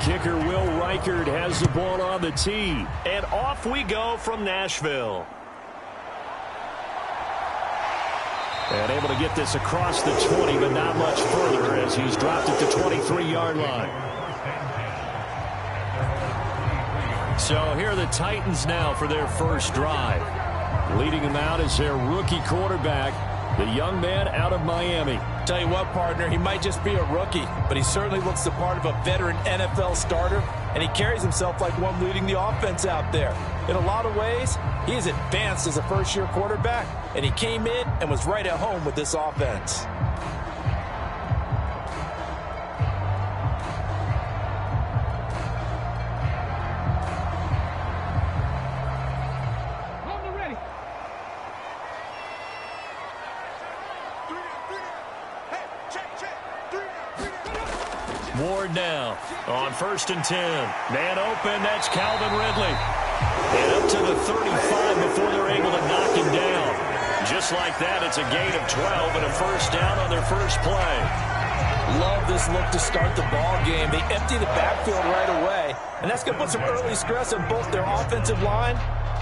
Kicker Will Reichard has the ball on the tee. And off we go from Nashville. And able to get this across the 20, but not much further as he's dropped it to 23-yard line. So here are the Titans now for their first drive. Leading them out is their rookie quarterback, the young man out of Miami. Tell you what, partner, he might just be a rookie, but he certainly looks the part of a veteran NFL starter, and he carries himself like one leading the offense out there. In a lot of ways, he is advanced as a first-year quarterback, and he came in and was right at home with this offense. Ward now on 1st and 10. Man open, that's Calvin Ridley. And up to the 35 before they're able to knock him down. Just like that, it's a gain of 12 and a first down on their first play. Love this look to start the ball game. They empty the backfield right away, and that's going to put some early stress on both their offensive line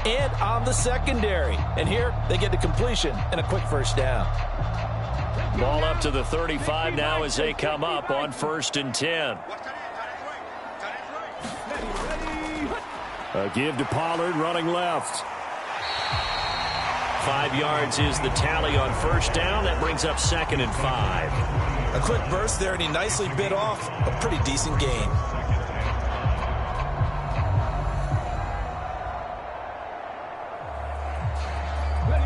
and on the secondary. And here, they get the completion and a quick first down. Ball up to the 35 now as they come up on 1st and 10. A give to Pollard running left. 5 yards is the tally on first down. That brings up 2nd and 5. A quick burst there, and he nicely bit off a pretty decent gain.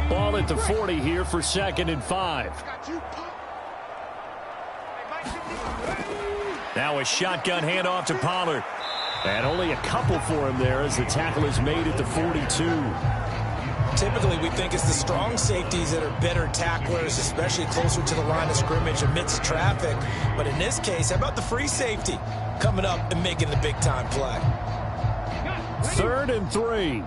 Ball at the 40 here for 2nd and 5. Now a shotgun handoff to Pollard. And only a couple for him there as the tackle is made at the 42. Typically, we think it's the strong safeties that are better tacklers, especially closer to the line of scrimmage amidst traffic. But in this case, how about the free safety coming up and making the big-time play? 3rd and 3.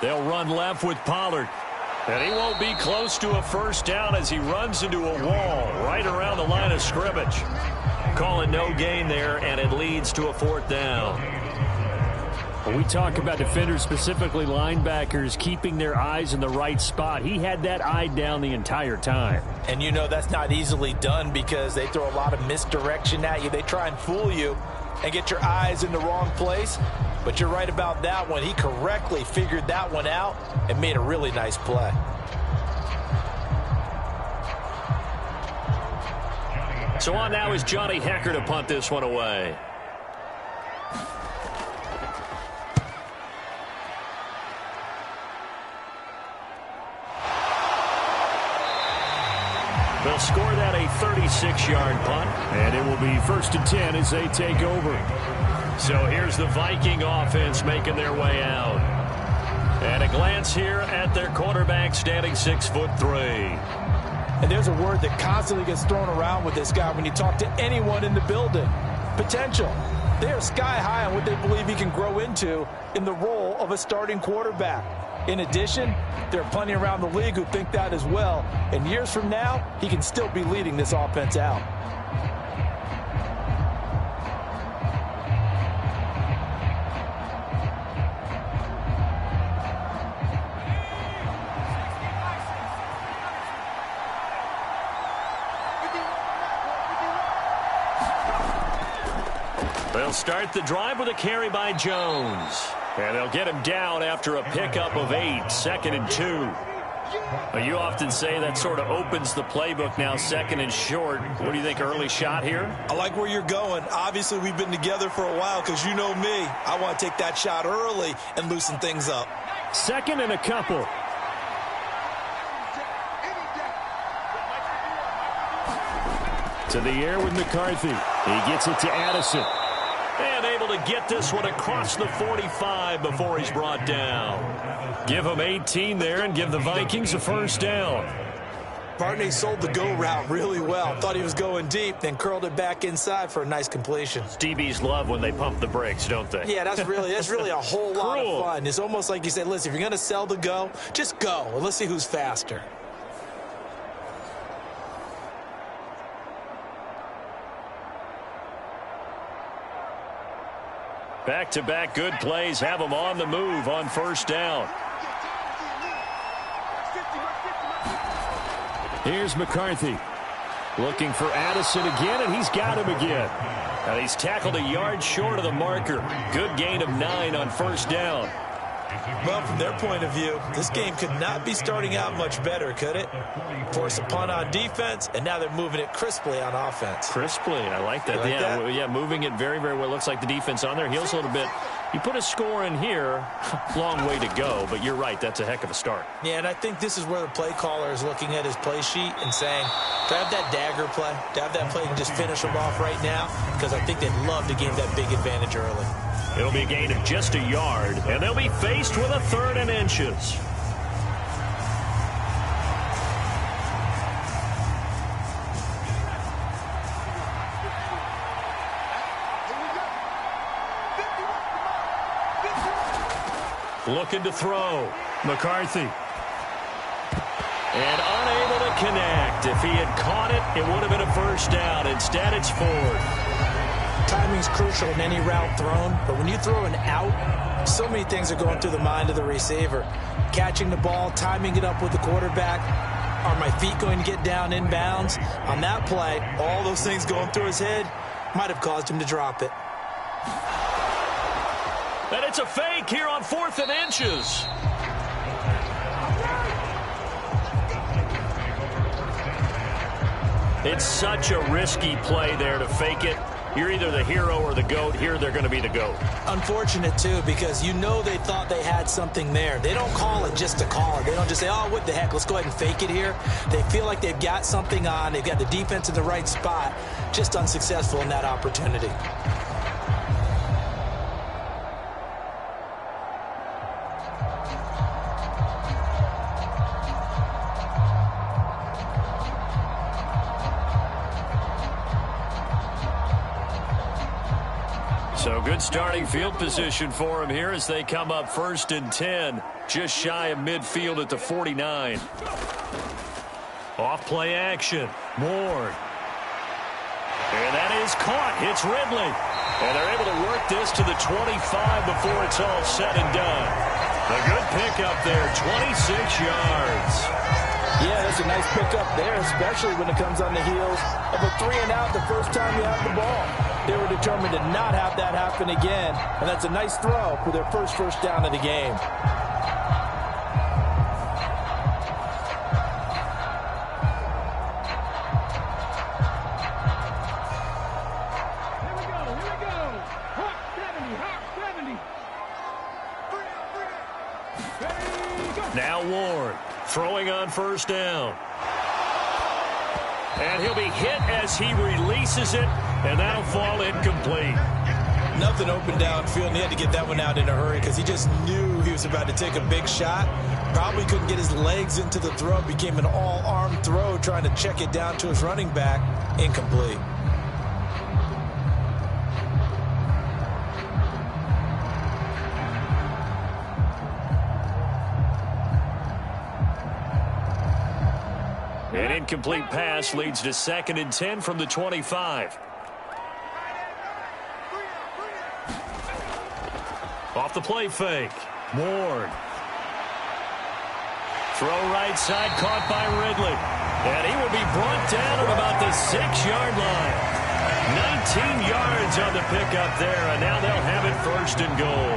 They'll run left with Pollard. And he won't be close to a first down as he runs into a wall right around the line of scrimmage. Calling no gain there, and it leads to a 4th down. When we talk about defenders, specifically linebackers, keeping their eyes in the right spot, he had that eye down the entire time. And you know that's not easily done because they throw a lot of misdirection at you. They try and fool you and get your eyes in the wrong place. But you're right about that one. He correctly figured that one out and made a really nice play. So on now is Johnny Hecker to punt this one away. They'll score that a 36-yard punt, and it will be 1st and 10 as they take over. So here's the Viking offense making their way out. And a glance here at their quarterback standing 6'3". And there's a word that constantly gets thrown around with this guy when you talk to anyone in the building. Potential. They are sky high on what they believe he can grow into in the role of a starting quarterback. In addition, there are plenty around the league who think that as well. And years from now, he can still be leading this offense out. They'll start the drive with a carry by Jones. And they'll get him down after a pickup of 8, 2nd and 2. You often say that sort of opens the playbook now, 2nd and short. What do you think, early shot here? I like where you're going. Obviously, we've been together for a while because you know me. I want to take that shot early and loosen things up. 2nd and a couple. To the air with McCarthy. He gets it to Addison. And able to get this one across the 45 before he's brought down. Give him 18 there and give the Vikings a first down. Barney sold the go route really well. Thought he was going deep, then curled it back inside for a nice completion. DBs love when they pump the brakes, don't they? Yeah, that's really a whole lot of fun. It's almost like you say, listen, if you're going to sell the go, just go. And let's see who's faster. Back-to-back good plays have them on the move on first down. Here's McCarthy. Looking for Addison again, and he's got him again. And he's tackled a yard short of the marker. Good gain of 9 on first down. Well, from their point of view, this game could not be starting out much better, could it? Force a punt on defense, and now they're moving it crisply on offense. Crisply, I like that. Yeah, moving it very, very well. Looks like the defense on their heels a little bit. You put a score in here, long way to go, but you're right, that's a heck of a start. Yeah, and I think this is where the play caller is looking at his play sheet and saying, to have that dagger play, to have that play and just finish them off right now, because I think they'd love to gain that big advantage early. It'll be a gain of just a yard, and they'll be faced with a 3rd and inches. Looking to throw. McCarthy. And unable to connect. If he had caught it, it would have been a first down. Instead, it's 4th. Timing's crucial in any route thrown, but when you throw an out, so many things are going through the mind of the receiver. Catching the ball, timing it up with the quarterback. Are my feet going to get down inbounds? On that play, all those things going through his head might have caused him to drop it. And it's a fake here on 4th and inches. It's such a risky play there to fake it. You're either the hero or the GOAT. Here they're going to be the GOAT. Unfortunate, too, because you know they thought they had something there. They don't call it just to call it. They don't just say, oh, what the heck, let's go ahead and fake it here. They feel like they've got something on. They've got the defense in the right spot. Just unsuccessful in that opportunity. So good starting field position for him here as they come up 1st and 10, just shy of midfield at the 49. Off play action. Moore. And that is caught. Hits Ridley. And they're able to work this to the 25 before it's all said and done. A good pickup there, 26 yards. Yeah, that's a nice pickup there, especially when it comes on the heels of a 3-and-out the first time you have the ball. They were determined to not have that happen again, and that's a nice throw for their first down of the game. Here we go. Hawk 70. Now Ward throwing on first down. And he'll be hit as he releases it, and that'll fall incomplete. Nothing open downfield, and he had to get that one out in a hurry because he just knew he was about to take a big shot. Probably couldn't get his legs into the throw. Became an all-arm throw trying to check it down to his running back. Incomplete. An incomplete pass leads to 2nd and 10 from the 25. Off the play fake. Ward. Throw right side, caught by Ridley. And he will be brought down at about the 6-yard line. 19 yards on the pickup there, and now they'll have it 1st and goal.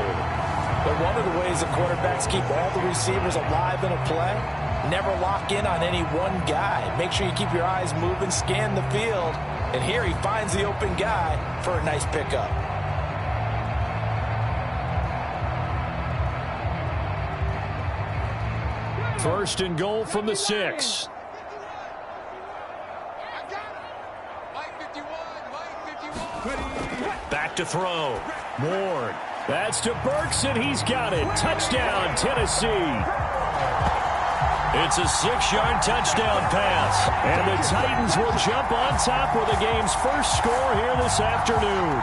But one of the ways the quarterbacks keep all the receivers alive in a play, never lock in on any one guy. Make sure you keep your eyes moving, scan the field. And here he finds the open guy for a nice pickup. First and goal from the 6. Back to throw. Ward. That's to Burks, and he's got it. Touchdown, Tennessee. It's a 6-yard touchdown pass. And the Titans will jump on top with the game's first score here this afternoon.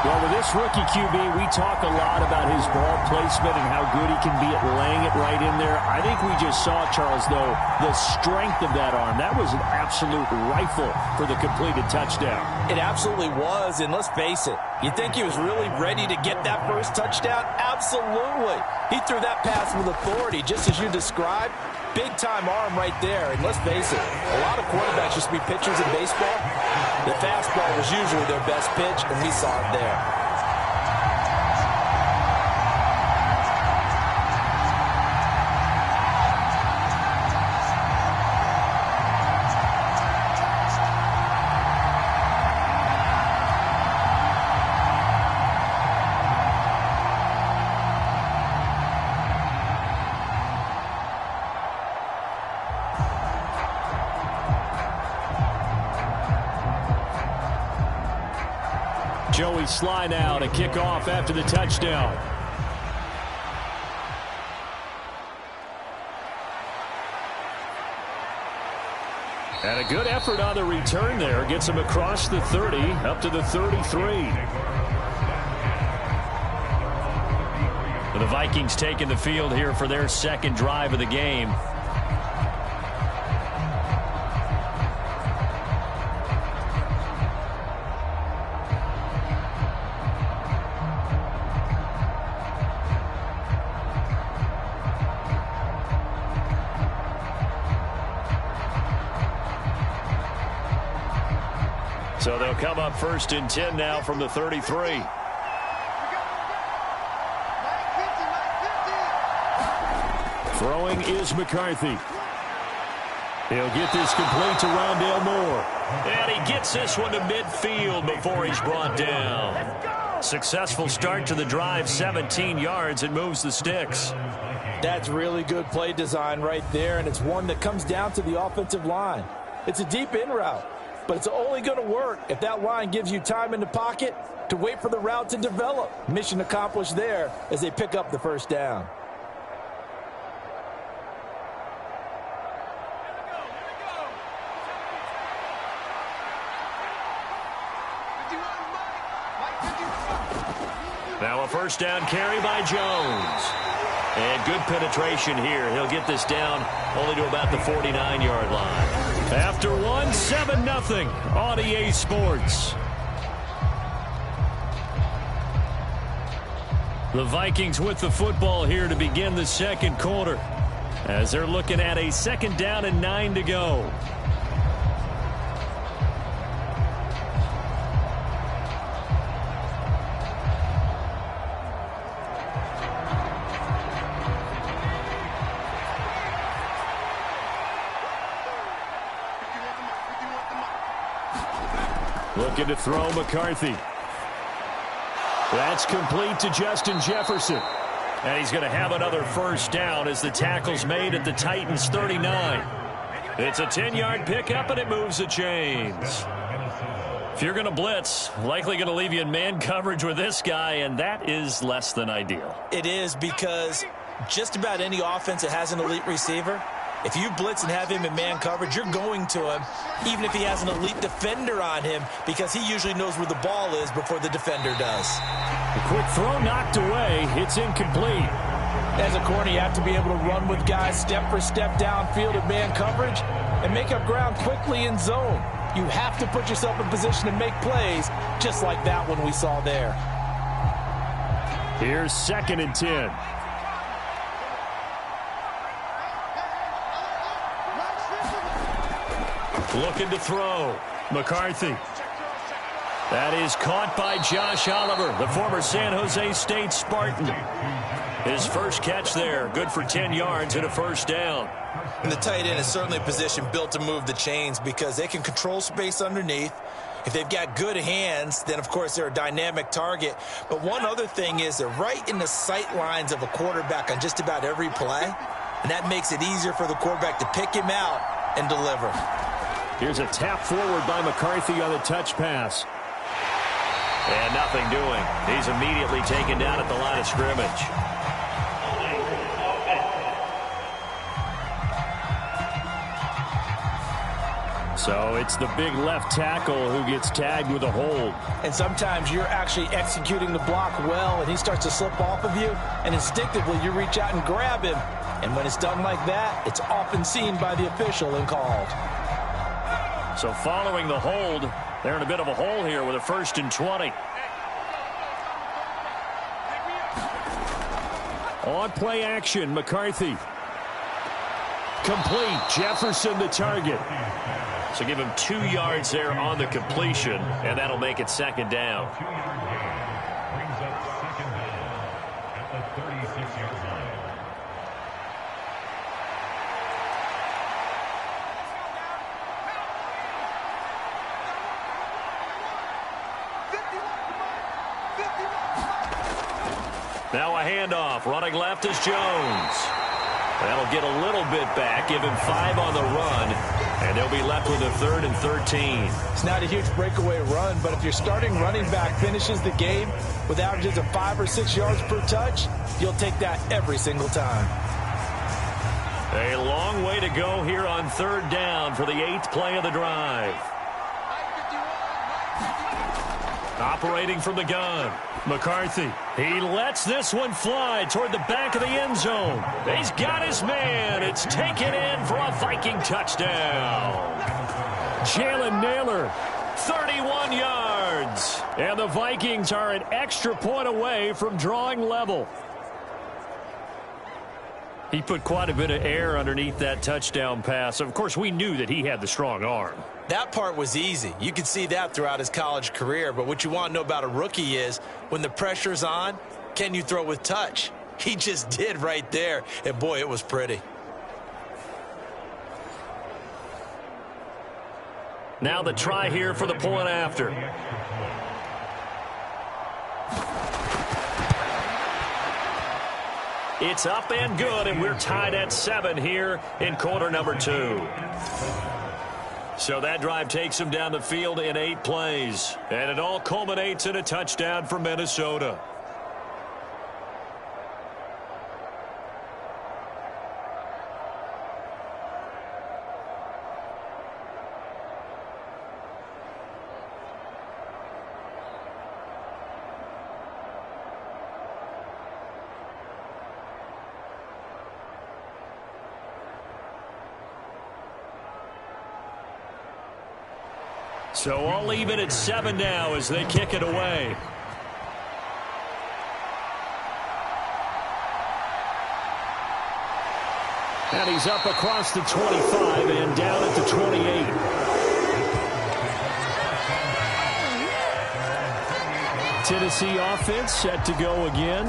Well, with this rookie QB, we talk a lot about his ball placement and how good he can be at laying it right in there. I think we just saw, Charles, though, the strength of that arm. That was an absolute rifle for the completed touchdown. It absolutely was, and let's face it, you think he was really ready to get that first touchdown? Absolutely. He threw that pass with authority, just as you described. Big-time arm right there, and let's face it, a lot of quarterbacks used to be pitchers in baseball. The fastball was usually their best pitch, and we saw it there. Joey Sly now to kick off after the touchdown. And a good effort on the return there. Gets him across the 30, up to the 33. The Vikings taking the field here for their second drive of the game. So they'll come up 1st and 10 now from the 33. Throwing is McCarthy. He'll get this complete to Rondale Moore. And he gets this one to midfield before he's brought down. Successful start to the drive, 17 yards, and moves the sticks. That's really good play design right there, and it's one that comes down to the offensive line. It's a deep in route, but it's only going to work if that line gives you time in the pocket to wait for the route to develop. Mission accomplished there as they pick up the first down. Now a first down carry by Jones. And good penetration here. He'll get this down only to about the 49-yard line. After one, 7-0 on EA Sports. The Vikings with the football here to begin the second quarter, as they're looking at a 2nd down and 9 to go. Looking to throw McCarthy. That's complete to Justin Jefferson. And he's going to have another first down as the tackle's made at the Titans' 39. It's a 10-yard pickup, and it moves the chains. If you're going to blitz, likely going to leave you in man coverage with this guy, and that is less than ideal. It is, because just about any offense that has an elite receiver, if you blitz and have him in man coverage, you're going to him, even if he has an elite defender on him, because he usually knows where the ball is before the defender does. A quick throw knocked away. It's incomplete. As a corner, you have to be able to run with guys step for step downfield in man coverage and make up ground quickly in zone. You have to put yourself in position to make plays, just like that one we saw there. Here's 2nd and 10. Looking to throw. McCarthy. That is caught by Josh Oliver, the former San Jose State Spartan. His first catch there, good for 10 yards and a first down. And the tight end is certainly a position built to move the chains because they can control space underneath. If they've got good hands, then, of course, they're a dynamic target. But one other thing is they're right in the sight lines of a quarterback on just about every play, and that makes it easier for the quarterback to pick him out and deliver. Here's a tap forward by McCarthy on the touch pass. And nothing doing. He's immediately taken down at the line of scrimmage. So it's the big left tackle who gets tagged with a hold. And sometimes you're actually executing the block well, and he starts to slip off of you, and instinctively you reach out and grab him. And when it's done like that, it's often seen by the official and called. So following the hold, they're in a bit of a hole here with a 1st and 20. On play action, McCarthy. Complete. Jefferson the target. So give him 2 yards there on the completion, and that'll make it 2nd down. Brings up 2nd down at the 36-yard line. Now a handoff. Running left is Jones. That'll get a little bit back, give him 5 on the run, and they'll be left with a 3rd and 13. It's not a huge breakaway run, but if your starting running back finishes the game with averages of 5 or 6 yards per touch, you'll take that every single time. A long way to go here on 3rd down for the 8th play of the drive. Operating from the gun, McCarthy. He lets this one fly toward the back of the end zone. He's got his man. It's taken in for a Viking touchdown. Jalen Naylor, 31 yards. And the Vikings are an extra point away from drawing level. He put quite a bit of air underneath that touchdown pass. Of course, we knew that he had the strong arm. That part was easy. You could see that throughout his college career. But what you want to know about a rookie is when the pressure's on, can you throw with touch? He just did right there. And, boy, it was pretty. Now the try here for the point after. It's up and good, and we're tied at 7 here in quarter number 2. So that drive takes him down the field in 8 plays. And it all culminates in a touchdown for Minnesota. So I'll leave it at 7 now as they kick it away. And he's up across the 25 and down at the 28. Tennessee offense set to go again.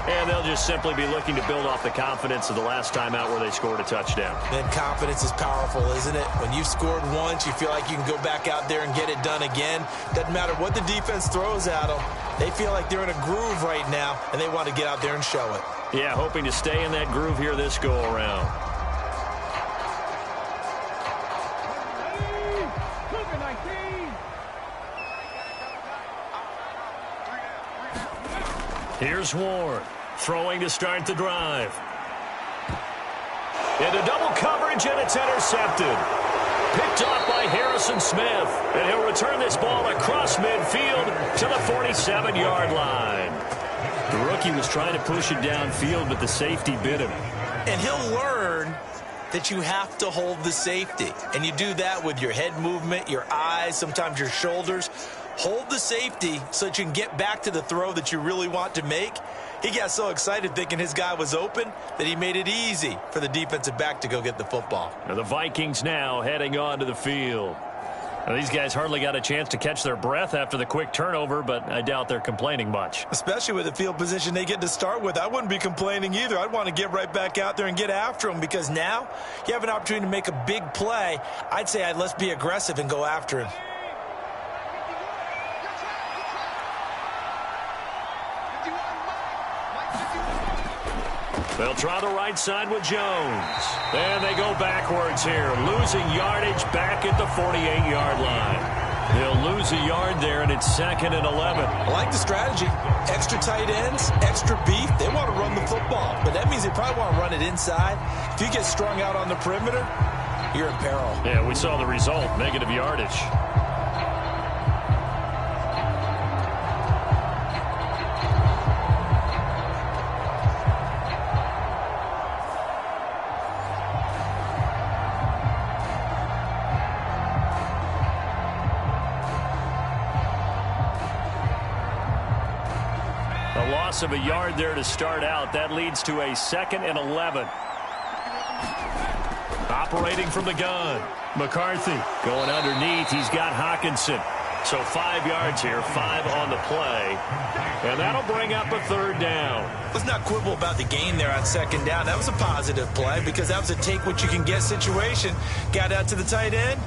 And they'll just simply be looking to build off the confidence of the last time out where they scored a touchdown. And confidence is powerful, isn't it? When you've scored once, you feel like you can go back out there and get it done again. Doesn't matter what the defense throws at them. They feel like they're in a groove right now, and they want to get out there and show it. Yeah, hoping to stay in that groove here this go-around. Here's Ward, throwing to start the drive. Into double coverage, and it's intercepted. Picked off by Harrison Smith, and he'll return this ball across midfield to the 47-yard line. The rookie was trying to push it downfield, but the safety bit him. And he'll learn that you have to hold the safety. And you do that with your head movement, your eyes, sometimes your shoulders. Hold the safety so that you can get back to the throw that you really want to make. He got so excited thinking his guy was open that he made it easy for the defensive back to go get the football. Now the Vikings now heading onto the field. Now these guys hardly got a chance to catch their breath after the quick turnover, but I doubt they're complaining much. Especially with the field position they get to start with. I wouldn't be complaining either. I'd want to get right back out there and get after them because now you have an opportunity to make a big play. I'd say let's be aggressive and go after him. They'll try the right side with Jones. And they go backwards here, losing yardage back at the 48-yard line. They'll lose a yard there, and it's 2nd and 11. I like the strategy. Extra tight ends, extra beef. They want to run the football, but that means they probably want to run it inside. If you get strung out on the perimeter, you're in peril. Yeah, we saw the result, negative yardage. A loss of a yard there to start out. That leads to a 2nd and 11. Operating from the gun. McCarthy going underneath. He's got Hawkinson. So 5 yards here, 5 on the play. And that'll bring up a 3rd down. Let's not quibble about the gain there on 2nd down. That was a positive play because that was a take-what-you-can-get situation. Got out to the tight end.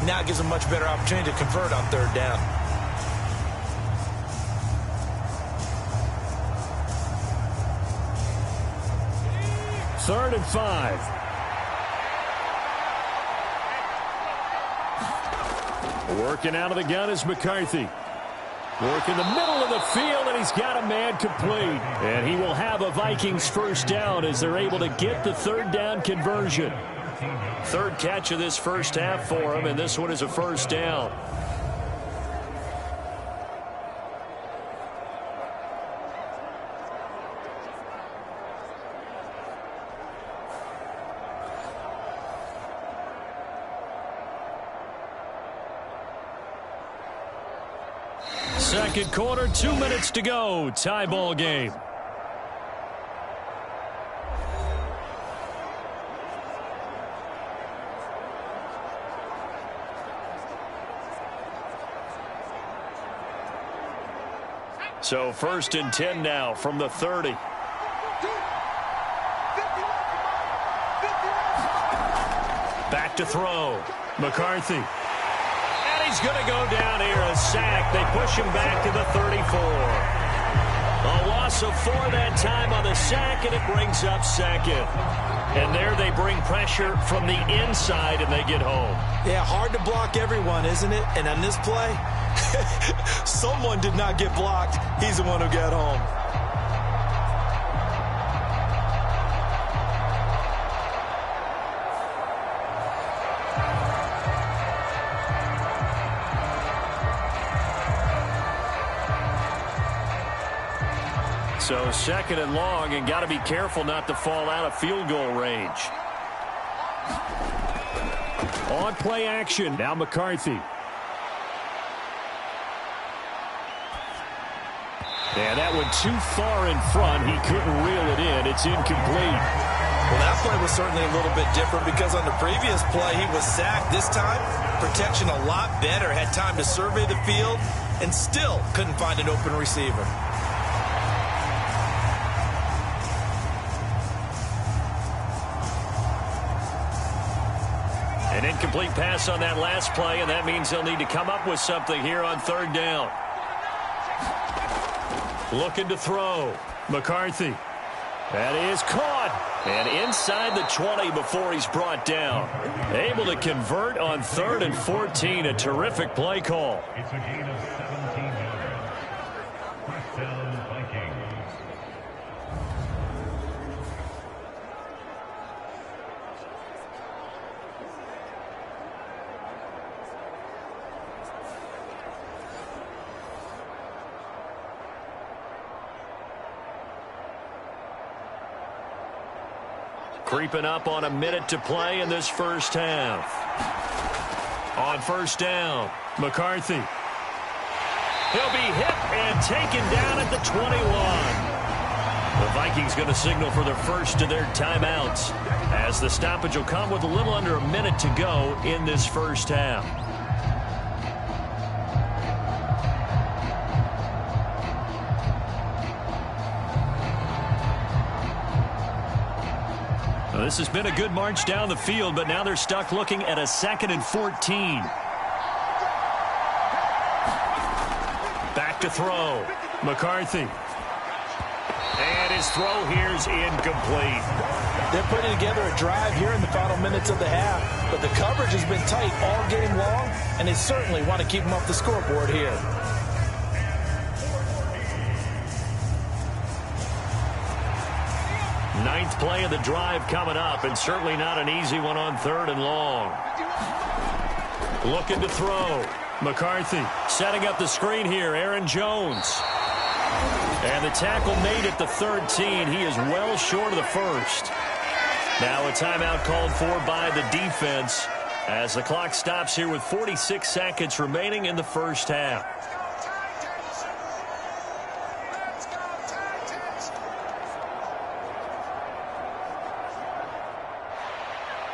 Now it gives a much better opportunity to convert on 3rd down. Third and 5. Working out of the gun is McCarthy. Working the middle of the field, and he's got a man complete. And he will have a Vikings 1st down as they're able to get the 3rd down conversion. 3rd catch of this 1st half for him, and this one is a 1st down. Second quarter, 2 minutes to go. Tie ball game. So 1st and 10 now from the 30. Back to throw. McCarthy. He's going to go down here, a sack. They push him back to the 34. A loss of 4 that time on the sack, and it brings up 2nd. And there they bring pressure from the inside, and they get home. Yeah, hard to block everyone, isn't it? And on this play, someone did not get blocked. He's the one who got home. So 2nd and long, and got to be careful not to fall out of field goal range. On play action, now McCarthy. And that went too far in front. He couldn't reel it in. It's incomplete. Well, that play was certainly a little bit different because on the previous play, he was sacked. This time, protection a lot better. Had time to survey the field and still couldn't find an open receiver. An incomplete pass on that last play, and that means they'll need to come up with something here on 3rd down. Looking to throw. McCarthy. That is caught. And inside the 20 before he's brought down. Able to convert on 3rd and 14. A terrific play call. It's a gain of 17 yards. 1st down, Vikings. Creeping up on a minute to play in this 1st half. On 1st down, McCarthy. He'll be hit and taken down at the 21. The Vikings going to signal for their first of their timeouts as the stoppage will come with a little under a minute to go in this 1st half. Well, this has been a good march down the field, but now they're stuck looking at a 2nd and 14. Back to throw. McCarthy. And his throw here's incomplete. They're putting together a drive here in the final minutes of the half, but the coverage has been tight all game long, and they certainly want to keep them off the scoreboard here. Ninth play of the drive coming up, and certainly not an easy one on 3rd and long. Looking to throw. McCarthy setting up the screen here. Aaron Jones. And the tackle made at the 13. He is well short of the first. Now a timeout called for by the defense as the clock stops here with 46 seconds remaining in the first half.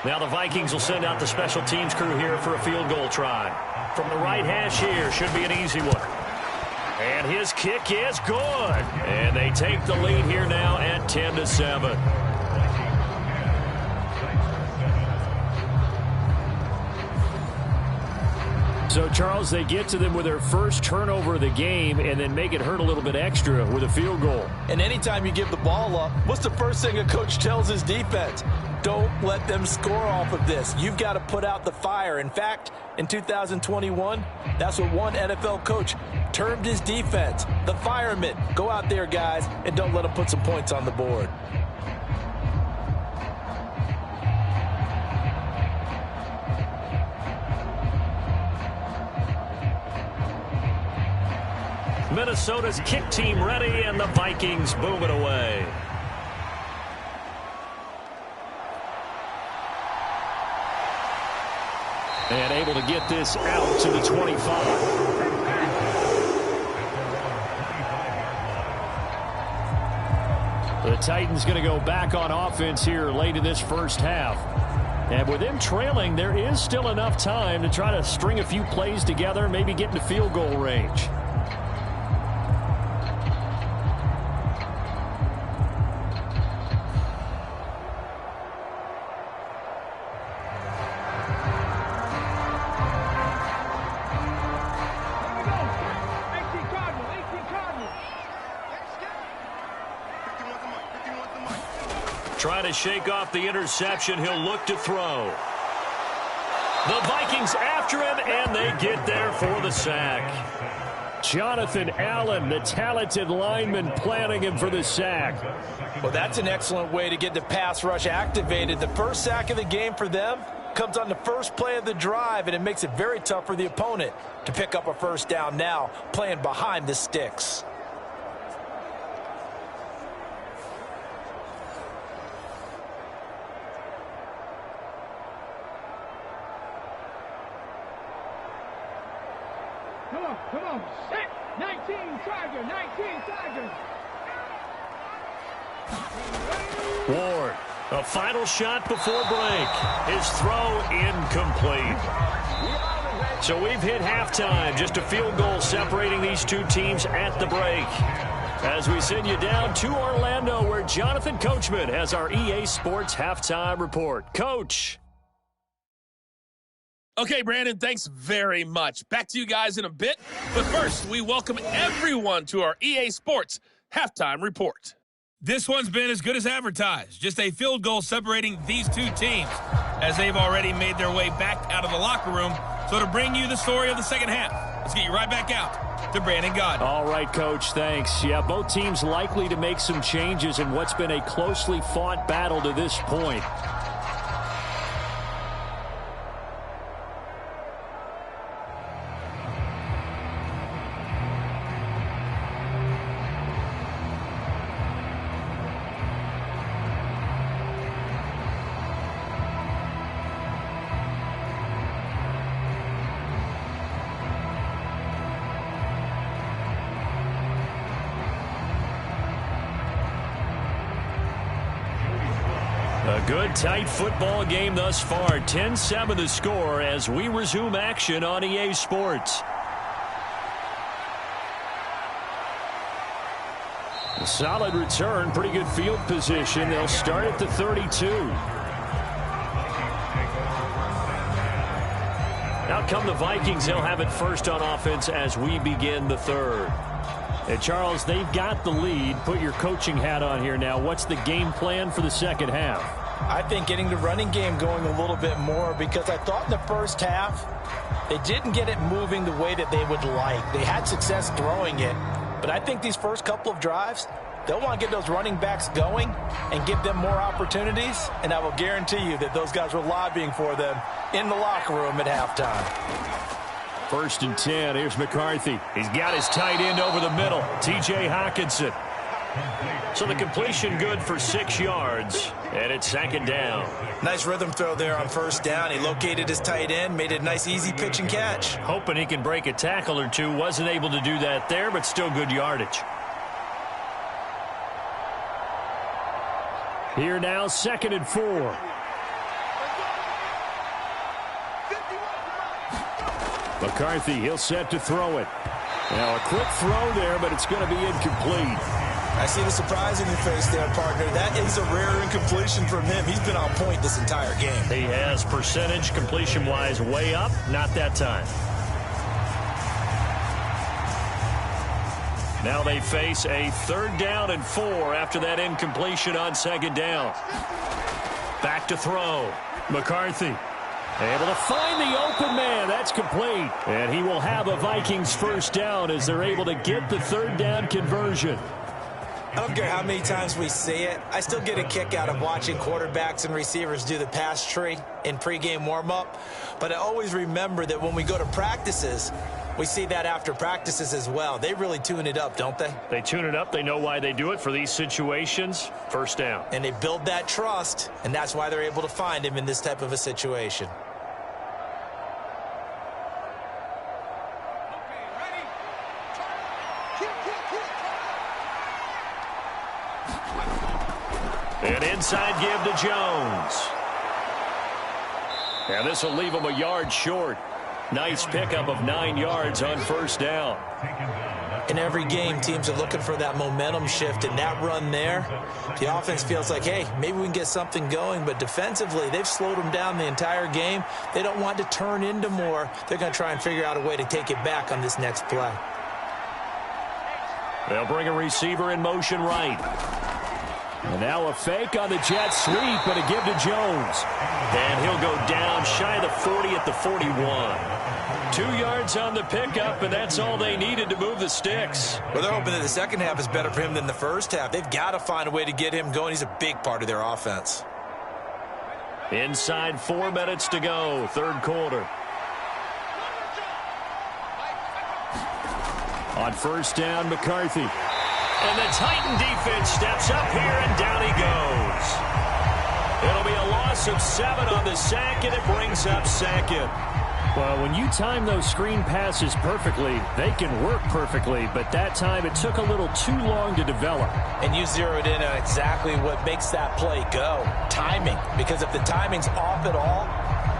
Now the Vikings will send out the special teams crew here for a field goal try. From the right hash here, should be an easy one. And his kick is good. And they take the lead here now at 10-7. So, Charles, they get to them with their first turnover of the game and then make it hurt a little bit extra with a field goal. And anytime you give the ball up, what's the first thing a coach tells his defense? Don't let them score off of this. You've got to put out the fire. In fact, in 2021, that's what one NFL coach termed his defense, the firemen. Go out there, guys, and don't let them put some points on the board. Minnesota's kick team ready, and the Vikings boom it away. And able to get this out to the 25. The Titans going to go back on offense here late in this first half. And with them trailing, there is still enough time to try to string a few plays together, maybe get into field goal range. Trying to shake off the interception. He'll look to throw. The Vikings after him, and they get there for the sack. Jonathan Allen, the talented lineman, planning him for the sack. Well, that's an excellent way to get the pass rush activated. The first sack of the game for them comes on the first play of the drive, and it makes it very tough for the opponent to pick up a first down now, playing behind the sticks. Come on, set. 19 Tiger, 19 Tiger. Ward, a final shot before break. His throw incomplete. So we've hit halftime. Just a field goal separating these two teams at the break. As we send you down to Orlando, where Jonathan Coachman has our EA Sports halftime report. Coach. Okay, Brandon, thanks very much. Back to you guys in a bit. But first, we welcome everyone to our EA Sports halftime report. This one's been as good as advertised. Just a field goal separating these two teams, as they've already made their way back out of the locker room. So to bring you the story of the second half, let's get you right back out to Brandon Gaudin. All right, Coach, thanks. Yeah, both teams likely to make some changes in what's been a closely fought battle to this point. A good, tight football game thus far. 10-7 the score as we resume action on EA Sports. A solid return, pretty good field position. They'll start at the 32. Out come the Vikings. They'll have it first on offense as we begin the third. And Charles, they've got the lead. Put your coaching hat on here now. What's the game plan for the second half? I think getting the running game going a little bit more, because I thought in the first half they didn't get it moving the way that they would like. They had success throwing it, but I think these first couple of drives, They'll want to get those running backs going and give them more opportunities, and I will guarantee you that those guys were lobbying for them in the locker room at halftime. 1st and 10. Here's McCarthy. He's got his tight end over the middle, T.J. Hockenson. So the completion good for 6 yards, and it's 2nd down. Nice rhythm throw there on 1st down. He located his tight end, made it a nice easy pitch and catch. Hoping he can break a tackle or two. Wasn't able to do that there, but still good yardage. Here now, 2nd and 4. McCarthy, he'll set to throw it. Now a quick throw there, but it's going to be incomplete. I see the surprise in your face there, partner. That is a rare incompletion from him. He's been on point this entire game. He has percentage completion-wise way up. Not that time. Now they face a 3rd down and 4 after that incompletion on 2nd down. Back to throw. McCarthy able to find the open man. That's complete. And he will have a Vikings 1st down as they're able to get the 3rd down conversion. I don't care how many times we see it. I still get a kick out of watching quarterbacks and receivers do the pass tree in pregame warm-up. But I always remember that when we go to practices, we see that after practices as well. They really tune it up, don't they? They tune it up. They know why they do it for these situations. 1st down. And they build that trust, and that's why they're able to find him in this type of a situation. An inside give to Jones. And this will leave him a yard short. Nice pickup of 9 yards on 1st down. In every game, teams are looking for that momentum shift, and that run there, the offense feels like, hey, maybe we can get something going, but defensively, they've slowed them down the entire game. They don't want to turn into more. They're going to try and figure out a way to take it back on this next play. They'll bring a receiver in motion right. And now a fake on the jet sweep, but a give to Jones. And he'll go down shy of the 40 at the 41. 2 yards on the pickup, and that's all they needed to move the sticks. Well, they're hoping that the second half is better for him than the first half. They've got to find a way to get him going. He's a big part of their offense. Inside 4 minutes to go, 3rd quarter. On 1st down, McCarthy. And the Titan defense steps up here, and down he goes. It'll be a loss of 7 on the sack, and it brings up 2nd. Well, when you time those screen passes perfectly, they can work perfectly, but that time it took a little too long to develop. And you zeroed in on exactly what makes that play go. Timing. Because if the timing's off at all,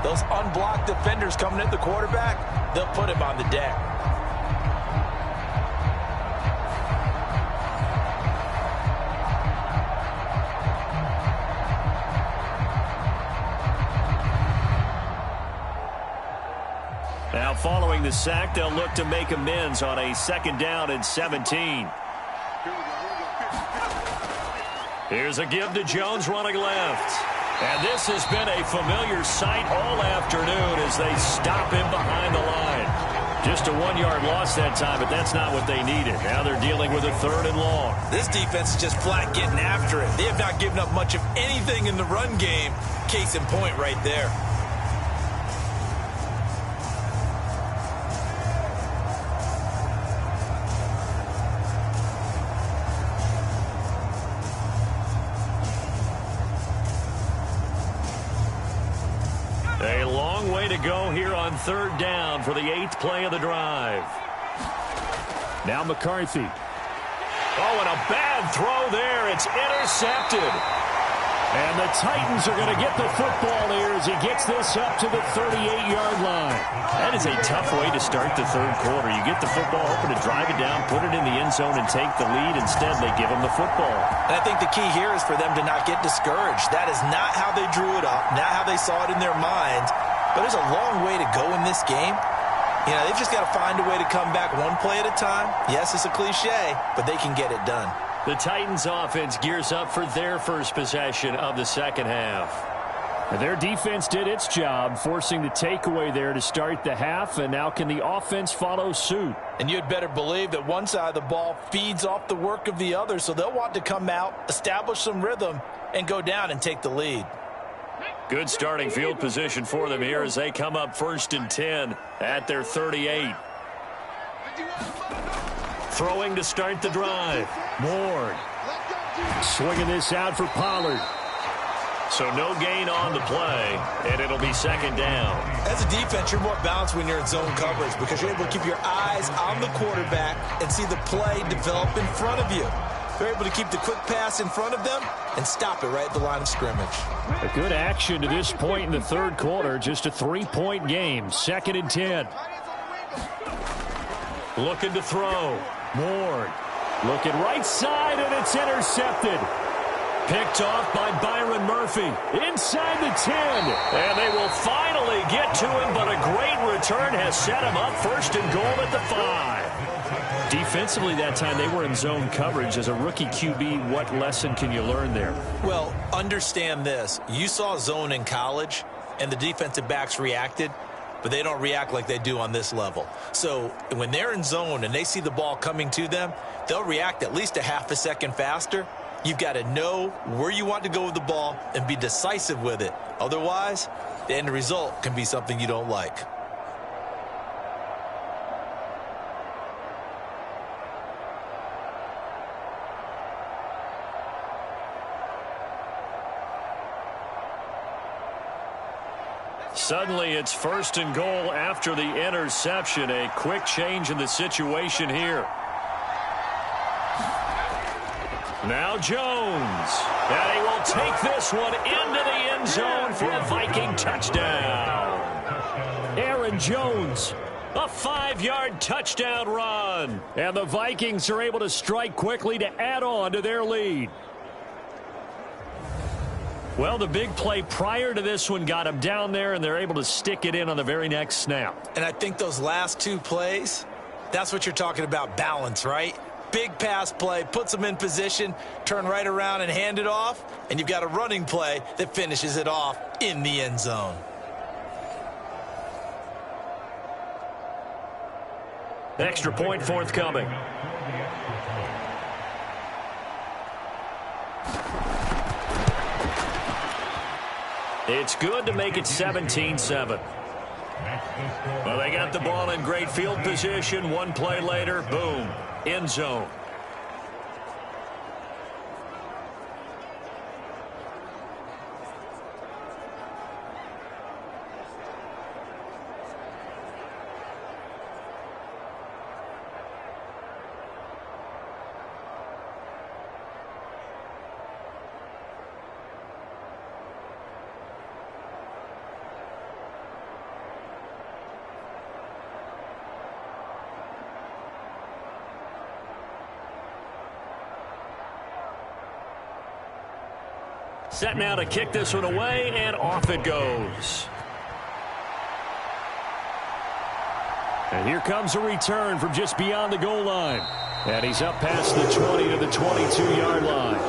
those unblocked defenders coming at the quarterback, they'll put him on the deck. Now following the sack, they'll look to make amends on a 2nd down and 17. Here's a give to Jones running left. And this has been a familiar sight all afternoon as they stop him behind the line. Just a 1-yard loss that time, but that's not what they needed. Now they're dealing with a 3rd and long. This defense is just flat getting after it. They have not given up much of anything in the run game. Case in point right there. A long way to go here on 3rd down for the 8th play of the drive. Now McCarthy. Oh, and a bad throw there. It's intercepted. And the Titans are going to get the football here as he gets this up to the 38-yard line. That is a tough way to start the 3rd quarter. You get the football, hoping to drive it down, put it in the end zone, and take the lead. Instead, they give them the football. And I think the key here is for them to not get discouraged. That is not how they drew it up, not how they saw it in their minds. But there's a long way to go in this game. You know, they've just got to find a way to come back one play at a time. Yes, it's a cliche, but they can get it done. The Titans offense gears up for their first possession of the 2nd half. And their defense did its job, forcing the takeaway there to start the half, and now can the offense follow suit? And you'd better believe that one side of the ball feeds off the work of the other, so they'll want to come out, establish some rhythm, and go down and take the lead. Good starting field position for them here as they come up 1st and 10 at their 38. Throwing to start the drive. Ward. Swinging this out for Pollard. So no gain on the play, and it'll be 2nd down. As a defense, you're more balanced when you're in zone coverage because you're able to keep your eyes on the quarterback and see the play develop in front of you. They're able to keep the quick pass in front of them and stop it right at the line of scrimmage. A good action to this point in the 3rd quarter. Just a 3-point game. 2nd and 10. Looking to throw. Ward. Looking right side, and it's intercepted. Picked off by Byron Murphy. Inside the 10. And they will finally get to him, but a great return has set him up 1st and goal at the 5. Defensively that time, they were in zone coverage. As a rookie QB, what lesson can you learn there? Well, understand this. You saw zone in college, and the defensive backs reacted, but they don't react like they do on this level. So when they're in zone and they see the ball coming to them, they'll react at least a half a second faster. You've got to know where you want to go with the ball and be decisive with it. Otherwise, the end result can be something you don't like. Suddenly, it's 1st and goal after the interception. A quick change in the situation here. Now Jones. And he will take this one into the end zone for a Viking touchdown. Aaron Jones, a 5-yard touchdown run. And the Vikings are able to strike quickly to add on to their lead. Well, the big play prior to this one got them down there, and they're able to stick it in on the very next snap. And I think those last 2 plays, that's what you're talking about, balance, right? Big pass play, puts them in position, turn right around and hand it off, and you've got a running play that finishes it off in the end zone. Extra point forthcoming. It's good to make it 17-7. Well, they got the ball in great field position. One play later, boom, end zone. Set now to kick this one away, and off it goes. And here comes a return from just beyond the goal line. And he's up past the 20 to the 22-yard line.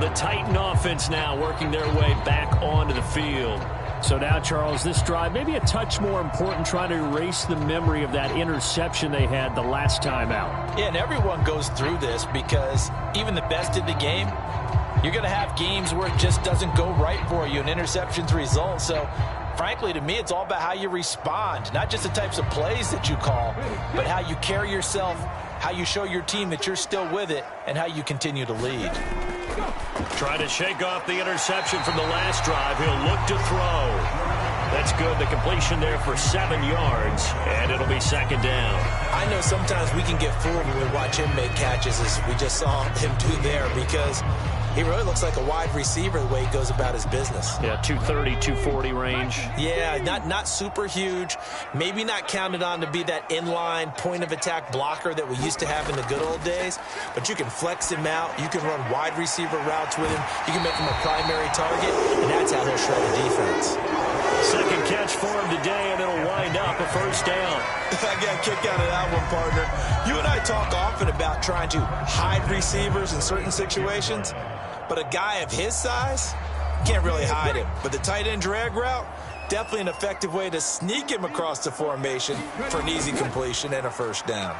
The Titan offense now working their way back onto the field. So now, Charles, this drive maybe a touch more important, trying to erase the memory of that interception they had the last time out. Yeah, and everyone goes through this because even the best in the game, you're going to have games where it just doesn't go right for you, and interceptions result. So, frankly, to me, it's all about how you respond, not just the types of plays that you call, but how you carry yourself, how you show your team that you're still with it, and how you continue to lead. Trying to shake off the interception from the last drive. He'll look to throw. That's good. The completion there for 7 yards, and it'll be 2nd down. I know sometimes we can get fooled when we watch him make catches, as we just saw him do there, because he really looks like a wide receiver the way he goes about his business. Yeah, 230, 240 range. Yeah, not super huge. Maybe not counted on to be that inline point-of-attack blocker that we used to have in the good old days. But you can flex him out. You can run wide receiver routes with him. You can make him a primary target, and that's how he'll shred the defense. Second catch catch for him today, and it'll wind up a first down. I got a kick out of that one, partner. You and I talk often about trying to hide receivers in certain situations, but a guy of his size can't really hide him. But the tight end drag route, definitely an effective way to sneak him across the formation for an easy completion and a first down.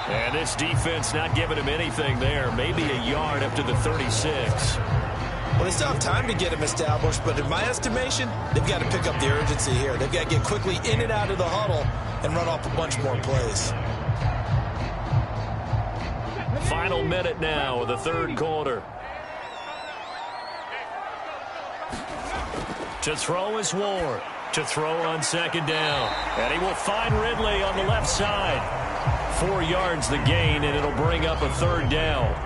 And this defense not giving him anything there. Maybe a yard up to the 36. Well, they still have time to get him established, but in my estimation, they've got to pick up the urgency here. They've got to get quickly in and out of the huddle and run off a bunch more plays. Final minute now of the third quarter. To throw is Ward. To throw on second down. And he will find Ridley on the left side. 4 yards the gain, and it'll bring up a third down.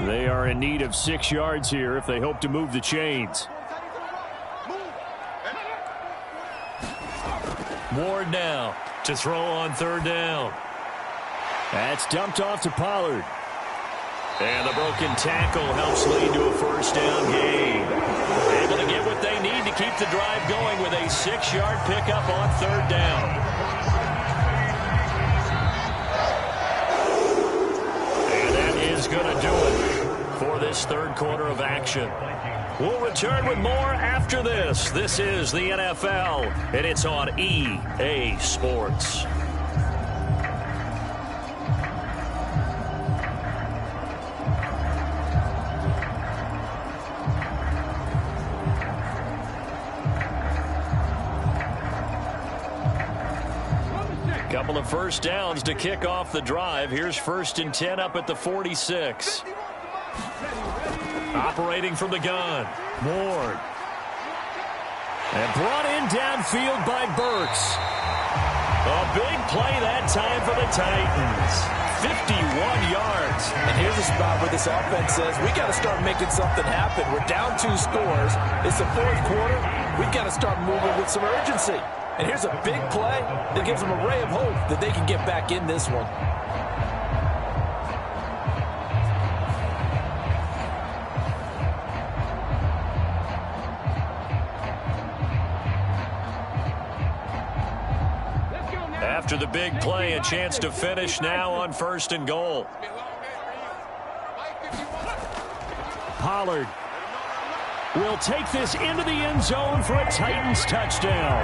They are in need of 6 yards here if they hope to move the chains. Ward now to throw on third down. That's dumped off to Pollard. And the broken tackle helps lead to a first down gain. Able to get what they need to keep the drive going with a 6-yard pickup on third down. And that is going to do it for this third quarter of action. We'll return with more after this. This is the NFL, and it's on EA Sports. Couple of first downs to kick off the drive. Here's 1st and 10 up at the 46. Operating from the gun, Ward. And brought in downfield by Burks. A big play that time for the Titans. 51 yards. And here's a spot where this offense says, we got to start making something happen. We're down 2 scores. It's the fourth quarter. We've got to start moving with some urgency. And here's a big play that gives them a ray of hope that they can get back in this one. After the big play, a chance to finish now on 1st and goal. Pollard will take this into the end zone for a Titans touchdown.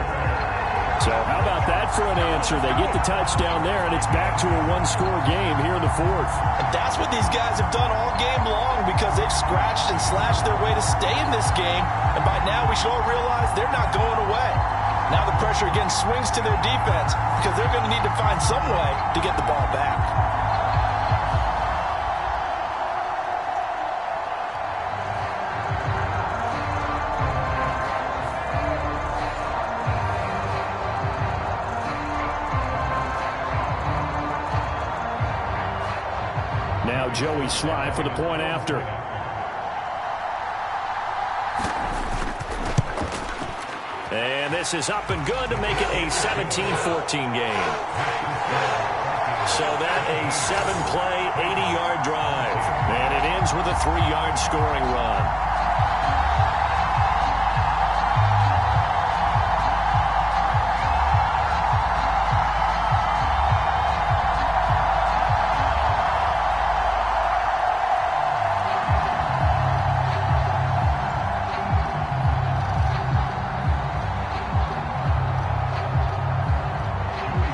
So how about that for an answer? They get the touchdown there, and it's back to a 1-score game here in the fourth. And that's what these guys have done all game long because they've scratched and slashed their way to stay in this game. And by now we should all realize they're not going away. Now the pressure again swings to their defense because they're going to need to find some way to get the ball back. Now Joey Sly for the point after. And this is up and good to make it a 17-14 game. So that a 7-play, 80-yard drive. And it ends with a 3-yard scoring run.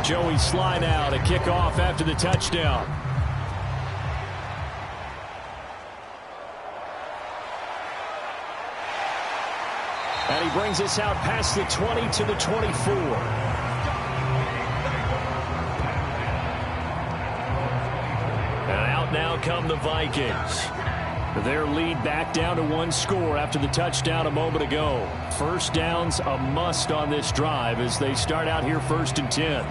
Joey Sly now to kick off after the touchdown. And he brings us out past the 20 to the 24. And out now come the Vikings. Their lead back down to 1 score after the touchdown a moment ago. First down's a must on this drive as they start out here 1st and 10.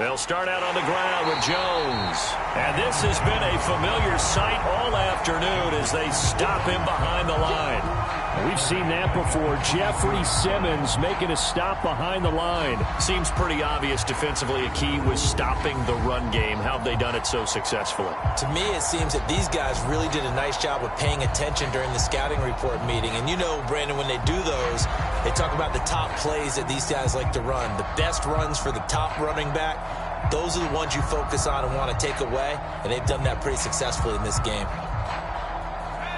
They'll start out on the ground with Jones. And this has been a familiar sight all afternoon as they stop him behind the line. We've seen that before. Jeffrey Simmons making a stop behind the line. Seems pretty obvious defensively a key was stopping the run game. How have they done it so successfully? To me, it seems that these guys really did a nice job of paying attention during the scouting report meeting. And you know, Brandon, when they do those, they talk about the top plays that these guys like to run. The best runs for the top running back, those are the ones you focus on and want to take away. And they've done that pretty successfully in this game.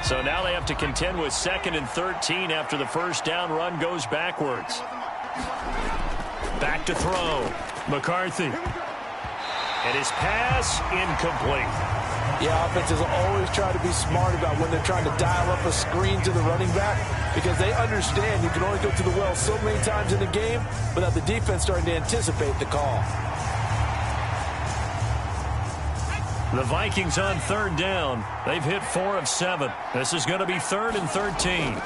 So now they have to contend with 2nd and 13 after the first down run goes backwards. Back to throw. McCarthy. And his pass incomplete. Yeah, offenses always try to be smart about when they're trying to dial up a screen to the running back because they understand you can only go to the well so many times in the game without the defense starting to anticipate the call. The Vikings on 3rd down. They've hit 4 of 7. This is going to be 3rd and 13.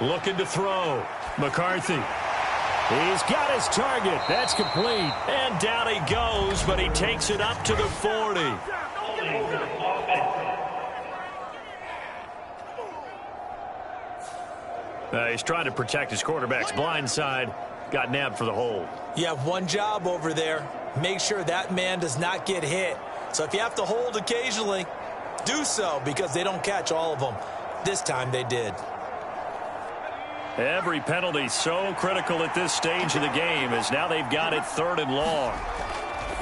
Looking to throw. McCarthy. He's got his target. That's complete. And down he goes, but he takes it up to the 40. He's trying to protect his quarterback's blind side. Got nabbed for the hold. You have one job over there. Make sure that man does not get hit. So if you have to hold occasionally, do so because they don't catch all of them. This time they did. Every penalty so critical at this stage of the game as now they've got it 3rd and long.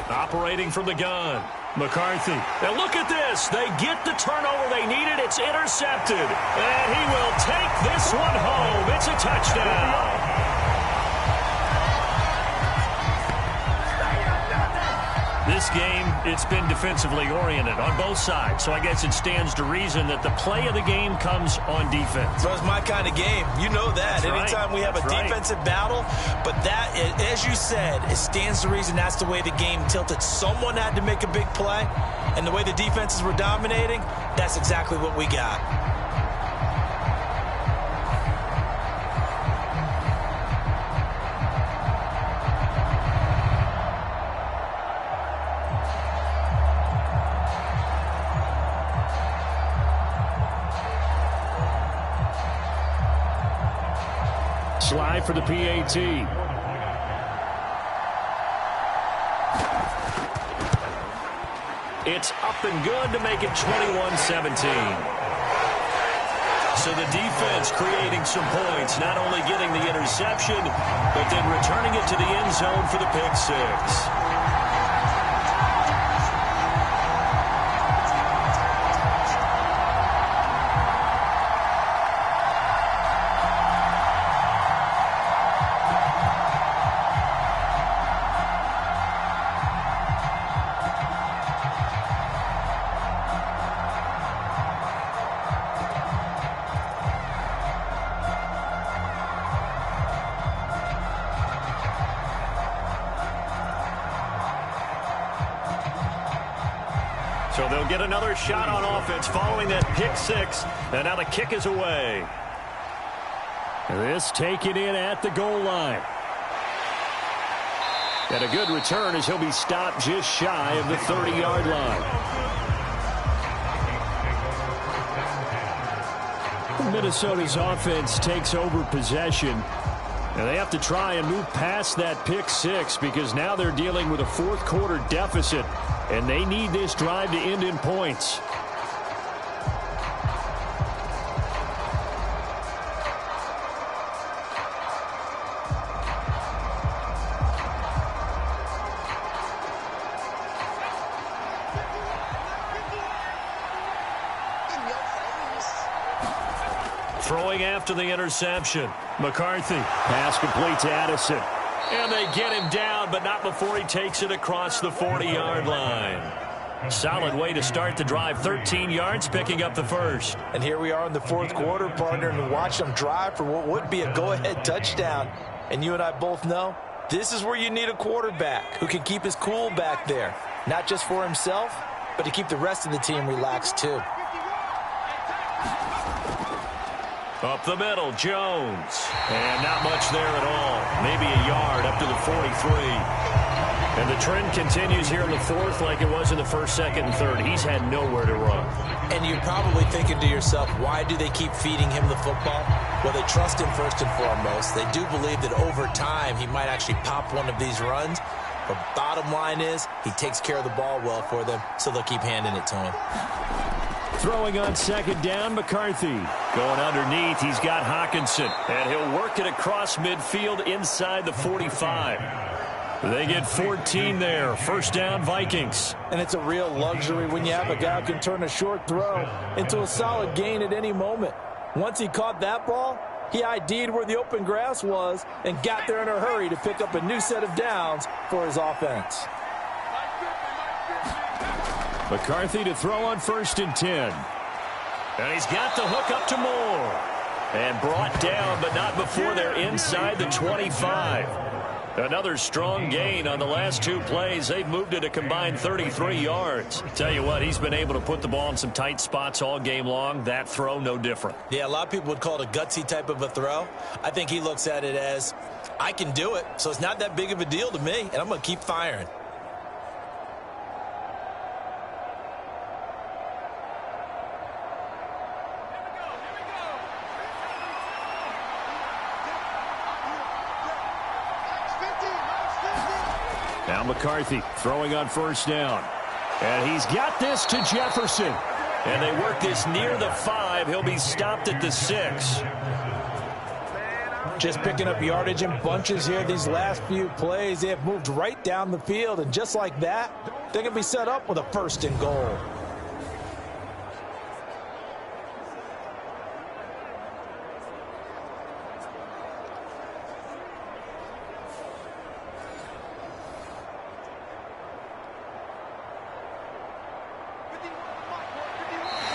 Operating from the gun. McCarthy. And look at this. They get the turnover they needed. It's intercepted. And he will take this one home. It's a touchdown. This game, it's been defensively oriented on both sides, so I guess it stands to reason that the play of the game comes on defense. So it's my kind of game. You know that. That's anytime right. we have a defensive battle, but that, as you said, it stands to reason that's the way the game tilted. Someone had to make a big play, and the way the defenses were dominating, that's exactly what we got. Slide for the PAT. It's up and good to make it 21-17. So the defense creating some points, not only getting the interception, but then returning it to the end zone for the pick six. So they'll get another shot on offense following that pick six. And now the kick is away. This taken in at the goal line. And a good return as he'll be stopped just shy of the 30-yard line. Minnesota's offense takes over possession. And they have to try and move past that pick six because now they're dealing with a fourth quarter deficit. And they need this drive to end in points. Throwing after the interception. McCarthy. Pass complete to Addison. And they get him down, but not before he takes it across the 40-yard line. Solid way to start the drive. 13 yards, picking up the first. And here we are in the fourth quarter, partner, and watch them drive for what would be a go-ahead touchdown. And you and I both know this is where you need a quarterback who can keep his cool back there. Not just for himself, but to keep the rest of the team relaxed too. Up the middle, Jones. And not much there at all. Maybe a yard up to the 43. And the trend continues here in the fourth like it was in the first, second, and third. He's had nowhere to run. And you're probably thinking to yourself, why do they keep feeding him the football? Well, they trust him first and foremost. They do believe that over time he might actually pop one of these runs. But bottom line is he takes care of the ball well for them, so they'll keep handing it to him. Throwing on second down, McCarthy. Going underneath, he's got Hockenson. And he'll work it across midfield inside the 45. They get 14 there. First down, Vikings. And it's a real luxury when you have a guy who can turn a short throw into a solid gain at any moment. Once he caught that ball, he ID'd where the open grass was and got there in a hurry to pick up a new set of downs for his offense. McCarthy to throw on 1st and 10. And he's got the hook up to Moore. And brought down, but not before they're inside the 25. Another strong gain on the last two plays. They've moved it a combined 33 yards. Tell you what, he's been able to put the ball in some tight spots all game long. That throw, no different. Yeah, a lot of people would call it a gutsy type of a throw. I think he looks at it as, I can do it, so it's not that big of a deal to me, and I'm going to keep firing. Now McCarthy throwing on 1st down. And he's got this to Jefferson. And they work this near the 5. He'll be stopped at the 6. Just picking up yardage in bunches here these last few plays. They have moved right down the field, and just like that, they can be set up with a 1st and goal.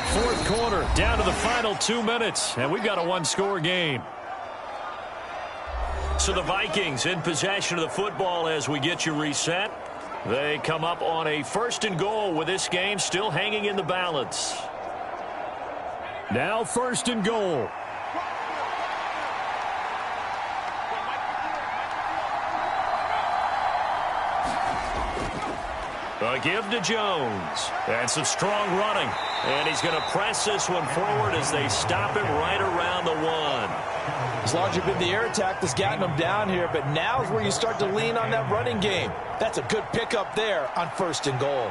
Fourth quarter, down to the final 2 minutes, and we've got a one-score game. So the Vikings in possession of the football as we get you reset. They come up on a 1st and goal with this game still hanging in the balance. Now 1st and goal. A give to Jones. And some strong running. And he's going to press this one forward as they stop it right around the 1. It's largely been the air attack that's gotten them down here, but now is where you start to lean on that running game. That's a good pickup there on 1st and goal.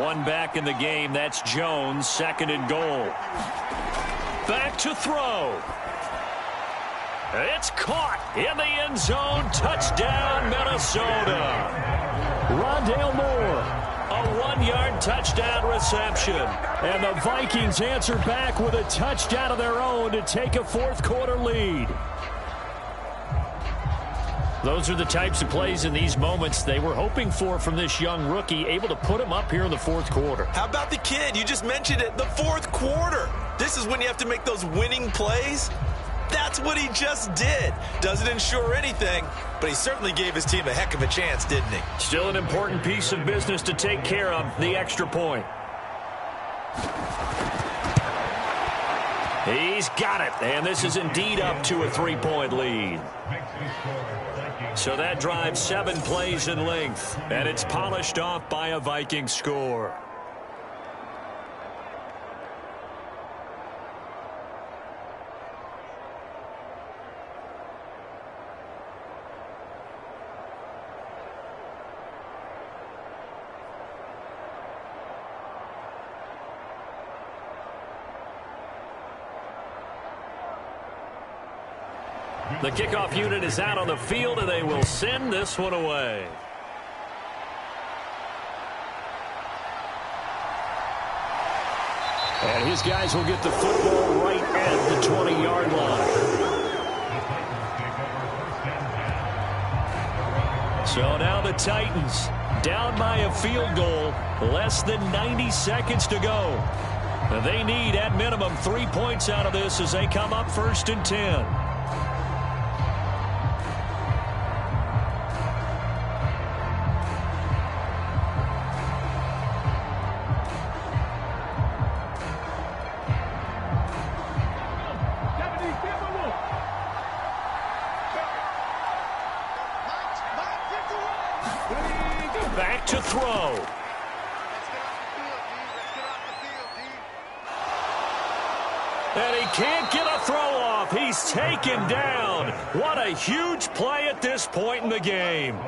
One back in the game. That's Jones. 2nd and goal. Back to throw. It's caught in the end zone. Touchdown, Minnesota. Rondale Moore. A 1-yard touchdown reception. And the Vikings answer back with a touchdown of their own to take a fourth quarter lead. Those are the types of plays in these moments they were hoping for from this young rookie, able to put him up here in the fourth quarter. How about the kid? You just mentioned it, the fourth quarter. This is when you have to make those winning plays. That's what he just did. Doesn't ensure anything, but he certainly gave his team a heck of a chance, didn't he? Still an important piece of business to take care of, the extra point. He's got it, and this is indeed up to a 3-point lead. So that drives 7 plays in length, and it's polished off by a Viking score. The kickoff unit is out on the field, and they will send this one away. And his guys will get the football right at the 20-yard line. So now the Titans down by a field goal, less than 90 seconds to go. They need, at minimum, 3 points out of this as they come up 1st and 10. can't get a throw off. He's taken down. What a huge play at this point in the game.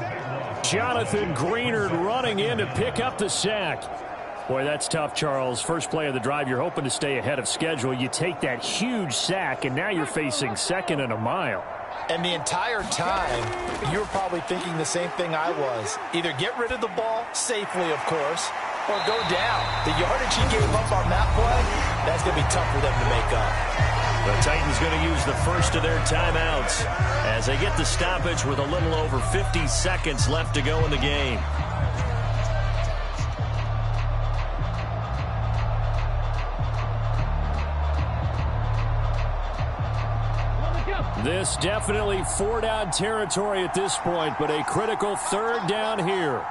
Jonathan Greenard running in to pick up the sack. Boy, that's tough, Charles. First play of the drive, you're hoping to stay ahead of schedule. You take that huge sack, and now you're facing second and a mile. And the entire time, you were probably thinking the same thing I was. Either get rid of the ball, safely, of course, or go down. The yardage he gave up on that play, that's going to be tough for them to make up. The Titans going to use the first of their timeouts as they get the stoppage with a little over 50 seconds left to go in the game. This definitely 4-down territory at this point, but a critical 3rd down here.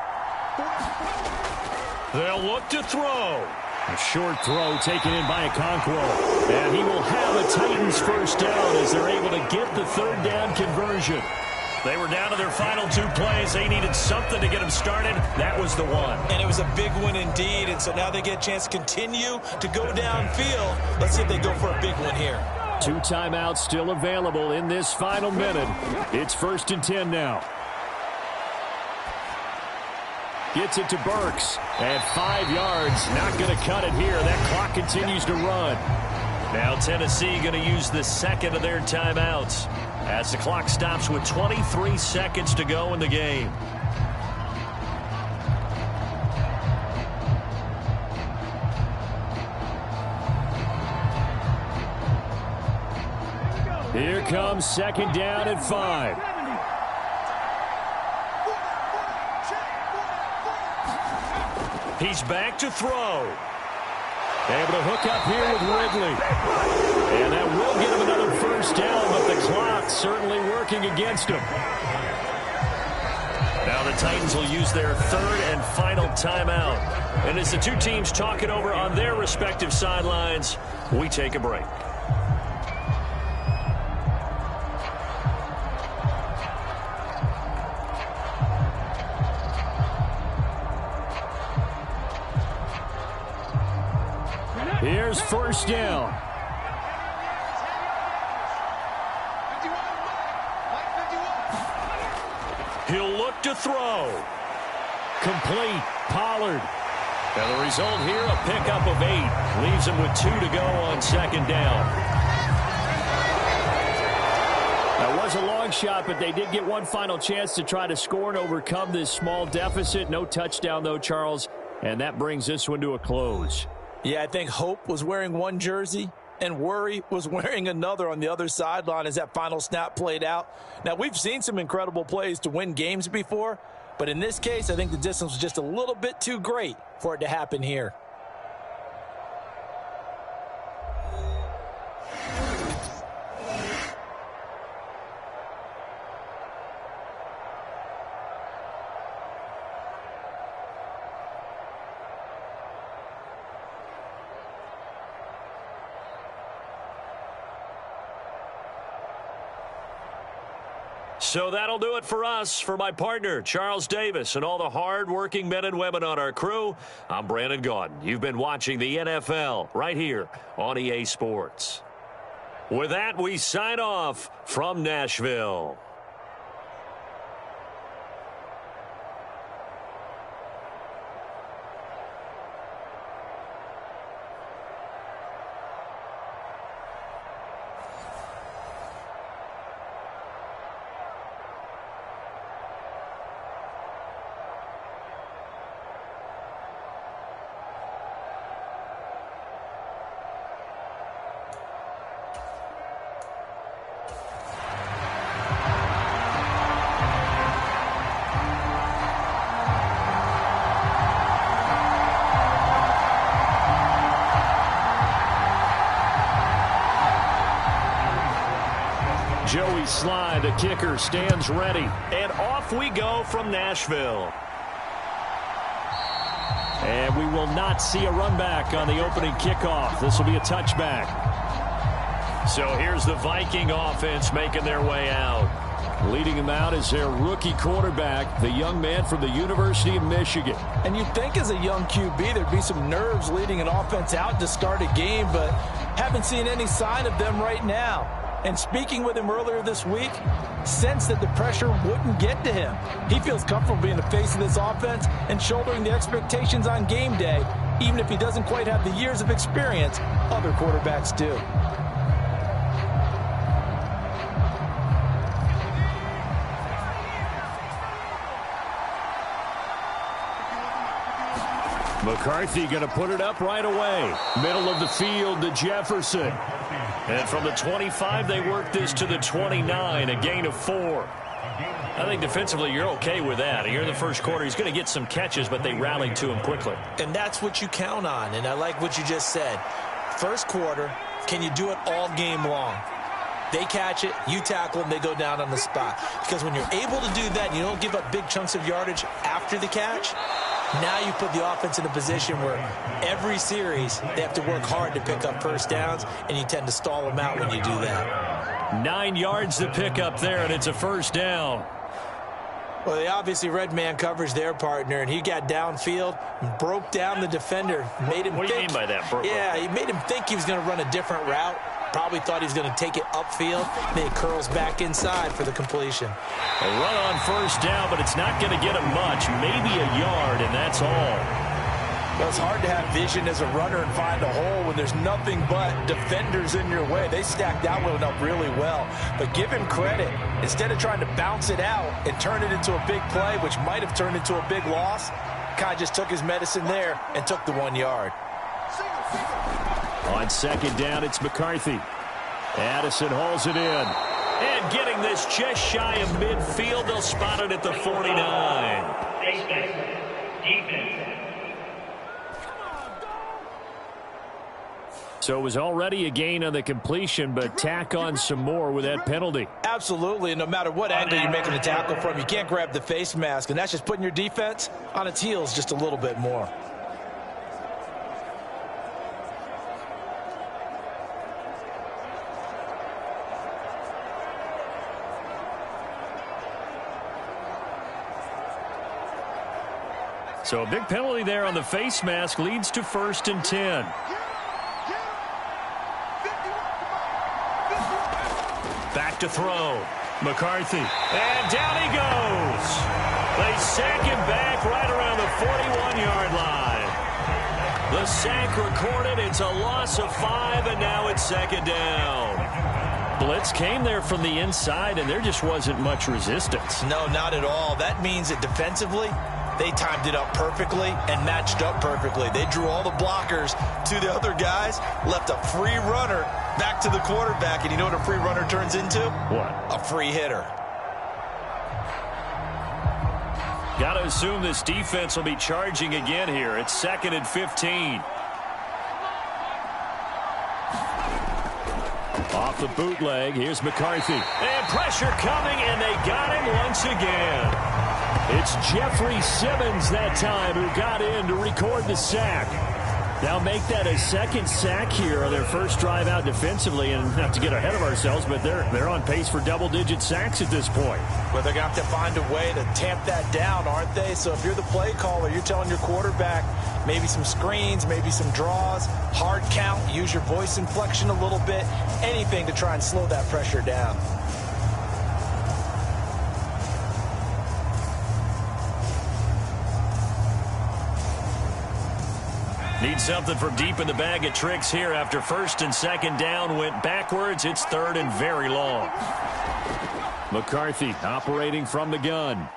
They'll look to throw. A short throw taken in by Okonkwo. And he will have a Titans first down as they're able to get the 3rd down conversion. They were down to their final 2 plays. They needed something to get them started. That was the one. And it was a big one indeed, and so now they get a chance to continue to go downfield. Let's see if they go for a big one here. 2 timeouts still available in this final minute. It's 1st and 10 now. Gets it to Burks at 5 yards. Not going to cut it here. That clock continues to run. Now Tennessee going to use the second of their timeouts as the clock stops with 23 seconds to go in the game. Here comes 2nd down and 5. He's back to throw. Able to hook up here with Ridley. And that will get him another first down, but the clock certainly working against him. Now the Titans will use their 3rd and final timeout. And as the 2 teams talk it over on their respective sidelines, we take a break. Here's 1st down. He'll look to throw. Complete. Pollard. And the result here, a pickup of 8. Leaves him with 2 to go on 2nd down. That was a long shot, but they did get one final chance to try to score and overcome this small deficit. No touchdown, though, Charles. And that brings this one to a close. Yeah, I think Hope was wearing one jersey and Worry was wearing another on the other sideline as that final snap played out. Now, we've seen some incredible plays to win games before, but in this case, I think the distance was just a little bit too great for it to happen here. So that'll do it for us. For my partner, Charles Davis, and all the hard-working men and women on our crew, I'm Brandon Gaudin. You've been watching the NFL right here on EA Sports. With that, we sign off from Nashville. Joey Sly, the kicker, stands ready. And off we go from Nashville. And we will not see a run back on the opening kickoff. This will be a touchback. So here's the Viking offense making their way out. Leading him out is their rookie quarterback, the young man from the University of Michigan. And you'd think as a young QB there'd be some nerves leading an offense out to start a game, but haven't seen any sign of them right now. And speaking with him earlier this week, sensed that the pressure wouldn't get to him. He feels comfortable being the face of this offense and shouldering the expectations on game day, even if he doesn't quite have the years of experience other quarterbacks do. McCarthy going to put it up right away. Middle of the field to Jefferson. And from the 25, they work this to the 29, a gain of 4. I think defensively you're okay with that. Here in the first quarter, he's going to get some catches, but they rallied to him quickly. And that's what you count on, and I like what you just said. First quarter, can you do it all game long? They catch it, you tackle them, they go down on the spot. Because when you're able to do that and you don't give up big chunks of yardage after the catch, now you put the offense in a position where every series they have to work hard to pick up first downs, and you tend to stall them out when you do that. 9 yards to pick up there, and it's a first down. Well, they obviously read man coverage their partner, and he got downfield, broke down the defender, made him What do you mean by that, Brooke? Yeah, he made him think he was going to run a different route. Probably thought he was going to take it upfield. Then he curls back inside for the completion. A run on first down, but it's not going to get him much. Maybe a yard, and that's all. Well, it's hard to have vision as a runner and find a hole when there's nothing but defenders in your way. They stacked that one up really well. But give him credit. Instead of trying to bounce it out and turn it into a big play, which might have turned into a big loss, kind of just took his medicine there and took the 1 yard. On second down, it's McCarthy. Addison hauls it in. And getting this just shy of midfield, they'll spot it at the 49. So it was already a gain on the completion, but tack on some more with that penalty. Absolutely, and no matter what angle you're making the tackle from, you can't grab the face mask, and that's just putting your defense on its heels just a little bit more. So a big penalty there on the face mask leads to 1st and 10. Back to throw. McCarthy. And down he goes. They sack him back right around the 41-yard line. The sack recorded. It's a loss of 5, and now it's 2nd down. Blitz came there from the inside, and there just wasn't much resistance. No, not at all. That means that defensively, they timed it up perfectly and matched up perfectly. They drew all the blockers to the other guys, left a free runner back to the quarterback, and you know what a free runner turns into? What? A free hitter. Got to assume this defense will be charging again here. It's 2nd and 15. Off the bootleg, here's McCarthy. And pressure coming, and they got him once again. It's Jeffrey Simmons that time who got in to record the sack. Now make that a 2nd sack here on their first drive out defensively, and not to get ahead of ourselves, but they're on pace for double-digit sacks at this point. Well, they're going to have to find a way to tamp that down, aren't they? So if you're the play caller, you're telling your quarterback maybe some screens, maybe some draws, hard count, use your voice inflection a little bit, anything to try and slow that pressure down. Need something from deep in the bag of tricks here after 1st and 2nd down went backwards. It's 3rd and very long. McCarthy operating from the gun.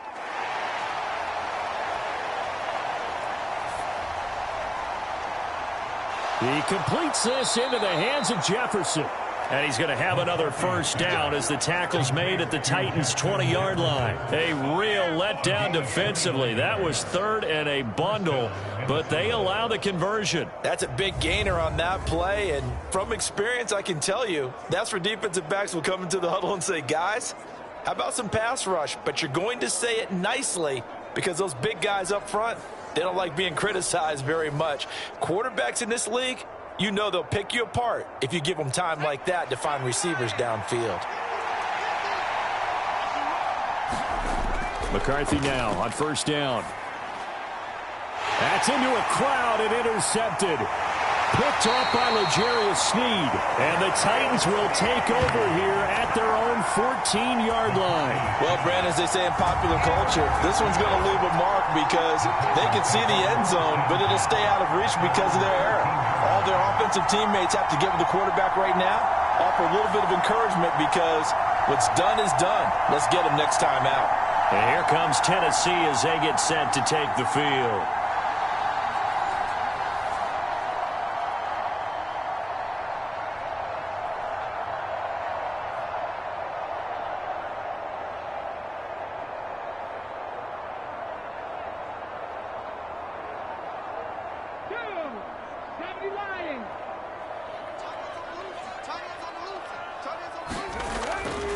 He completes this into the hands of Jefferson. And he's going to have another first down as the tackle's made at the Titans' 20-yard line. A real letdown defensively. That was 3rd and a bundle, but they allow the conversion. That's a big gainer on that play, and from experience, I can tell you, that's where defensive backs will come into the huddle and say, guys, how about some pass rush? But you're going to say it nicely because those big guys up front, they don't like being criticized very much. Quarterbacks in this league, you know they'll pick you apart if you give them time like that to find receivers downfield. McCarthy now on first down. That's into a crowd and intercepted. Picked off by L'Jarius Sneed. And the Titans will take over here at their own 14-yard line. Well, Brandon, as they say in popular culture, this one's going to leave a mark because they can see the end zone, but it'll stay out of reach because of their error. All their offensive teammates have to give the quarterback right now, offer a little bit of encouragement because what's done is done. Let's get them next time out. And here comes Tennessee as they get set to take the field.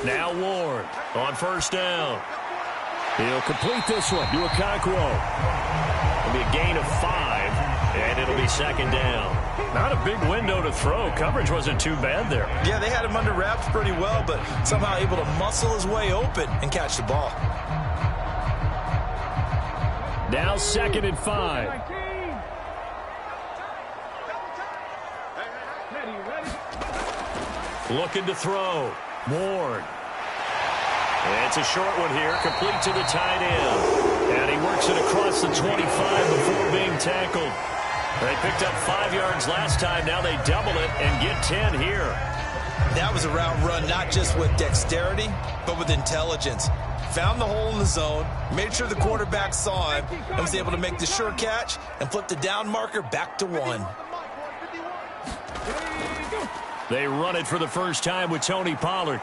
Now Ward on first down. He'll complete this one to Okonkwo. It'll be a gain of 5, and it'll be second down. Not a big window to throw. Coverage wasn't too bad there. Yeah, they had him under wraps pretty well, but somehow able to muscle his way open and catch the ball. Now 2nd and 5. Looking to throw. Ward. It's a short one here, complete to the tight end. And he works it across the 25 before being tackled. They picked up 5 yards last time. Now they double it and get 10 here. That was a route run not just with dexterity, but with intelligence. Found the hole in the zone, made sure the quarterback saw him, and was able to make the sure catch and flip the down marker back to 1. They run it for the first time with Tony Pollard.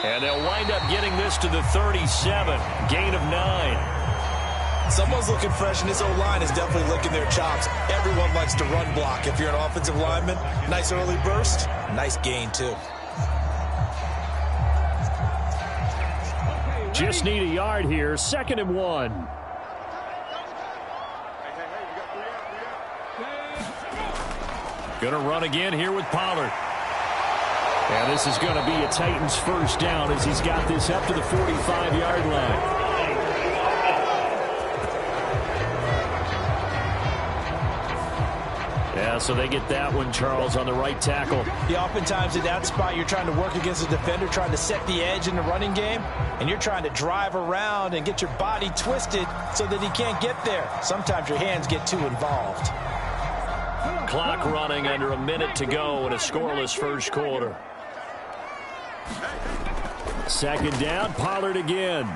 And they'll wind up getting this to the 37. Gain of 9. Someone's looking fresh, and this O-line is definitely licking their chops. Everyone likes to run block. If you're an offensive lineman, nice early burst, nice gain, too. Just need a yard here. 2nd and 1. Going to run again here with Pollard. And this is going to be a Titans first down as he's got this up to the 45-yard line. Yeah, so they get that one, Charles, on the right tackle. Yeah, oftentimes at that spot, you're trying to work against a defender, trying to set the edge in the running game, and you're trying to drive around and get your body twisted so that he can't get there. Sometimes your hands get too involved. Clock running, under a minute to go in a scoreless first quarter. 2nd down, Pollard again.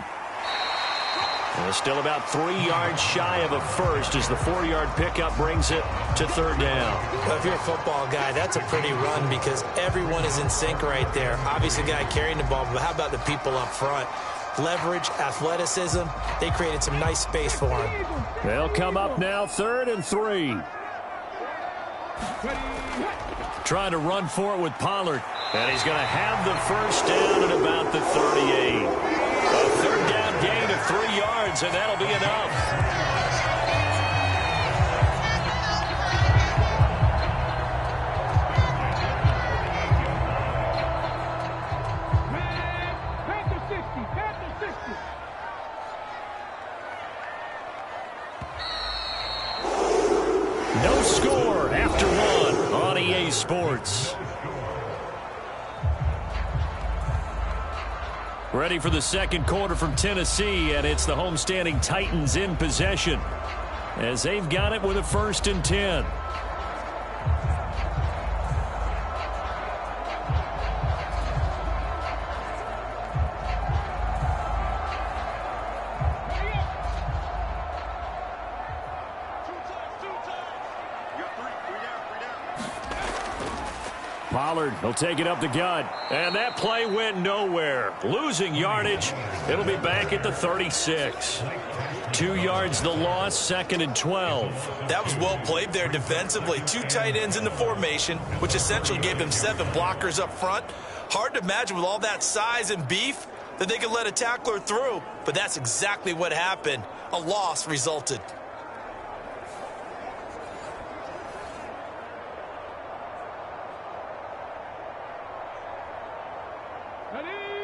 And still about 3 yards shy of a first as the 4-yard pickup brings it to 3rd down. Well, if you're a football guy, that's a pretty run because everyone is in sync right there. Obviously, the guy carrying the ball, but how about the people up front? Leverage, athleticism, they created some nice space for him. They'll come up now, 3rd and 3. Trying to run for it with Pollard. And he's going to have the first down at about the 38. A 3rd down gain of 3 yards, and that'll be enough. No score after 1 on EA Sports. Ready for the second quarter from Tennessee, and it's the homestanding Titans in possession as they've got it with a 1st and 10. Pollard, he'll take it up the gut. And that play went nowhere. Losing yardage. It'll be back at the 36. 2 yards the loss, 2nd and 12. That was well played there defensively. 2 tight ends in the formation, which essentially gave them 7 blockers up front. Hard to imagine with all that size and beef that they could let a tackler through, but that's exactly what happened. A loss resulted.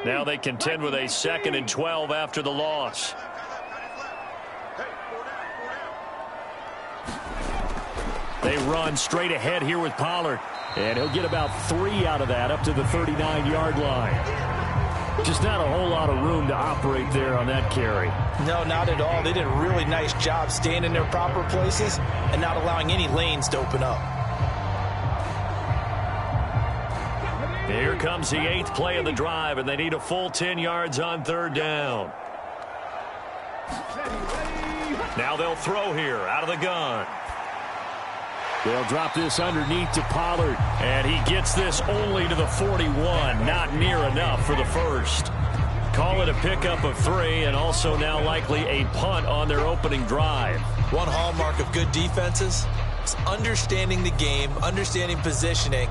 Now they contend with a 2nd and 12 after the loss. They run straight ahead here with Pollard. And he'll get about 3 out of that up to the 39-yard line. Just not a whole lot of room to operate there on that carry. No, not at all. They did a really nice job staying in their proper places and not allowing any lanes to open up. Here comes the 8th play of the drive, and they need a full 10 yards on 3rd down. Now they'll throw here out of the gun. They'll drop this underneath to Pollard. And he gets this only to the 41. Not near enough for the first. Call it a pickup of 3, and also now likely a punt on their opening drive. One hallmark of good defenses is understanding the game, understanding positioning,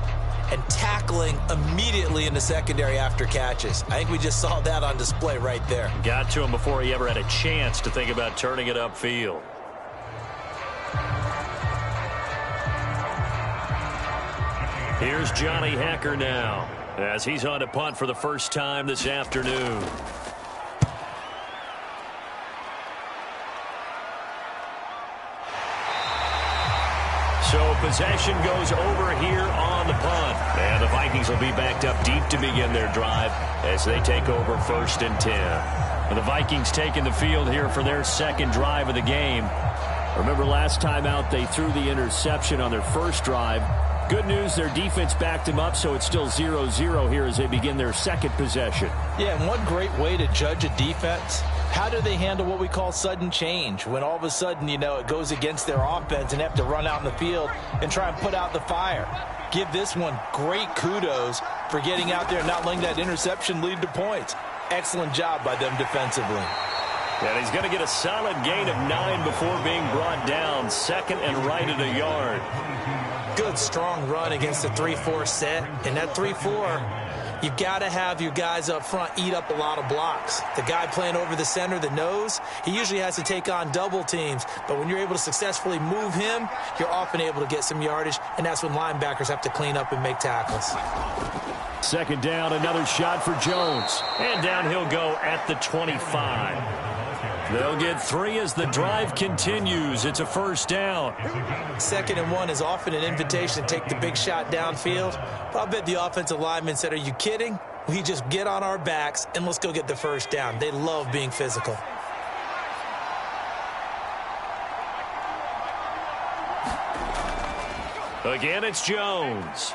and tackling immediately in the secondary after catches. I think we just saw that on display right there. Got to him before he ever had a chance to think about turning it upfield. Here's Johnny Hacker now, as he's on to punt for the first time this afternoon. So possession goes over here on the punt. And the Vikings will be backed up deep to begin their drive as they take over 1st and 10. And the Vikings taking the field here for their second drive of the game. Remember last time out they threw the interception on their first drive. Good news, their defense backed them up, so it's still 0-0 here as they begin their second possession. Yeah, and one great way to judge a defense, how do they handle what we call sudden change? When all of a sudden, you know, it goes against their offense and they have to run out in the field and try and put out the fire. Give this one great kudos for getting out there and not letting that interception lead to points. Excellent job by them defensively. And he's going to get a solid gain of 9 before being brought down. 2nd and right at a yard. Good, strong run against the 3-4 set. And that 3-4, you've got to have your guys up front eat up a lot of blocks. The guy playing over the center, the nose, he usually has to take on double teams. But when you're able to successfully move him, you're often able to get some yardage. And that's when linebackers have to clean up and make tackles. 2nd down, another shot for Jones. And down he'll go at the 25. They'll get 3 as the drive continues. It's a 1st down. 2nd and 1 is often an invitation to take the big shot downfield. But I'll bet the offensive lineman said, are you kidding? We just get on our backs and let's go get the 1st down. They love being physical. Again, it's Jones.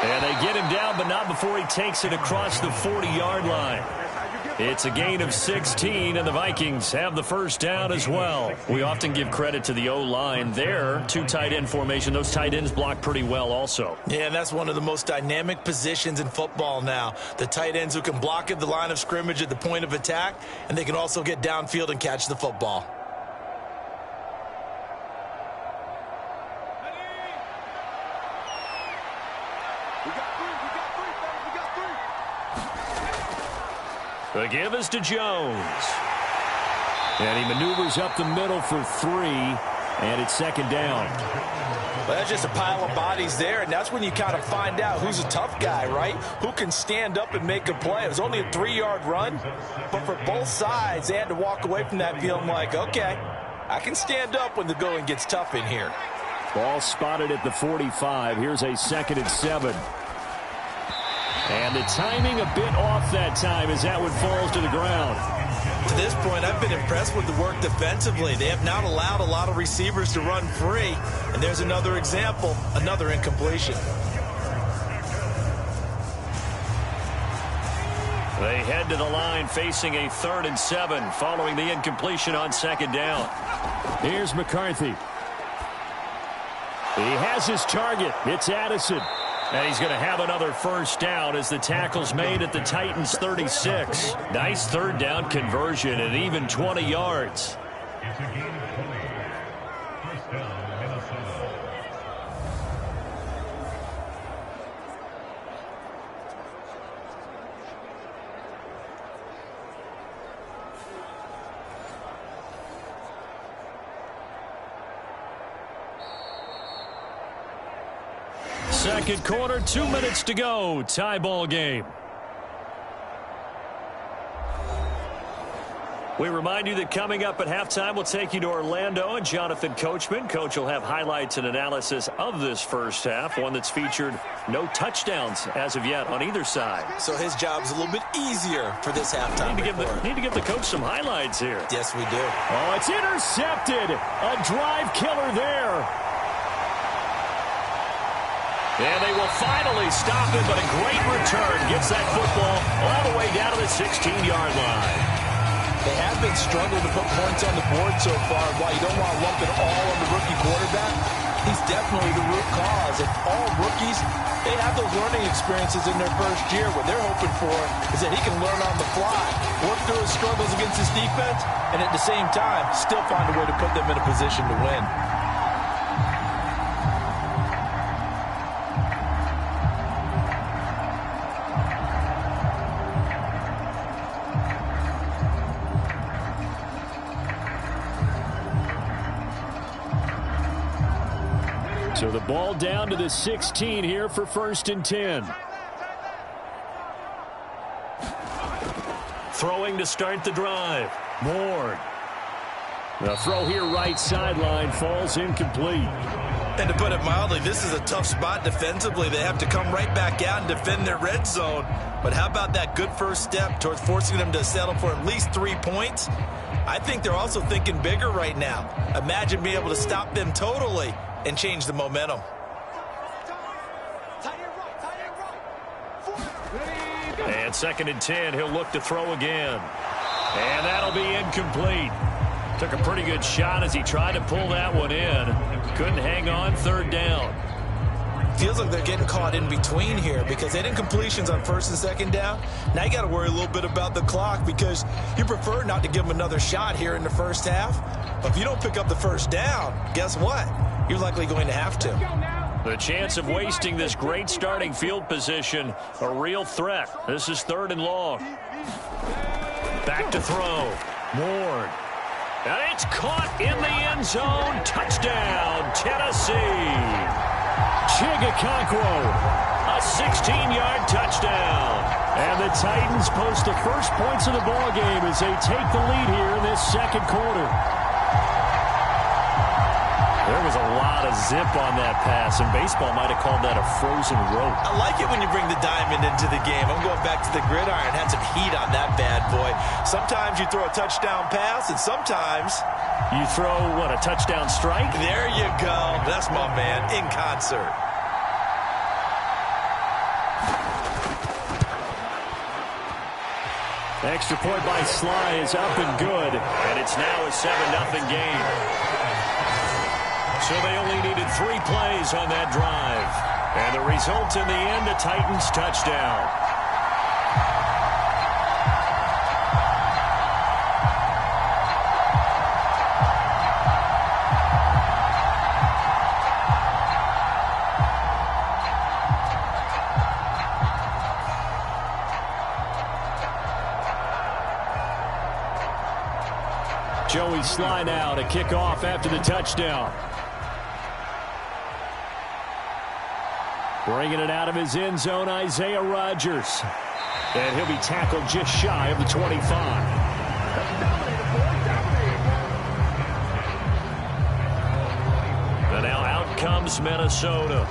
And they get him down, but not before he takes it across the 40-yard line. It's a gain of 16, and the Vikings have the 1st down as well. We often give credit to the O-line there. 2 tight end formation. Those tight ends block pretty well also. Yeah, and that's one of the most dynamic positions in football now. The tight ends who can block at the line of scrimmage at the point of attack, and they can also get downfield and catch the football. The give is to Jones. And he maneuvers up the middle for 3, and it's 2nd down. Well, that's just a pile of bodies there, and that's when you kind of find out who's a tough guy, right? Who can stand up and make a play. It was only a 3-yard run, but for both sides, they had to walk away from that feeling like, okay, I can stand up when the going gets tough in here. Ball spotted at the 45. Here's a 2nd and 7. And the timing a bit off that time as that one falls to the ground. To this point, I've been impressed with the work defensively. They have not allowed a lot of receivers to run free. And there's another example, another incompletion. They head to the line facing a 3rd and 7 following the incompletion on 2nd down. Here's McCarthy. He has his target. It's Addison. And he's going to have another 1st down as the tackle's made at the Titans' 36. Nice 3rd down conversion and even 20 yards. It's a gain of 20. 1st down, Minnesota. Second quarter, 2 minutes to go. Tie ball game. We remind you that coming up at halftime, we'll take you to Orlando and Jonathan Coachman. Coach will have highlights and analysis of this first half, one that's featured no touchdowns as of yet on either side. So his job's a little bit easier for this halftime. Need to give the coach some highlights here. Yes, we do. Oh, it's intercepted. A drive killer there. And they will finally stop him, but a great return gets that football all the way down to the 16-yard line. They have been struggling to put points on the board so far. While you don't want to lump it all on the rookie quarterback, he's definitely the root cause. And all rookies, they have those learning experiences in their first year. What they're hoping for is that he can learn on the fly, work through his struggles against his defense, and at the same time, still find a way to put them in a position to win. So the ball down to the 16 here for 1st and 10. Throwing to start the drive. Moore. The throw here right sideline falls incomplete. And to put it mildly, this is a tough spot defensively. They have to come right back out and defend their red zone. But how about that good first step towards forcing them to settle for at least 3 points? I think they're also thinking bigger right now. Imagine being able to stop them totally and change the momentum. And 2nd and 10, he'll look to throw again. And that'll be incomplete. Took a pretty good shot as he tried to pull that one in. Couldn't hang on 3rd down. Feels like they're getting caught in between here because they didn't completions on 1st and 2nd down. Now you got to worry a little bit about the clock because you prefer not to give them another shot here in the first half. But if you don't pick up the 1st down, guess what? You're likely going to have to. The chance of wasting this great starting field position, a real threat. This is 3rd and long. Back to throw. Ward. And it's caught in the end zone. Touchdown, Tennessee. Chigakonkwo. A 16-yard touchdown. And the Titans post the first points of the ball game as they take the lead here in this 2nd quarter. There was a lot of zip on that pass, and baseball might have called that a frozen rope. I like it when you bring the diamond into the game. I'm going back to the gridiron. Had some heat on that bad boy. Sometimes you throw a touchdown pass, and sometimes you throw, what, a touchdown strike? There you go. That's my man, in concert. Extra point by Sly is up and good. And it's now a 7-0 game. So they only needed 3 plays on that drive. And the result in the end, a Titans touchdown. Joey Sly now to kick off after the touchdown. Bringing it out of his end zone, Isaiah Rodgers. And he'll be tackled just shy of the 25. And now out comes Minnesota.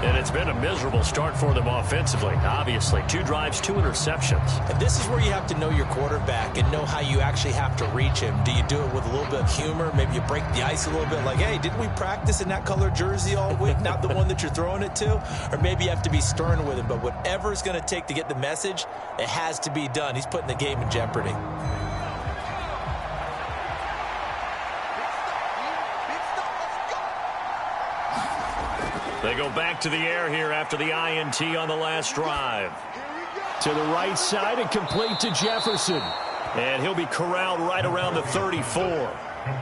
And it's been a miserable start for them offensively. Obviously, 2 drives, 2 interceptions. And this is where you have to know your quarterback and know how you actually have to reach him. Do you do it with a little bit of humor? Maybe you break the ice a little bit like, hey, didn't we practice in that color jersey all week? Not the one that you're throwing it to? Or maybe you have to be stern with him. But whatever it's going to take to get the message, it has to be done. He's putting the game in jeopardy. They go back to the air here after the INT on the last drive. To the right side and complete to Jefferson. And he'll be corralled right around the 34.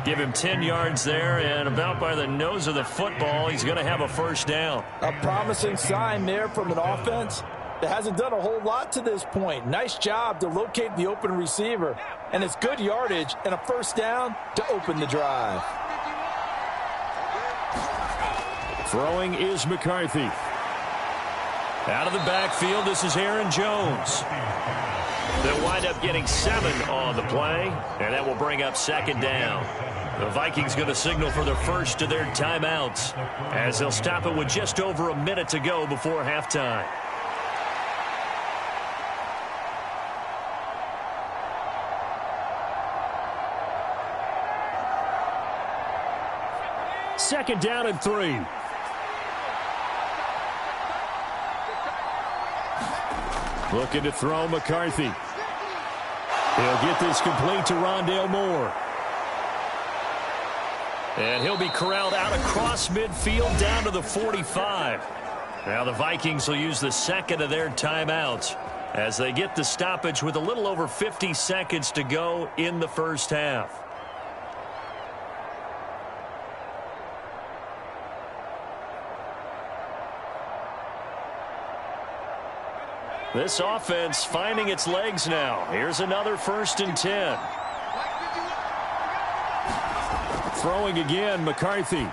Give him 10 yards there, and about by the nose of the football, he's going to have a 1st down. A promising sign there from an offense that hasn't done a whole lot to this point. Nice job to locate the open receiver, and it's good yardage and a 1st down to open the drive. Throwing is McCarthy. Out of the backfield, this is Aaron Jones. They'll wind up getting 7 on the play, and that will bring up second down. The Vikings going to signal for the first of their timeouts as they'll stop it with just over a minute to go before halftime. Second down and 3. Looking to throw McCarthy. He'll get this complete to Rondale Moore. And he'll be corralled out across midfield down to the 45. Now the Vikings will use the second of their timeouts as they get the stoppage with a little over 50 seconds to go in the first half. This offense finding its legs now. Here's another 1st and 10. Throwing again, McCarthy.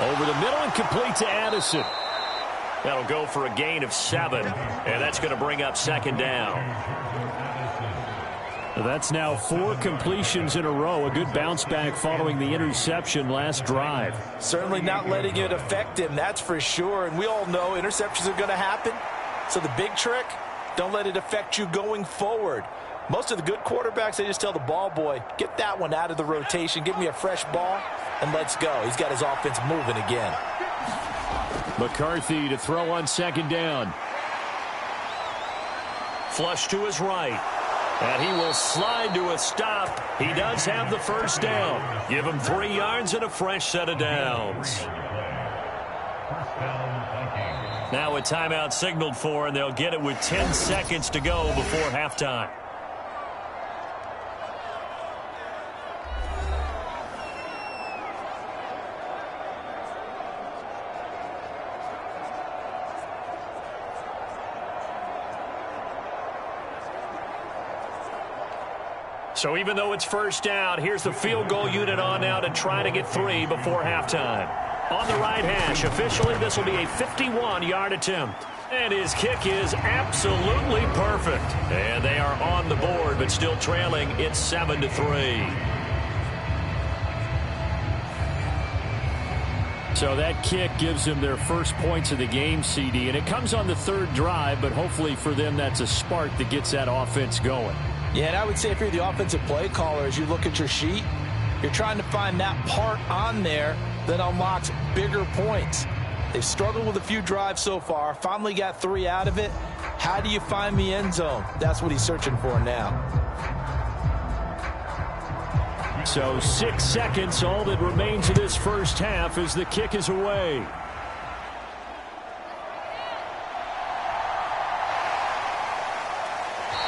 Over the middle and complete to Addison. That'll go for a gain of 7, and that's going to bring up second down. That's now 4 completions in a row. A good bounce back following the interception last drive. Certainly not letting it affect him, that's for sure. And we all know interceptions are going to happen. So the big trick, don't let it affect you going forward. Most of the good quarterbacks, they just tell the ball boy, get that one out of the rotation, give me a fresh ball, and let's go. He's got his offense moving again. McCarthy to throw on second down. Flush to his right. And he will slide to a stop. He does have the first down. Give him 3 yards and a fresh set of downs. Now a timeout signaled for, and they'll get it with 10 seconds to go before halftime. So even though it's first down, here's the field goal unit on now to try to get 3 before halftime. On the right hash, officially this will be a 51-yard attempt. And his kick is absolutely perfect. And they are on the board, but still trailing. It's 7-3. So that kick gives them their first points of the game, CD. And it comes on the 3rd drive, but hopefully for them that's a spark that gets that offense going. Yeah, and I would say if you're the offensive play caller, as you look at your sheet, you're trying to find that part on there that unlocks bigger points. They've struggled with a few drives so far, finally got 3 out of it. How do you find the end zone? That's what he's searching for now. So 6 seconds, all that remains of this first half as the kick is away.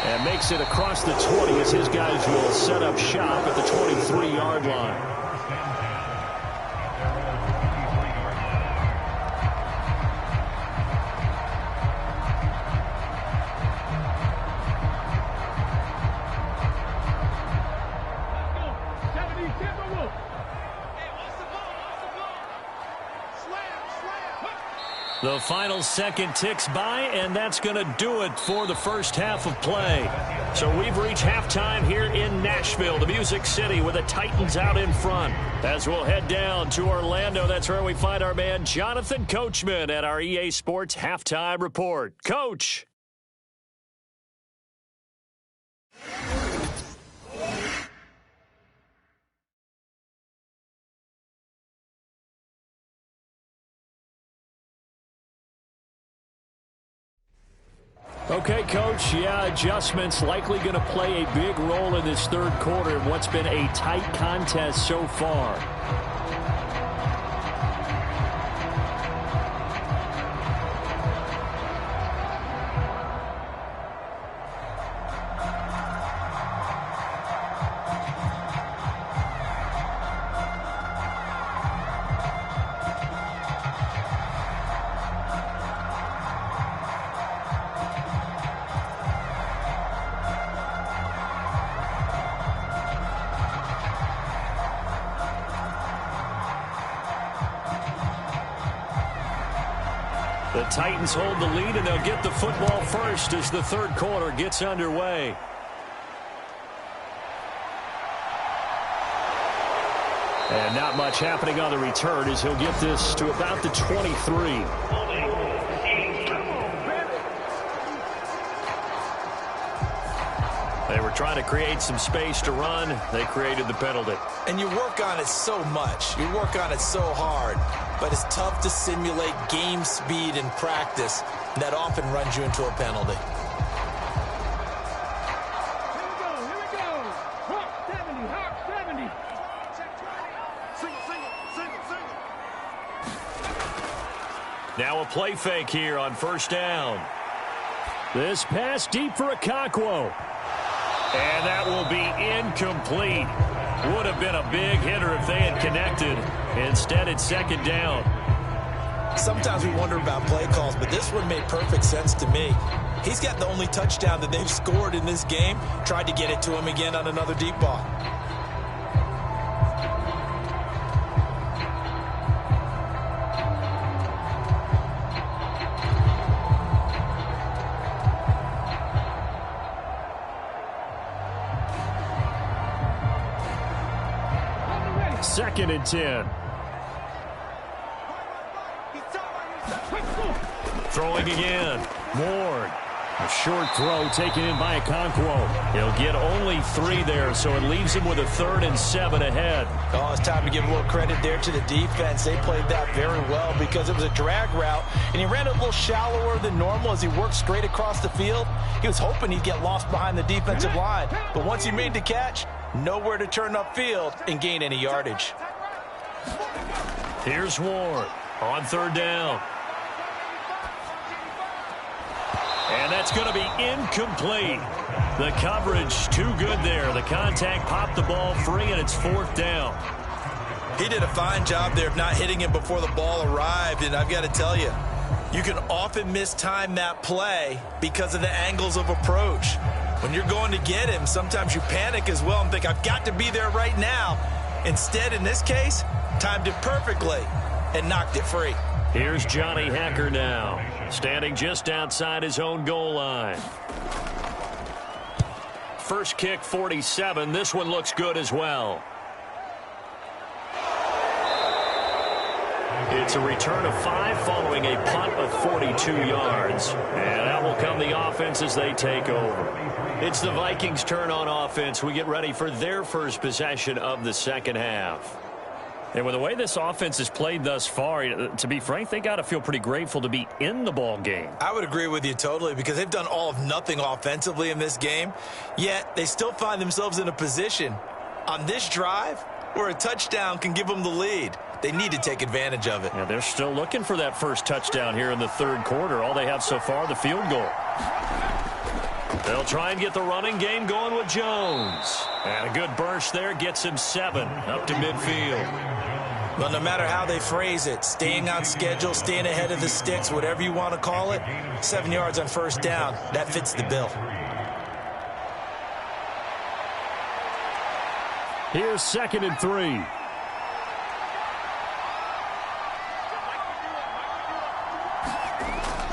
And makes it across the 20 as his guys will set up shop at the 23-yard line. The final second ticks by, and that's going to do it for the first half of play. So we've reached halftime here in Nashville, the Music City, with the Titans out in front. As we'll head down to Orlando, that's where we find our man Jonathan Coachman at our EA Sports Halftime Report. Coach. Okay, Coach, adjustments likely going to play a big role in this 3rd quarter in what's been a tight contest so far. The Titans hold the lead, and they'll get the football first as the third quarter gets underway. And not much happening on the return as he'll get this to about the 23. They were trying to create some space to run. They created the penalty. And you work on it so much. You work on it so hard. But it's tough to simulate game speed in practice. That often runs you into a penalty. Here we go. Hawk 70, Hawk 70. Now a play fake here on first down. This pass deep for Okonkwo. And that will be incomplete. Would have been a big hitter if they had connected. Instead, it's second down. Sometimes we wonder about play calls, but this one made perfect sense to me. He's got the only touchdown that they've scored in this game. Tried to get it to him again on another deep ball. Second and 10. Throwing again. Ward. A short throw taken in by Okonkwo. He'll get only 3 there, so it leaves him with a 3rd and 7 ahead. Oh, it's time to give a little credit there to the defense. They played that very well because it was a drag route, and he ran it a little shallower than normal as he worked straight across the field. He was hoping he'd get lost behind the defensive line, but once he made the catch, nowhere to turn upfield and gain any yardage. Here's Ward on third down. And that's going to be incomplete. The coverage too good there. The contact popped the ball free, and it's fourth down. He did a fine job there of not hitting him before the ball arrived, and I've got to tell you, you can often mistime that play because of the angles of approach. When you're going to get him, sometimes you panic as well and think, I've got to be there right now. Instead, in this case, timed it perfectly and knocked it free. Here's Johnny Hacker now, standing just outside his own goal line. First kick, 47. This one looks good as well. It's a return of 5 following a punt of 42 yards. And out will come the offense as they take over. It's the Vikings' turn on offense. We get ready for their first possession of the second half. And with the way this offense has played thus far, to be frank, they got to feel pretty grateful to be in the ball game. I would agree with you totally because they've done all of nothing offensively in this game, yet they still find themselves in a position on this drive where a touchdown can give them the lead. They need to take advantage of it. Yeah, they're still looking for that first touchdown here in the third quarter. All they have so far, the field goal. They'll try and get the running game going with Jones. And a good burst there gets him 7 up to midfield. Well, no matter how they phrase it, staying on schedule, staying ahead of the sticks, whatever you want to call it, 7 yards on first down, that fits the bill. Here's second and 3.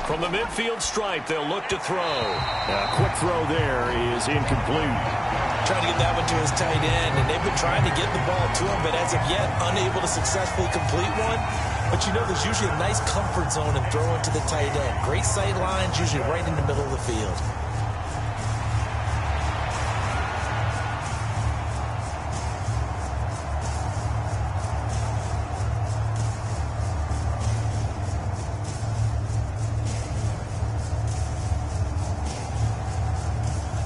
From the midfield stripe, they'll look to throw. A quick throw there is incomplete. Trying to get that one to his tight end, and they've been trying to get the ball to him, but as of yet, unable to successfully complete one. But you know, there's usually a nice comfort zone in throwing to the tight end. Great sight lines, usually right in the middle of the field.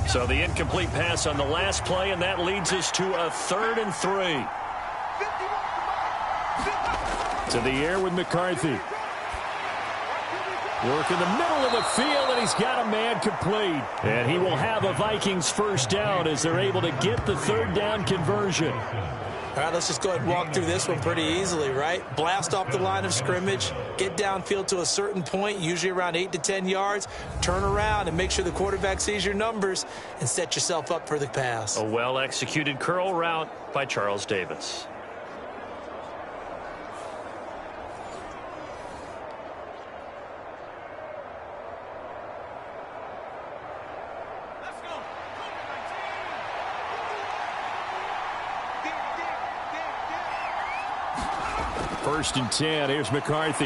So the incomplete pass on the last play, and that leads us to a 3rd and 3. To the air with McCarthy. Work in the middle of the field, and he's got a man complete. And he will have a Vikings first down as they're able to get the third down conversion. All right, let's just go ahead and walk through this one pretty easily, right? Blast off the line of scrimmage, get downfield to a certain point, usually around 8 to 10 yards, turn around and make sure the quarterback sees your numbers and set yourself up for the pass. A well-executed curl route by Charles Davis. 1st and 10. Here's McCarthy.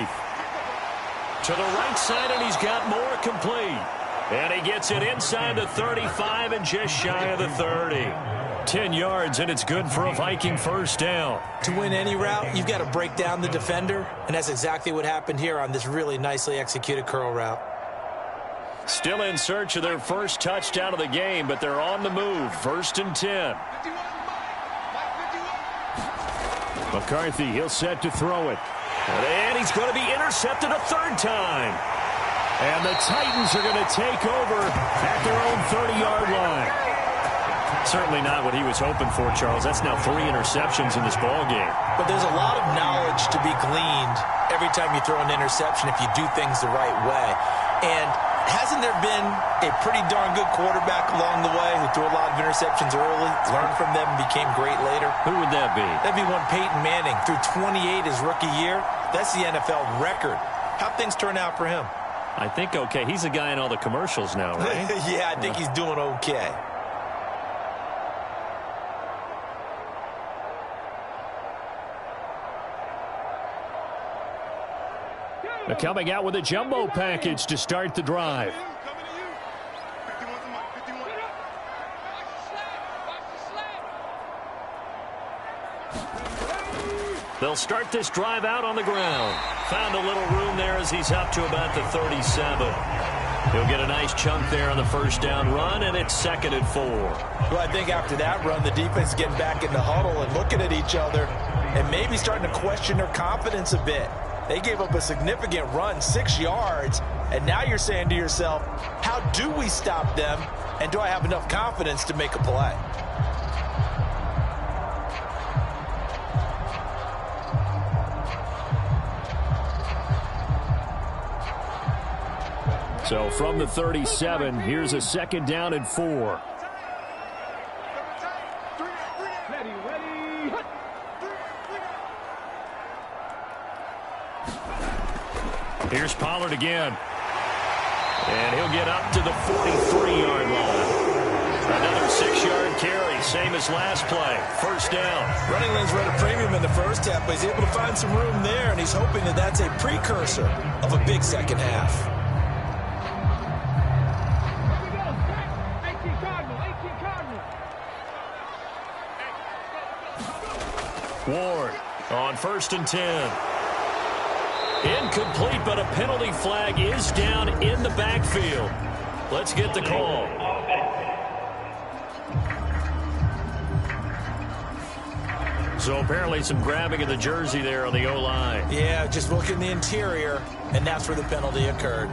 To the right side, and he's got more complete. And he gets it inside the 35 and just shy of the 30. 10 yards, and it's good for a Viking 1st down. To win any route, you've got to break down the defender, and that's exactly what happened here on this really nicely executed curl route. Still in search of their first touchdown of the game, but they're on the move. 1st and 10. McCarthy, he'll set to throw it. And he's going to be intercepted a 3rd time. And the Titans are going to take over at their own 30-yard line. Certainly not what he was hoping for, Charles. That's now 3 interceptions in this ball game. But there's a lot of knowledge to be gleaned every time you throw an interception if you do things the right way. And hasn't there been a pretty darn good quarterback along the way who threw a lot of interceptions early, learned from them, and became great later? Who would that be? That'd be one Peyton Manning. Threw 28 his rookie year. That's the NFL record. How'd things turn out for him? I think okay. He's a guy in all the commercials now, right? Yeah, I think he's doing okay. They're coming out with a jumbo package to start the drive. They'll start this drive out on the ground. Found a little room there as he's up to about the 37. He'll get a nice chunk there on the 1st down run, and it's 2nd and 4. Well, I think after that run, the defense is getting back in the huddle and looking at each other and maybe starting to question their confidence a bit. They gave up a significant run, 6 yards, and now you're saying to yourself, how do we stop them, and do I have enough confidence to make a play? So from the 37, here's a 2nd down and 4. Here's Pollard again. And he'll get up to the 43-yard line. Another 6-yard carry, same as last play. 1st down. Running lanes were at a premium in the first half, but he's able to find some room there, and he's hoping that that's a precursor of a big second half. Ward on 1st and 10. Incomplete, but a penalty flag is down in the backfield. Let's get the call. So apparently some grabbing of the jersey there on the O-line. Yeah, just look in the interior, and that's where the penalty occurred.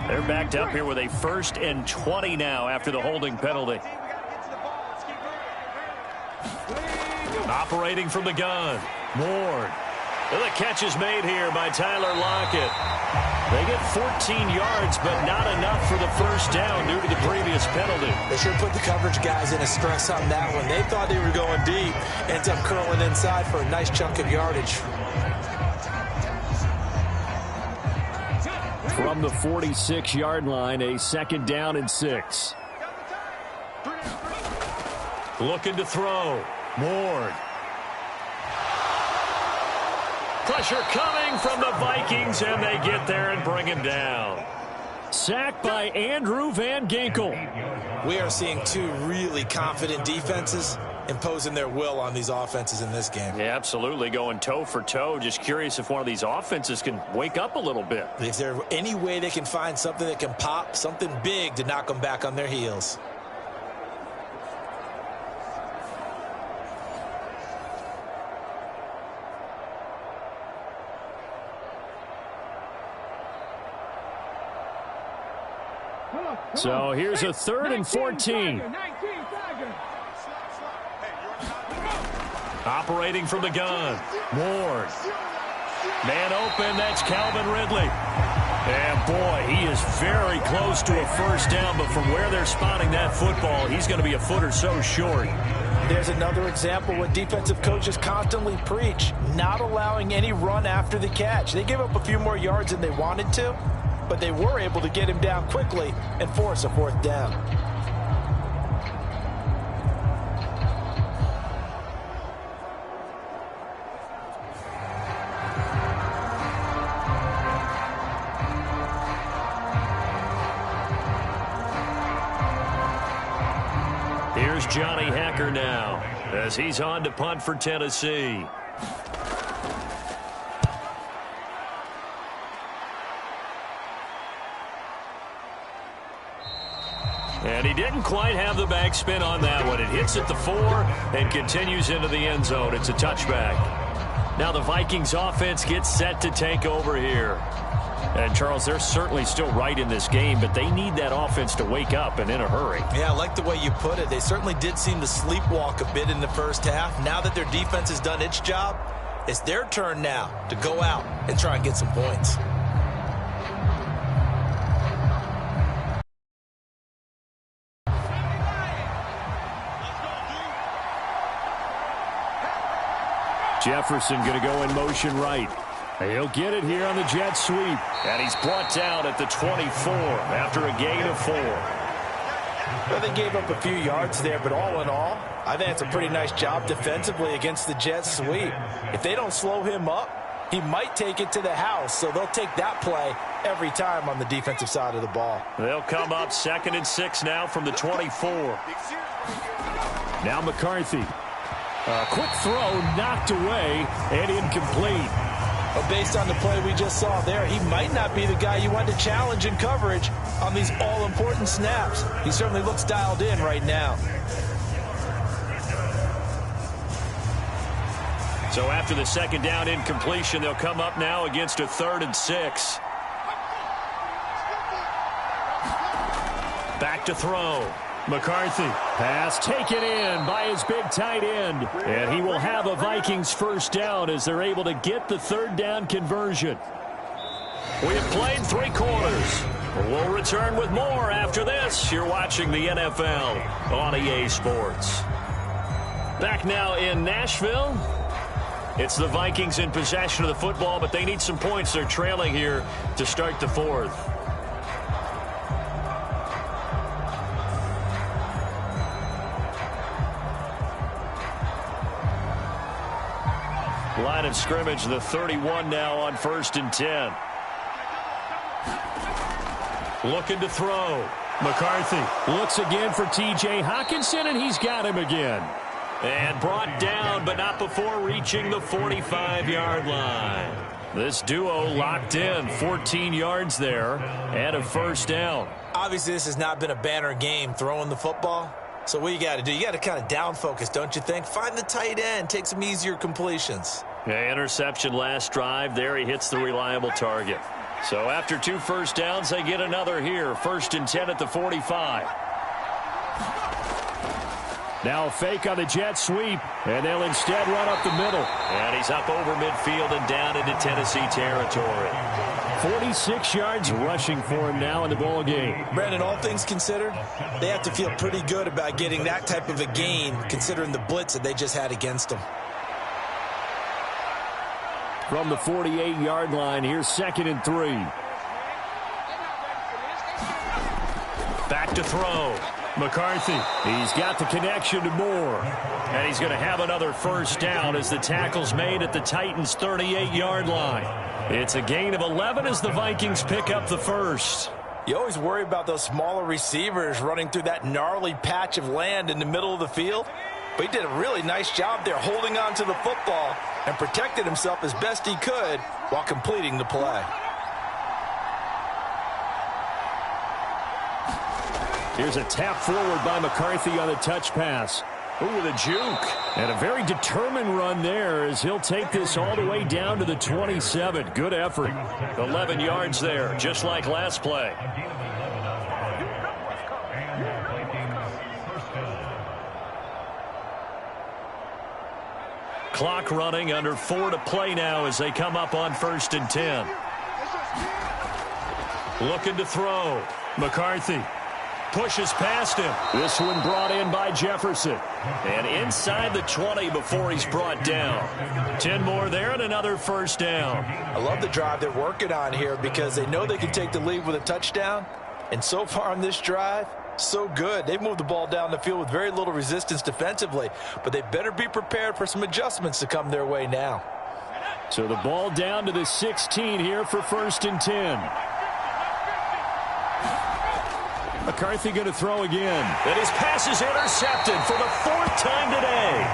They're backed up here with a 1st and 20 now after the holding penalty. Operating from the gun. Ward. Well, the catch is made here by Tyler Marcotte. They get 14 yards, but not enough for the 1st down due to the previous penalty. They sure put the coverage guys in a stress on that one. They thought they were going deep. Ends up curling inside for a nice chunk of yardage. From the 46-yard line, a 2nd down and 6. Looking to throw. Ward. Pressure coming from the Vikings, and they get there and bring him down. Sacked by Andrew Van Ginkel. We are seeing 2 really confident defenses imposing their will on these offenses in this game. Yeah, absolutely, going toe for toe. Just curious if one of these offenses can wake up a little bit. Is there any way they can find something that can pop, something big to knock them back on their heels? So here's a 3rd and 14. Operating from the gun. Ward. Man open, that's Calvin Ridley. And boy, he is very close to a 1st down, but from where they're spotting that football, he's going to be a foot or so short. There's another example what defensive coaches constantly preach, not allowing any run after the catch. They give up a few more yards than they wanted to, but they were able to get him down quickly and force a fourth down. Here's Johnny Hecker now as he's on to punt for Tennessee. And he didn't quite have the backspin on that one. It hits at the 4 and continues into the end zone. It's a touchback. Now the Vikings offense gets set to take over here. And, Charles, they're certainly still right in this game, but they need that offense to wake up and in a hurry. Yeah, I like the way you put it. They certainly did seem to sleepwalk a bit in the first half. Now that their defense has done its job, it's their turn now to go out and try and get some points. Jefferson going to go in motion right. He'll get it here on the jet sweep. And he's brought down at the 24 after a gain of 4. Well, they gave up a few yards there, but all in all, I think it's a pretty nice job defensively against the jet sweep. If they don't slow him up, he might take it to the house, so they'll take that play every time on the defensive side of the ball. They'll come up 2nd and 6 now from the 24. Now McCarthy. A quick throw knocked away and incomplete. But based on the play we just saw there, he might not be the guy you want to challenge in coverage on these all-important snaps. He certainly looks dialed in right now. So after the 2nd down incompletion, they'll come up now against a 3rd and 6. Back to throw. McCarthy. Pass taken in by his big tight end. And he will have a Vikings first down as they're able to get the 3rd down conversion. We have played 3 quarters. We'll return with more after this. You're watching the NFL on EA Sports. Back now in Nashville. It's the Vikings in possession of the football, but they need some points. They're trailing here to start the 4th. Line of scrimmage, the 31 now on 1st and 10. Looking to throw. McCarthy looks again for T.J. Hockenson, and he's got him again. And brought down, but not before reaching the 45-yard line. This duo locked in, 14 yards there, and a first down. Obviously, this has not been a banner game throwing the football. So what you got to do, you got to kind of down focus, don't you think? Find the tight end, take some easier completions. Yeah, interception last drive. There he hits the reliable target. So after 2 first downs, they get another here. 1st and 10 at the 45. Now a fake on the jet sweep, and they'll instead run up the middle. And he's up over midfield and down into Tennessee territory. 46 yards rushing for him now in the ball game. Brandon, all things considered, they have to feel pretty good about getting that type of a gain, considering the blitz that they just had against them. From the 48-yard line, here's 2nd and 3. Back to throw. McCarthy. He's got the connection to Moore. And he's going to have another first down as the tackle's made at the Titans' 38-yard line. It's a gain of 11 as the Vikings pick up the first. You always worry about those smaller receivers running through that gnarly patch of land in the middle of the field. But he did a really nice job there holding on to the football and protected himself as best he could while completing the play. Here's a tap forward by McCarthy on the touch pass. Ooh, the juke. And a very determined run there as he'll take this all the way down to the 27. Good effort. 11 yards there, just like last play. Clock running, under 4 to play now as they come up on 1st and 10. Looking to throw. McCarthy. pushes past him. This one brought in by Jefferson. And inside the 20 before he's brought down. 10 more there and another first down. I love the drive they're working on here because they know they can take the lead with a touchdown. And so far on this drive, so good. They've moved the ball down the field with very little resistance defensively. But they better be prepared for some adjustments to come their way now. So the ball down to the 16 here for 1st and 10. McCarthy going to throw again. And his pass is intercepted for the 4th time today.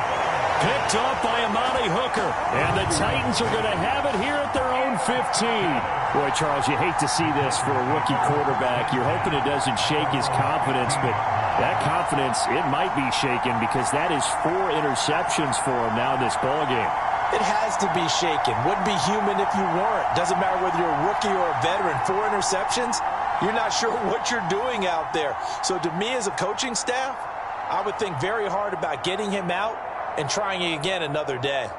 Picked off by Amani Hooker. And the Titans are going to have it here at their own 15. Boy, Charles, you hate to see this for a rookie quarterback. You're hoping it doesn't shake his confidence, but that confidence, it might be shaken because that is 4 interceptions for him now in this ballgame. It has to be shaken. Wouldn't be human if you weren't. Doesn't matter whether you're a rookie or a veteran. 4 interceptions, you're not sure what you're doing out there. So to me as a coaching staff, I would think very hard about getting him out and trying it again another day.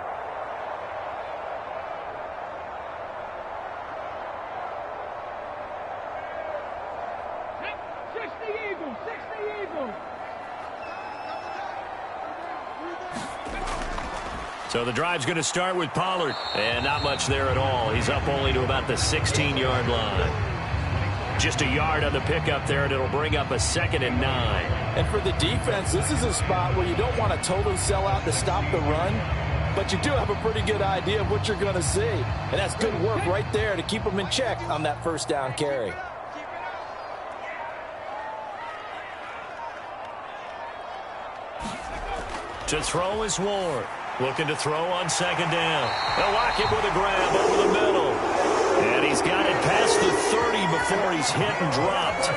So the drive's going to start with Pollard. And not much there at all. He's up only to about the 16-yard line. Just a yard on the pickup there, and it'll bring up a 2nd and 9. And for the defense, this is a spot where you don't want to totally sell out to stop the run, but you do have a pretty good idea of what you're going to see. And that's good work right there to keep them in check on that 1st down carry. To throw is Ward. Looking to throw on 2nd down. They'll lock it with a grab over the middle. And he's got it past the 30 before he's hit and dropped.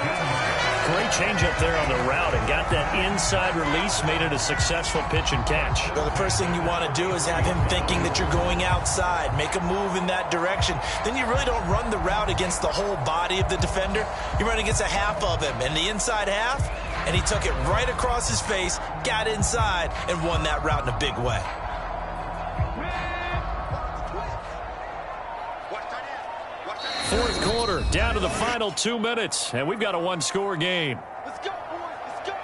Great change up there on the route and got that inside release, made it a successful pitch and catch. Well, the first thing you want to do is have him thinking that you're going outside, make a move in that direction. Then you really don't run the route against the whole body of the defender. You run against a half of him, and the inside half, and he took it right across his face, got inside, and won that route in a big way. Fourth quarter, down to the final 2 minutes, and we've got a 1-score game. Let's go, boys. Let's go.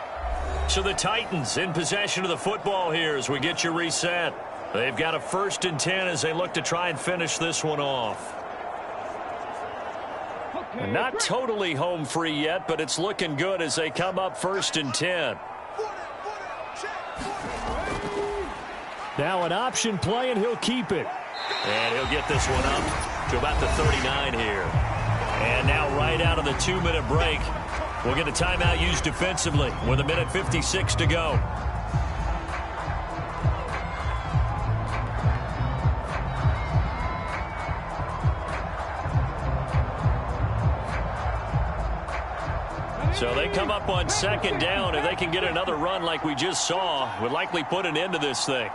So the Titans in possession of the football here as we get you reset. They've got a 1st and 10 as they look to try and finish this one off. Okay, Not totally home free yet, but it's looking good as they come up 1st and 10. Now an option play, and he'll keep it. And he'll get this one up to about the 39 here. And now right out of the 2-minute break, we'll get a timeout used defensively with 1:56 to go. So they come up on 2nd down. If they can get another run like we just saw, would likely put an end to this thing.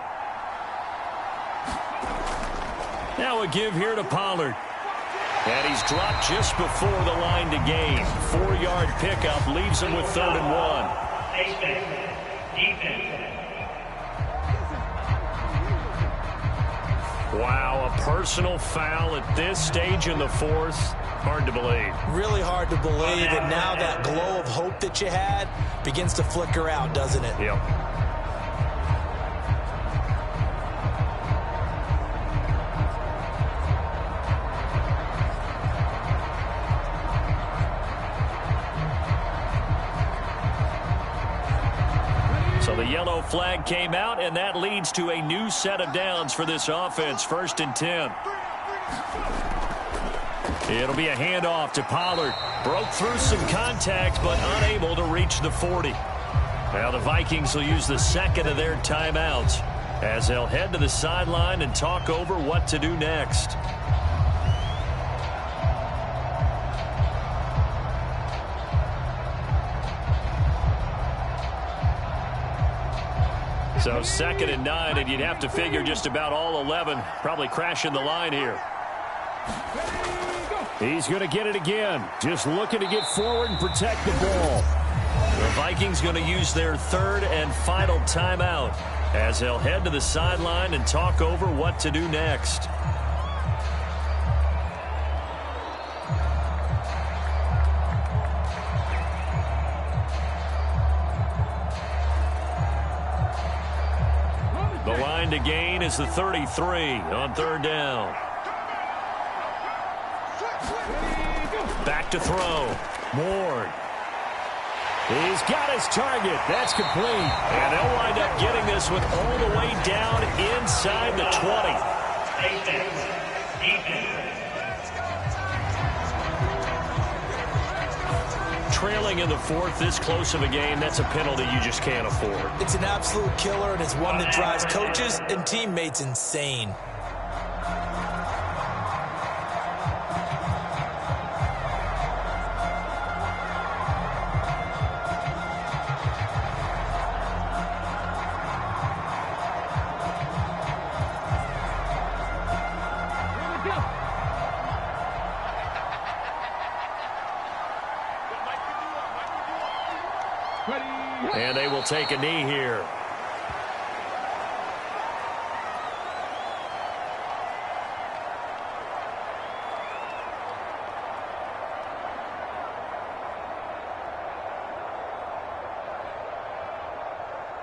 Now a give here to Pollard. And he's dropped just before the line to gain. 4-yard pickup leaves him with 3rd and 1. Wow, a personal foul at this stage in the 4th. Hard to believe. Really hard to believe, and now that glow of hope that you had begins to flicker out, doesn't it? Yep. So the yellow flag came out, and that leads to a new set of downs for this offense. 1st and 10. It'll be a handoff to Pollard. Broke through some contact, but unable to reach the 40. Now the Vikings will use the 2nd of their timeouts as they'll head to the sideline and talk over what to do next. So 2nd and 9, and you'd have to figure just about all 11 probably crashing the line here. He's going to get it again. Just looking to get forward and protect the ball. The Vikings going to use their 3rd and final timeout as they'll head to the sideline and talk over what to do next. line to gain is the 33 on third down. Back to throw. Ward. He's got his target. That's complete. And they'll wind up getting this one all the way down inside the 20. Trailing in the fourth, this close of a game, that's a penalty you just can't afford. It's an absolute killer, and it's one that drives coaches and teammates insane. And they will take a knee here.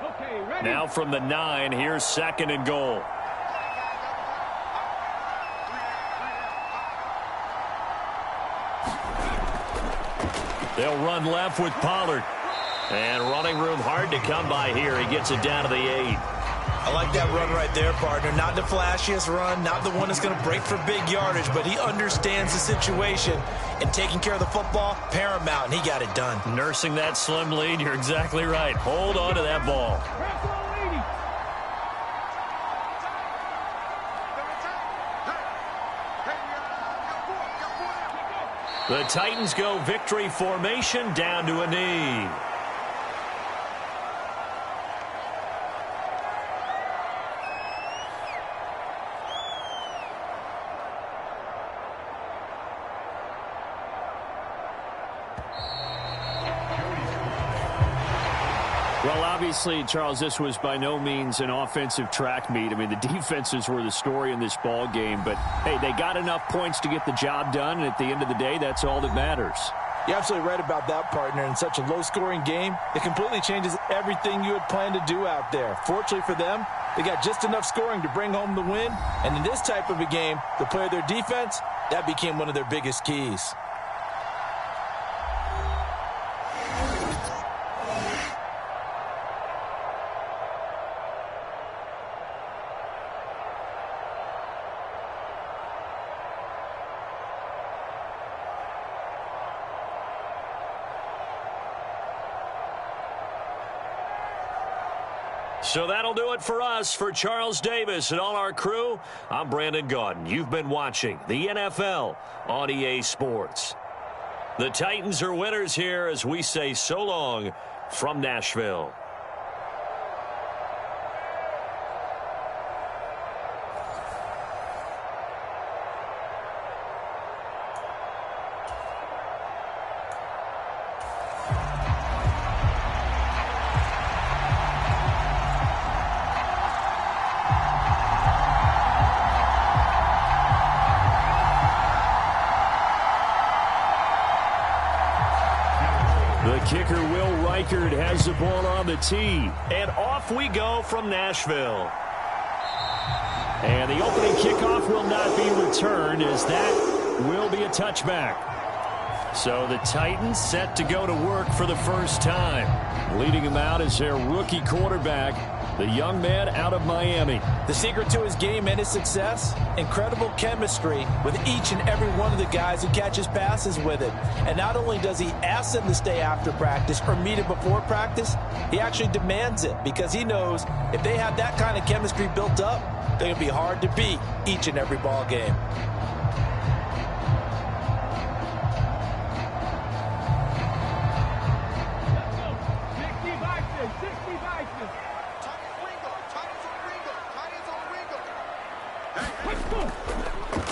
Okay, ready? Now from the 9, here's second and goal. They'll run left with Pollard. And running room hard to come by here. He gets it down to the 8. I like that run right there, partner. Not the flashiest run, not the one that's going to break for big yardage, but he understands the situation, and taking care of the football, paramount, and he got it done. Nursing that slim lead, you're exactly right. Hold on to that ball. The Titans go victory formation down to a knee. Well, obviously, Charles, this was by no means an offensive track meet. I mean, the defenses were the story in this ball game. But, hey, they got enough points to get the job done. And at the end of the day, that's all that matters. You're absolutely right about that, partner. In such a low-scoring game, it completely changes everything you had planned to do out there. Fortunately for them, they got just enough scoring to bring home the win. And in this type of a game, the play of their defense, that became one of their biggest keys. So that'll do it for us. For Charles Davis and all our crew, I'm Brandon Gaudin. You've been watching the NFL on EA Sports. The Titans are winners here as we say so long from Nashville. Kicker Will Reichard has the ball on the tee. And off we go from Nashville. And the opening kickoff will not be returned as that will be a touchback. So the Titans set to go to work for the first time. Leading them out is their rookie quarterback, the young man out of Miami. The secret to his game and his success, incredible chemistry with each and every one of the guys who catches passes with it. And not only does he ask them to stay after practice or meet him before practice, he actually demands it because he knows if they have that kind of chemistry built up, they're going to be hard to beat each and every ball game.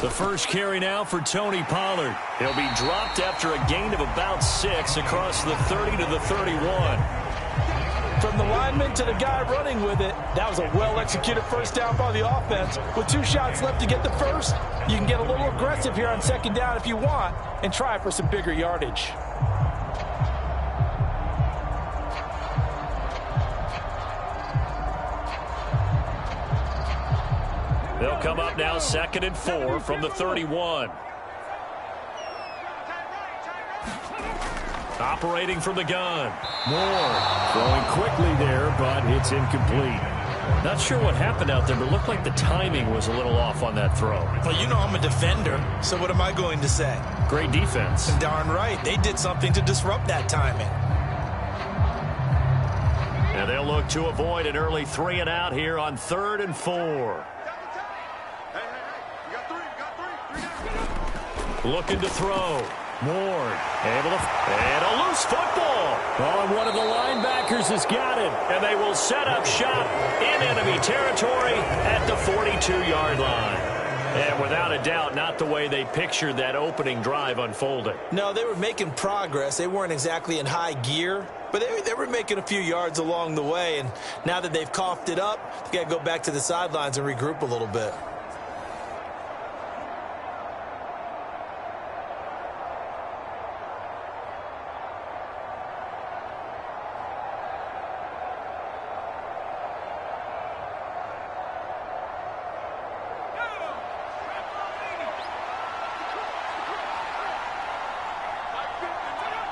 The first carry now for Tony Pollard. He'll be dropped after a gain of about 6 across the 30 to the 31. From the lineman to the guy running with it, that was a well-executed first down by the offense. With 2 shots left to get the first, you can get a little aggressive here on second down if you want and try for some bigger yardage. come up now 2nd and 4 from the 31. Operating from the gun. Moore throwing quickly there, but it's incomplete. Not sure what happened out there, but it looked like the timing was a little off on that throw. Well, you know I'm a defender, so what am I going to say? Great defense. Darn right. They did something to disrupt that timing. And they'll look to avoid an early 3 and out here on 3rd and 4. Looking to throw. Ward able to, and a loose football. Well, and one of the linebackers has got it. And they will set up shop in enemy territory at the 42-yard line. And without a doubt, not the way they pictured that opening drive unfolding. No, they were making progress. They weren't exactly in high gear, but they were making a few yards along the way. And now that they've coughed it up, they got to go back to the sidelines and regroup a little bit.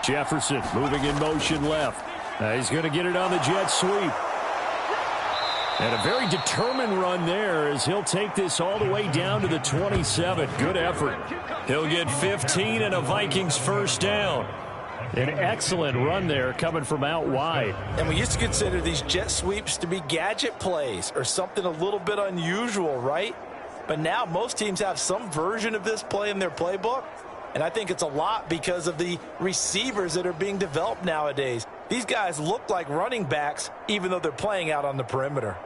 Jefferson moving in motion left. He's going to get it on the jet sweep. And a very determined run there as he'll take this all the way down to the 27. Good effort. He'll get 15 and a Vikings first down. An excellent run there coming from out wide. And we used to consider these jet sweeps to be gadget plays or something a little bit unusual, right? But now most teams have some version of this play in their playbook. And I think it's a lot because of the receivers that are being developed nowadays. These guys look like running backs even though they're playing out on the perimeter.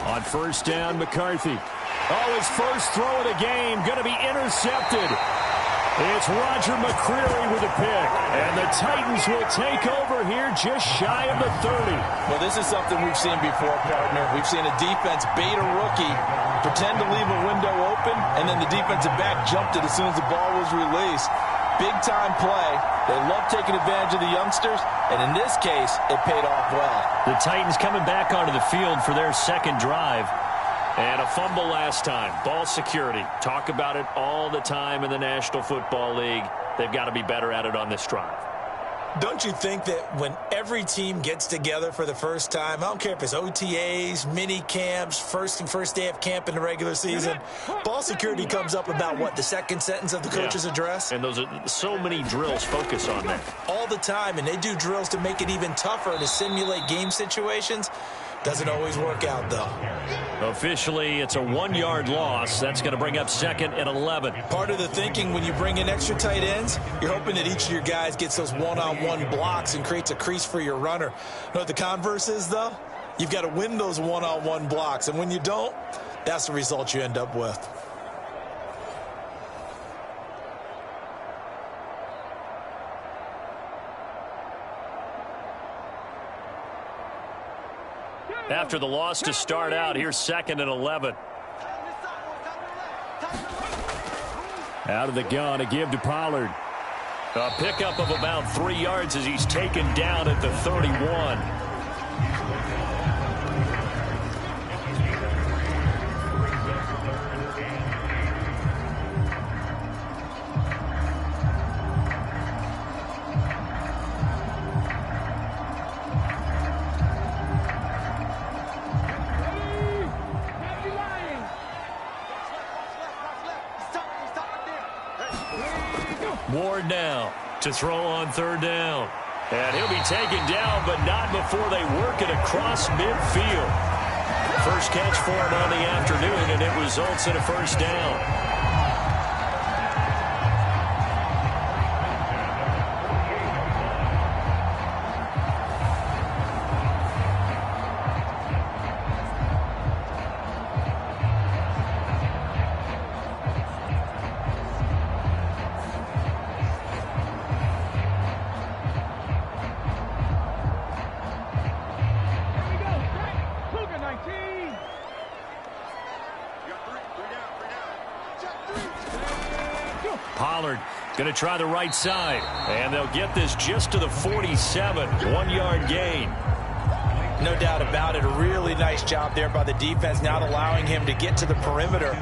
On first down, McCarthy. Oh, his first throw of the game going to be intercepted. It's Roger McCreary with a pick. And the Titans will take over here just shy of the 30. Well, this is something we've seen before, partner. We've seen a defense bait a rookie, pretend to leave a window open, and then the defensive back jumped it as soon as the ball was released. Big-time play. They love taking advantage of the youngsters, and in this case, it paid off well. The Titans coming back onto the field for their second drive. And a fumble last time. Ball security. Talk about it all the time in the National Football League. They've got to be better at it on this drive. Don't you think that when every team gets together for the first time, I don't care if it's OTAs, mini camps, first day of camp in the regular season, ball security comes up about, what, the second sentence of the coach's address? And those are so many drills focus on that. All the time, and they do drills to make it even tougher to simulate game situations. Doesn't always work out, though. Officially, it's a 1-yard loss. That's going to bring up 2nd and 11. Part of the thinking when you bring in extra tight ends, you're hoping that each of your guys gets those one-on-one blocks and creates a crease for your runner. You know what the converse is, though? You've got to win those one-on-one blocks, and when you don't, that's the result you end up with. After the loss to start out, here's 2nd and 11. Out of the gun, a give to Pollard. A pickup of about 3 yards as he's taken down at the 31. Ward now to throw on 3rd down. And he'll be taken down, but not before they work it across midfield. First catch for him on the afternoon, and it results in a first down. Pollard Going to try the right side. And they'll get this just to the 47. 1-yard gain. No doubt about it. A really nice job there by the defense, not allowing him to get to the perimeter.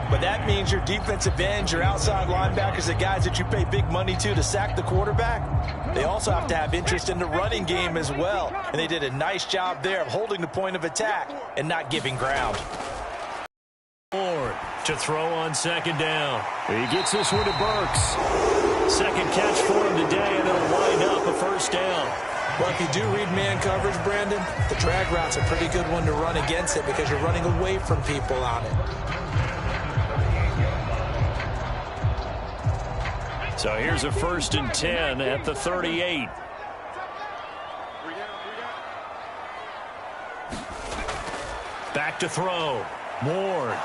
But that means your defensive ends, your outside linebackers, the guys that you pay big money to sack the quarterback, they also have to have interest in the running game as well. And they did a nice job there of holding the point of attack and not giving ground. To throw on second down. He gets this one to Burks. Second catch for him today, and it'll wind up a first down. Well, if you do read man coverage, Brandon, the drag route's a pretty good one to run against it because you're running away from people on it. So here's a 1st and 10 at the 38. Back to throw. Ward.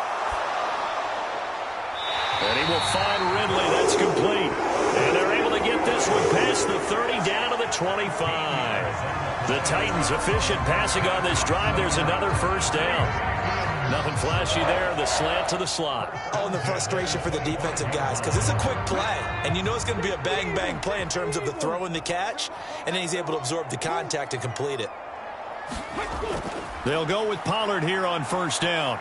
And he will find Ridley. That's complete. And they're able to get this one past the 30 down to the 25. The Titans efficient passing on this drive. There's another first down. Nothing flashy there. The slant to the slot. Oh, and the frustration for the defensive guys because it's a quick play. And you know it's going to be a bang-bang play in terms of the throw and the catch. And then he's able to absorb the contact and complete it. They'll go with Pollard here on first down.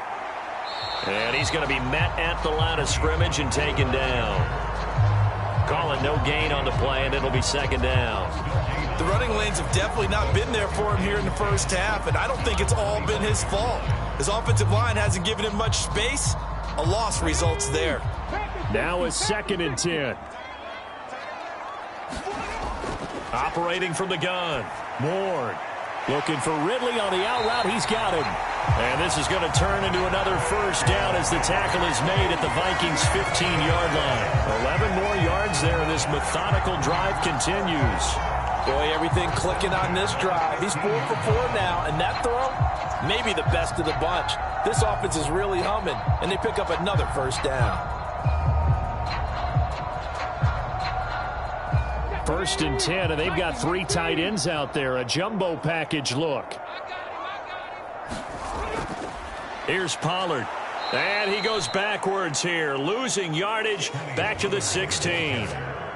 And he's going to be met at the line of scrimmage and taken down. Calling no gain on the play, and it'll be second down. The running lanes have definitely not been there for him here in the first half, and I don't think it's all been his fault. His offensive line hasn't given him much space. A loss results there. Now a 2nd and 10. Operating from the gun. Ward. Looking for Ridley on the out route. He's got him. And this is going to turn into another first down as the tackle is made at the Vikings' 15-yard line. 11 more yards there. This methodical drive continues. Boy, everything clicking on this drive. He's 4 for 4 now, and that throw, maybe the best of the bunch. This offense is really humming, and they pick up another first down. 1st and 10, and they've got 3 tight ends out there. A jumbo package look. Here's Pollard. And he goes backwards here, losing yardage back to the 16.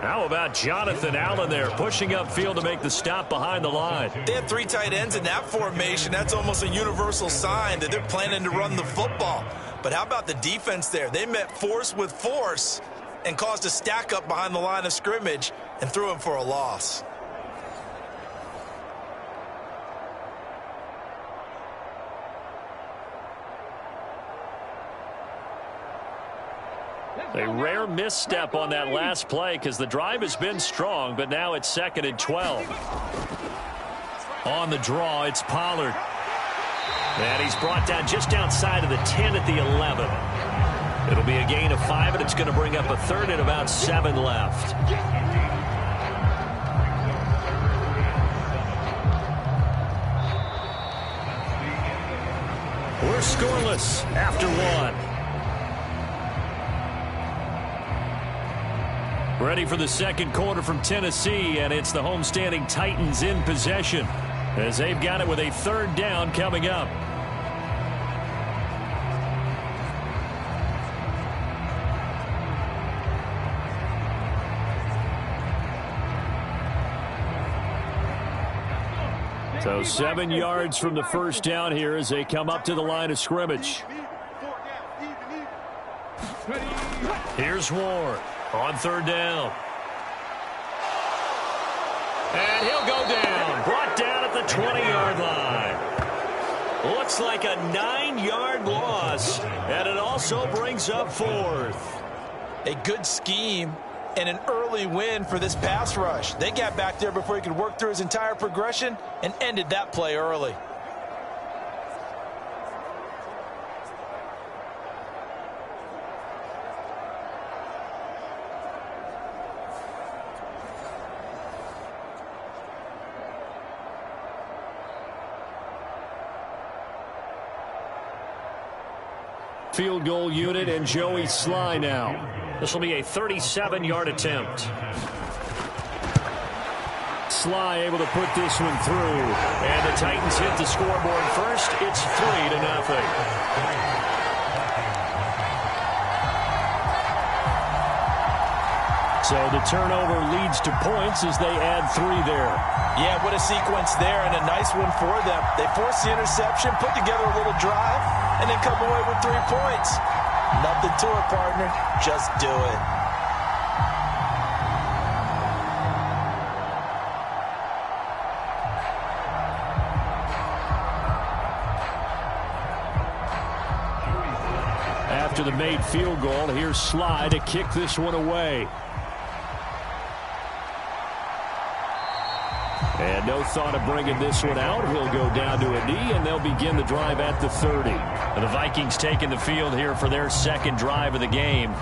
How about Jonathan Allen there, pushing upfield to make the stop behind the line? They had 3 tight ends in that formation. That's almost a universal sign that they're planning to run the football. But how about the defense there? They met force with force and caused a stack up behind the line of scrimmage and threw him for a loss. A rare misstep on that last play because the drive has been strong, but now it's 2nd and 12. On the draw, it's Pollard. And he's brought down just outside of the 10 at the 11. It'll be a gain of 5, and it's going to bring up a 3rd and about 7 left. We're scoreless after 1. Ready for the second quarter from Tennessee, and it's the homestanding Titans in possession as they've got it with a 3rd down coming up. So 7 yards from the first down here as they come up to the line of scrimmage. Here's Ward. On 3rd down. And he'll go down. Brought down at the 20-yard line. Looks like a 9-yard loss. And it also brings up 4th. A good scheme and an early win for this pass rush. They got back there before he could work through his entire progression and ended that play early. Field goal unit and Joey Sly now. This will be a 37-yard attempt. Sly able to put this one through. And the Titans hit the scoreboard first. It's 3-0. So the turnover leads to points as they add 3 there. Yeah, what a sequence there, and a nice one for them. They force the interception, put together a little drive, and then come away with 3 points. Nothing to it, partner. Just do it. After the made field goal, here's Sly to kick this one away. And no thought of bringing this one out. He'll go down to a knee, and they'll begin the drive at the 30. And the Vikings taking the field here for their second drive of the game.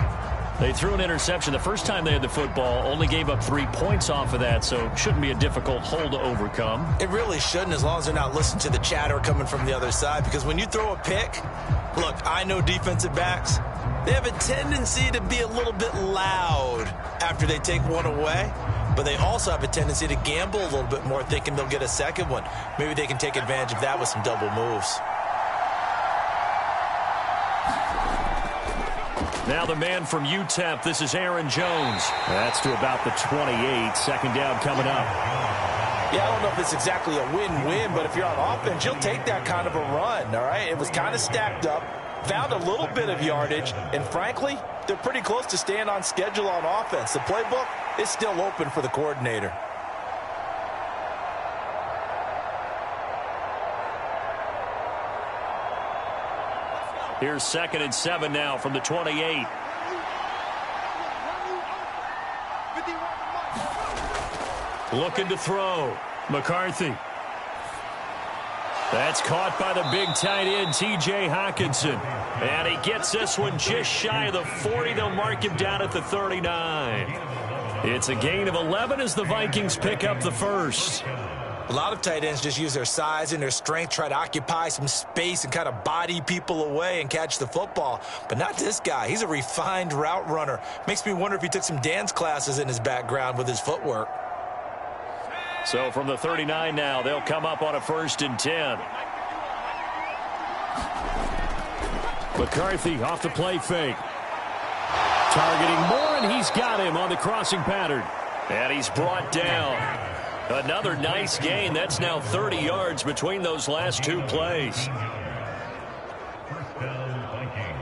They threw an interception the first time they had the football, only gave up 3 points off of that, so shouldn't be a difficult hole to overcome. It really shouldn't, as long as they're not listening to the chatter coming from the other side, because when you throw a pick, look, I know defensive backs, they have a tendency to be a little bit loud after they take one away, but they also have a tendency to gamble a little bit more, thinking they'll get a second one. Maybe they can take advantage of that with some double moves. Now the man from UTEP, this is Aaron Jones. That's to about the 28. Second down coming up. Yeah, I don't know if it's exactly a win-win, but if you're on offense, you'll take that kind of a run, all right? It was kind of stacked up, found a little bit of yardage, and frankly, they're pretty close to staying on schedule on offense. The playbook is still open for the coordinator. Here's 2nd and 7 now from the 28. Looking to throw. McCarthy. That's caught by the big tight end, T.J. Hockenson. And he gets this one just shy of the 40. They'll mark him down at the 39. It's a gain of 11 as the Vikings pick up the first. A lot of tight ends just use their size and their strength, try to occupy some space and kind of body people away and catch the football. But not this guy. He's a refined route runner. Makes me wonder if he took some dance classes in his background with his footwork. So from the 39 now, they'll come up on a 1st and 10. McCarthy off the play fake. Targeting Moore, and he's got him on the crossing pattern. And he's brought down. Another nice gain. That's now 30 yards between those last 2 plays. First down, Vikings.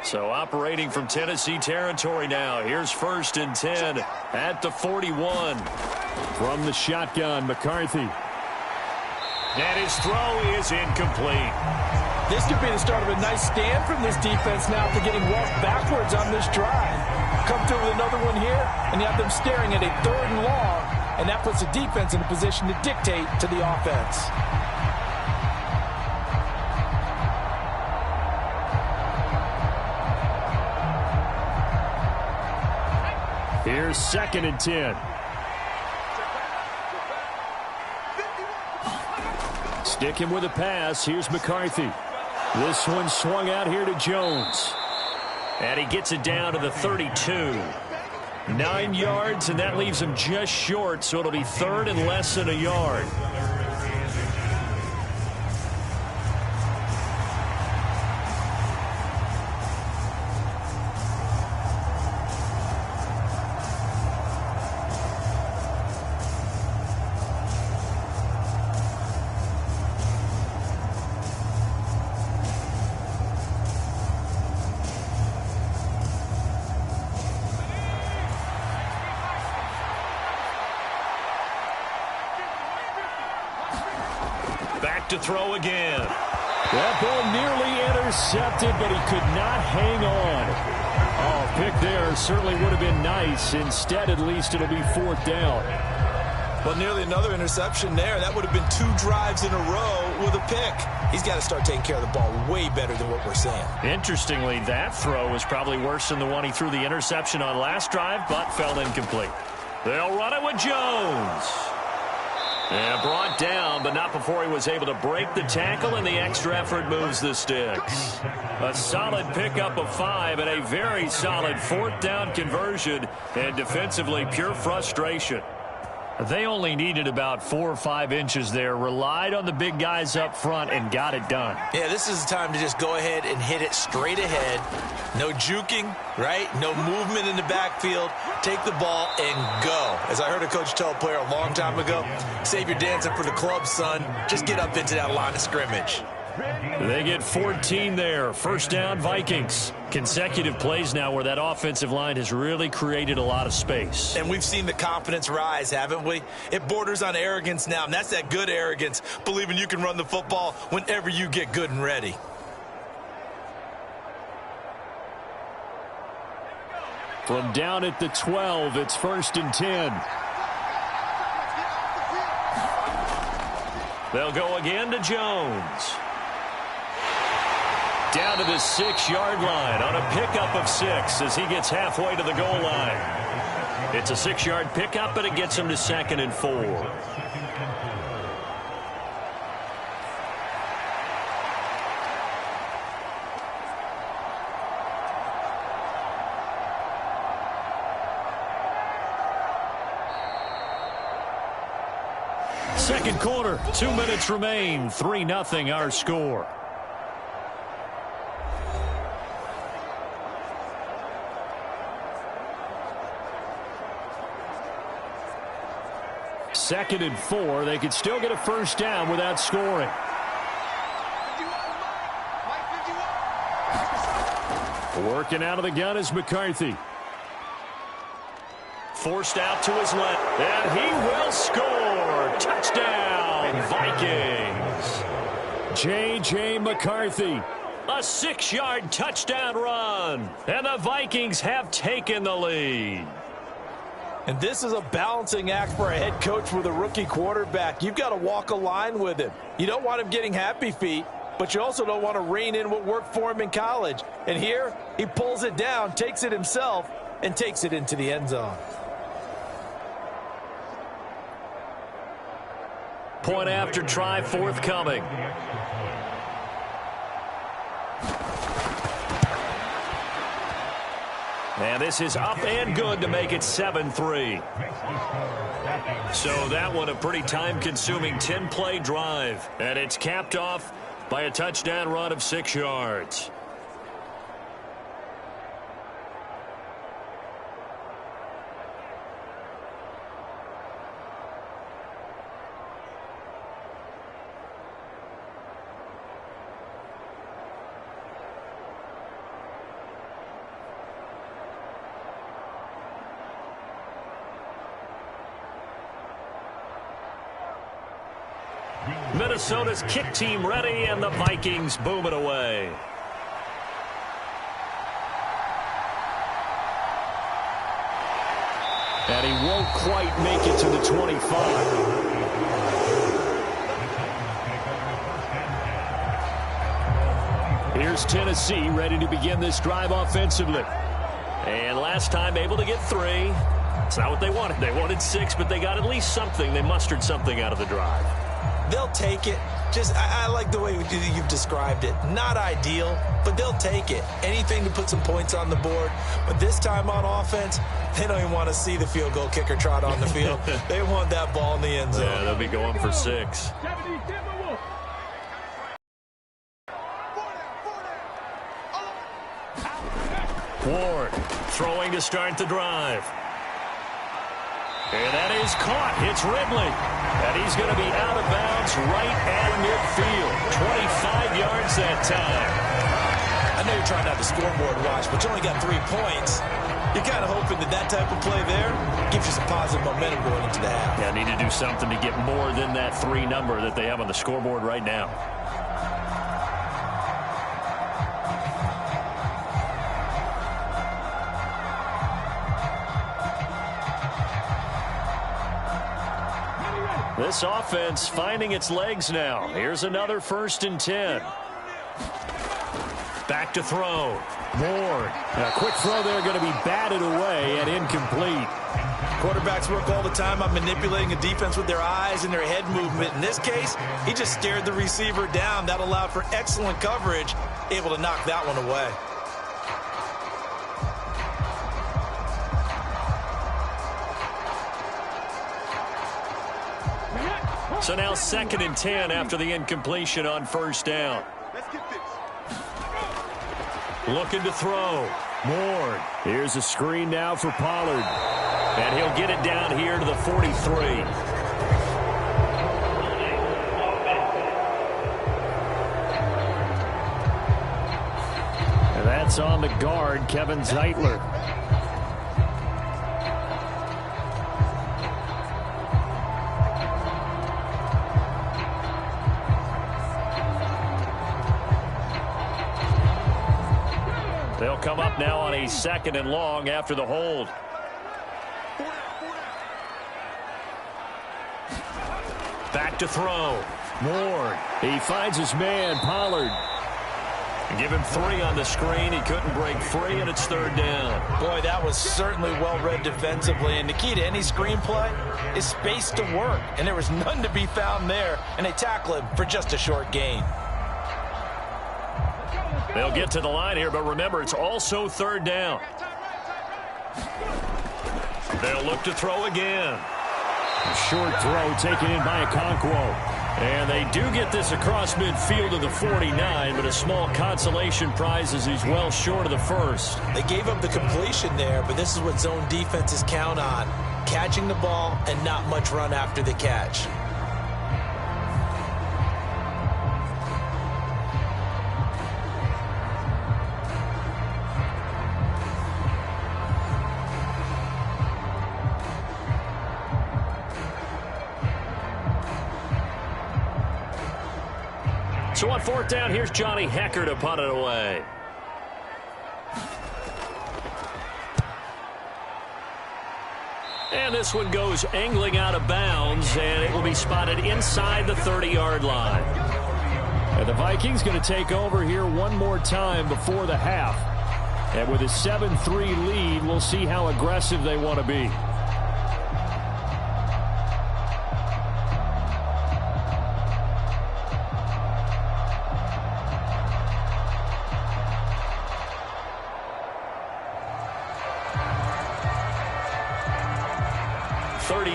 So operating from Tennessee territory now. Here's 1st and 10 at the 41. From the shotgun, McCarthy. And his throw is incomplete. This could be the start of a nice stand from this defense now after getting walked backwards on this drive. Come through with another one here, and you have them staring at a 3rd and long, and that puts the defense in a position to dictate to the offense. Here's 2nd and 10. Sticking with a pass. Here's McCarthy. This one swung out here to Jones. And he gets it down to the 32. 9 yards, and that leaves him just short, so it'll be 3rd and less than a yard. To throw again. That ball nearly intercepted, but he could not hang on. Oh, pick there certainly would have been nice. Instead, at least it'll be 4th down. Well, nearly another interception there. That would have been 2 drives in a row with a pick. He's got to start taking care of the ball way better than what we're seeing. Interestingly, that throw was probably worse than the one he threw the interception on last drive, but fell incomplete. They'll run it with Jones. And brought down, but not before he was able to break the tackle, and the extra effort moves the sticks. A solid pickup of 5 and a very solid 4th down conversion, and defensively pure frustration. They only needed about 4 or 5 inches there, relied on the big guys up front, and got it done. Yeah, this is the time to just go ahead and hit it straight ahead. No juking, right? No movement in the backfield. Take the ball and go. As I heard a coach tell a player a long time ago, save your dancing for the club, son. Just get up into that line of scrimmage. They get 14 there. 1st down, Vikings. Consecutive plays now where that offensive line has really created a lot of space. And we've seen the confidence rise, haven't we? It borders on arrogance now, and that's that good arrogance, believing you can run the football whenever you get good and ready. From down at the 12, it's 1st and 10. They'll go again to Jones. Down to the 6-yard line on a pickup of 6 as he gets halfway to the goal line. It's a 6-yard pickup, but it gets him to 2nd and 4. Second quarter, 2 minutes remain. 3-0 our score. Second and 4. They could still get a 1st down without scoring. Working out of the gun is McCarthy. Forced out to his left, and he will score. Touchdown, Vikings. J.J. McCarthy. A 6-yard touchdown run, and the Vikings have taken the lead. And this is a balancing act for a head coach with a rookie quarterback. You've got to walk a line with him. You don't want him getting happy feet, but you also don't want to rein in what worked for him in college. And here, he pulls it down, takes it himself, and takes it into the end zone. Point after try forthcoming. And this is up and good to make it 7-3. So that one a pretty time-consuming 10-play drive. And it's capped off by a touchdown run of 6 yards. Minnesota's kick team ready, and the Vikings boom it away. And he won't quite make it to the 25. Here's Tennessee ready to begin this drive offensively. And last time able to get 3. It's not what they wanted. They wanted 6, but they got at least something. They mustered something out of the drive. They'll take it. I like the way you've described it. Not ideal, but they'll take it. Anything to put some points on the board. But this time on offense, they don't even want to see the field goal kicker trot on the field. They want that ball in the end zone. Yeah, they'll be going for 6. Ward throwing to start the drive. And that is caught. It's Ridley. And he's going to be out of bounds right at midfield. 25 yards that time. I know you're trying to have the scoreboard watch, but you only got 3 points. You're kind of hoping that type of play there gives you some positive momentum going into the half. Yeah, need to do something to get more than that 3 number that they have on the scoreboard right now. This offense finding its legs now. Here's another 1st and 10. Back to throw. Ward. A quick throw there going to be batted away and incomplete. Quarterbacks work all the time on manipulating a defense with their eyes and their head movement. In this case, he just stared the receiver down. That allowed for excellent coverage, able to knock that one away. So now 2nd and 10 after the incompletion on first down. Looking to throw. Ward. Here's a screen now for Pollard. And he'll get it down here to the 43. And that's on the guard, Kevin Zeitler. They'll come up now on a 2nd and long after the hold. Back to throw. Ward. He finds his man, Pollard. Give him 3 on the screen. He couldn't break free, and it's 3rd down. Boy, that was certainly well read defensively. And the key to any screenplay is space to work. And there was none to be found there. And they tackle him for just a short gain. They'll get to the line here, but remember, it's also 3rd down. They'll look to throw again. A short throw taken in by Okonkwo. And they do get this across midfield to the 49, but a small consolation prize as he's well short of the first. They gave up the completion there, but this is what zone defenses count on. Catching the ball and not much run after the catch. So on 4th down, here's Johnny Hecker to punt it away. And this one goes angling out of bounds, and it will be spotted inside the 30-yard line. And the Vikings going to take over here one more time before the half. And with a 7-3 lead, we'll see how aggressive they want to be.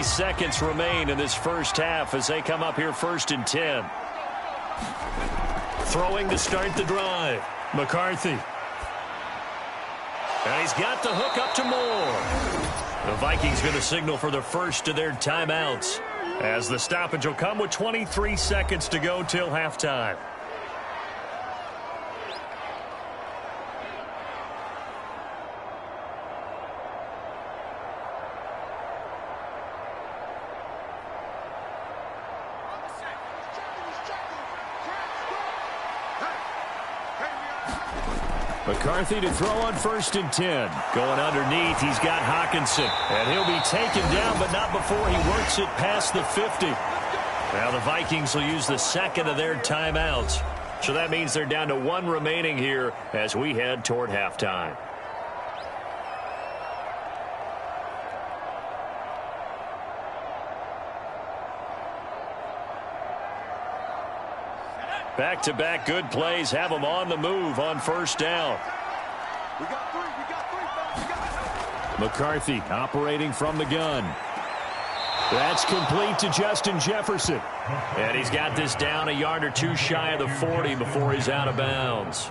Seconds remain in this first half as they come up here 1st and 10. Throwing to start the drive. McCarthy. And he's got the hook up to Moore. The Vikings going to signal for the first of their timeouts as the stoppage will come with 23 seconds to go till halftime. McCarthy to throw on 1st and 10. Going underneath, he's got Hawkinson. And he'll be taken down, but not before he works it past the 50. Now the Vikings will use the 2nd of their timeouts. So that means they're down to 1 remaining here as we head toward halftime. Back-to-back good plays have them on the move on 1st down. McCarthy operating from the gun. That's complete to Justin Jefferson. And he's got this down a yard or 2 shy of the 40 before he's out of bounds.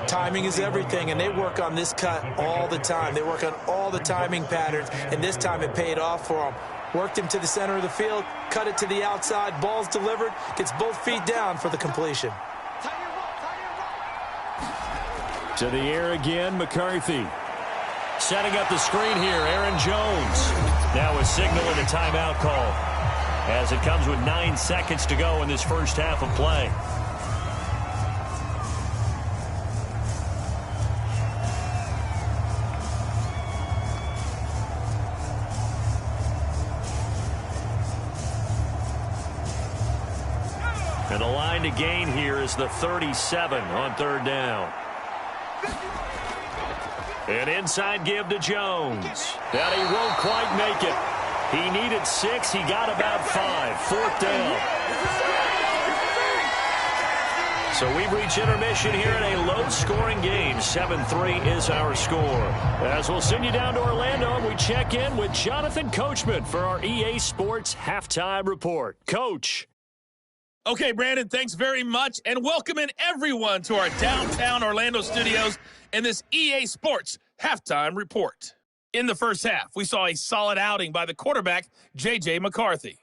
Timing is everything, and they work on this cut all the time. They work on all the timing patterns, and this time it paid off for them. Worked him to the center of the field, cut it to the outside, ball's delivered, gets both feet down for the completion. To the air again, McCarthy. Setting up the screen here, Aaron Jones. Now a signal and a timeout call as it comes with 9 seconds to go in this first half of play. And the line to gain here is the 37 on third down. An inside give to Jones. And he won't quite make it. He needed 6. He got about 5. Fourth down. So we've reached intermission here in a low-scoring game. 7-3 is our score. As we'll send you down to Orlando, we check in with Jonathan Coachman for our EA Sports Halftime Report. Coach. Okay, Brandon, thanks very much, and welcome in everyone to our downtown Orlando studios in this EA Sports Halftime Report. In the first half, we saw a solid outing by the quarterback, J.J. McCarthy.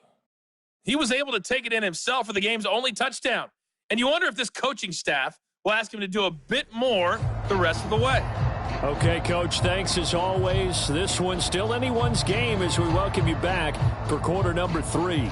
He was able to take it in himself for the game's only touchdown, and you wonder if this coaching staff will ask him to do a bit more the rest of the way. Okay, Coach, thanks as always. This one's still anyone's game as we welcome you back for quarter number 3.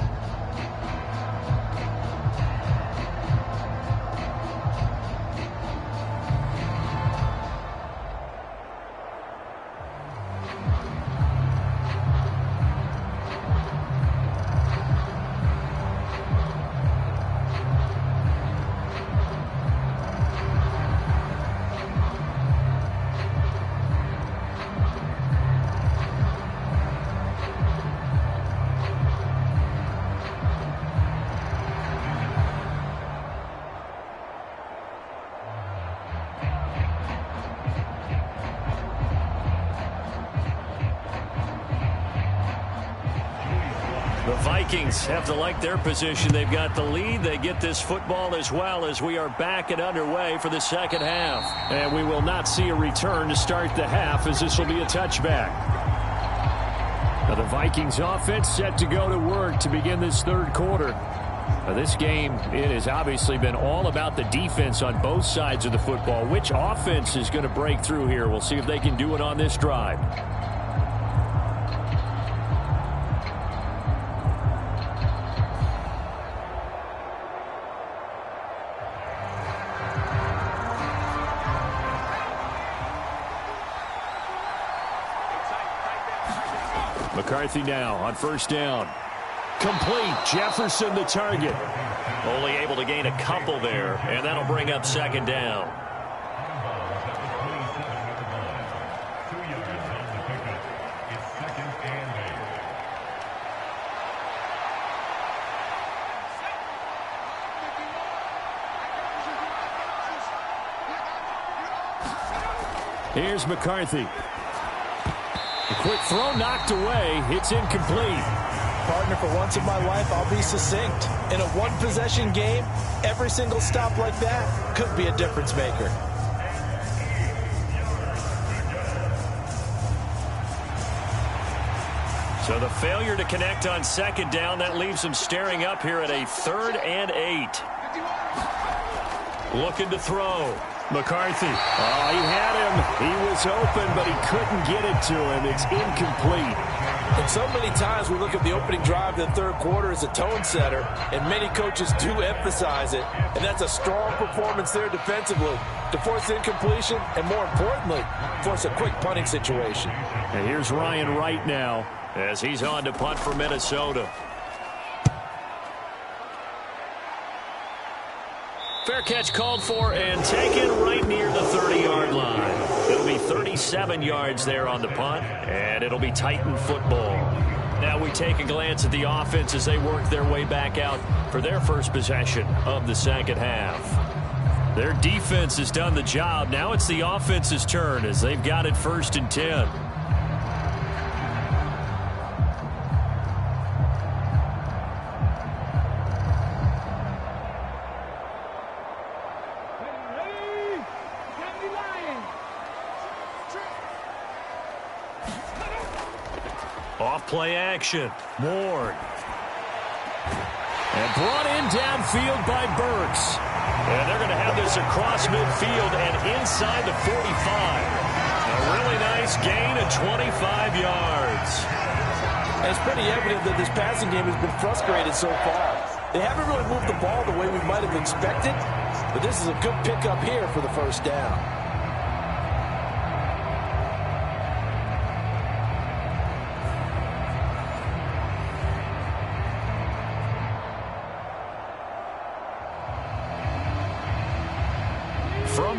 The Vikings have to like their position. They've got the lead. They get this football as well as we are back and underway for the second half. And we will not see a return to start the half as this will be a touchback. Now the Vikings offense set to go to work to begin this third quarter. Now this game, it has obviously been all about the defense on both sides of the football. Which offense is going to break through here? We'll see if they can do it on this drive. McCarthy now on first down. Complete. Jefferson the target. Only able to gain a couple there, and that'll bring up second down. Here's McCarthy. A quick throw knocked away. It's incomplete. Partner, for once in my life, I'll be succinct. In a one-possession game, every single stop like that could be a difference maker. So the failure to connect on second down, that leaves them staring up here at a 3rd and 8. Looking to throw. McCarthy. Oh, he had him. He was open, but he couldn't get it to him. It's incomplete. And so many times we look at the opening drive of the third quarter as a tone setter, and many coaches do emphasize it. And that's a strong performance there defensively to force incompletion and, more importantly, force a quick punting situation. And here's Ryan Wright now as he's on to punt for Minnesota. Fair catch called for and taken right near the 30-yard line. It'll be 37 yards there on the punt, and it'll be Titan football. Now we take a glance at the offense as they work their way back out for their first possession of the second half. Their defense has done the job. Now it's the offense's turn as they've got it 1st and 10. Off-play action. Ward. And brought in downfield by Burks. And they're going to have this across midfield and inside the 45. A really nice gain of 25 yards. And it's pretty evident that this passing game has been frustrated so far. They haven't really moved the ball the way we might have expected, but this is a good pickup here for the first down.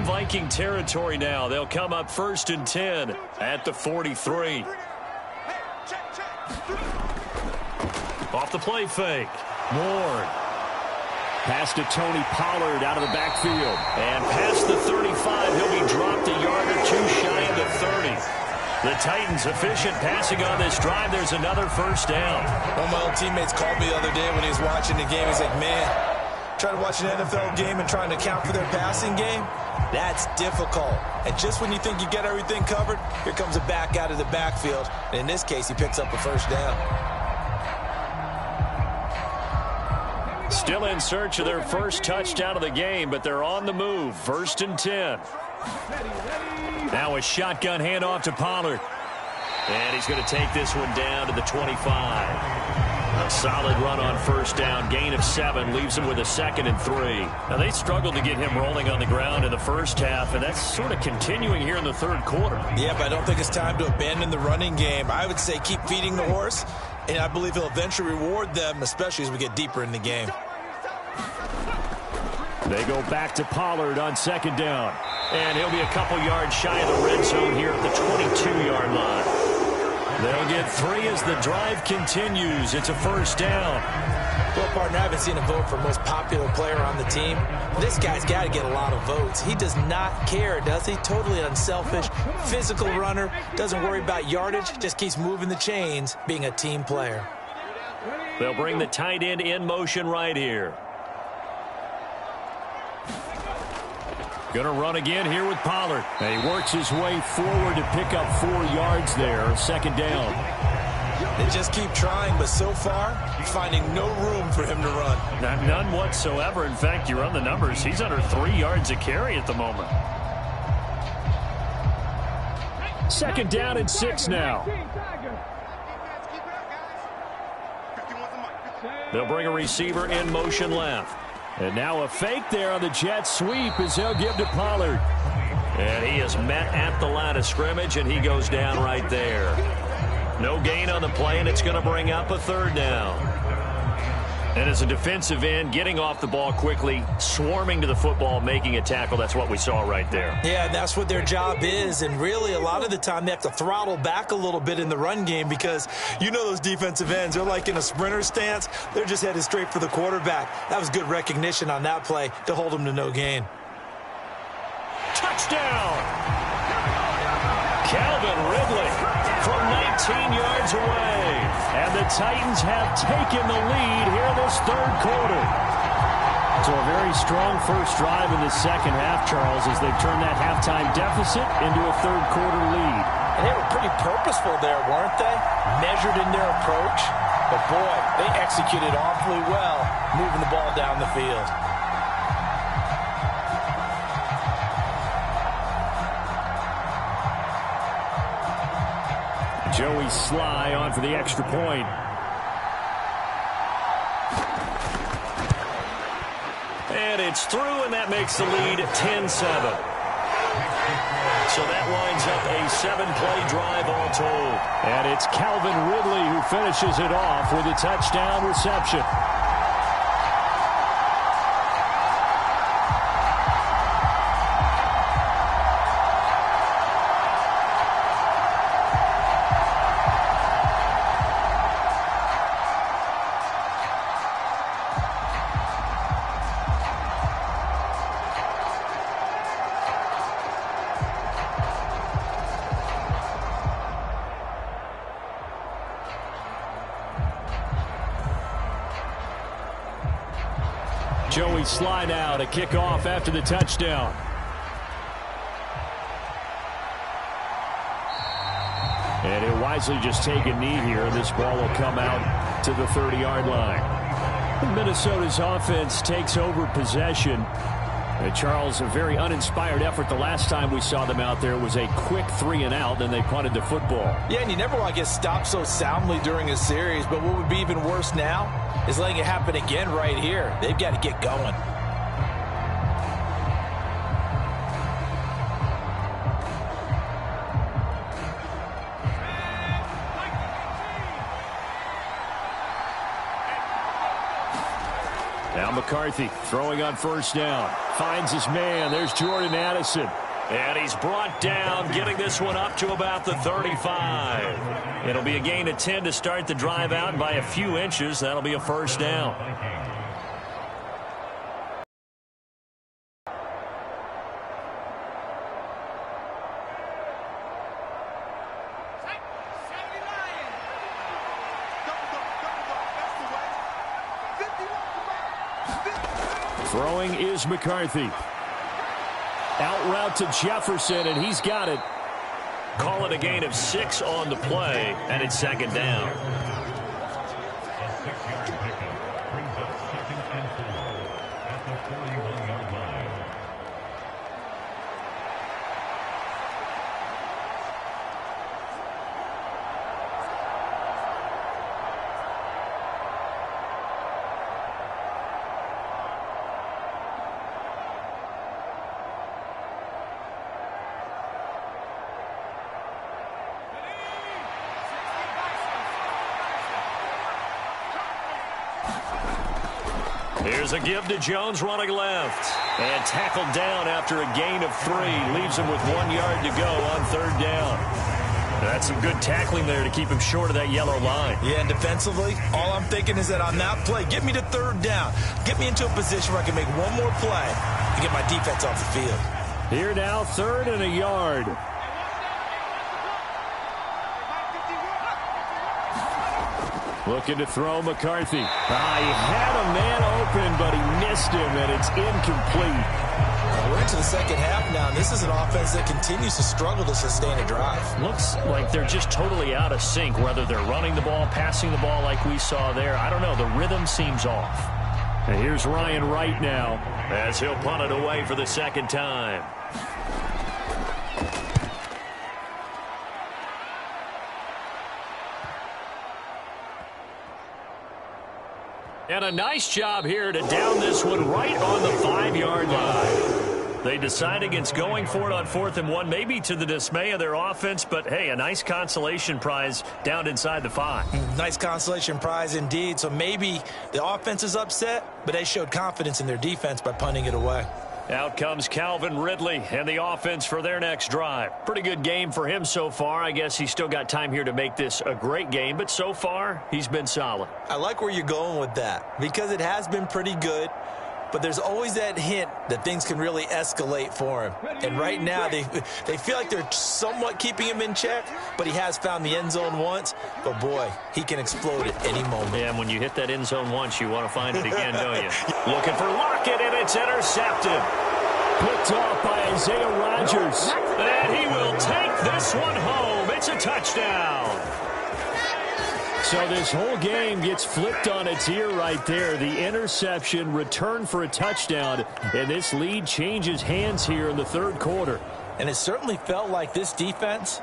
Viking territory now. They'll come up 1st and 10 at the 43. Off the play fake. Moore. Pass to Tony Pollard out of the backfield. And past the 35, he'll be dropped a yard or two shy of the 30. The Titans efficient passing on this drive. There's another first down. One of my old teammates called me the other day when he was watching the game. He's like, man, trying to watch an NFL game and trying to account for their passing game, that's difficult. And just when you think you get everything covered, here comes a back out of the backfield. And in this case, he picks up a first down. Still in search of their first touchdown of the game, but they're on the move. 1st and 10. Now a shotgun handoff to Pollard. And he's going to take this one down to the 25. A solid run on first down. Gain of 7 leaves him with a 2nd and 3. Now they struggled to get him rolling on the ground in the first half, and that's sort of continuing here in the third quarter. Yeah, but I don't think it's time to abandon the running game. I would say keep feeding the horse, and I believe he'll eventually reward them, especially as we get deeper in the game. They go back to Pollard on 2nd down. And he'll be a couple yards shy of the red zone here at the 22-yard line. They'll get 3 as the drive continues. It's a first down. Well, partner, I haven't seen a vote for most popular player on the team. This guy's got to get a lot of votes. He does not care, does he? Totally unselfish, physical runner, doesn't worry about yardage, just keeps moving the chains, being a team player. They'll bring the tight end in motion right here. Going to run again here with Pollard. And he works his way forward to pick up 4 yards there. 2nd down. They just keep trying, but so far, finding no room for him to run. None whatsoever. In fact, you run the numbers. He's under 3 yards a carry at the moment. 2nd down and 6 now. They'll bring a receiver in motion left. And now a fake there on the jet sweep as they'll give to Pollard. And he is met at the line of scrimmage, and he goes down right there. No gain on the play, and it's going to bring up a 3rd down. And as a defensive end, getting off the ball quickly, swarming to the football, making a tackle, that's what we saw right there. Yeah, that's what their job is, and really a lot of the time they have to throttle back a little bit in the run game because you know those defensive ends, they're like in a sprinter stance. They're just headed straight for the quarterback. That was good recognition on that play to hold them to no gain. Touchdown! Calvin Ridley from 19 yards away. And the Titans have taken the lead here in this 3rd quarter. So a very strong first drive in the second half, Charles, as they've turned that halftime deficit into a 3rd quarter lead. And they were pretty purposeful there, weren't they? Measured in their approach. But boy, they executed awfully well, moving the ball down the field. Joey Sly on for the extra point. And it's through, and that makes the lead 10-7. So that winds up a 7-play drive all told. And it's Calvin Ridley who finishes it off with a touchdown reception. Joey Sly now to kick off after the touchdown. And he'll wisely just take a knee here. This ball will come out to the 30-yard line. Minnesota's offense takes over possession. And Charles, a very uninspired effort. The last time we saw them out there was a quick 3-and-out, then they punted the football. Yeah, and you never want to get stopped so soundly during a series, but what would be even worse now is letting it happen again right here. They've got to get going. Now McCarthy throwing on first down. finds his man. There's Jordan Addison. And he's brought down, getting this one up to about the 35. It'll be a gain of 10 to start the drive out by a few inches. That'll be a first down. Throwing is McCarthy. Out route to Jefferson, and he's got it. Call it a gain of 6 on the play, and it's second down. A 6-yard pickup brings up 2nd and 4 at the 41-yard line. Here's a give to Jones running left. And tackled down after a gain of 3. Leaves him with 1 yard to go on third down. That's some good tackling there to keep him short of that yellow line. Yeah, and defensively, all I'm thinking is that on that play, get me to third down. Get me into a position where I can make one more play and get my defense off the field. Here now, 3rd and a yard. Looking to throw McCarthy. He had a man open, but he missed him, and it's incomplete. We're into the second half now, and this is an offense that continues to struggle to sustain a drive. Looks like they're just totally out of sync, whether they're running the ball, passing the ball like we saw there. I don't know. The rhythm seems off. And here's Ryan Wright now, as he'll punt it away for the second time. And a nice job here to down this one right on the 5-yard line. They decide against going for it on 4th and 1, maybe to the dismay of their offense, but hey, a nice consolation prize down inside the 5. Nice consolation prize indeed. So maybe the offense is upset, but they showed confidence in their defense by punting it away. Out comes Calvin Ridley and the offense for their next drive. Pretty good game for him so far. I guess he's still got time here to make this a great game, but so far, he's been solid. I like where you're going with that because it has been pretty good, but there's always that hint that things can really escalate for him. And right now, they feel like they're somewhat keeping him in check, but he has found the end zone once. But, boy, he can explode at any moment. Yeah, and when you hit that end zone once, you want to find it again, don't you? Looking for Lockett, and it's intercepted. Picked off by Isaiah Rodgers. And he will take this one home. It's a touchdown. So this whole game gets flipped on its ear right there. The interception, return for a touchdown, and this lead changes hands here in the third quarter. And it certainly felt like this defense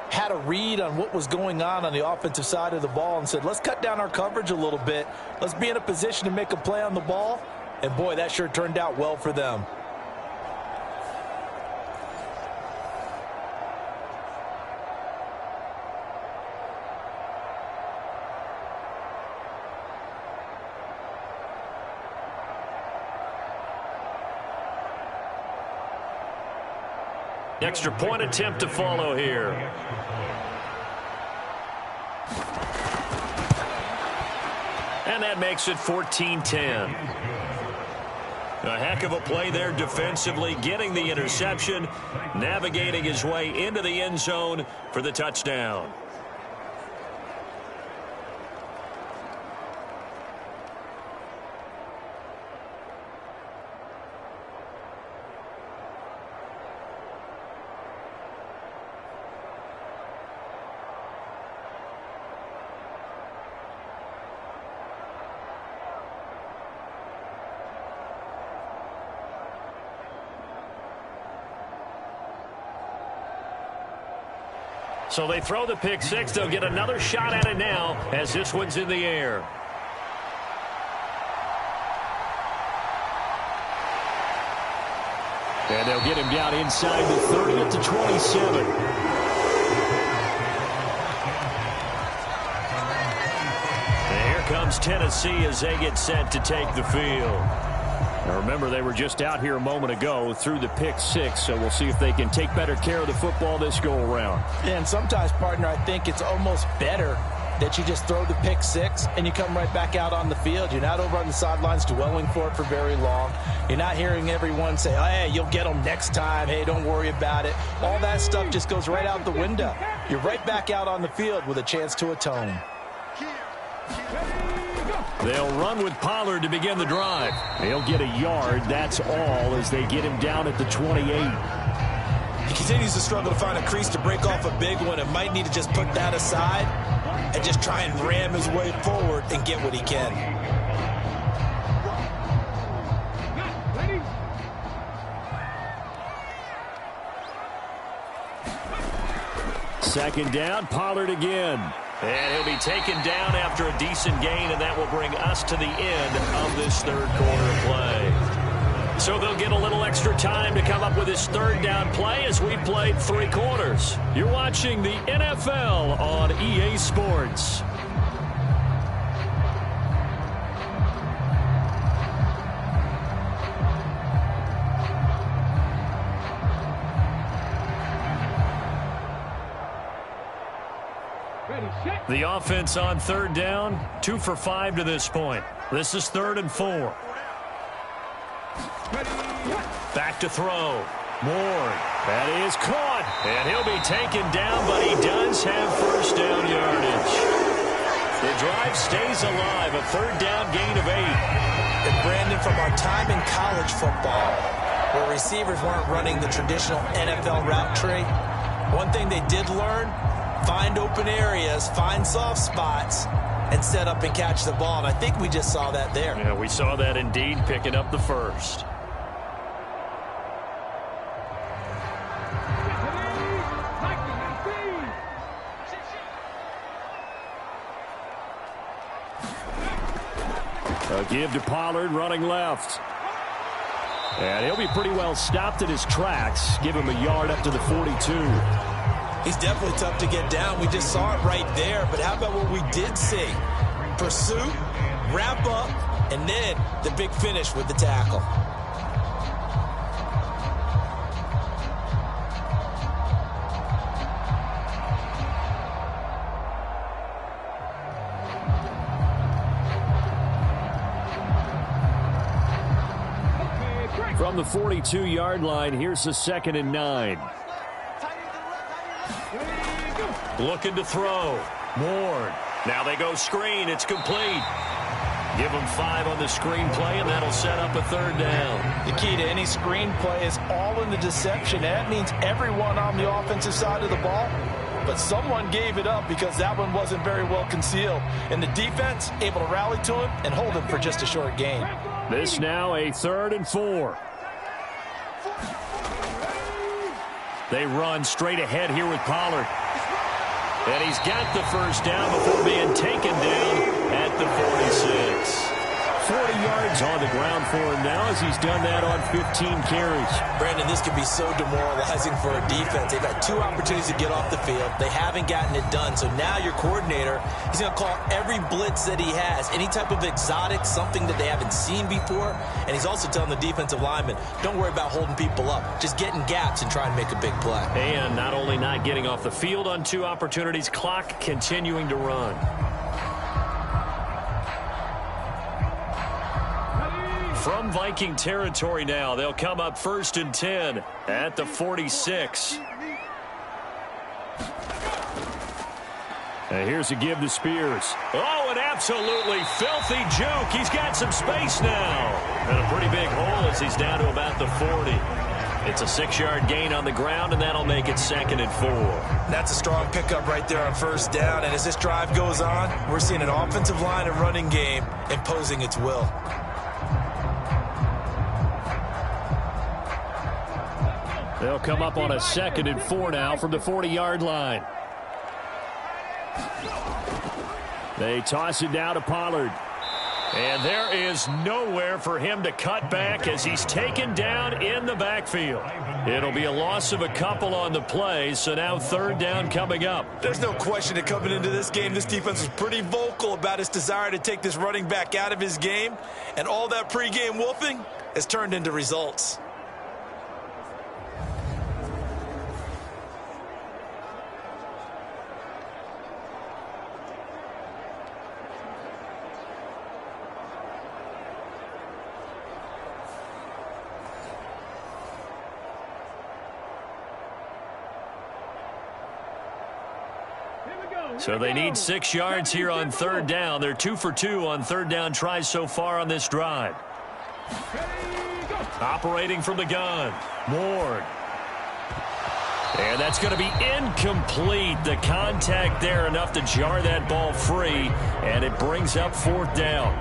had a read on what was going on the offensive side of the ball and said, let's cut down our coverage a little bit. Let's be in a position to make a play on the ball. And, boy, that sure turned out well for them. Extra point attempt to follow here. And that makes it 14-10. A heck of a play there defensively, getting the interception, navigating his way into the end zone for the touchdown. So they throw the pick six. They'll get another shot at it now as this one's in the air. And they'll get him down inside the 30 at the 27. And here comes Tennessee as they get set to take the field. Now remember, they were just out here a moment ago through the pick 6, so we'll see if they can take better care of the football this go-around. And sometimes, partner, I think it's almost better that you just throw the pick 6 and you come right back out on the field. You're not over on the sidelines dwelling for it for very long. You're not hearing everyone say, oh, hey, you'll get them next time. Hey, don't worry about it. All that stuff just goes right out the window. You're right back out on the field with a chance to atone. They'll run with Pollard to begin the drive. They'll get a yard, that's all, as they get him down at the 28. He continues to struggle to find a crease to break off a big one and might need to just put that aside and just try and ram his way forward and get what he can. Second down, Pollard again. And he'll be taken down after a decent gain, and that will bring us to the end of this third quarter play. So they'll get a little extra time to come up with this third down play as we've played 3 quarters. You're watching the NFL on EA Sports. The offense on third down, 2 for 5 to this point. This is 3rd and 4. Back to throw. Moore. That is caught. And he'll be taken down, but he does have first down yardage. The drive stays alive, a 3rd down gain of 8. And Brandon, from our time in college football, where receivers weren't running the traditional NFL route tree, one thing they did learn, find open areas, find soft spots, and set up and catch the ball. And I think we just saw that there. Yeah, we saw that indeed, picking up the first. A give to Pollard running left. And he'll be pretty well stopped in his tracks. Give him a yard up to the 42. He's definitely tough to get down. We just saw it right there. But how about what we did see? Pursuit, wrap up, and then the big finish with the tackle. From the 42-yard line, here's the 2nd and 9. Looking to throw. Ward. Now they go screen. It's complete. Give them 5 on the screen play, and that'll set up a 3rd down. The key to any screen play is all in the deception. That means everyone on the offensive side of the ball, but someone gave it up because that one wasn't very well concealed. And the defense able to rally to him and hold him for just a short gain. This now a 3rd and 4. They run straight ahead here with Pollard. And he's got the first down before being taken down at the 46. 40 yards on the ground for him now as he's done that on 15 carries. Brandon, this could be so demoralizing for a defense. They've had 2 opportunities to get off the field. They haven't gotten it done. So now your coordinator, he's going to call every blitz that he has, any type of exotic, something that they haven't seen before. And he's also telling the defensive lineman, don't worry about holding people up. Just get in gaps and try and make a big play. And not only not getting off the field on 2 opportunities, clock continuing to run. From Viking territory now, they'll come up 1st and 10 at the 46. And here's a give to Spears. Oh, an absolutely filthy juke. He's got some space now. And a pretty big hole as he's down to about the 40. It's a 6-yard gain on the ground, and that'll make it 2nd and 4. That's a strong pickup right there on 1st down. And as this drive goes on, we're seeing an offensive line and running game imposing its will. They'll come up on a 2nd and 4 now from the 40-yard line. They toss it down to Pollard. And there is nowhere for him to cut back as he's taken down in the backfield. It'll be a loss of a couple on the play, so now third down coming up. There's no question that coming into this game, this defense was pretty vocal about its desire to take this running back out of his game, and all that pregame wolfing has turned into results. So they need 6 yards here on third down. They're 2 for 2 on third down tries so far on this drive. Operating from the gun, Ward. And that's going to be incomplete. The contact there enough to jar that ball free, and it brings up fourth down.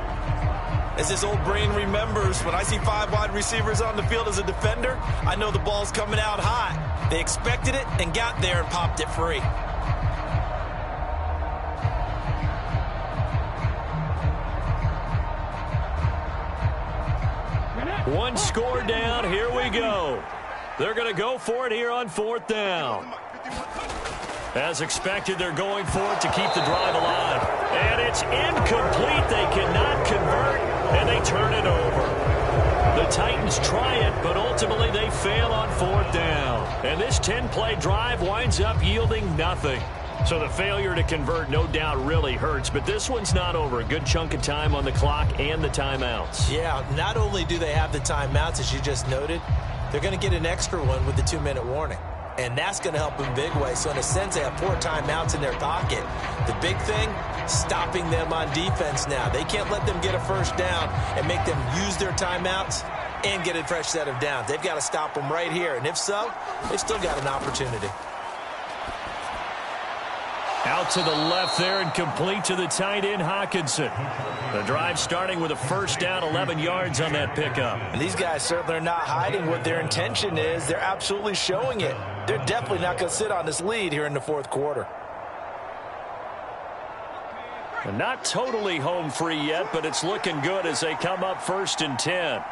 As his old brain remembers, when I see 5 wide receivers on the field as a defender, I know the ball's coming out high. They expected it and got there and popped it free. One score down. Here we go. They're going to go for it here on fourth down. As expected, they're going for it to keep the drive alive. And it's incomplete. They cannot convert, and they turn it over. The Titans try it, but ultimately they fail on fourth down. And this 10-play drive winds up yielding nothing. So the failure to convert no doubt really hurts, but this one's not over. A good chunk of time on the clock and the timeouts. Yeah, not only do they have the timeouts, as you just noted, they're going to get an extra one with the 2-minute warning. And that's going to help in big way. So in a sense, they have 4 timeouts in their pocket. The big thing, stopping them on defense now. They can't let them get a first down and make them use their timeouts and get a fresh set of downs. They've got to stop them right here. And if so, they've still got an opportunity. Out to the left there and complete to the tight end, Hawkinson. The drive starting with a first down, 11 yards on that pickup. And these guys certainly are not hiding what their intention is. They're absolutely showing it. They're definitely not going to sit on this lead here in the fourth quarter. And not totally home free yet, but it's looking good as they come up 1st and 10.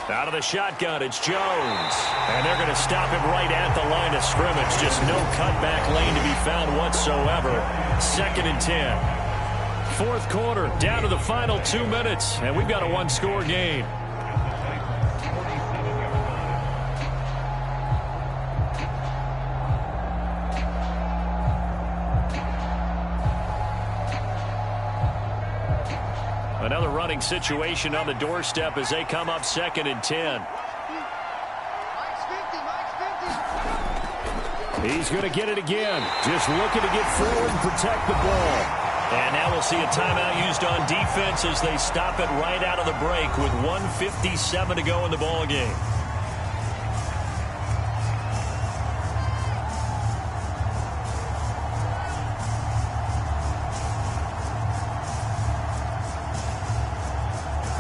Out of the shotgun, it's Jones. And they're going to stop him right at the line of scrimmage. Just no cutback lane to be found whatsoever. 2nd and 10. Fourth quarter, down to the final 2 minutes. And we've got a one-score game. Another running situation on the doorstep as they come up 2nd and 10. He's going to get it again. Just looking to get forward and protect the ball. And now we'll see a timeout used on defense as they stop it right out of the break with 1:57 to go in the ball game.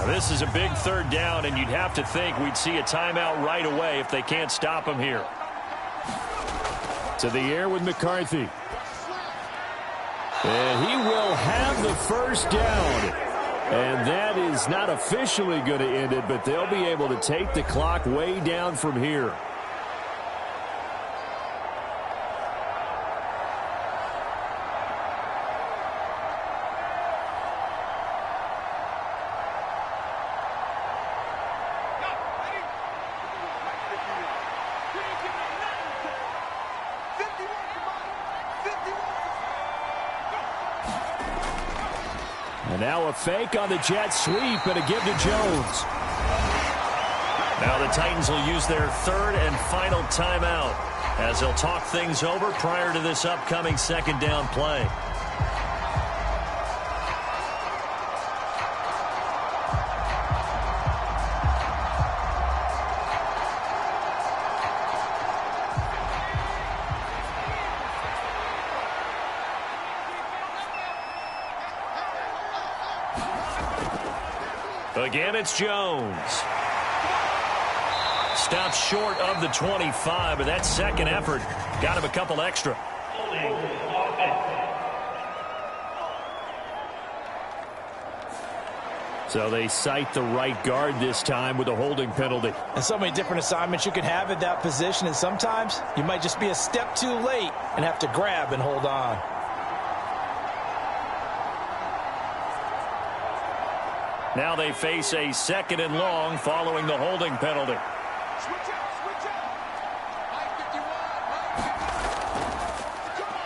This is a big third down, and you'd have to think we'd see a timeout right away if they can't stop him here. To the air with McCarthy. And he will have the first down. And that is not officially going to end it, but they'll be able to take the clock way down from here. And now a fake on the jet sweep and a give to Jones. Now the Titans will use their 3rd and final timeout as they'll talk things over prior to this upcoming 2nd down play. Again, it's Jones. Stops short of the 25, but that second effort got him a couple extra. So they cite the right guard this time with a holding penalty. And so many different assignments you can have at that position, and sometimes you might just be a step too late and have to grab and hold on. Now they face a 2nd and long following the holding penalty.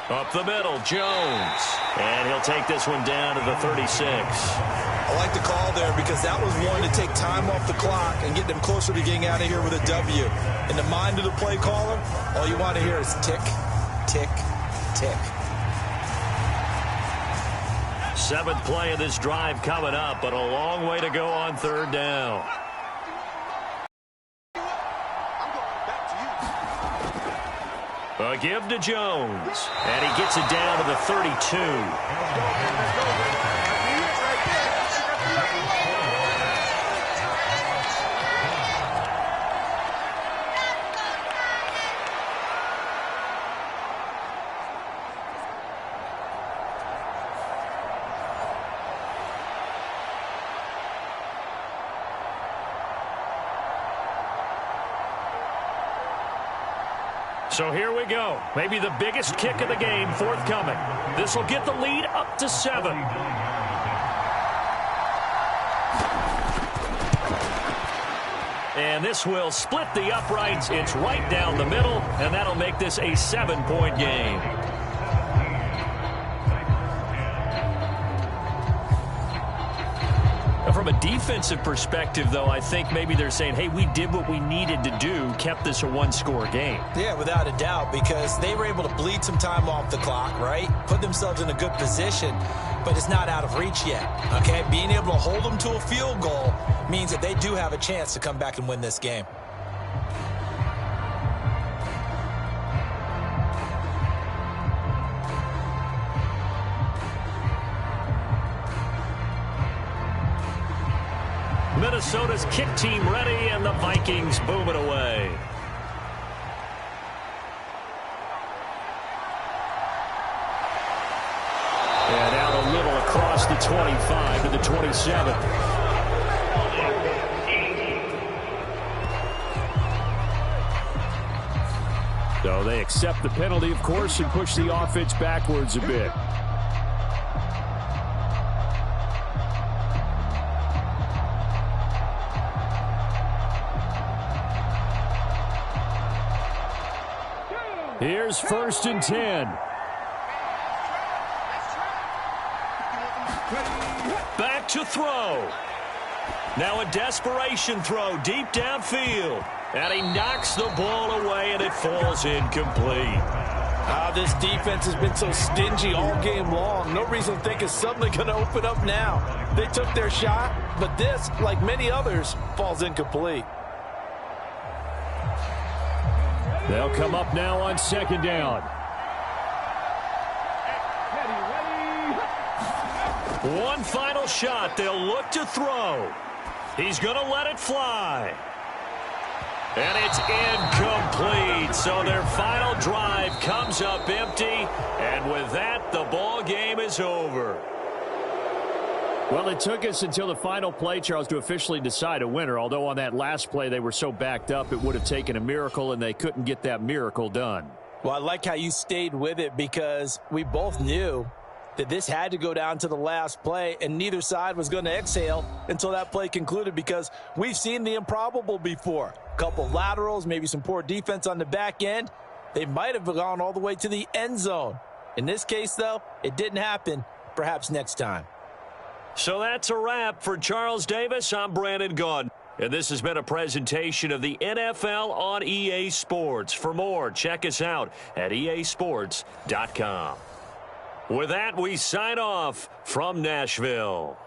Up the middle, Jones. And he'll take this one down to the 36. I like the call there because that was one to take time off the clock and get them closer to getting out of here with a W. In the mind of the play caller, all you want to hear is tick, tick, tick. 7th play of this drive coming up, but a long way to go on 3rd down. A give to Jones, and he gets it down to the 32. So here we go. Maybe the biggest kick of the game forthcoming. This will get the lead up to 7. And this will split the uprights. It's right down the middle, and that'll make this a 7-point game. From a defensive perspective, though, I think maybe they're saying, hey, we did what we needed to do, kept this a one-score game. Yeah, without a doubt, because they were able to bleed some time off the clock, right? Put themselves in a good position, but it's not out of reach yet, okay? Being able to hold them to a field goal means that they do have a chance to come back and win this game. Minnesota's kick team ready, and the Vikings boom it away. And out a little across the 25 to the 27. So they accept the penalty, of course, and push the offense backwards a bit. Here's 1st and 10. Back to throw. Now a desperation throw deep downfield. And he knocks the ball away, and it falls incomplete. This defense has been so stingy all game long. No reason to think it's suddenly going to open up now. They took their shot, but this, like many others, falls incomplete. They'll come up now on 2nd down. One final shot. They'll look to throw. He's going to let it fly. And it's incomplete. So their final drive comes up empty. And with that, the ball game is over. Well, it took us until the final play, Charles, to officially decide a winner. Although on that last play they were so backed up, it would have taken a miracle, and they couldn't get that miracle done. Well, I like how you stayed with it because we both knew that this had to go down to the last play, and neither side was going to exhale until that play concluded because we've seen the improbable before. A couple of laterals, maybe some poor defense on the back end. They might have gone all the way to the end zone. In this case, though, it didn't happen. Perhaps next time. So that's a wrap for Charles Davis. I'm Brandon Gaudin. And this has been a presentation of the NFL on EA Sports. For more, check us out at easports.com. With that, we sign off from Nashville.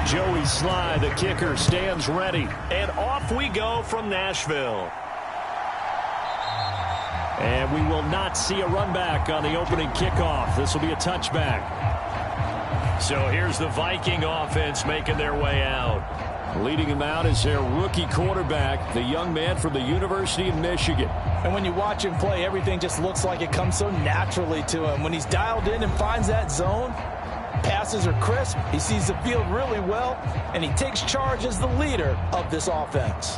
Joey Sly, the kicker, stands ready. And off we go from Nashville. And we will not see a run back on the opening kickoff. This will be a touchback. So here's the Viking offense making their way out. Leading him out is their rookie quarterback, the young man from the University of Michigan. And when you watch him play, everything just looks like it comes so naturally to him. When he's dialed in and finds that zone, passes are crisp, he sees the field really well, and he takes charge as the leader of this offense.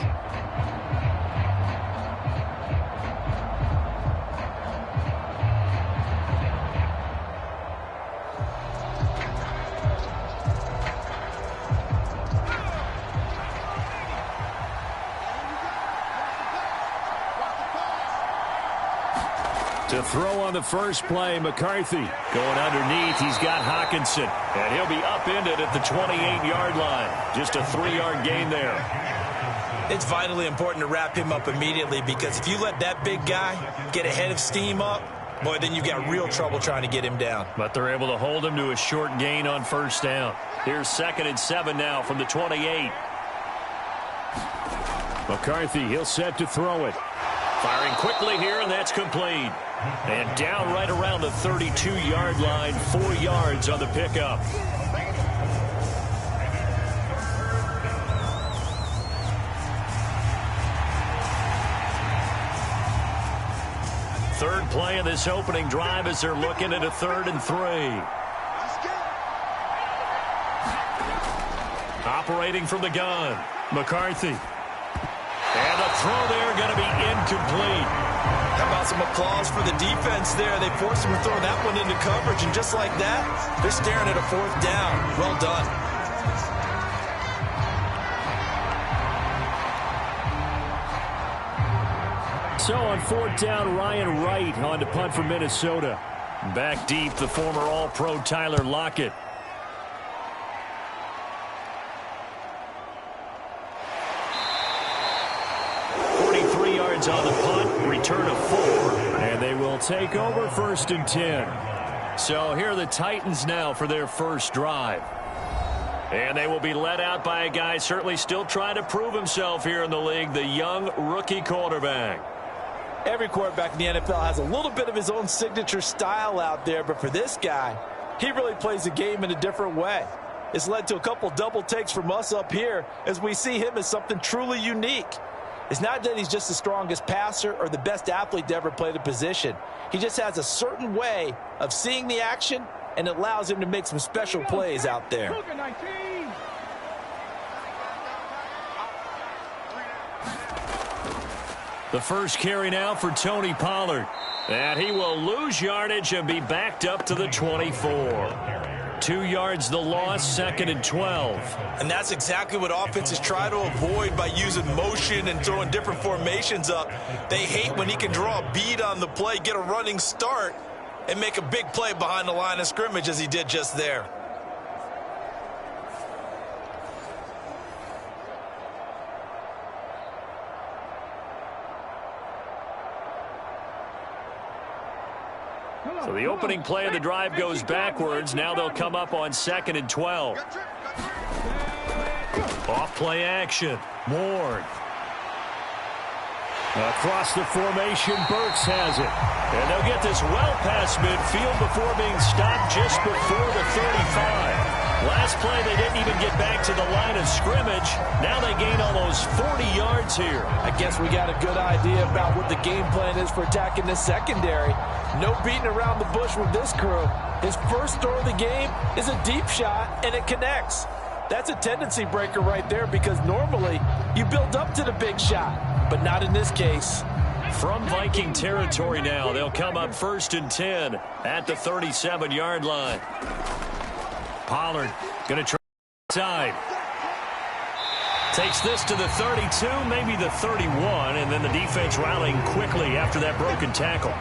To throw on the first play, McCarthy going underneath. He's got Hawkinson, and he'll be upended at the 28-yard line. Just a 3-yard gain there. It's vitally important to wrap him up immediately, because if you let that big guy get ahead of steam up, boy, then you've got real trouble trying to get him down. But they're able to hold him to a short gain on first down. Here's 2nd and 7 now from the 28. McCarthy, he'll set to throw it. Firing quickly here, and that's complete. And down right around the 32-yard line, 4 yards on the pickup. Third play of this opening drive as they're looking at a 3rd and 3. Operating from the gun, McCarthy. And the throw there going to be incomplete. How about some applause for the defense there? They forced him to throw that one into coverage, and just like that, they're staring at a 4th down. Well done. So on 4th down, Ryan Wright on to punt for Minnesota. Back deep, the former All-Pro Tyler Marcotte. On the punt, return of 4, and they will take over 1st and 10. So here are the Titans now for their first drive. And they will be led out by a guy certainly still trying to prove himself here in the league, the young rookie quarterback. Every quarterback in the NFL has a little bit of his own signature style out there, but for this guy, he really plays the game in a different way. It's led to a couple double takes from us up here as we see him as something truly unique. It's not that he's just the strongest passer or the best athlete to ever play the position. He just has a certain way of seeing the action, and it allows him to make some special plays out there. The first carry now for Tony Pollard. And he will lose yardage and be backed up to the 24. 2 yards the loss, 2nd and 12. And that's exactly what offenses try to avoid by using motion and throwing different formations up. They hate when he can draw a bead on the play, get a running start, and make a big play behind the line of scrimmage as he did just there. So the opening play of the drive goes backwards. Now they'll come up on 2nd and 12. Off play action. Ward. Across the formation, Burks has it. And they'll get this well past midfield before being stopped just before the 35. Last play, they didn't even get back to the line of scrimmage. Now they gain almost 40 yards here. I guess we got a good idea about what the game plan is for attacking this secondary. No beating around the bush with this crew. His first throw of the game is a deep shot, and it connects. That's a tendency breaker right there, because normally you build up to the big shot, but not in this case. From Viking territory now, they'll come up 1st and 10 at the 37-yard line. Pollard going to try inside. Takes this to the 32, maybe the 31, and then the defense rallying quickly after that broken tackle.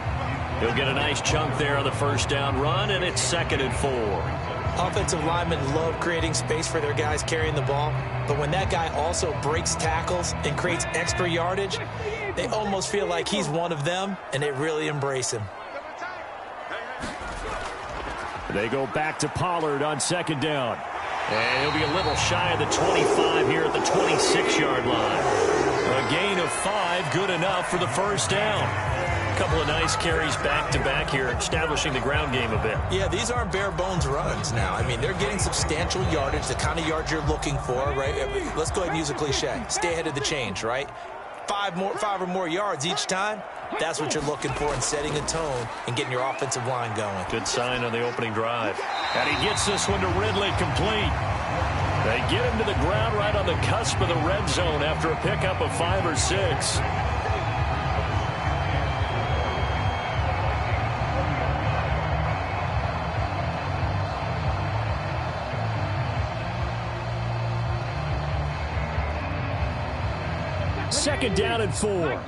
He'll get a nice chunk there on the first down run, and it's 2nd and 4. Offensive linemen love creating space for their guys carrying the ball, but when that guy also breaks tackles and creates extra yardage, they almost feel like he's one of them, and they really embrace him. They go back to Pollard on 2nd down. And he'll be a little shy of the 25 here at the 26-yard line. A gain of 5, good enough for the first down. A couple of nice carries back-to-back here, establishing the ground game a bit. Yeah, these aren't bare-bones runs now. I mean, they're getting substantial yardage, the kind of yards you're looking for, right? Let's go ahead and use a cliche. Stay ahead of the change, right? 5 or more yards each time. That's what you're looking for in setting a tone and getting your offensive line going. Good sign on the opening drive. And he gets this one to Ridley complete. They get him to the ground right on the cusp of the red zone after a pickup of 5 or 6. Second down and 4.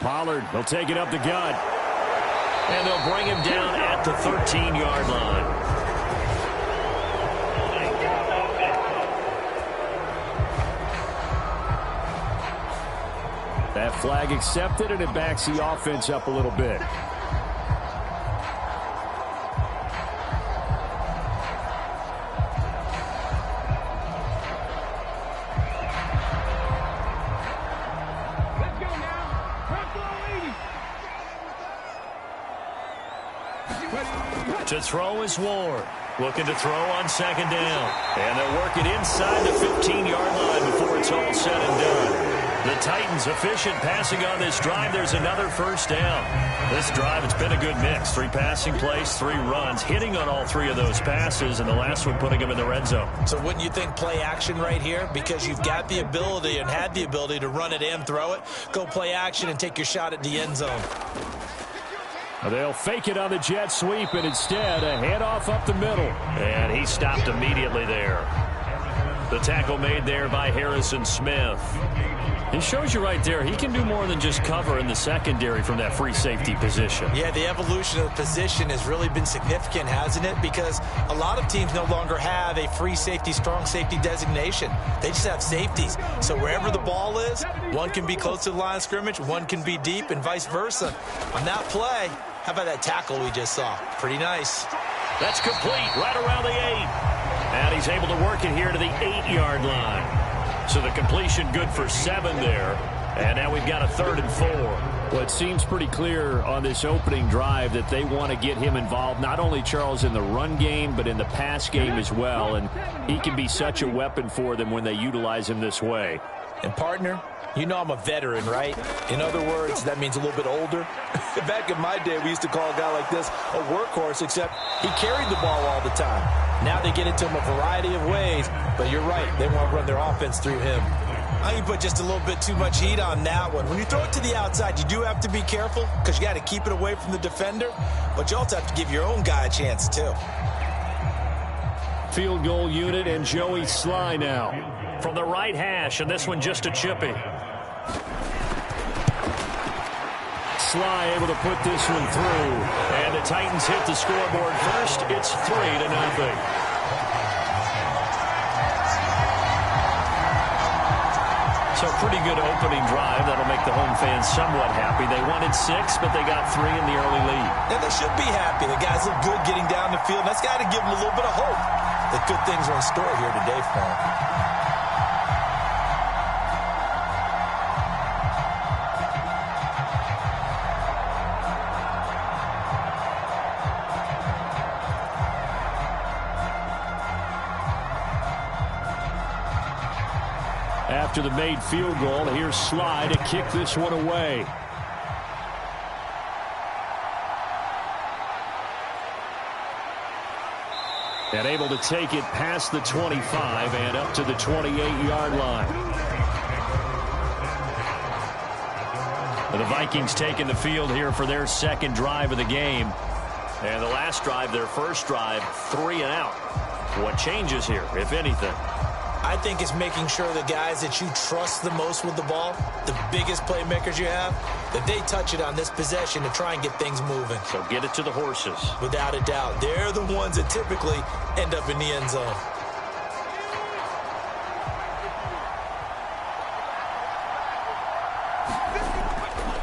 Pollard, they'll take it up the gut. And they'll bring him down at the 13-yard line. That flag accepted, and it backs the offense up a little bit. To throw is Ward. Looking to throw on second down. And they'll work it inside the 15-yard line before it's all said and done. The Titans efficient passing on this drive. There's another first down. This drive, it's been a good mix. 3 passing plays, 3 runs, hitting on all 3 of those passes, and the last one putting them in the red zone. So wouldn't you think play action right here? Because you've got the ability and had the ability to run it and throw it. Go play action and take your shot at the end zone. They'll fake it on the jet sweep, and instead a handoff up the middle. And he stopped immediately there. The tackle made there by Harrison Smith. He shows you right there, he can do more than just cover in the secondary from that free safety position. Yeah, the evolution of the position has really been significant, hasn't it? Because a lot of teams no longer have a free safety, strong safety designation. They just have safeties. So wherever the ball is, one can be close to the line of scrimmage, one can be deep, and vice versa. On that play, how about that tackle we just saw? Pretty nice. That's complete right around the 8. And he's able to work it here to the 8-yard line. So the completion good for 7 there. And now we've got a 3rd and 4. Well, it seems pretty clear on this opening drive that they want to get him involved, not only, Charles, in the run game, but in the pass game as well. And he can be such a weapon for them when they utilize him this way. And, partner, you know I'm a veteran, right? In other words, that means a little bit older. Back in my day, we used to call a guy like this a workhorse, except he carried the ball all the time. Now they get it to him a variety of ways, but you're right. They want to run their offense through him. I think you put just a little bit too much heat on that one. When you throw it to the outside, you do have to be careful because you got to keep it away from the defender, but you also have to give your own guy a chance, too. Field goal unit and Joey Sly now. From the right hash, and this one just a chippy. Sly able to put this one through. And the Titans hit the scoreboard first. It's 3-0. So pretty good opening drive. That'll make the home fans somewhat happy. They wanted 6, but they got 3 in the early lead. And they should be happy. The guys look good getting down the field. That's got to give them a little bit of hope that good things are in store here today for them. After the made field goal, here's Sly to kick this one away. And able to take it past the 25 and up to the 28-yard line. The Vikings taking the field here for their second drive of the game. And the last drive, their first drive, 3 and out. What changes here, if anything? I think it's making sure the guys that you trust the most with the ball, the biggest playmakers you have, that they touch it on this possession to try and get things moving. So get it to the horses. Without a doubt. They're the ones that typically end up in the end zone.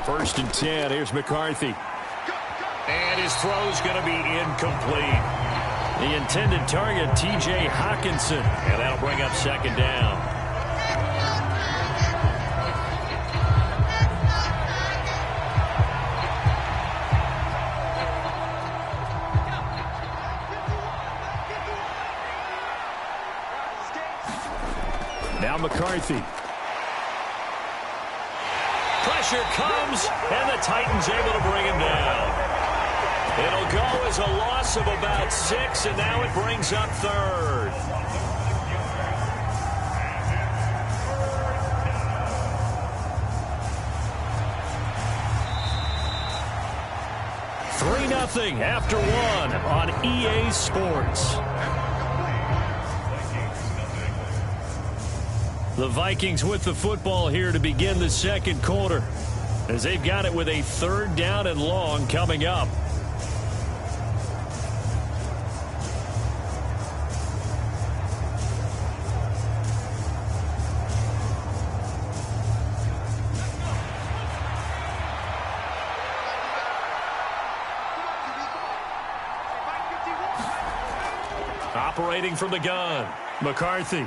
First and 10. Here's McCarthy. And his throw's going to be incomplete. The intended target, T.J. Hawkinson. And that'll bring up second down. Now McCarthy. Pressure comes, and the Titans able to bring him down. It'll go as a loss of about 6, and now it brings up third. Nothing after one on EA Sports. The Vikings with the football here to begin the second quarter, as they've got it with a 3rd down and long coming up. Operating from the gun, McCarthy.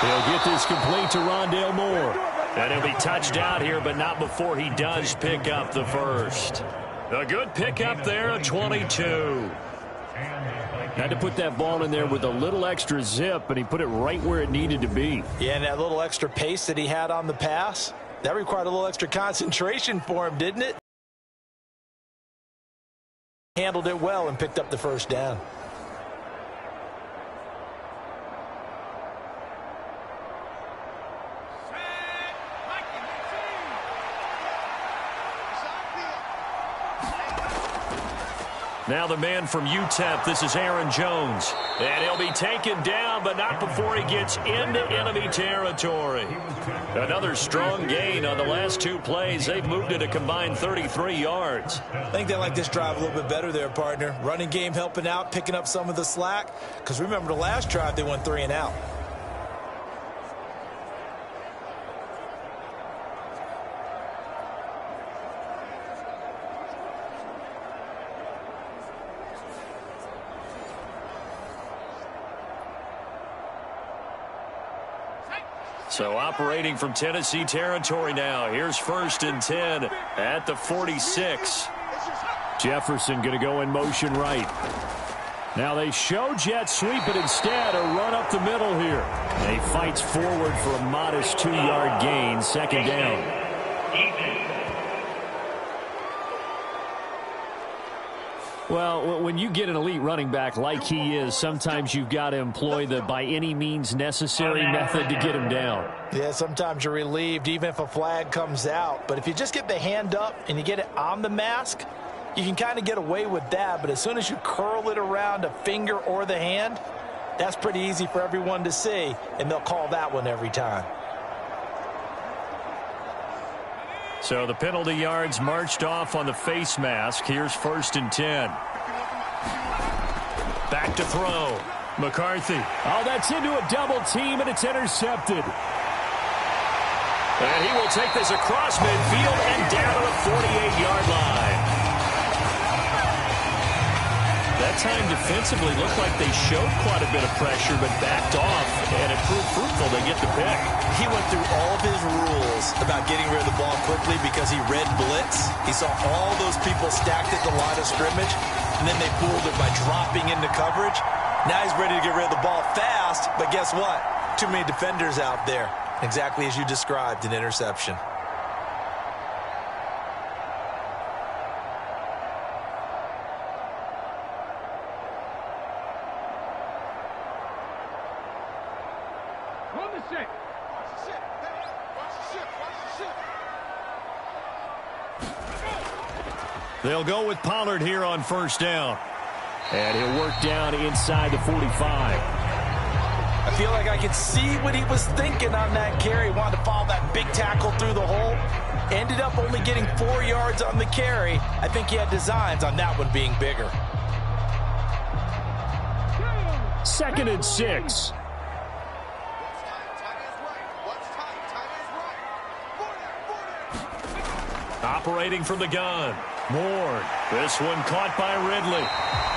He'll get this complete to Rondale Moore. And he'll be touched out here, but not before he does pick up the first. A good pickup there at 22. Had to put that ball in there with a little extra zip, and he put it right where it needed to be. Yeah, and that little extra pace that he had on the pass, that required a little extra concentration for him, didn't it? Handled it well and picked up the first down. Now the man from UTEP, this is Aaron Jones. And he'll be taken down, but not before he gets into enemy territory. Another strong gain on the last 2 plays. They've moved it a combined 33 yards. I think they like this drive a little bit better there, partner. Running game helping out, picking up some of the slack. Because remember the last drive, they went 3 and out. So operating from Tennessee territory now. Here's 1st and 10 at the 46. Jefferson going to go in motion right. Now they show jet sweep, but instead a run up the middle here. And he fights forward for a modest 2-yard gain, 2nd down. Well, when you get an elite running back like he is, sometimes you've got to employ the by any means necessary method to get him down. Yeah, sometimes you're relieved even if a flag comes out. But if you just get the hand up and you get it on the mask, you can kind of get away with that. But as soon as you curl it around a finger or the hand, that's pretty easy for everyone to see, and they'll call that one every time. So the penalty yards marched off on the face mask. Here's 1st and 10. Back to throw. McCarthy. Oh, that's into a double team, and it's intercepted. And he will take this across midfield and down to the 48-yard line. That time defensively looked like they showed quite a bit of pressure, but backed off, and it proved fruitful. They get the pick. He went through all of his rules about getting rid of the ball quickly because he read blitz. He saw all those people stacked at the line of scrimmage, and then they pulled it by dropping into coverage. Now he's ready to get rid of the ball fast, but guess what? Too many defenders out there. Exactly as you described, an interception. They'll go with Pollard here on 1st down. And he'll work down inside the 45. I feel like I could see what he was thinking on that carry. Wanted to follow that big tackle through the hole. Ended up only getting 4 yards on the carry. I think he had designs on that one being bigger. 2nd and 6. Operating from the gun. Ward. This one caught by Ridley.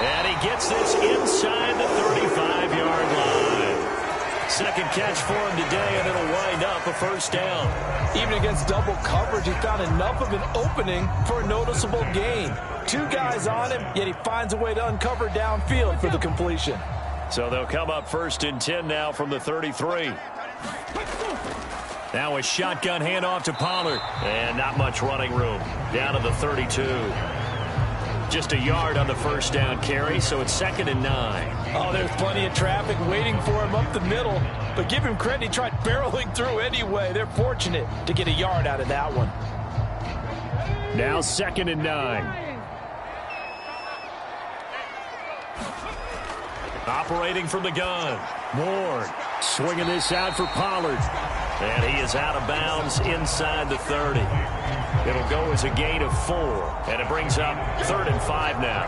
And he gets this inside the 35-yard line. Second catch for him today, and it'll wind up a first down. Even against double coverage, he found enough of an opening for a noticeable gain. Two guys on him, yet he finds a way to uncover downfield for the completion. So they'll come up 1st and 10 now from the 33. Now a shotgun handoff to Pollard. And not much running room. Down to the 32. Just a yard on the first down carry, so it's 2nd and 9. Oh, there's plenty of traffic waiting for him up the middle. But give him credit, he tried barreling through anyway. They're fortunate to get a yard out of that one. Now 2nd and 9. Operating from the gun. Ward swinging this out for Pollard. And he is out of bounds inside the 30. It'll go as a gain of 4. And it brings up 3rd and 5 now.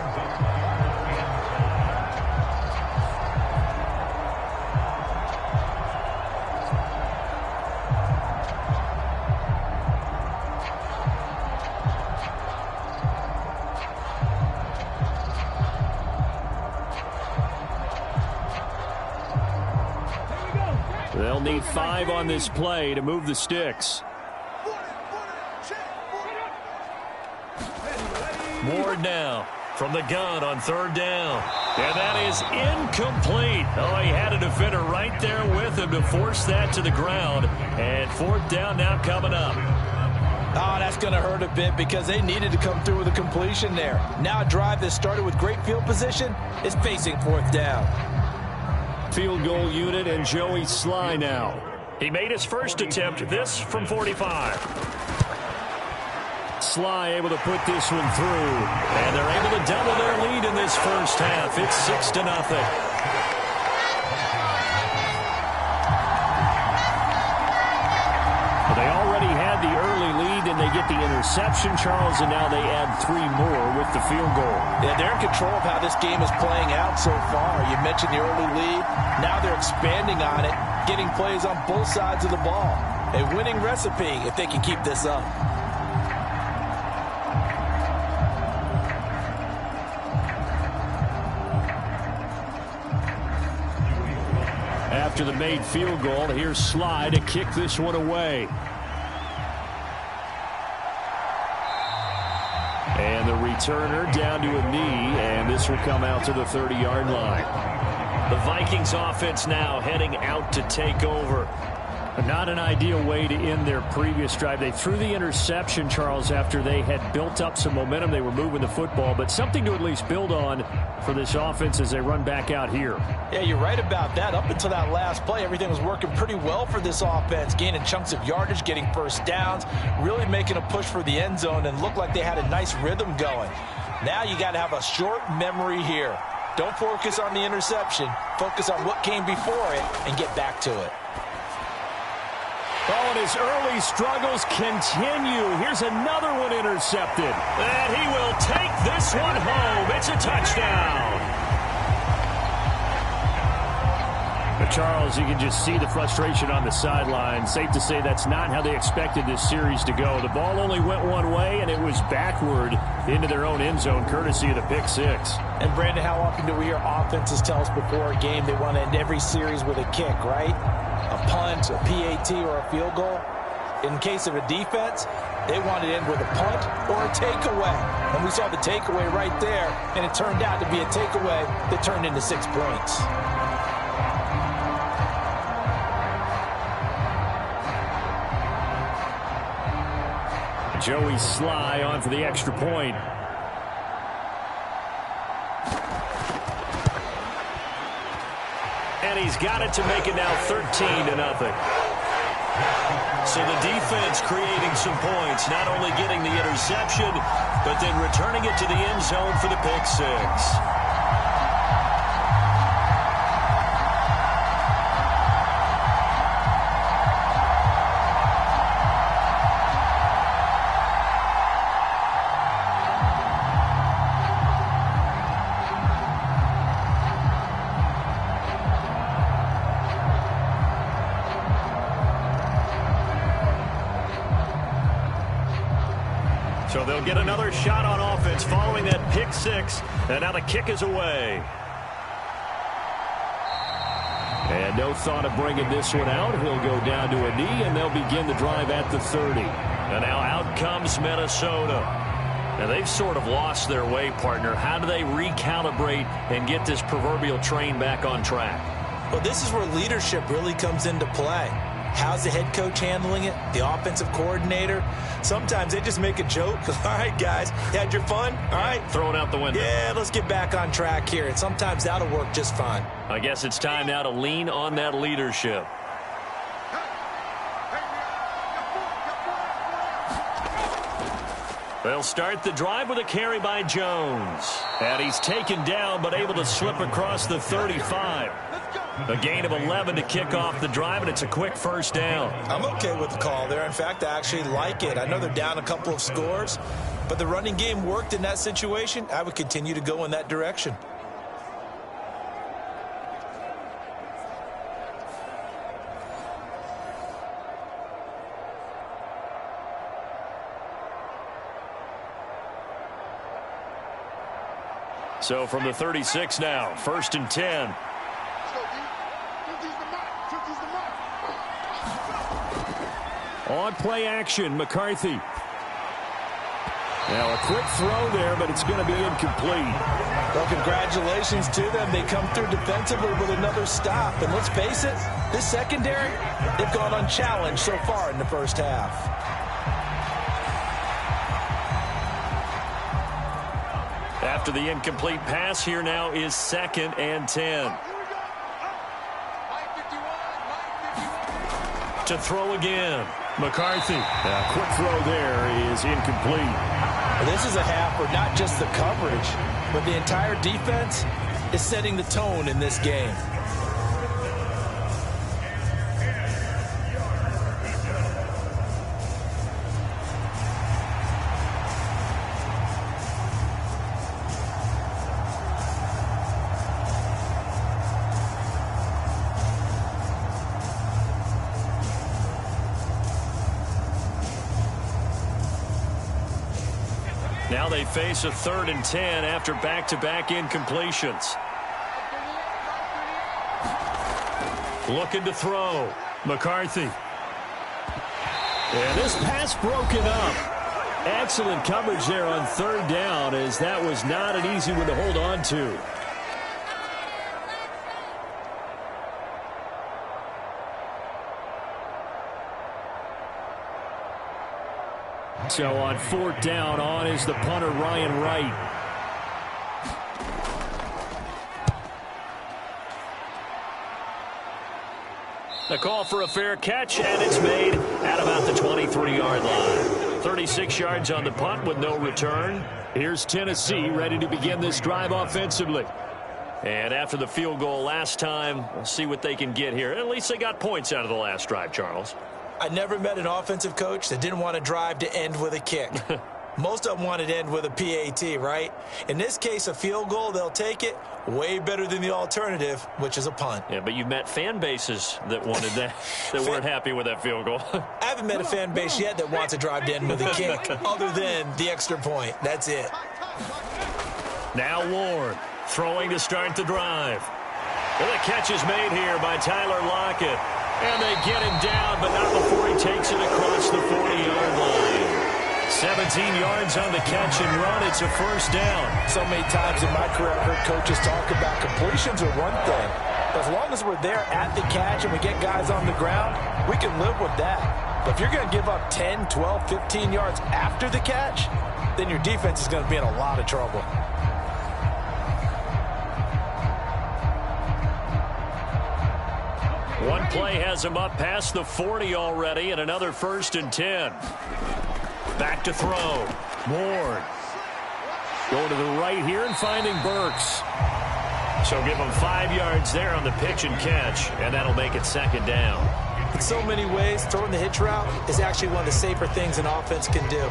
They'll need 5 on this play to move the sticks. Ward now from the gun on 3rd down. And that is incomplete. Oh, he had a defender right there with him to force that to the ground. And 4th down now coming up. Oh, that's going to hurt a bit because they needed to come through with a completion there. Now a drive that started with great field position is facing 4th down. Field goal unit and Joey Sly now. He made his first attempt, this from 45. Sly able to put this one through. And they're able to double their lead in this first half. It's 6-0. They already had the early lead, and they get the interception, Charles, and now they add 3 more with the field goal. Yeah, they're in control of how this game is playing out so far. You mentioned the early lead. Now they're expanding on it, getting plays on both sides of the ball. A winning recipe if they can keep this up. After the made field goal, here's Sly to kick this one away. And the returner down to a knee, and this will come out to the 30-yard line. The Vikings offense now heading out to take over. Not an ideal way to end their previous drive. They threw the interception, Charles, after they had built up some momentum. They were moving the football, but something to at least build on for this offense as they run back out here. Yeah, you're right about that. Up until that last play, everything was working pretty well for this offense, gaining chunks of yardage, getting first downs, really making a push for the end zone, and looked like they had a nice rhythm going. Now you got to have a short memory here. Don't focus on the interception. Focus on what came before it and get back to it. Oh, and his early struggles continue. Here's another one intercepted. And he will take this one home. It's a touchdown. But Charles, you can just see the frustration on the sideline. Safe to say that's not how they expected this series to go. The ball only went one way, and it was backward into their own end zone, courtesy of the pick six. And, Brandon, how often do we hear offenses tell us before a game they want to end every series with a kick, right? A punt, a PAT, or a field goal. In case of a defense, they want to end with a punt or a takeaway. And we saw the takeaway right there, and it turned out to be a takeaway that turned into 6 points. Joey Sly on for the extra point. And he's got it to make it now 13-0. So the defense creating some points, not only getting the interception, but then returning it to the end zone for the pick six. get another shot on offense following that pick six. And now the kick is away. And no thought of bringing this one out. He'll go down to a knee, and they'll begin the drive at the 30. And now out comes Minnesota. Now they've sort of lost their way, partner. How do they recalibrate and get this proverbial train back on track? Well, this is where leadership really comes into play. How's the head coach handling it? The offensive coordinator? Sometimes they just make a joke. All right, guys, you had your fun? All right. Throw it out the window. Yeah, let's get back on track here. And sometimes that'll work just fine. I guess it's time now to lean on that leadership. They'll start the drive with a carry by Jones. And he's taken down but able to slip across the 35. A gain of 11 to kick off the drive, and it's a quick first down. I'm okay with the call there. In fact, I actually like it. I know they're down a couple of scores, but the running game worked in that situation. I would continue to go in that direction. So from the 36 now, 1st and 10. On play action, McCarthy. Now a quick throw there, but it's going to be incomplete. Well, congratulations to them. They come through defensively with another stop. And let's face it, this secondary, they've gone unchallenged so far in the first half. After the incomplete pass, here now is 2nd and 10. To throw again, McCarthy. A quick throw there is incomplete. Well, this is a half where not just the coverage, but the entire defense is setting the tone in this game. Now they face a 3rd and 10 after back-to-back incompletions. Looking to throw. McCarthy. And this pass broken up. Excellent coverage there on 3rd down, as that was not an easy one to hold on to. So on 4th down, on is the punter, Ryan Wright. The call for a fair catch, and it's made at about the 23-yard line. 36 yards on the punt with no return. Here's Tennessee ready to begin this drive offensively. And after the field goal last time, we'll see what they can get here. At least they got points out of the last drive, Charles. I never met an offensive coach that didn't want to drive to end with a kick. Most of them wanted to end with a PAT, right? In this case, a field goal, they'll take it. Way better than the alternative, which is a punt. Yeah, but you've met fan bases that wanted that, that weren't happy with that field goal. I haven't met a fan base yet that wants to drive to end with a kick, other than the extra point. That's it. Now Ward throwing to start the drive. Well, the catch is made here by Tyler Marcotte. And they get him down, but not before he takes it across the 40-yard line. 17 yards on the catch and run. It's a first down. So many times in my career, I've heard coaches talk about completions are one thing. But as long as we're there at the catch and we get guys on the ground, we can live with that. But if you're going to give up 10, 12, 15 yards after the catch, then your defense is going to be in a lot of trouble. One play has him up past the 40 already, and another 1st and 10. Back to throw. Ward. Going to the right here and finding Burks. So give him 5 yards there on the pitch and catch, and that'll make it 2nd down. In so many ways, throwing the hitch route is actually one of the safer things an offense can do.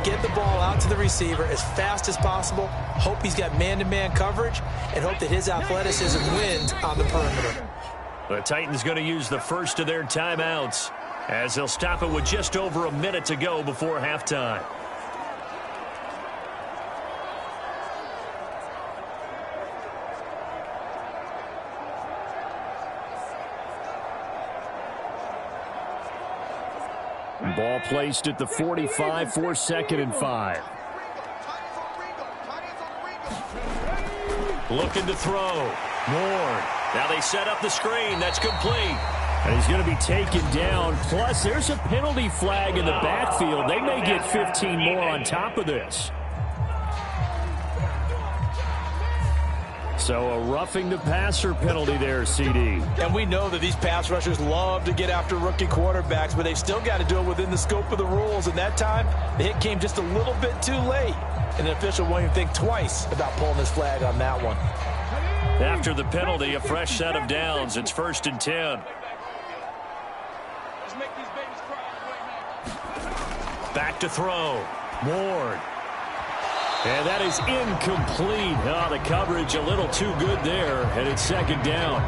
Get the ball out to the receiver as fast as possible, hope he's got man-to-man coverage, and hope that his athleticism wins on the perimeter. The Titans going to use the first of their timeouts as they'll stop it with just over a minute to go before halftime. Ball placed at the 45 for 2nd and 5. Looking to throw. Ward. Now they set up the screen. That's complete. And he's going to be taken down. Plus, there's a penalty flag in the backfield. They may get 15 more on top of this. So a roughing the passer penalty there, CD. And we know that these pass rushers love to get after rookie quarterbacks, but they've still got to do it within the scope of the rules. And that time, the hit came just a little bit too late. And the official won't even think twice about pulling his flag on that one. After the penalty, a fresh set of downs. It's 1st and 10. Back to throw. Ward. And that is incomplete. Oh, the coverage a little too good there, and it's 2nd down.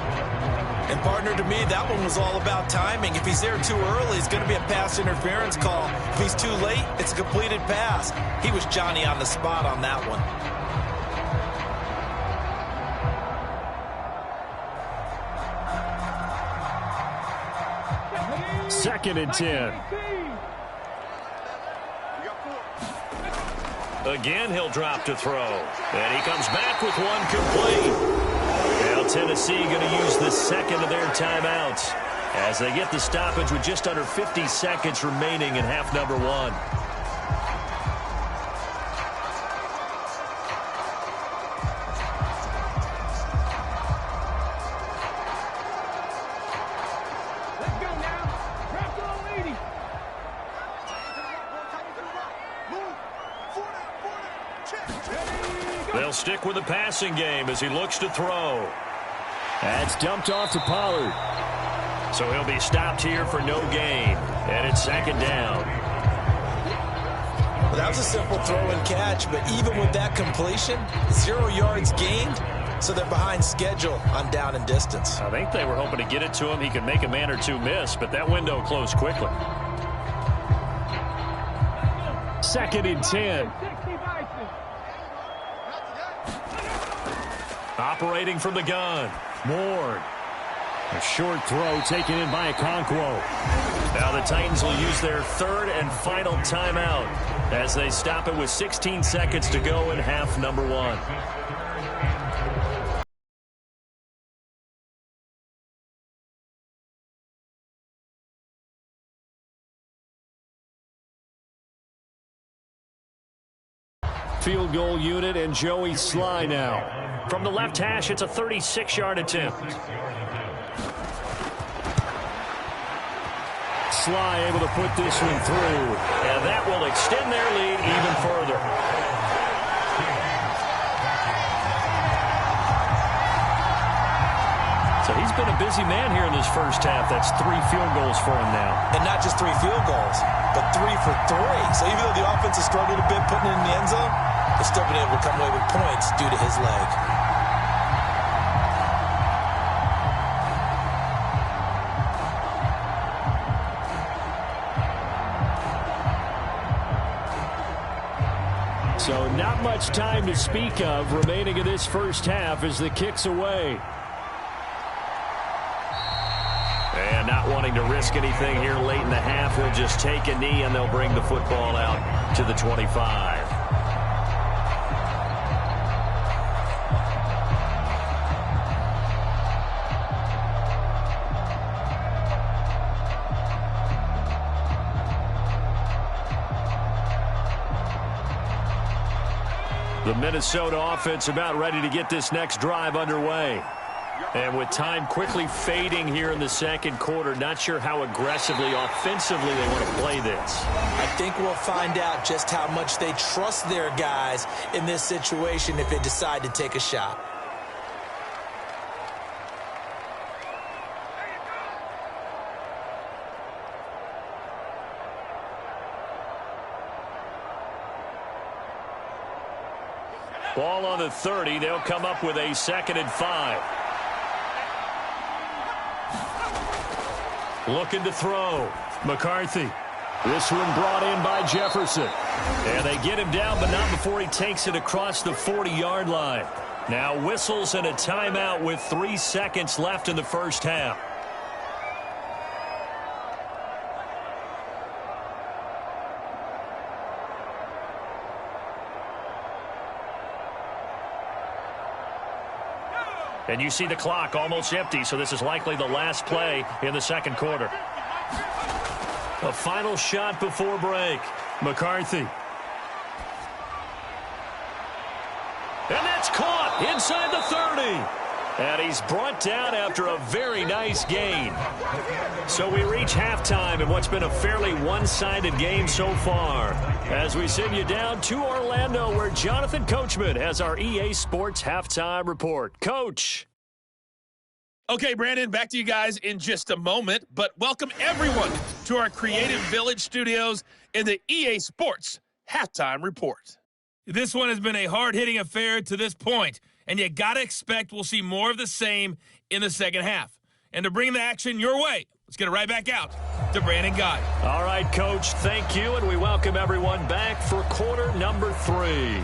And partner, to me, that one was all about timing. If he's there too early, it's going to be a pass interference call. If he's too late, it's a completed pass. He was Johnny on the spot on that one. Second and 10. Again, he'll drop to throw. And he comes back with one complete. Now Tennessee going to use the second of their timeouts as they get the stoppage with just under 50 seconds remaining in half number 1. They'll stick with the passing game as he looks to throw. That's dumped off to Pollard. So he'll be stopped here for no gain. And it's 2nd down. Well, that was a simple throw and catch, but even with that completion, 0 yards gained, so they're behind schedule on down and distance. I think they were hoping to get it to him. He could make a man or two miss, but that window closed quickly. 2nd and 10. Operating from the gun. Ward. A short throw taken in by Okonkwo. Now the Titans will use their 3rd and final timeout as they stop it with 16 seconds to go in half number 1. Field goal unit and Joey Sly now. From the left hash, it's a 36-yard attempt. Sly able to put this one through. And that will extend their lead even further. So he's been a busy man here in this first half. That's 3 field goals for him now. And not just 3 field goals, but 3 for 3. So even though the offense has struggled a bit putting it in the end zone, they've still been able to come away with points due to his leg. So not much time to speak of remaining in this first half as the kick's away. And not wanting to risk anything here late in the half, he'll just take a knee and they'll bring the football out to the 25. The Minnesota offense about ready to get this next drive underway. And with time quickly fading here in the second quarter, not sure how aggressively, offensively they want to play this. I think we'll find out just how much they trust their guys in this situation if they decide to take a shot. Ball on the 30. They'll come up with a 2nd and 5. Looking to throw. McCarthy. This one brought in by Jefferson. And they get him down, but not before he takes it across the 40-yard line. Now whistles and a timeout with 3 seconds left in the first half. And you see the clock almost empty, so this is likely the last play in the second quarter. A final shot before break. McCarthy. And that's caught inside the 30. And he's brought down after a very nice gain. So we reach halftime in what's been a fairly one-sided game so far. As we send you down to Orlando, where Jonathan Coachman has our EA Sports Halftime Report. Coach. Okay, Brandon, back to you guys in just a moment. But welcome everyone to our Creative Village studios in the EA Sports Halftime Report. This one has been a hard-hitting affair to this point, and you got to expect we'll see more of the same in the second half. And to bring the action your way, let's get it right back out to Brandon Guy. All right, Coach, thank you, and we welcome everyone back for quarter number 3.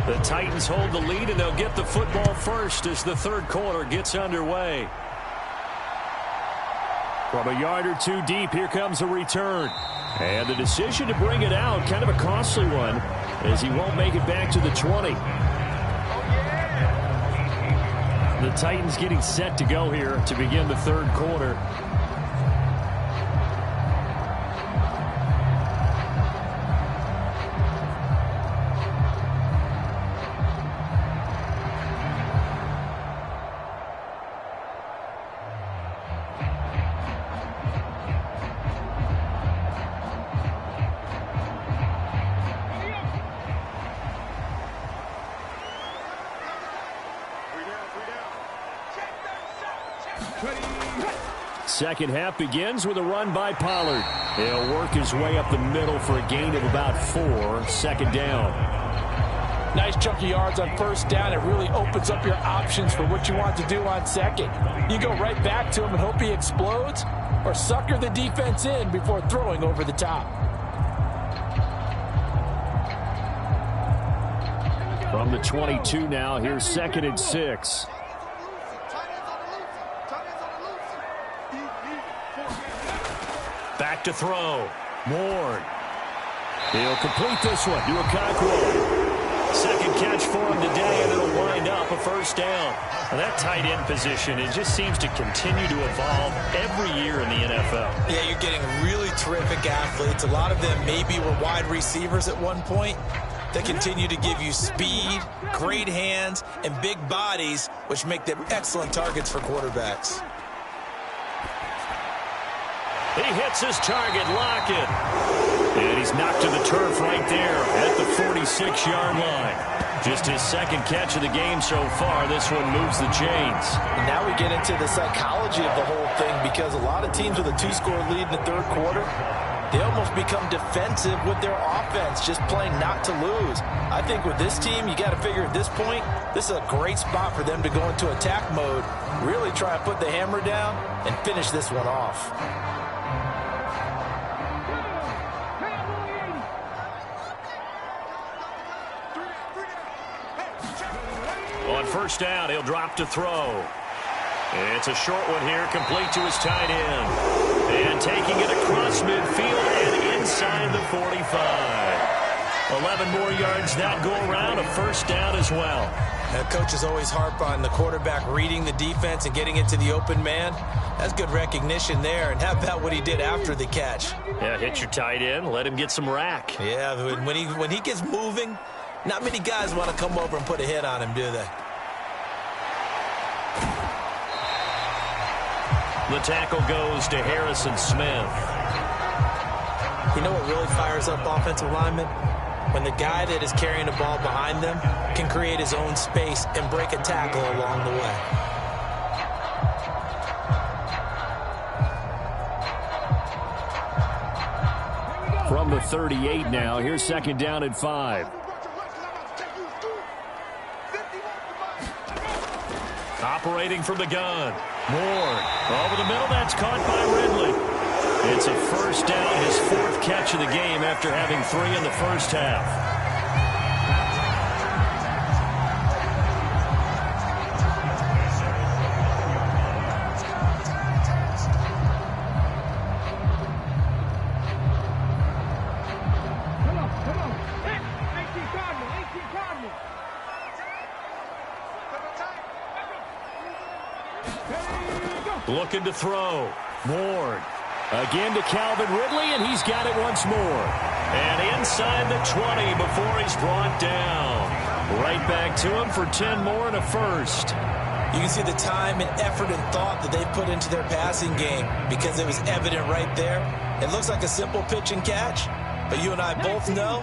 The Titans hold the lead, and they'll get the football first as the third quarter gets underway. From a yard or two deep, here comes a return. And the decision to bring it out, kind of a costly one, as he won't make it back to the 20. The Titans getting set to go here to begin the third quarter. Second half begins with a run by Pollard. He'll work his way up the middle for a gain of about 4. Second down. Nice chunky yards on first down. It really opens up your options for what you want to do on second. You go right back to him and hope he explodes, or sucker the defense in before throwing over the top. From the 22 now, here's 2nd and 6. Back to throw. Ward. He'll complete this one to Okonkwo. Second catch for him today, and it'll wind up a first down. Well, that tight end position, it just seems to continue to evolve every year in the NFL. Yeah, you're getting really terrific athletes. A lot of them maybe were wide receivers at one point. They continue to give you speed, great hands, and big bodies, which make them excellent targets for quarterbacks. He hits his target, Lockett. And he's knocked to the turf right there at the 46-yard line. Just his second catch of the game so far. This one moves the chains. And now we get into the psychology of the whole thing, because a lot of teams with a 2-score lead in the third quarter, they almost become defensive with their offense, just playing not to lose. I think with this team, you got to figure at this point, this is a great spot for them to go into attack mode, really try and put the hammer down and finish this one off. On first down, he'll drop to throw. It's a short one here, complete to his tight end. And taking it across midfield and inside the 45. 11 more yards that go around, a first down as well. Now, coaches always harp on the quarterback reading the defense and getting into the open man. That's good recognition there. And how about what he did after the catch? Yeah, hit your tight end, let him get some rack. Yeah, when he gets moving, not many guys want to come over and put a hit on him, do they? The tackle goes to Harrison Smith. You know what really fires up offensive linemen? When the guy that is carrying the ball behind them can create his own space and break a tackle along the way. the 38 now. Here's second down at 5. Operating from the gun. Moore over the middle. That's caught by Ridley. It's a first down, his 4th catch of the game after having 3 in the first half. Looking to throw. Ward. Again to Calvin Ridley, and he's got it once more. And inside the 20 before he's brought down. Right back to him for 10 more and a first. You can see the time and effort and thought that they put into their passing game because it was evident right there. It looks like a simple pitch and catch, but you and I both know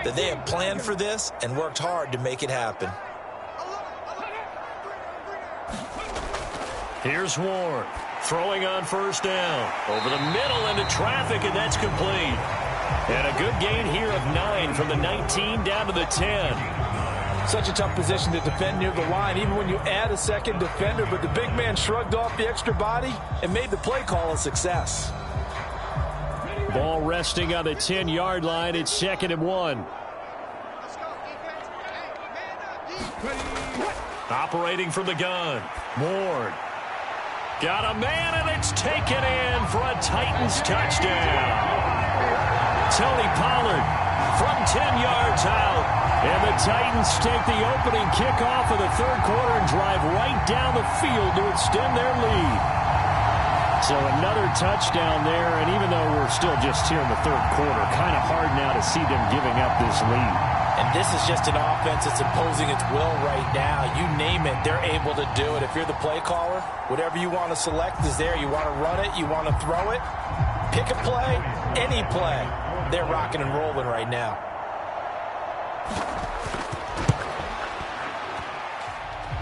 that they have planned for this and worked hard to make it happen. Here's Ward, throwing on first down. Over the middle into traffic, and that's complete. And a good gain here of 9 from the 19 down to the 10. Such a tough position to defend near the line, even when you add a second defender, but the big man shrugged off the extra body and made the play call a success. Ball resting on the 10-yard line. It's 2nd and 1. Operating from the gun. Ward. Got a man, and it's taken in for a Titans touchdown. Tony Pollard from 10 yards out. And the Titans take the opening kickoff of the 3rd quarter and drive right down the field to extend their lead. So another touchdown there, and even though we're still just here in the 3rd quarter, kind of hard now to see them giving up this lead. And this is just an offense that's imposing its will right now. You name it, they're able to do it. If you're the play caller, whatever you want to select is there. You want to run it, you want to throw it, pick a play, any play. They're rocking and rolling right now.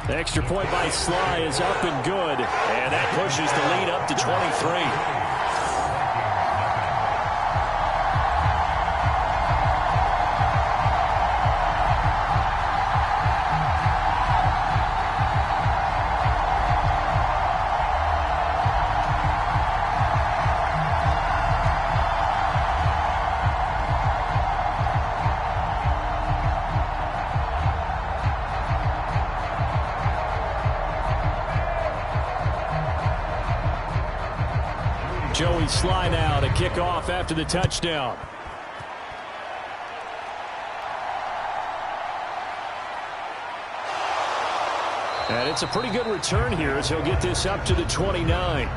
The extra point by Sly is up and good. And that pushes the lead up to 23. Joey Sly now to kick off after the touchdown. And it's a pretty good return here as he'll get this up to the 29.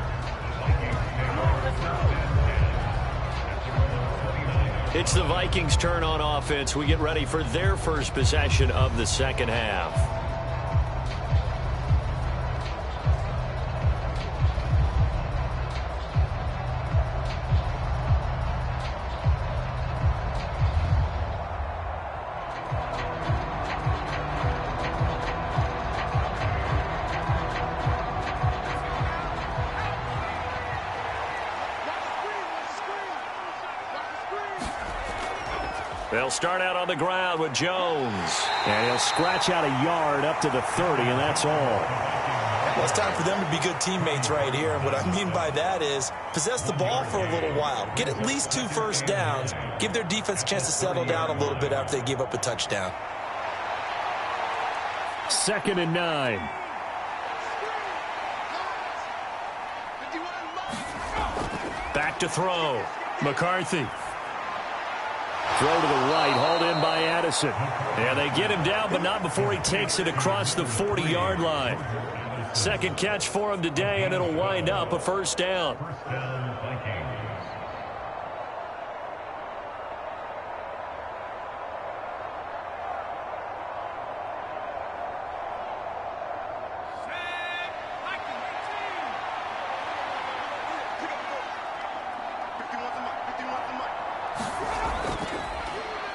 It's the Vikings' turn on offense. We get ready for their first possession of the 2nd half. They'll start out on the ground with Jones. And he'll scratch out a yard up to the 30, and that's all. Well, it's time for them to be good teammates right here. And what I mean by that is possess the ball for a little while. Get at least 2 first downs. Give their defense a chance to settle down a little bit after they give up a touchdown. 2nd and 9. Back to throw. McCarthy. Throw to the right, hauled in by Addison. And they get him down, but not before he takes it across the 40-yard line. 2nd catch for him today, and it'll wind up a first down.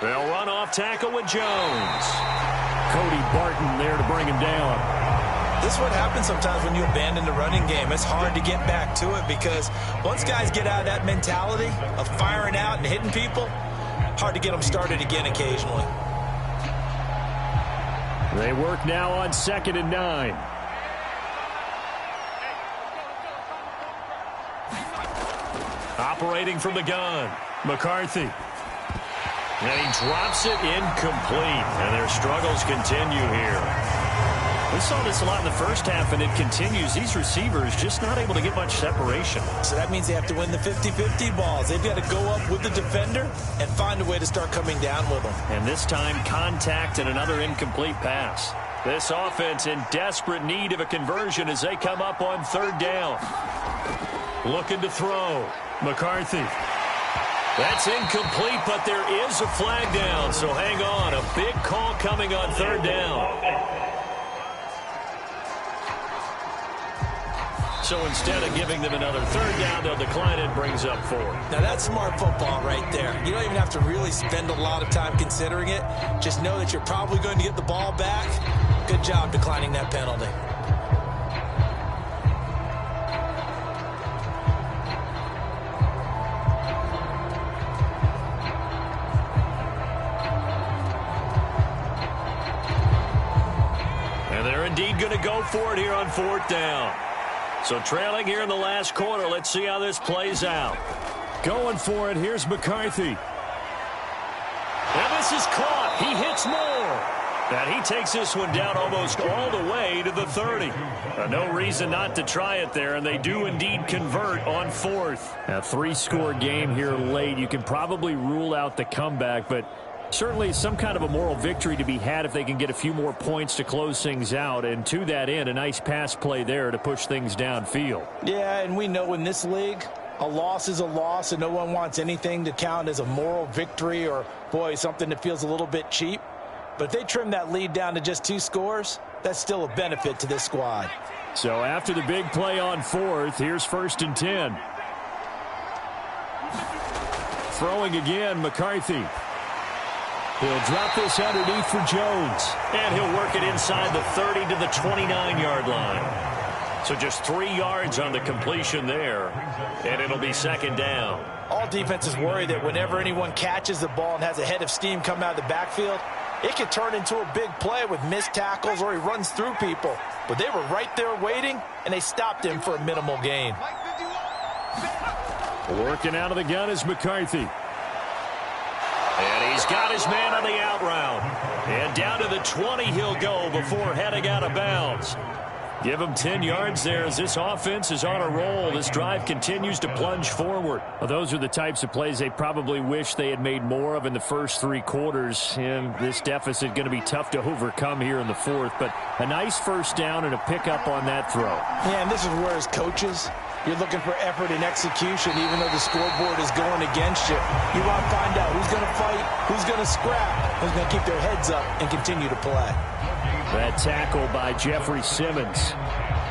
They'll run off tackle with Jones. Cody Barton there to bring him down. This is what happens sometimes when you abandon the running game. It's hard to get back to it because once guys get out of that mentality of firing out and hitting people, hard to get them started again occasionally. They work now on 2nd and 9. Operating from the gun, McCarthy. And he drops it incomplete, and their struggles continue here. We saw this a lot in the first half, and it continues. These receivers just not able to get much separation. So that means they have to win the 50-50 balls. They've got to go up with the defender and find a way to start coming down with them. And this time, contact and another incomplete pass. This offense in desperate need of a conversion as they come up on 3rd down. Looking to throw. McCarthy. That's incomplete, but there is a flag down, so hang on. A big call coming on 3rd down. So instead of giving them another 3rd down, they'll decline it, brings up 4. Now that's smart football right there. You don't even have to really spend a lot of time considering it. Just know that you're probably going to get the ball back. Good job declining that penalty. And they're indeed going to go for it here on 4th down. So trailing here in the last quarter. Let's see how this plays out. Going for it. Here's McCarthy. And this is caught. He hits more. And he takes this one down almost all the way to the 30. No reason not to try it there, and they do indeed convert on 4th. A 3-score game here late. You can probably rule out the comeback, but certainly some kind of a moral victory to be had if they can get a few more points to close things out. And to that end, a nice pass play there to push things downfield. Yeah, and we know in this league, a loss is a loss, and no one wants anything to count as a moral victory or, boy, something that feels a little bit cheap. But if they trim that lead down to just 2 scores, that's still a benefit to this squad. So after the big play on 4th, here's 1st and 10. Throwing again, McCarthy. He'll drop this underneath for Jones. And he'll work it inside the 30 to the 29-yard line. So just 3 yards on the completion there. And it'll be 2nd down. All defenses worry that whenever anyone catches the ball and has a head of steam come out of the backfield, it could turn into a big play with missed tackles or he runs through people. But they were right there waiting, and they stopped him for a minimal gain. Working out of the gun is McCarthy. And he's got his man on the out route. And down to the 20 he'll go before heading out of bounds. Give him 10 yards there as this offense is on a roll. This drive continues to plunge forward. Well, those are the types of plays they probably wish they had made more of in the first 3 quarters. And this deficit going to be tough to overcome here in the 4th. But a nice 1st down and a pickup on that throw. Yeah, and this is where as coaches, you're looking for effort and execution even though the scoreboard is going against you. You want to find out who's going to fight, who's going to scrap, who's going to keep their heads up and continue to play. That tackle by Jeffrey Simmons.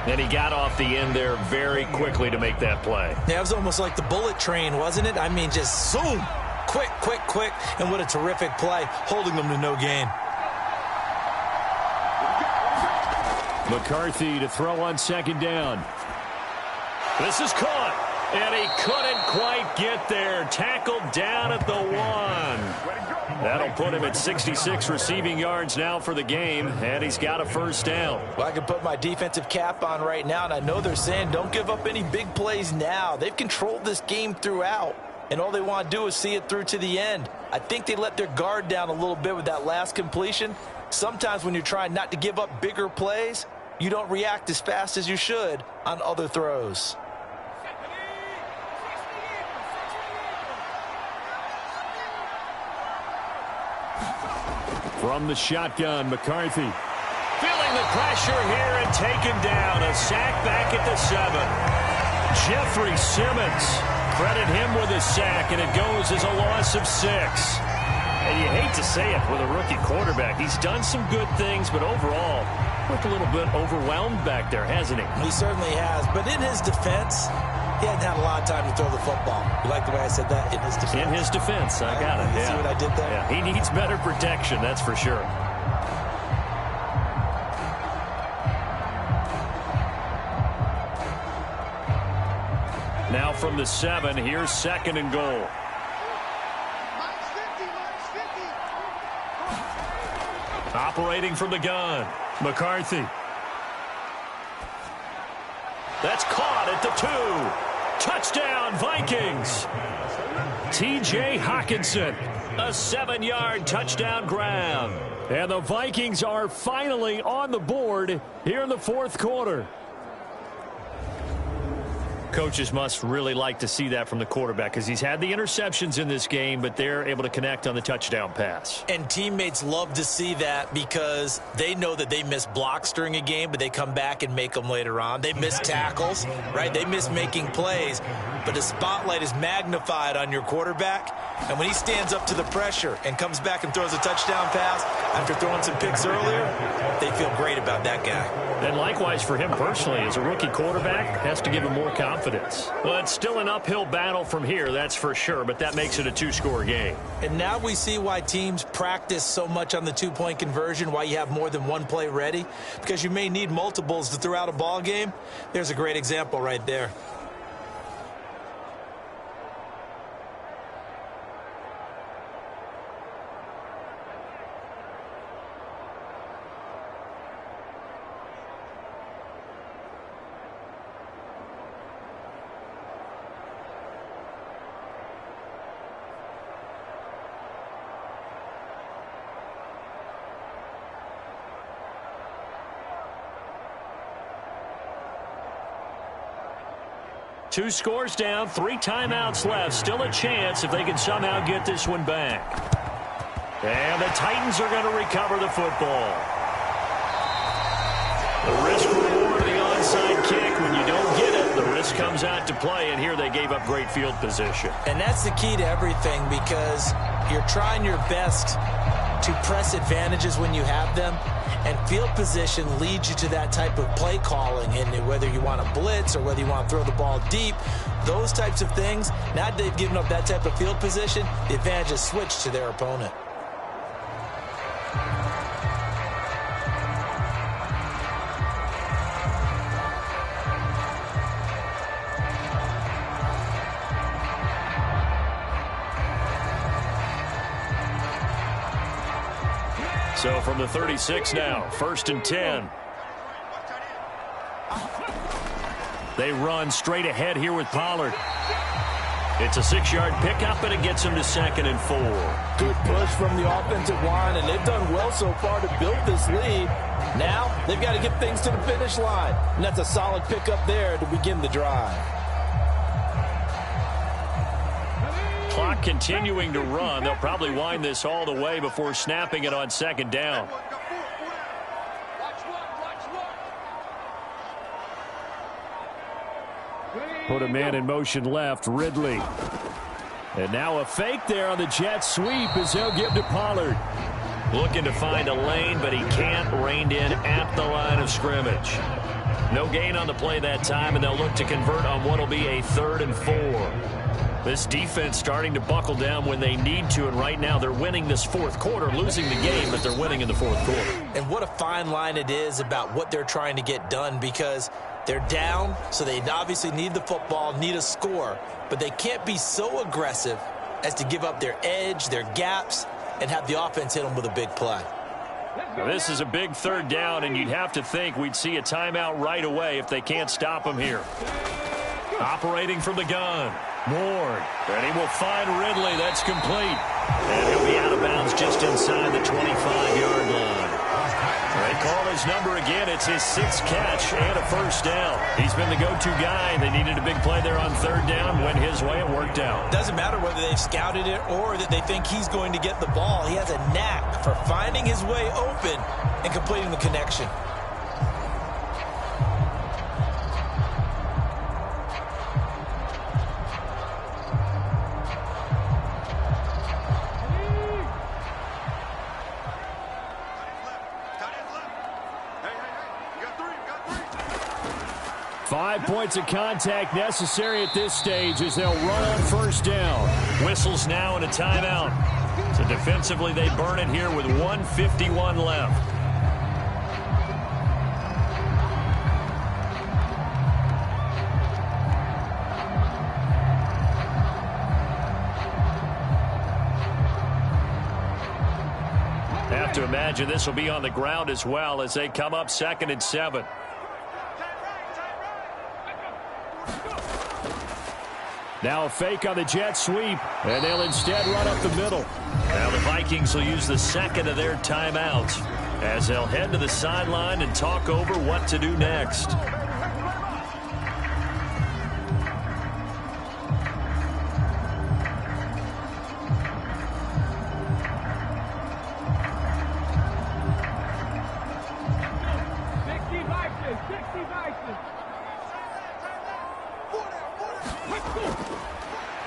And he got off the end there very quickly to make that play. Yeah, it was almost like the bullet train, wasn't it? I mean, just zoom. Quick, quick, quick. And what a terrific play, holding them to no gain. McCarthy to throw on 2nd down. This is caught. And he couldn't quite get there. Tackled down at the 1. That'll put him at 66 receiving yards now for the game, and he's got a 1st down. Well, I can put my defensive cap on right now, and I know they're saying don't give up any big plays now. They've controlled this game throughout, and all they want to do is see it through to the end. I think they let their guard down a little bit with that last completion. Sometimes when you're trying not to give up bigger plays, you don't react as fast as you should on other throws. From the shotgun, McCarthy. Feeling the pressure here and taken down. A sack back at the 7. Jeffrey Simmons. Credit him with a sack, and it goes as a loss of 6. And you hate to say it with a rookie quarterback. He's done some good things, but overall, looked a little bit overwhelmed back there, hasn't he? He certainly has, but in his defense, he hadn't had a lot of time to throw the football. You like the way I said that? In his defense. In his defense. I got it. You yeah. see what I did there? Yeah. He needs better protection, that's for sure. Now from the 7, here's 2nd and goal. Operating from the gun, McCarthy. That's caught at the 2. Touchdown, Vikings. T.J. Hockenson, a 7-yard touchdown grab. And the Vikings are finally on the board here in the fourth quarter. Coaches must really like to see that from the quarterback because he's had the interceptions in this game, but they're able to connect on the touchdown pass. And teammates love to see that because they know that they miss blocks during a game, but they come back and make them later on. They miss tackles, right? They miss making plays, but the spotlight is magnified on your quarterback. And when he stands up to the pressure and comes back and throws a touchdown pass after throwing some picks earlier, they feel great about that guy. And likewise for him personally, as a rookie quarterback, has to give him more confidence. Well, it's still an uphill battle from here, that's for sure, but that makes it a 2-score game. And now we see why teams practice so much on the 2-point conversion, why you have more than one play ready, because you may need multiples to throw out a ball game. There's a great example right there. Two scores down, 3 timeouts left. Still a chance if they can somehow get this one back. And the Titans are going to recover the football. The risk reward of the onside kick, when you don't get it, the risk comes out to play, and here they gave up great field position. And that's the key to everything because you're trying your best to press advantages when you have them, and field position leads you to that type of play calling, and whether you want to blitz or whether you want to throw the ball deep, those types of things, now that they've given up that type of field position, the advantage is switched to their opponent. So from the 36 now, 1st and 10. They run straight ahead here with Pollard. It's a 6-yard pickup, and it gets him to 2nd and 4. Good push from the offensive line, and they've done well so far to build this lead. Now they've got to get things to the finish line, and that's a solid pickup there to begin the drive. Clock continuing to run. They'll probably wind this all the way before snapping it on 2nd down. Put a man in motion left, Ridley. And now a fake there on the jet sweep as they'll give to Pollard. Looking to find a lane, but he can't. Reined in at the line of scrimmage. No gain on the play that time, and they'll look to convert on what will be a 3rd and 4. This defense starting to buckle down when they need to, and right now they're winning this 4th quarter, losing the game, but they're winning in the 4th quarter. And what a fine line it is about what they're trying to get done, because they're down, so they obviously need the football, need a score, but they can't be so aggressive as to give up their edge, their gaps, and have the offense hit them with a big play. Now, this is a big 3rd down, and you'd have to think we'd see a timeout right away if they can't stop them here. Operating from the gun. Ward, and he will find Ridley. That's complete. And he'll be out of bounds just inside the 25-yard line. They call his number again. It's his 6th catch and a 1st down. He's been the go-to guy. They needed a big play there on 3rd down. Went his way. It worked out. Doesn't matter whether they've scouted it or that they think he's going to get the ball. He has a knack for finding his way open and completing the connection. Five points of contact necessary at this stage as they'll run on 1st down. Whistles now and a timeout. So defensively they burn it here with 1:51 left. have to imagine this will be on the ground as well as they come up 2nd and 7. Now a fake on the jet sweep, and they'll instead run up the middle. Now the Vikings will use the second of their timeouts as they'll head to the sideline and talk over what to do next.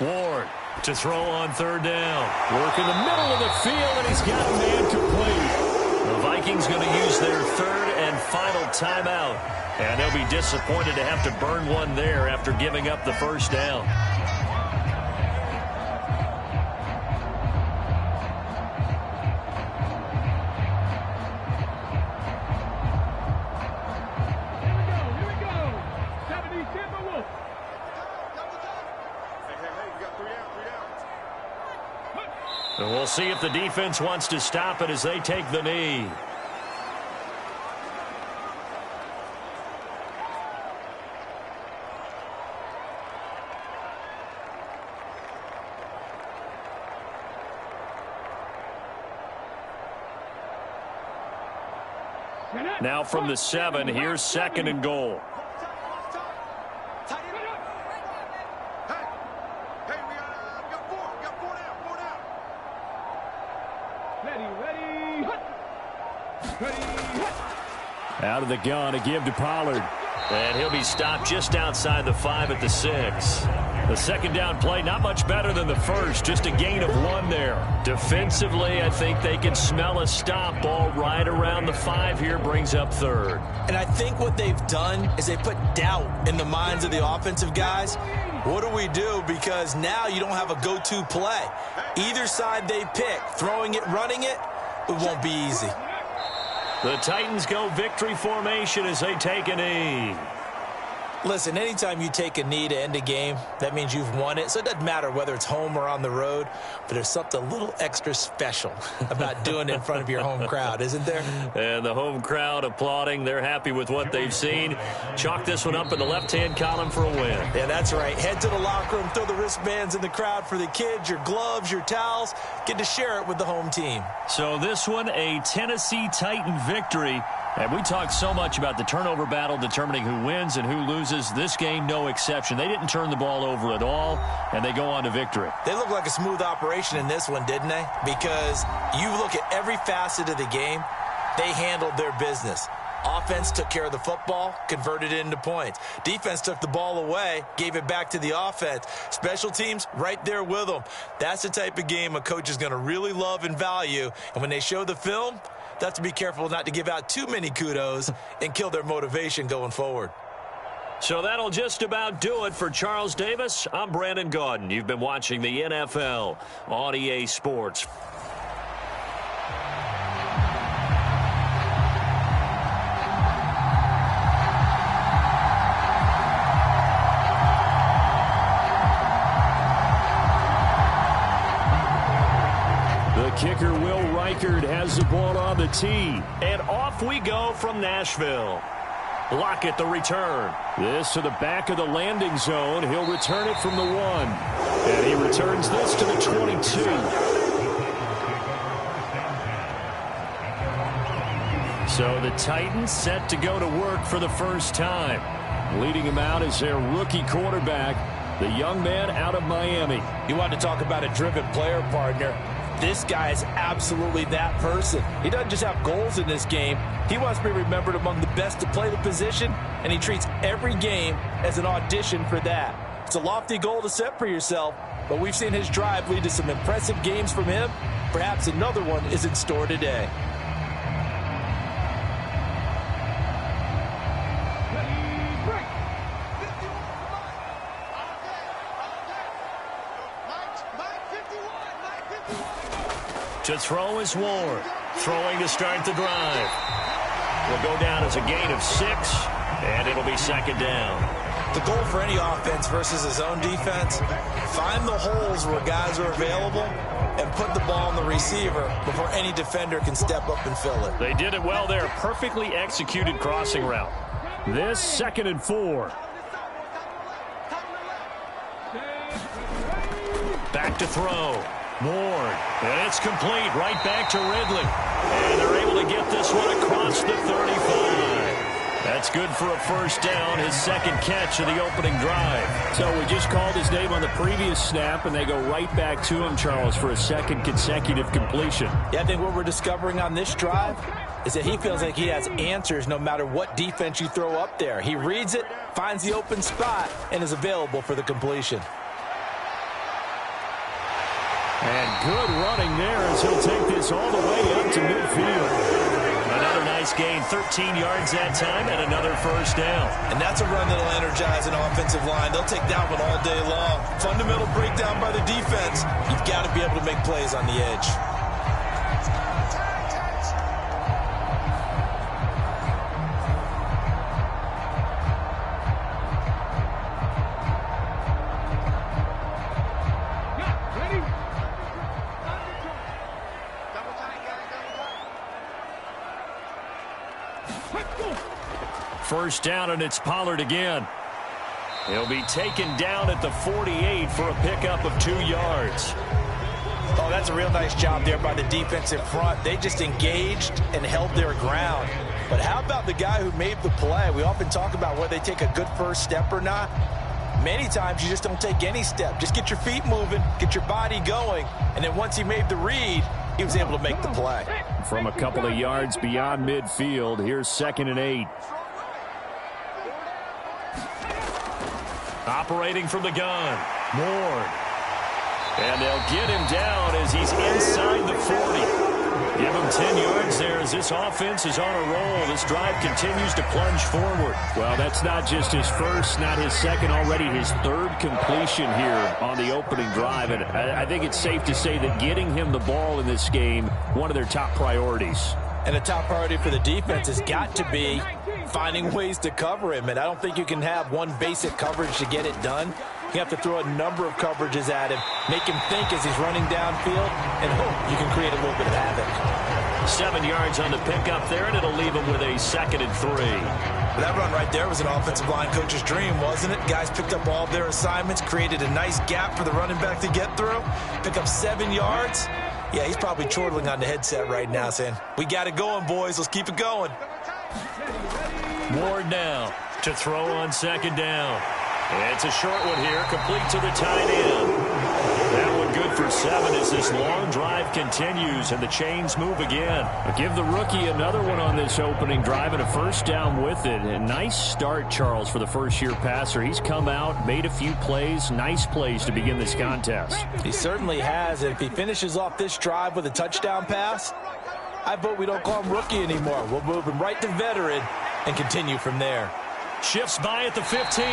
Ward to throw on 3rd down. Work in the middle of the field, and he's got a man complete. The Vikings going to use their 3rd and final timeout, and they'll be disappointed to have to burn one there after giving up the 1st down. And we'll see if the defense wants to stop it as they take the knee. Now from the 7, here's 2nd and goal. Out of the gun, a give to Pollard. And he'll be stopped just outside the 5 at the 6. The 2nd down play, not much better than the 1st, just a gain of 1 there. Defensively, I think they can smell a stop. Ball right around the 5 here, brings up 3rd. And I think what they've done is they put doubt in the minds of the offensive guys. What do we do? Because now you don't have a go-to play. Either side they pick, throwing it, running it, it won't be easy. The Titans go victory formation as they take a knee. Listen, anytime you take a knee to end a game, that means you've won it. So it doesn't matter whether it's home or on the road, but there's something a little extra special about doing it in front of your home crowd, isn't there? And the home crowd applauding. They're happy with what they've seen. Chalk this one up in the left-hand column for a win. Yeah, that's right. Head to the locker room, throw the wristbands in the crowd for the kids, your gloves, your towels. Get to share it with the home team. So this one, a Tennessee Titan victory. And we talked so much about the turnover battle determining who wins and who loses. This game, no exception. They didn't turn the ball over at all, and they go on to victory. They look like a smooth operation in this one, didn't they? Because you look at every facet of the game, they handled their business. Offense took care of the football, converted it into points. Defense took the ball away, gave it back to the offense. Special teams, right there with them. That's the type of game a coach is going to really love and value. And when they show the film, they have to be careful not to give out too many kudos and kill their motivation going forward. So that'll just about do it for Charles Davis. I'm Brandon Gaudin. You've been watching the NFL on EA Sports. Kicker Will Reichard has the ball on the tee. And off we go from Nashville. Lockett the return. This to the back of the landing zone. He'll return it from the 1. And he returns this to the 22. So the Titans set to go to work for the first time. Leading him out is their rookie quarterback, the young man out of Miami. You want to talk about a driven player, partner. This guy is absolutely that person. He doesn't just have goals in this game. He wants to be remembered among the best to play the position, and he treats every game as an audition for that. It's a lofty goal to set for yourself, but we've seen his drive lead to some impressive games from him. Perhaps another one is in store today. To throw is Ward. Throwing to start the drive. Will go down as a gain of 6, and it'll be 2nd down. The goal for any offense versus his own defense, find the holes where guys are available and put the ball on the receiver before any defender can step up and fill it. They did it well there. Perfectly executed crossing route. This 2nd and 4. Back to throw. Ward. And it's complete. Right back to Ridley. And they're able to get this one across the 35. That's good for a first down, his 2nd catch of the opening drive. So we just called his name on the previous snap, and they go right back to him, Charles, for a 2nd consecutive completion. Yeah, I think what we're discovering on this drive is that he feels like he has answers no matter what defense you throw up there. He reads it, finds the open spot, and is available for the completion. And good running there as he'll take this all the way up to midfield. Another nice gain, 13 yards that time, and another first down. And that's a run that'll energize an offensive line. They'll take that one all day long. Fundamental breakdown by the defense. You've got to be able to make plays on the edge. First down, and it's Pollard again. He'll be taken down at the 48 for a pickup of 2 yards. Oh, that's a real nice job there by the defensive front. They just engaged and held their ground. But how about the guy who made the play? We often talk about whether they take a good first step or not. Many times you just don't take any step. Just get your feet moving, get your body going, and then once he made the read, he was able to make the play. From a couple of yards beyond midfield, here's 2nd and 8. Operating from the gun, Ward. And they'll get him down as he's inside the 40. Give him 10 yards there as this offense is on a roll. This drive continues to plunge forward. Well, that's not just his first, not his second, already his 3rd completion here on the opening drive. And I think it's safe to say that getting him the ball in this game, one of their top priorities. And a top priority for the defense has got to be finding ways to cover him. And I don't think you can have one basic coverage to get it done. You have to throw a number of coverages at him, make him think as he's running downfield, and hope you can create a little bit of havoc. 7 yards on the pickup there, and it'll leave him with a 2nd and 3. That run right there was an offensive line coach's dream, wasn't it? Guys picked up all their assignments, created a nice gap for the running back to get through, pick up 7 yards. Yeah, he's probably chortling on the headset right now saying, we got it going, boys. Let's keep it going. Ward now to throw on 2nd down. It's a short one here, complete to the tight end. That one good for 7 as this long drive continues and the chains move again. Give the rookie another one on this opening drive and a first down with it. A nice start, Charles, for the first-year passer. He's come out, made a few plays, nice plays to begin this contest. He certainly has. And if he finishes off this drive with a touchdown pass, I vote we don't call him rookie anymore. We'll move him right to veteran and continue from there. Shifts by at the 15.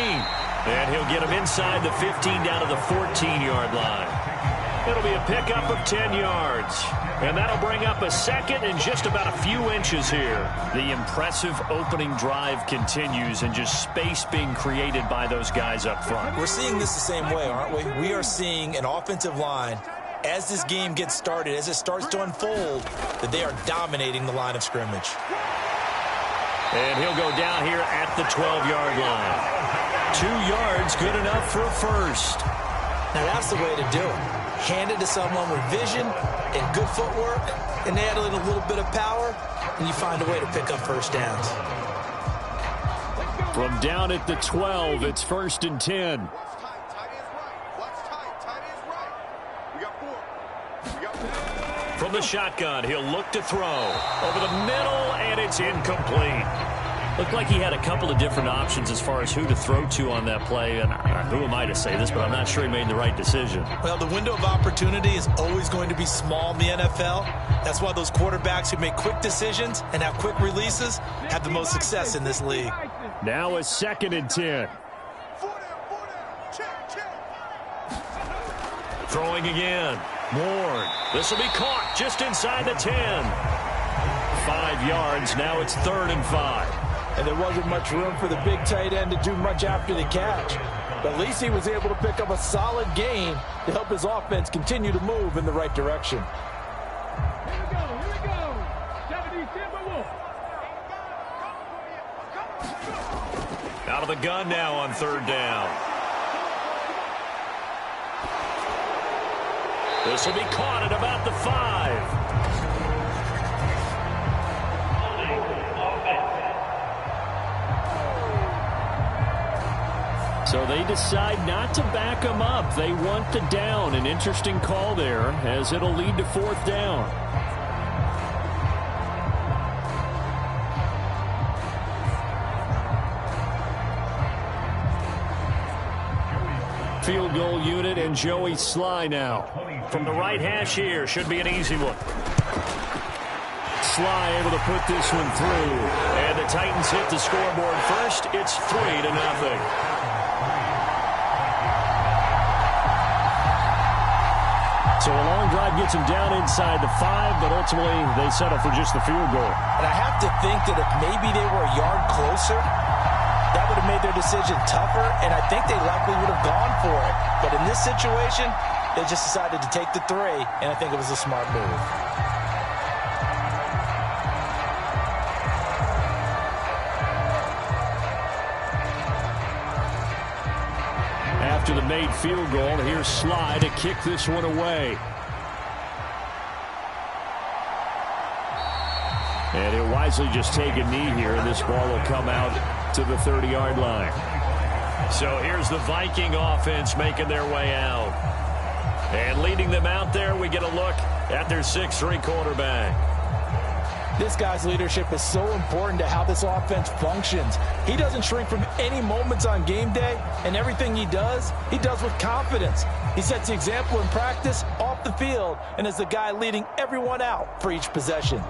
And he'll get him inside the 15 down to the 14-yard line. It'll be a pickup of 10 yards. And that'll bring up a 2nd and just about a few inches here. The impressive opening drive continues and just space being created by those guys up front. We're seeing this the same way, aren't we? We are seeing an offensive line, as this game gets started, as it starts to unfold, that they are dominating the line of scrimmage. And he'll go down here at the 12-yard line. 2 yards, good enough for a first. Now that's the way to do it. Hand it to someone with vision and good footwork, and add in a little bit of power, and you find a way to pick up first downs. From down at the 12, it's 1st and 10. From the shotgun, he'll look to throw. Over the middle, and it's incomplete. Looked like he had a couple of different options as far as who to throw to on that play. And who am I to say this, but I'm not sure he made the right decision. Well, the window of opportunity is always going to be small in the NFL. That's why those quarterbacks who make quick decisions and have quick releases have the most success in this league. Now a 2nd and 10. Throwing again. Ward. This will be caught just inside the 10. 5 yards. Now it's 3rd and 5. And there wasn't much room for the big tight end to do much after the catch. But at least he was able to pick up a solid gain to help his offense continue to move in the right direction. Here we go. 70 Timberwolves. Out of the gun now on third down. This will be caught at about the 5. So they decide not to back him up. They want the down. An interesting call there, as it'll lead to fourth down. Field goal unit and Joey Sly now. From the right hash here, should be an easy one. Sly able to put this one through. And the Titans hit the scoreboard first. It's 3-0. So a long drive gets them down inside the 5, but ultimately they settle for just the field goal. And I have to think that if maybe they were a yard closer, that would have made their decision tougher, and I think they likely would have gone for it. But in this situation, they just decided to take the 3, and I think it was a smart move. After the made field goal, here's Sly to kick this one away. And he'll wisely just take a knee here, and this ball will come out to the 30-yard line. So here's the Viking offense making their way out. And leading them out there, we get a look at their 6'3" quarterback. This guy's leadership is so important to how this offense functions. He doesn't shrink from any moments on game day, and everything he does with confidence. He sets the example in practice, off the field, and is the guy leading everyone out for each possession.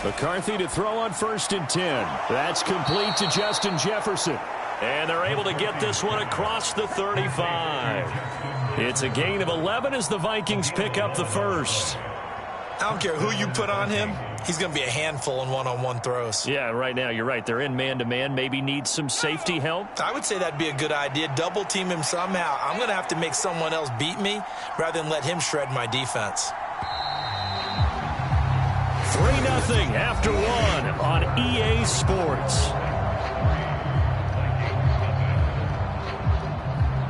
McCarthy to throw on 1st and 10. That's complete to Justin Jefferson. And they're able to get this one across the 35. It's a gain of 11 as the Vikings pick up the first. I don't care who you put on him, he's going to be a handful in one-on-one throws. Yeah, right now, you're right. They're in man-to-man. Maybe needs some safety help. I would say that'd be a good idea. Double team him somehow. I'm going to have to make someone else beat me rather than let him shred my defense. 3-0 after 1 on EA Sports.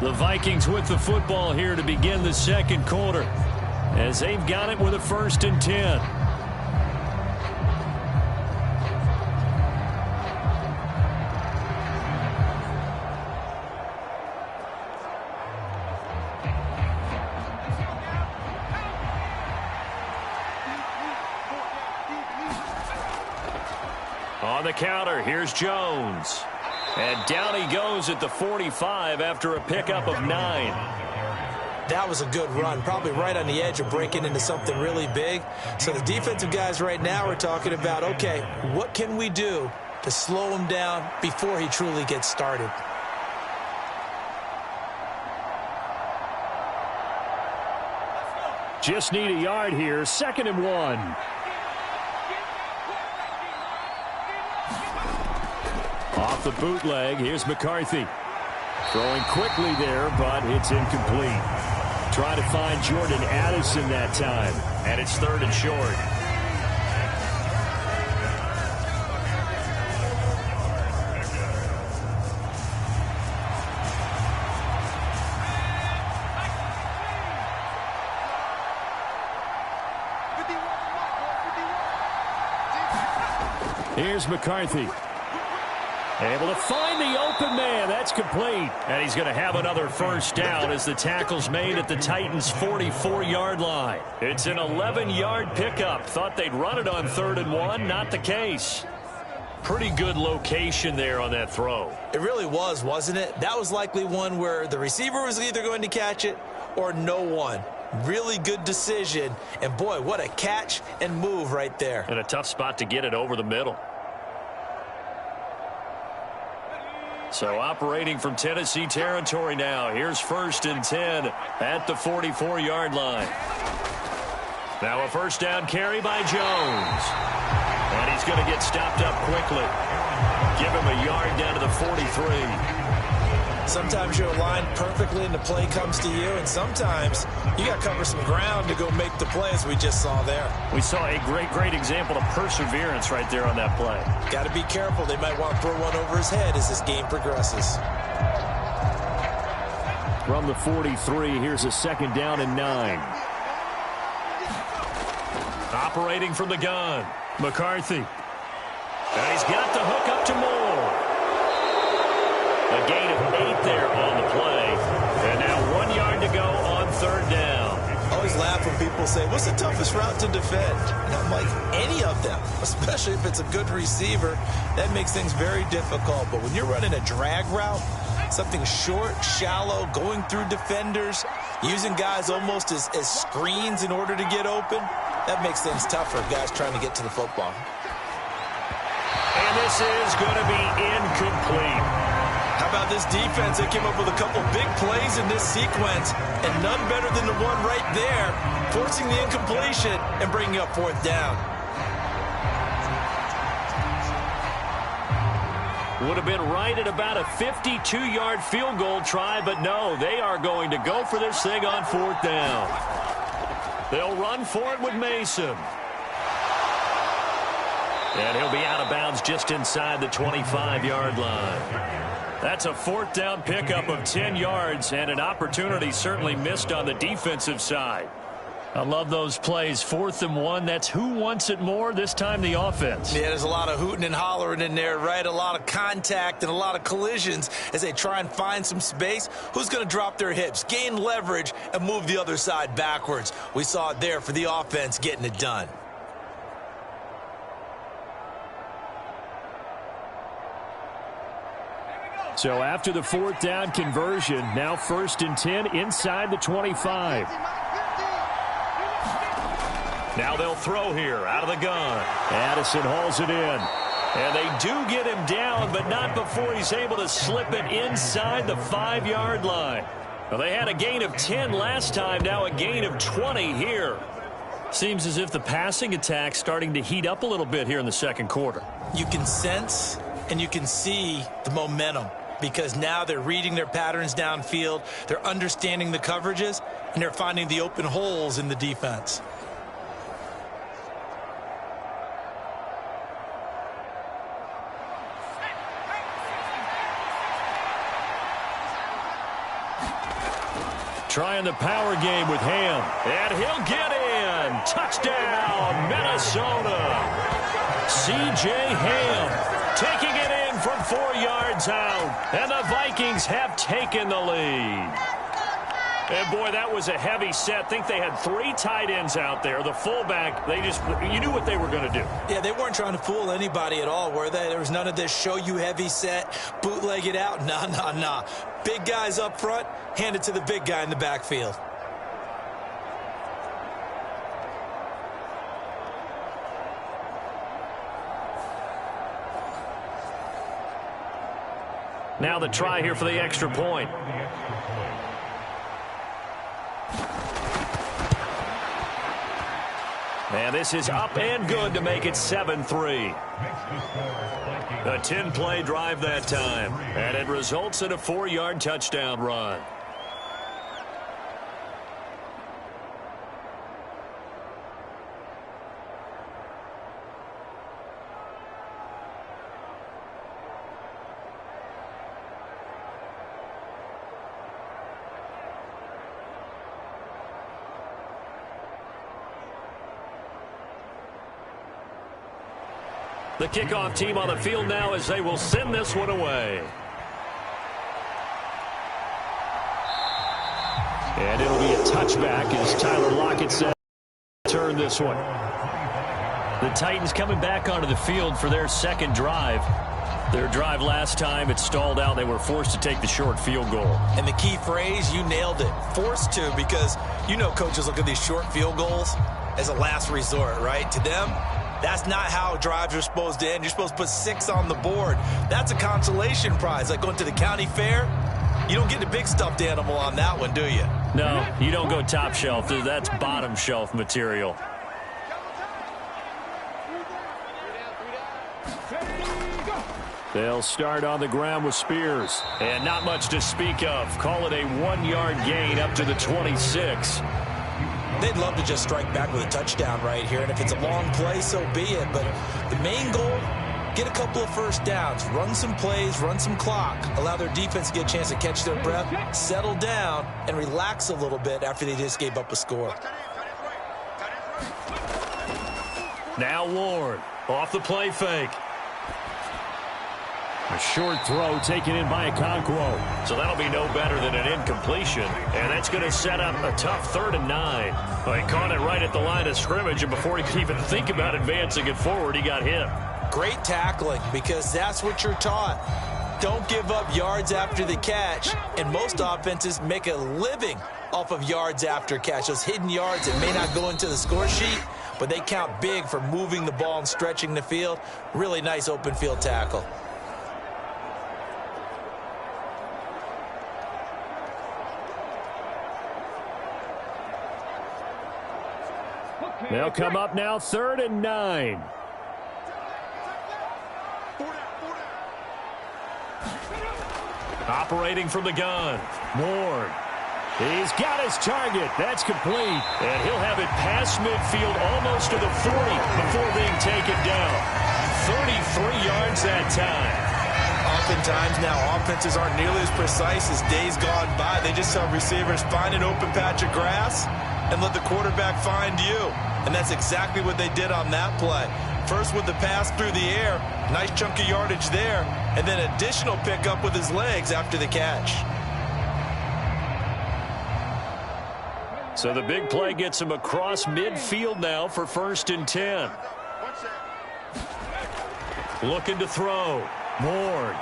The Vikings with the football here to begin the second quarter, as they've got it with a 1st and 10. On the counter, here's Jones. And down he goes at the 45 after a pickup of 9. That was a good run, probably right on the edge of breaking into something really big. So the defensive guys right now are talking about, okay, what can we do to slow him down before he truly gets started? Just need a yard here. 2nd and 1. Off the bootleg, here's McCarthy. Throwing quickly there, but it's incomplete. Trying to find Jordan Addison that time. And it's 3rd and short. Here's McCarthy. Able to find the open man. That's complete. And he's going to have another first down as the tackle's made at the Titans' 44-yard line. It's an 11-yard pickup. Thought they'd run it on 3rd and 1. Not the case. Pretty good location there on that throw. It really was, wasn't it? That was likely one where the receiver was either going to catch it or no one. Really good decision. And, boy, what a catch and move right there. And a tough spot to get it over the middle. So operating from Tennessee territory now. Here's 1st and 10 at the 44-yard line. Now a first down carry by Jones. And he's going to get stopped up quickly. Give him a yard down to the 43. Sometimes you're aligned perfectly and the play comes to you, and sometimes you got to cover some ground to go make the play, as we just saw there. We saw a great example of perseverance right there on that play. Got to be careful. They might want to throw one over his head as this game progresses. From the 43, here's a 2nd down and 9. Operating from the gun, McCarthy. And he's got the hook up to Moore. A gain of 8 there on the play. And now 1 yard to go on 3rd down. I always laugh when people say, what's the toughest route to defend? And I'm like, any of them, especially if it's a good receiver. That makes things very difficult. But when you're running a drag route, something short, shallow, going through defenders, using guys almost as screens in order to get open, that makes things tougher, guys trying to get to the football. And this is going to be incomplete. How about this defense? They came up with a couple big plays in this sequence, and none better than the one right there, forcing the incompletion and bringing up 4th down. Would have been right at about a 52-yard field goal try, but no, they are going to go for this thing on 4th down. They'll run for it with Mason. And he'll be out of bounds just inside the 25-yard line. That's a 4th down pickup of 10 yards and an opportunity certainly missed on the defensive side. I love those plays. 4th and 1. That's who wants it more, this time the offense. Yeah, there's a lot of hooting and hollering in there, right? A lot of contact and a lot of collisions as they try and find some space. Who's going to drop their hips, gain leverage, and move the other side backwards? We saw it there for the offense getting it done. So after the 4th down conversion, now 1st and 10 inside the 25. Now they'll throw here out of the gun. Addison hauls it in. And they do get him down, but not before he's able to slip it inside the 5-yard line. Well, they had a gain of 10 last time, now a gain of 20 here. Seems as if the passing attack's starting to heat up a little bit here in the 2nd quarter. You can sense and you can see the momentum, because now they're reading their patterns downfield, they're understanding the coverages, and they're finding the open holes in the defense. Trying the power game with Ham. And he'll get in. Touchdown, Minnesota. C.J. Ham taking it in from 4 yards out. And the Vikings have taken the lead. And, boy, that was a heavy set. I think they had 3 tight ends out there. The fullback, you knew what they were going to do. Yeah, they weren't trying to fool anybody at all, were they? There was none of this show you heavy set, bootleg it out. Nah. Big guys up front, hand it to the big guy in the backfield. Now the try here for the extra point. And this is up and good to make it 7-3. A 10-play drive that time. And it results in a 4-yard touchdown run. The kickoff team on the field now as they will send this one away. And it'll be a touchback as Tyler Marcotte said, turn this one. The Titans coming back onto the field for their 2nd drive. Their drive last time, it stalled out. They were forced to take the short field goal. And the key phrase, you nailed it. Forced to, because you know coaches look at these short field goals as a last resort, right? To them, That's not how drives are supposed to end. You're supposed to put 6 on the board. That's a consolation prize, like going to the county fair. You don't get the big stuffed animal on that one, do you? No, you don't go top shelf. That's bottom shelf material. They'll start on the ground with Spears. And not much to speak of. Call it a 1-yard gain up to the 26. They'd love to just strike back with a touchdown right here. And if it's a long play, so be it. But the main goal, get a couple of first downs, run some plays, run some clock, allow their defense to get a chance to catch their breath, settle down, and relax a little bit after they just gave up a score. Now Ward off the play fake. A short throw taken in by Okonkwo. So that'll be no better than an incompletion. And that's going to set up a tough 3rd and 9. Well, he caught it right at the line of scrimmage, and before he could even think about advancing it forward, he got hit. Great tackling, because that's what you're taught. Don't give up yards after the catch. And most offenses make a living off of yards after catch. Those hidden yards that may not go into the score sheet, but they count big for moving the ball and stretching the field. Really nice open field tackle. They'll come up now 3rd and 9. Operating from the gun. Ward. He's got his target. That's complete. And he'll have it past midfield almost to the 40 before being taken down. 33 yards that time. Oftentimes now offenses aren't nearly as precise as days gone by. They just tell receivers, find an open patch of grass and let the quarterback find you. And that's exactly what they did on that play. First with the pass through the air, nice chunk of yardage there, and then additional pickup with his legs after the catch. So the big play gets him across midfield now for 1st and 10. Looking to throw. Ward.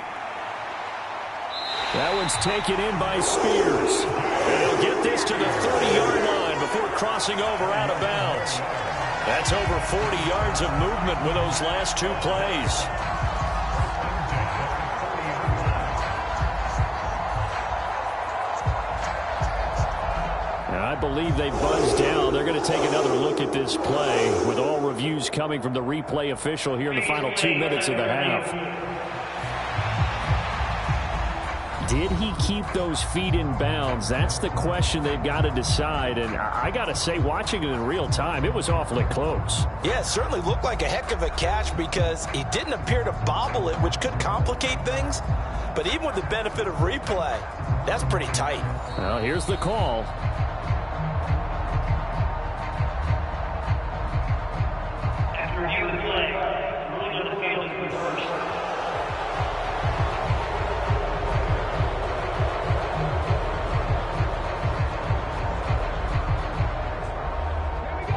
That one's taken in by Spears. And he'll get this to the 30-yard line before crossing over out of bounds. That's over 40 yards of movement with those last 2 plays. I believe they buzzed down. They're going to take another look at this play with all reviews coming from the replay official here in the final 2 minutes of the half. Did he keep those feet in bounds? That's the question they've got to decide. And I got to say, watching it in real time, it was awfully close. Yeah, it certainly looked like a heck of a catch because he didn't appear to bobble it, which could complicate things. But even with the benefit of replay, that's pretty tight. Well, here's the call. After review of the play, rules of the field reversed.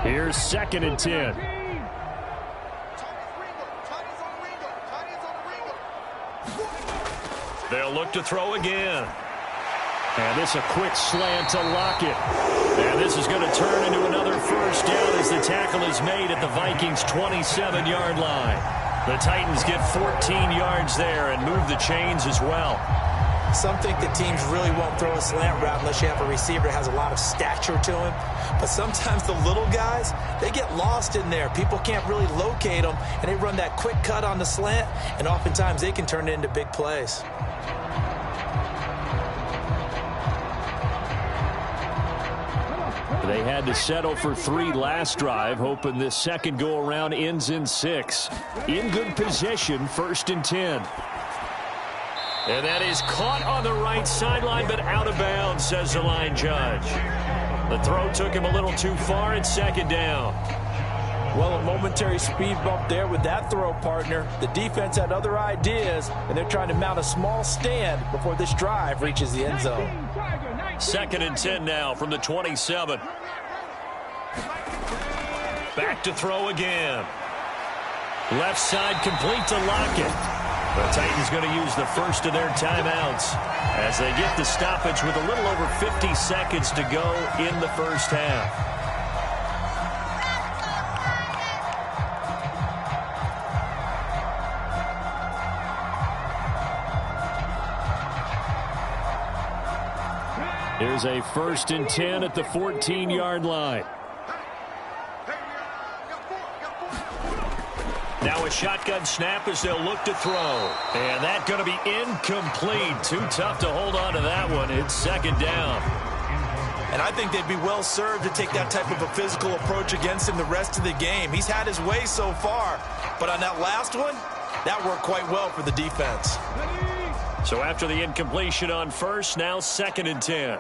Here's 2nd and 10. They'll look to throw again. And this a quick slant to Lockett. And this is going to turn into another 1st down as the tackle is made at the Vikings' 27-yard line. The Titans get 14 yards there and move the chains as well. Some think that teams really won't throw a slant route unless you have a receiver that has a lot of stature to him. But sometimes the little guys, they get lost in there. People can't really locate them, and they run that quick cut on the slant, and oftentimes they can turn it into big plays. They had to settle for 3 last drive, hoping this second go-around ends in 6. In good position, 1st and 10. And that is caught on the right sideline, but out of bounds, says the line judge. The throw took him a little too far. It's 2nd down. Well, a momentary speed bump there with that throw, partner. The defense had other ideas, and they're trying to mount a small stand before this drive reaches the end zone. 2nd and 10 now from the 27. Back to throw again. Left side complete to Lockett. The Titans going to use the first of their timeouts as they get the stoppage with a little over 50 seconds to go in the 1st half. Here's a 1st and 10 at the 14-yard line. Now a shotgun snap as they'll look to throw. And that's going to be incomplete. Too tough to hold on to that one. It's 2nd down. And I think they'd be well served to take that type of a physical approach against him the rest of the game. He's had his way so far. But on that last one, that worked quite well for the defense. So after the incompletion on 1st, now 2nd and 10.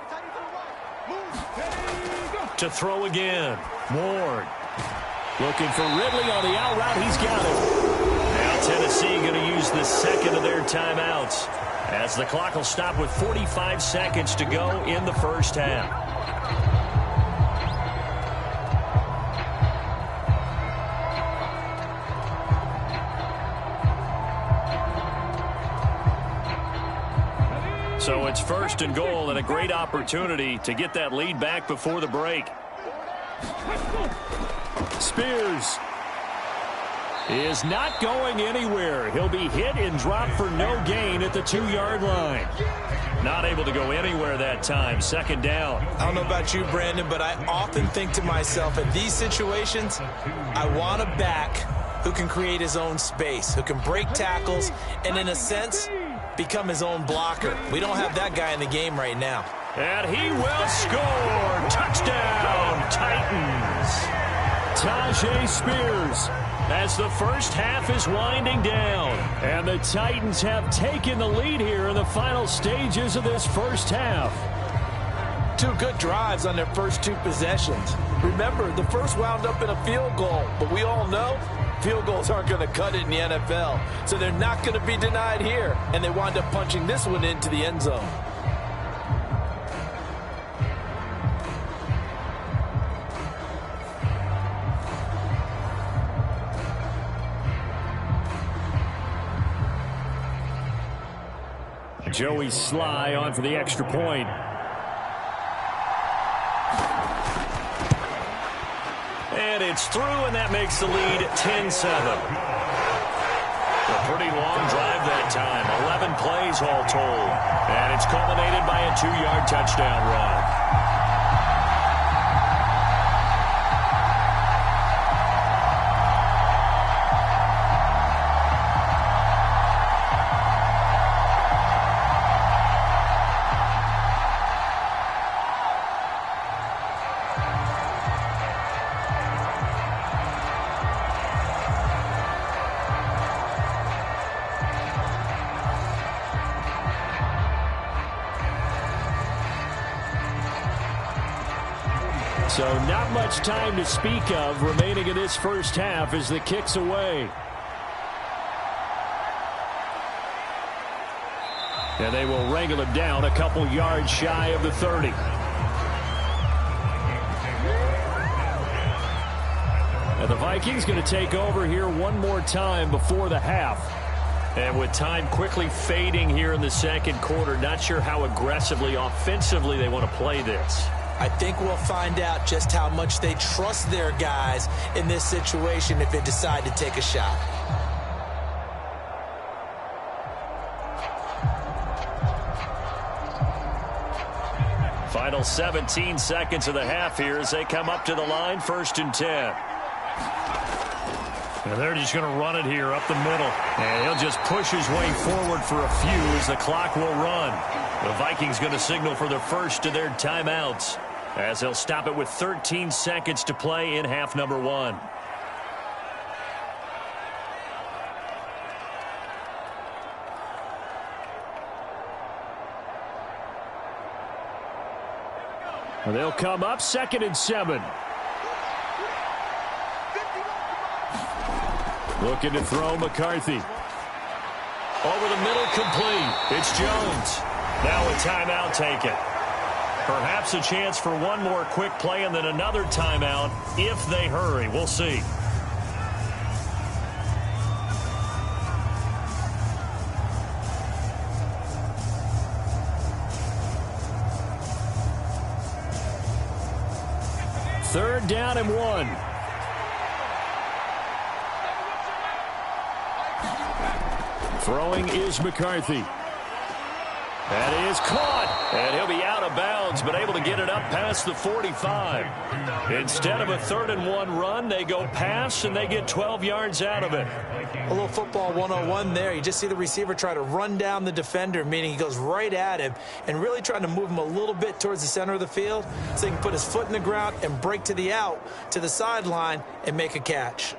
To throw again. Ward. Looking for Ridley on the out route. He's got it. Now Tennessee going to use the 2nd of their timeouts as the clock will stop with 45 seconds to go in the 1st half. So it's 1st and goal and a great opportunity to get that lead back before the break. Spears is not going anywhere. He'll be hit and dropped for no gain at the 2-yard line. Not able to go anywhere that time. 2nd down. I don't know about you, Brandon, but I often think to myself, in these situations, I want a back who can create his own space, who can break tackles, and in a sense, become his own blocker. We don't have that guy in the game right now. And he will score. Touchdown, Titans. Tajay Spears as the 1st half is winding down. And the Titans have taken the lead here in the final stages of this 1st half. 2 good drives on their first 2 possessions. Remember, the first wound up in a field goal, but we all know field goals aren't going to cut it in the NFL. So they're not going to be denied here, and they wind up punching this one into the end zone. Joey Sly on for the extra point. And it's through, and that makes the lead 10-7. A pretty long drive that time. 11 plays all told. And it's culminated by a 2-yard touchdown run. So not much time to speak of remaining in this 1st half as the kick's away. And they will wrangle him down a couple yards shy of the 30. And the Vikings going to take over here one more time before the half. And with time quickly fading here in the 2nd quarter, not sure how aggressively, offensively they want to play this. I think we'll find out just how much they trust their guys in this situation if they decide to take a shot. Final 17 seconds of the half here as they come up to the line, 1st and 10. And they're just going to run it here up the middle. And he'll just push his way forward for a few as the clock will run. The Vikings going to signal for the first of their timeouts as they'll stop it with 13 seconds to play in half number 1. And they'll come up 2nd and 7. Looking to throw McCarthy. Over the middle, complete. It's Jones. Now a timeout taken. Perhaps a chance for one more quick play and then another timeout if they hurry. We'll see. Third down and 1. Throwing is McCarthy. That is caught, and he'll be out of bounds, but able to get it up past the 45. Instead of a 3rd-and-1 run, they go pass, and they get 12 yards out of it. A little football 101 there. You just see the receiver try to run down the defender, meaning he goes right at him and really trying to move him a little bit towards the center of the field so he can put his foot in the ground and break to the out, to the sideline, and make a catch.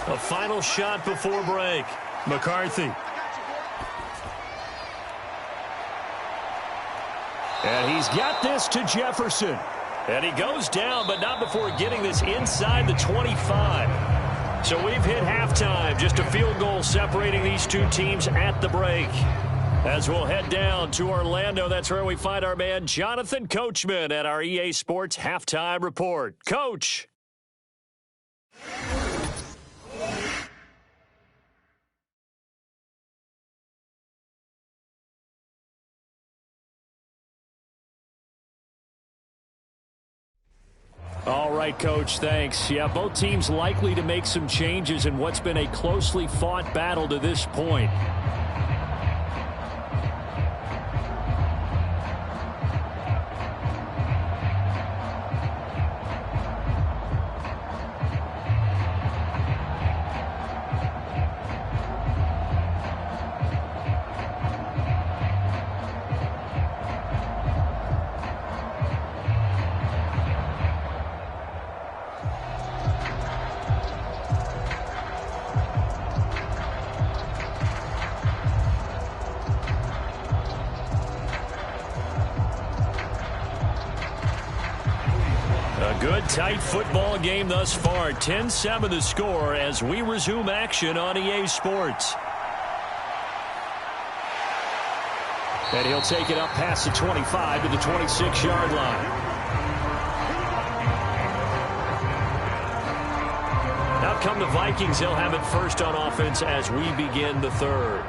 A final shot before break. McCarthy. And he's got this to Jefferson. And he goes down, but not before getting this inside the 25. So we've hit halftime. Just a field goal separating these two teams at the break. As we'll head down to Orlando, that's where we find our man Jonathan Coachman at our EA Sports Halftime Report. Coach. All right, Coach, thanks. Yeah, both teams likely to make some changes in what's been a closely fought battle to this point. Good, tight football game thus far. 10-7 the score as we resume action on EA Sports. And he'll take it up past the 25 to the 26-yard line. Now come the Vikings. They'll have it first on offense as we begin the third.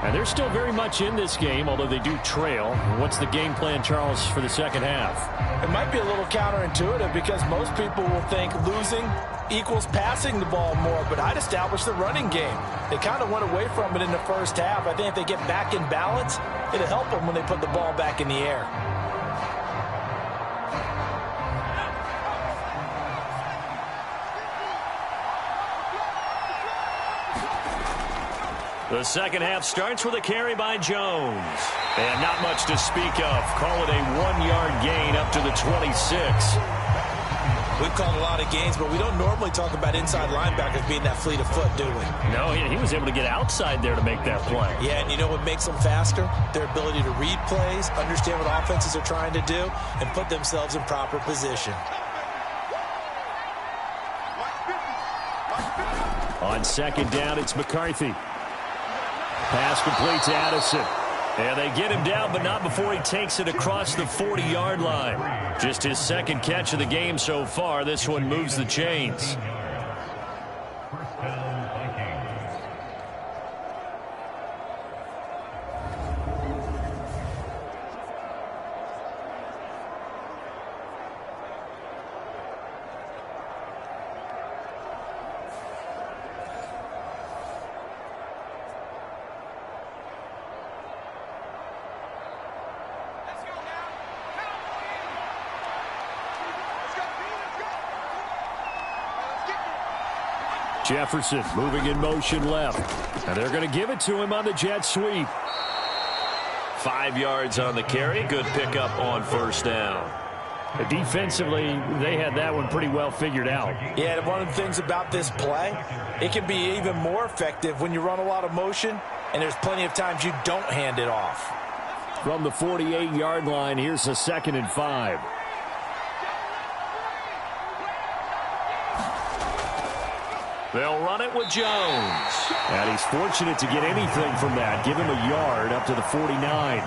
And they're still very much in this game, although they do trail. What's the game plan, Charles, for the second half? It might be a little counterintuitive because most people will think losing equals passing the ball more, but I'd establish the running game. They kind of went away from it in the first half. I think if they get back in balance, it'll help them when they put the ball back in the air. The second half starts with a carry by Jones. And not much to speak of. Call it a 1-yard gain up to the 26. We've called a lot of gains, but we don't normally talk about inside linebackers being that fleet of foot, do we? No, he was able to get outside there to make that play. Yeah, and you know what makes them faster? Their ability to read plays, understand what offenses are trying to do, and put themselves in proper position. On second down, it's McCarthy. Pass complete to Addison. And they get him down, but not before he takes it across the 40-yard line. Just his second catch of the game so far. This one moves the chains. Jefferson moving in motion left. And they're going to give it to him on the jet sweep. 5 yards on the carry. Good pickup on first down. Defensively, they had that one pretty well figured out. Yeah, and one of the things about this play, it can be even more effective when you run a lot of motion, and there's plenty of times you don't hand it off. From the 48-yard line, here's a 2nd and 5. They'll run it with Jones. And he's fortunate to get anything from that. Give him a yard up to the 49.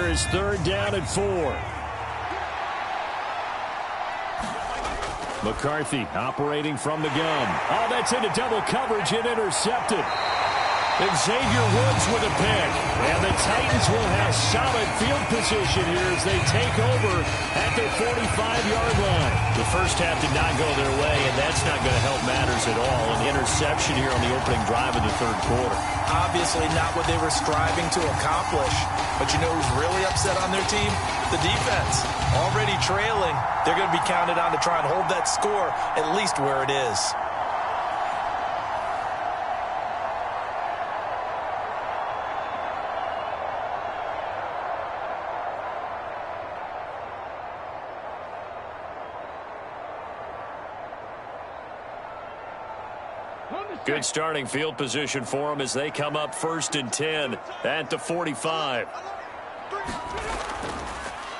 Here is 3rd down and 4. McCarthy operating from the gun. Oh, that's into double coverage and intercepted. And Xavier Woods with a pick. And the Titans will have solid field position here as they take over at their 45-yard line. The first half did not go their way, and that's not going to help matters at all. An interception here on the opening drive of the 3rd quarter. Obviously not what they were striving to accomplish. But you know who's really upset on their team? The defense. Already trailing. They're going to be counted on to try and hold that score at least where it is. Good starting field position for them as they come up 1st and 10 at the 45.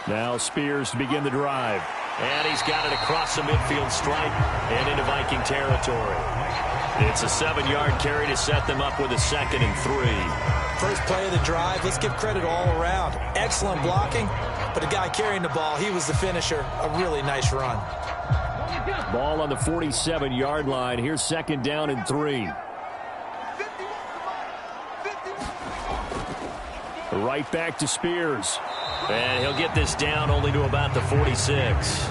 Now Spears to begin the drive. And he's got it across the midfield stripe and into Viking territory. It's a 7-yard carry to set them up with a 2nd and 3. First play of the drive, let's give credit all around. Excellent blocking, but the guy carrying the ball, he was the finisher. A really nice run. Ball on the 47-yard line. Here's 2nd down and 3. Right back to Spears. And he'll get this down only to about the 46.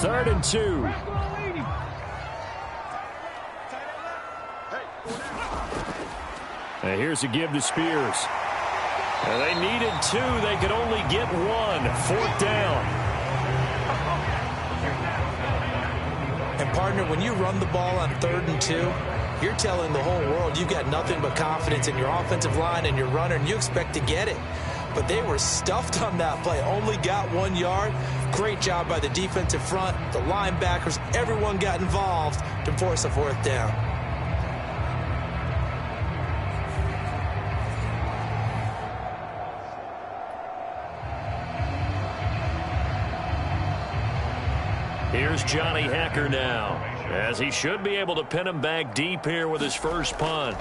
Third and 2. And here's a give to Spears. And they needed 2. They could only get 1. 4th down. And, partner, when you run the ball on 3rd and 2, you're telling the whole world you've got nothing but confidence in your offensive line and your runner, and you expect to get it. But they were stuffed on that play. Only got 1 yard. Great job by the defensive front, the linebackers. Everyone got involved to force a 4th down. Here's Johnny Hacker now, as he should be able to pin him back deep here with his first punt.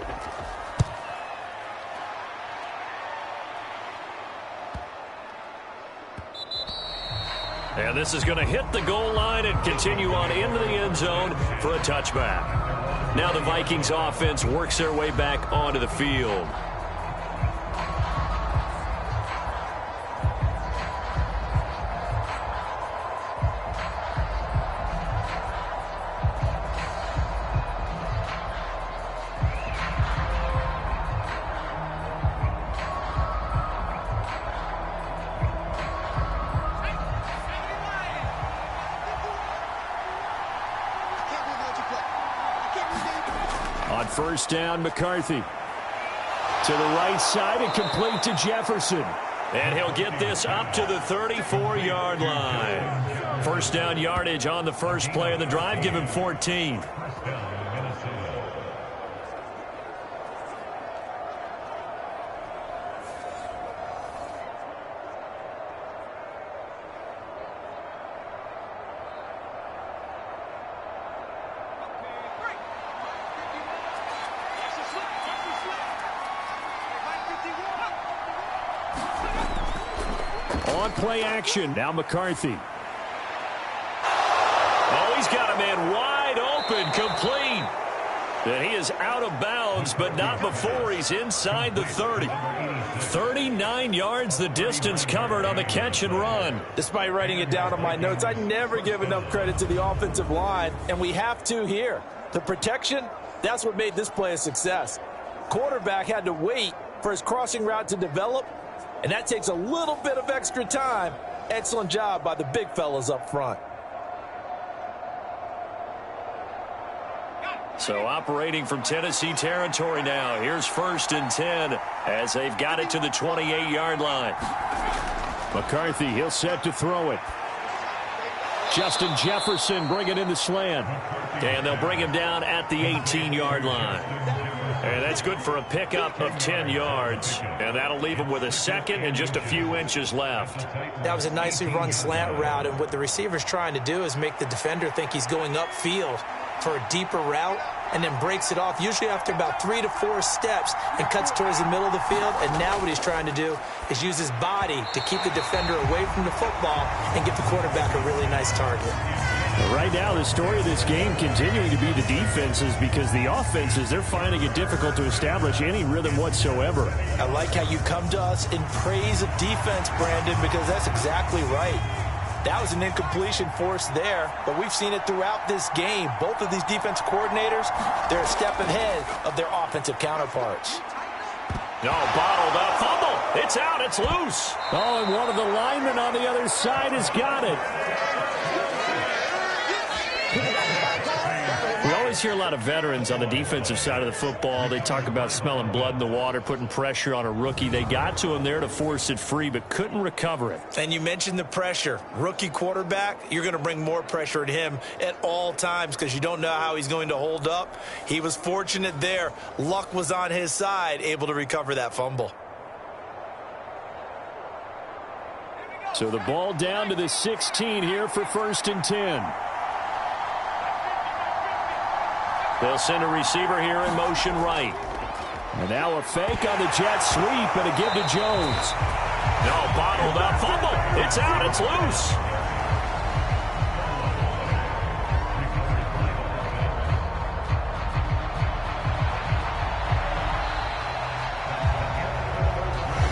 And this is going to hit the goal line and continue on into the end zone for a touchback. Now the Vikings offense works their way back onto the field. On 1st down, McCarthy. To the right side and complete to Jefferson. And he'll get this up to the 34-yard line. 1st down yardage on the first play of the drive. Give him 14. On play action. Now McCarthy. Oh, he's got a man wide open, complete. And he is out of bounds, but not before he's inside the 30. 39 yards the distance covered on the catch and run. Despite writing it down on my notes, I never give enough credit to the offensive line, and we have to here. The protection, that's what made this play a success. Quarterback had to wait for his crossing route to develop, and that takes a little bit of extra time. Excellent job by the big fellas up front. So operating from Tennessee territory now. Here's 1st and 10 as they've got it to the 28-yard line. McCarthy, he'll set to throw it. Justin Jefferson bringing in the slant. And they'll bring him down at the 18-yard line. And that's good for a pickup of 10 yards. And that'll leave him with a second and just a few inches left. That was a nicely run slant route, and what the receiver's trying to do is make the defender think he's going upfield for a deeper route, and then breaks it off, usually after about 3 to 4 steps, and cuts towards the middle of the field. And now what he's trying to do is use his body to keep the defender away from the football and give the quarterback a really nice target. Right now, the story of this game continuing to be the defenses, because the offenses, they're finding it difficult to establish any rhythm whatsoever. I like how you come to us in praise of defense, Brandon, because that's exactly right. That was an incompletion forced there, but we've seen it throughout this game. Both of these defense coordinators, they're a step ahead of their offensive counterparts. No, bottled up. Fumble. It's out. It's loose. Oh, and one of the linemen on the other side has got it. We always hear a lot of veterans on the defensive side of the football. They talk about smelling blood in the water, putting pressure on a rookie. They got to him there to force it free, but couldn't recover it. And you mentioned the pressure. Rookie quarterback, you're going to bring more pressure at him at all times because you don't know how he's going to hold up. He was fortunate there. Luck was on his side, able to recover that fumble. So the ball down to the 16 here for 1st and 10. They'll send a receiver here in motion right. And now a fake on the jet sweep and a give to Jones. No, bottled up. Fumble. It's out. It's loose.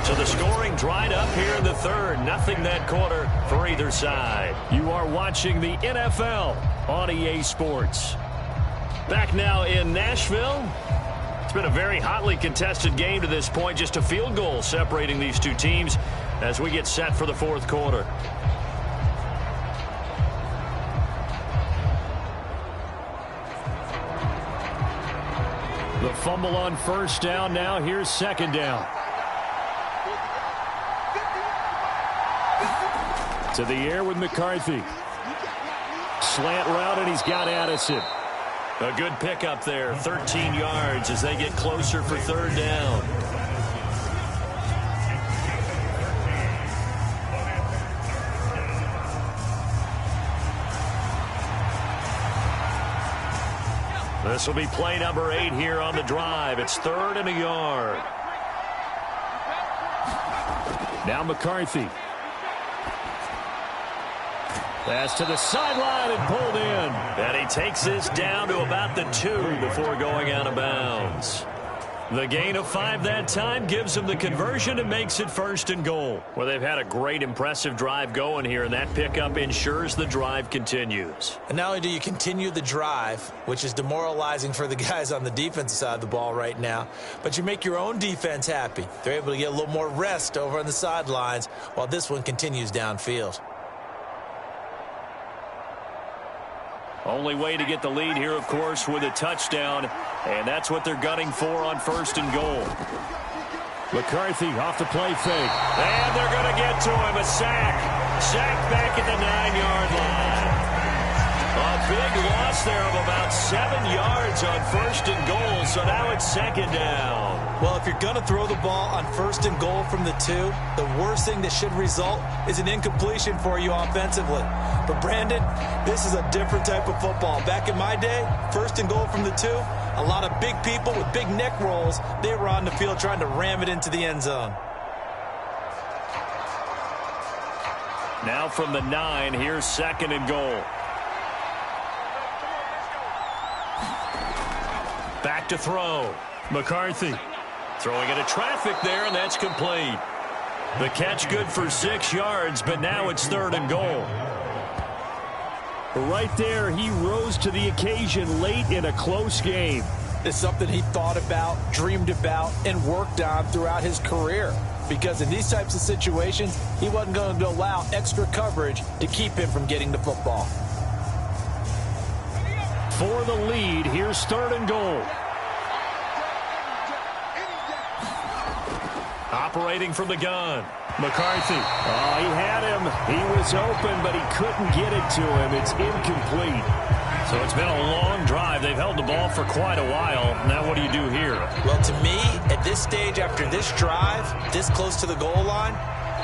So the scoring dried up here in the third. Nothing that quarter for either side. You are watching the NFL on EA Sports. Back now in Nashville. It's been a very hotly contested game to this point. Just a field goal separating these two teams as we get set for the fourth quarter. The fumble on 1st down. Now here's 2nd down. To the air with McCarthy. Slant route, and he's got Addison. A good pickup there, 13 yards as they get closer for 3rd down. This will be play number 8 here on the drive. It's 3rd and a yard. Now McCarthy. Pass to the sideline and pulled in. And he takes this down to about the 2 before going out of bounds. The gain of 5 that time gives them the conversion and makes it 1st and goal. Well, they've had a great, impressive drive going here, and that pickup ensures the drive continues. And not only do you continue the drive, which is demoralizing for the guys on the defensive side of the ball right now, but you make your own defense happy. They're able to get a little more rest over on the sidelines while this one continues downfield. Only way to get the lead here, of course, with a touchdown, and that's what they're gunning for on 1st and goal. McCarthy off the play fake. And they're going to get to him. A sack. Sack back at the 9-yard line. A big loss there of about 7 yards on 1st and goal, so now it's 2nd down. Well, if you're going to throw the ball on 1st and goal from the 2, the worst thing that should result is an incompletion for you offensively. But, Brandon, this is a different type of football. Back in my day, 1st and goal from the 2, a lot of big people with big neck rolls, they were on the field trying to ram it into the end zone. Now from the 9, here's 2nd and goal. Back to throw. McCarthy throwing into traffic there, and that's complete. The catch good for 6 yards, but now it's 3rd and goal. Right there, he rose to the occasion late in a close game. It's something he thought about, dreamed about, and worked on throughout his career. Because in these types of situations, he wasn't going to allow extra coverage to keep him from getting the football. For the lead, here's 3rd and goal. Operating from the gun. McCarthy. Oh, he had him. He was open, but he couldn't get it to him. It's incomplete. So it's been a long drive. They've held the ball for quite a while. Now what do you do here? Well, to me, at this stage, after this drive, this close to the goal line,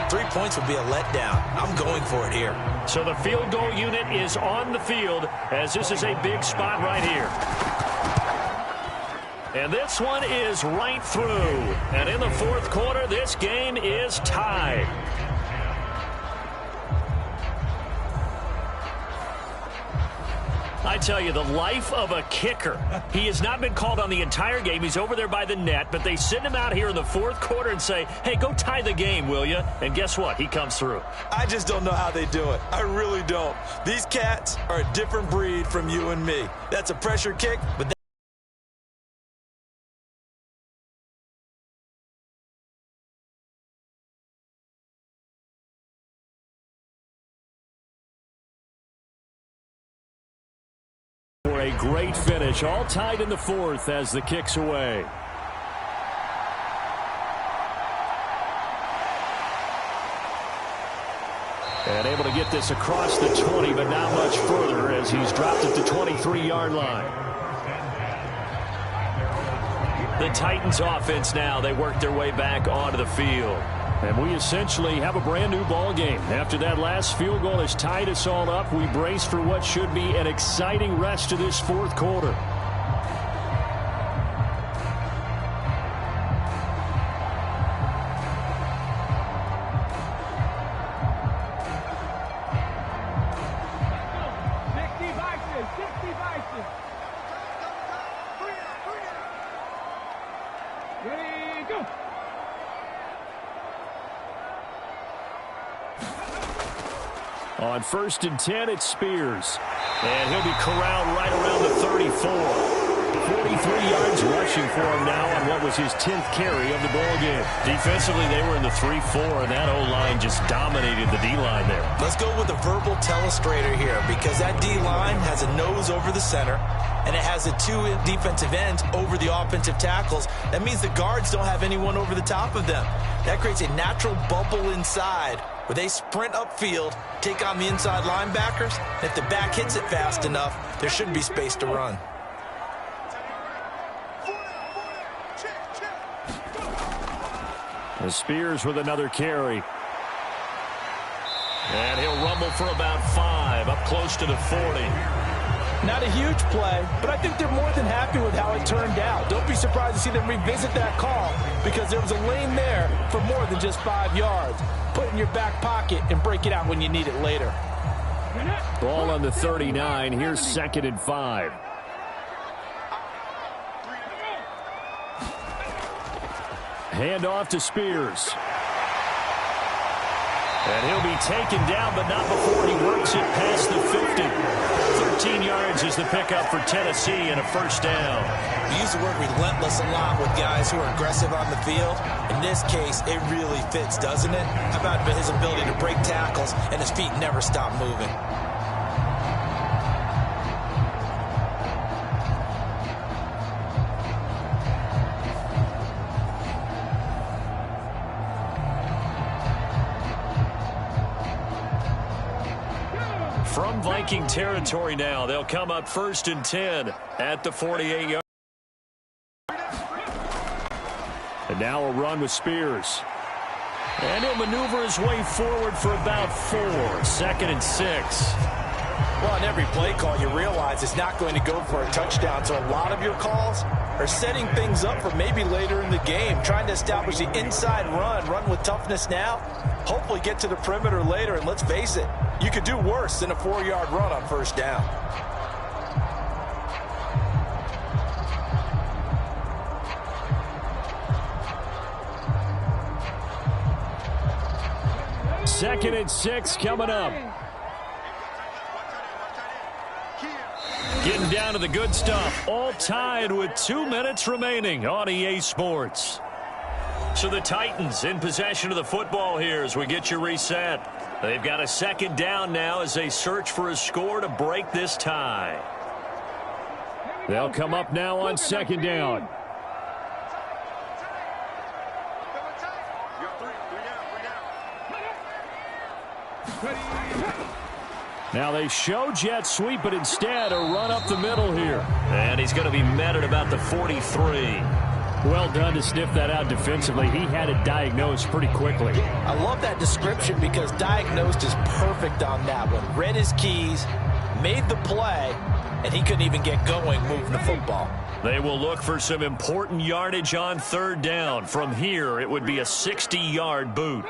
3 points would be a letdown. I'm going for it here. So the field goal unit is on the field as this is a big spot right here. And this one is right through. And in the fourth quarter, this game is tied. I tell you, the life of a kicker. He has not been called on the entire game. He's over there by the net, but they send him out here in the fourth quarter and say, hey, go tie the game, will you? And guess what? He comes through. I just don't know how they do it. I really don't. These cats are a different breed from you and me. That's a pressure kick, but For a great finish, all tied in the fourth as the kick's away. And able to get this across the 20, but not much further as he's dropped at the 23-yard line. The Titans offense now, they work their way back onto the field. And we essentially have a brand new ball game. After that last field goal has tied us all up, we brace for what should be an exciting rest of this fourth quarter. On 1st and 10, it's Spears. And he'll be corralled right around the 34. 43 yards rushing for him now on what was his 10th carry of the ball game. Defensively, they were in the 3-4, and that O-line just dominated the D-line there. let's go with a verbal telestrator here because that D-line has a nose over the center, and it has the two defensive ends over the offensive tackles. That means the guards don't have anyone over the top of them. That creates a natural bubble inside where they sprint upfield, take on the inside linebackers. If the back hits it fast enough, there should be space to run. And Spears with another carry. And he'll rumble for about 5, up close to the 40. Not a huge play, but I think they're more than happy with how it turned out. Don't be surprised to see them revisit that call because there was a lane there for more than just 5 yards. Put it in your back pocket and break it out when you need it later. Ball on the 39. Here's 2nd and 5. Hand off to Spears. And he'll be taken down, but not before he works it past the 50. 13 yards is the pickup for Tennessee and a first down. We use the word relentless a lot with guys who are aggressive on the field. In this case, it really fits, doesn't it? How about his ability to break tackles and his feet never stop moving? From Viking territory now, they'll come up 1st and 10 at the 48-yard. And now a run with Spears. And he'll maneuver his way forward for about 4. 2nd and 6. Well, on every play call, you realize it's not going to go for a touchdown. So a lot of your calls are setting things up for maybe later in the game, trying to establish the inside run with toughness now, hopefully get to the perimeter later. And let's face it, you could do worse than a 4-yard run on first down. Second and 6 coming up. Getting down to the good stuff. All tied with 2 minutes remaining on EA Sports. So the Titans in possession of the football here as we get you reset. They've got a 2nd down now as they search for a score to break this tie. They'll come up now on 2nd down. Now they show jet sweep, but instead a run up the middle here. And he's going to be met at about the 43. Well done to sniff that out defensively. He had it diagnosed pretty quickly. I love that description because diagnosed is perfect on that one. Read his keys, made the play, and he couldn't even get going moving the football. They will look for some important yardage on third down. From here, it would be a 60-yard boot.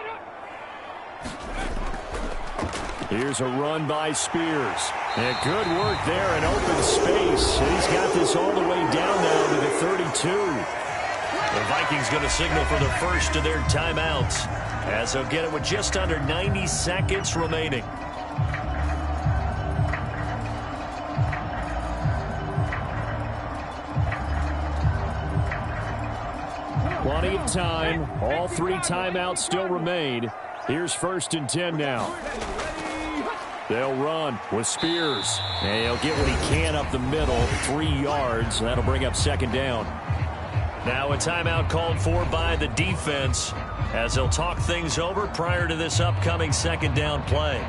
Here's a run by Spears. And good work there in open space. He's got this all the way down now to the 32. The Vikings going to signal for the first of their timeouts as they'll get it with just under 90 seconds remaining. Plenty of time. All 3 timeouts still remain. Here's 1st and 10 now. They'll run with Spears. And he'll get what he can up the middle, 3 yards. That'll bring up 2nd down. Now a timeout called for by the defense as they'll talk things over prior to this upcoming 2nd down play.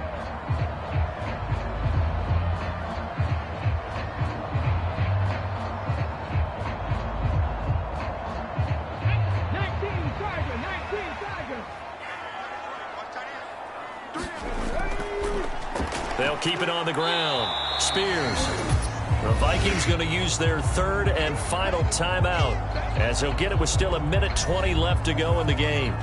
They'll keep it on the ground. Spears. The Vikings going to use their 3rd and final timeout as they'll get it with still 1:20 left to go in the game.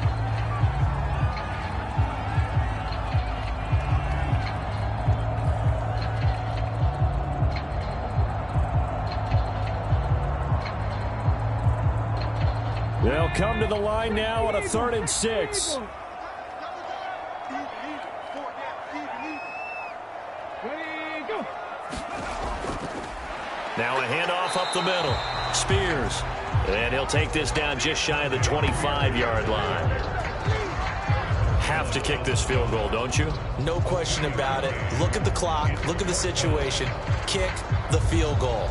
They'll come to the line now on a 3rd and 6. Now a handoff up the middle. Spears. And he'll take this down just shy of the 25-yard line. Have to kick this field goal, don't you? No question about it. Look at the clock. Look at the situation. Kick the field goal.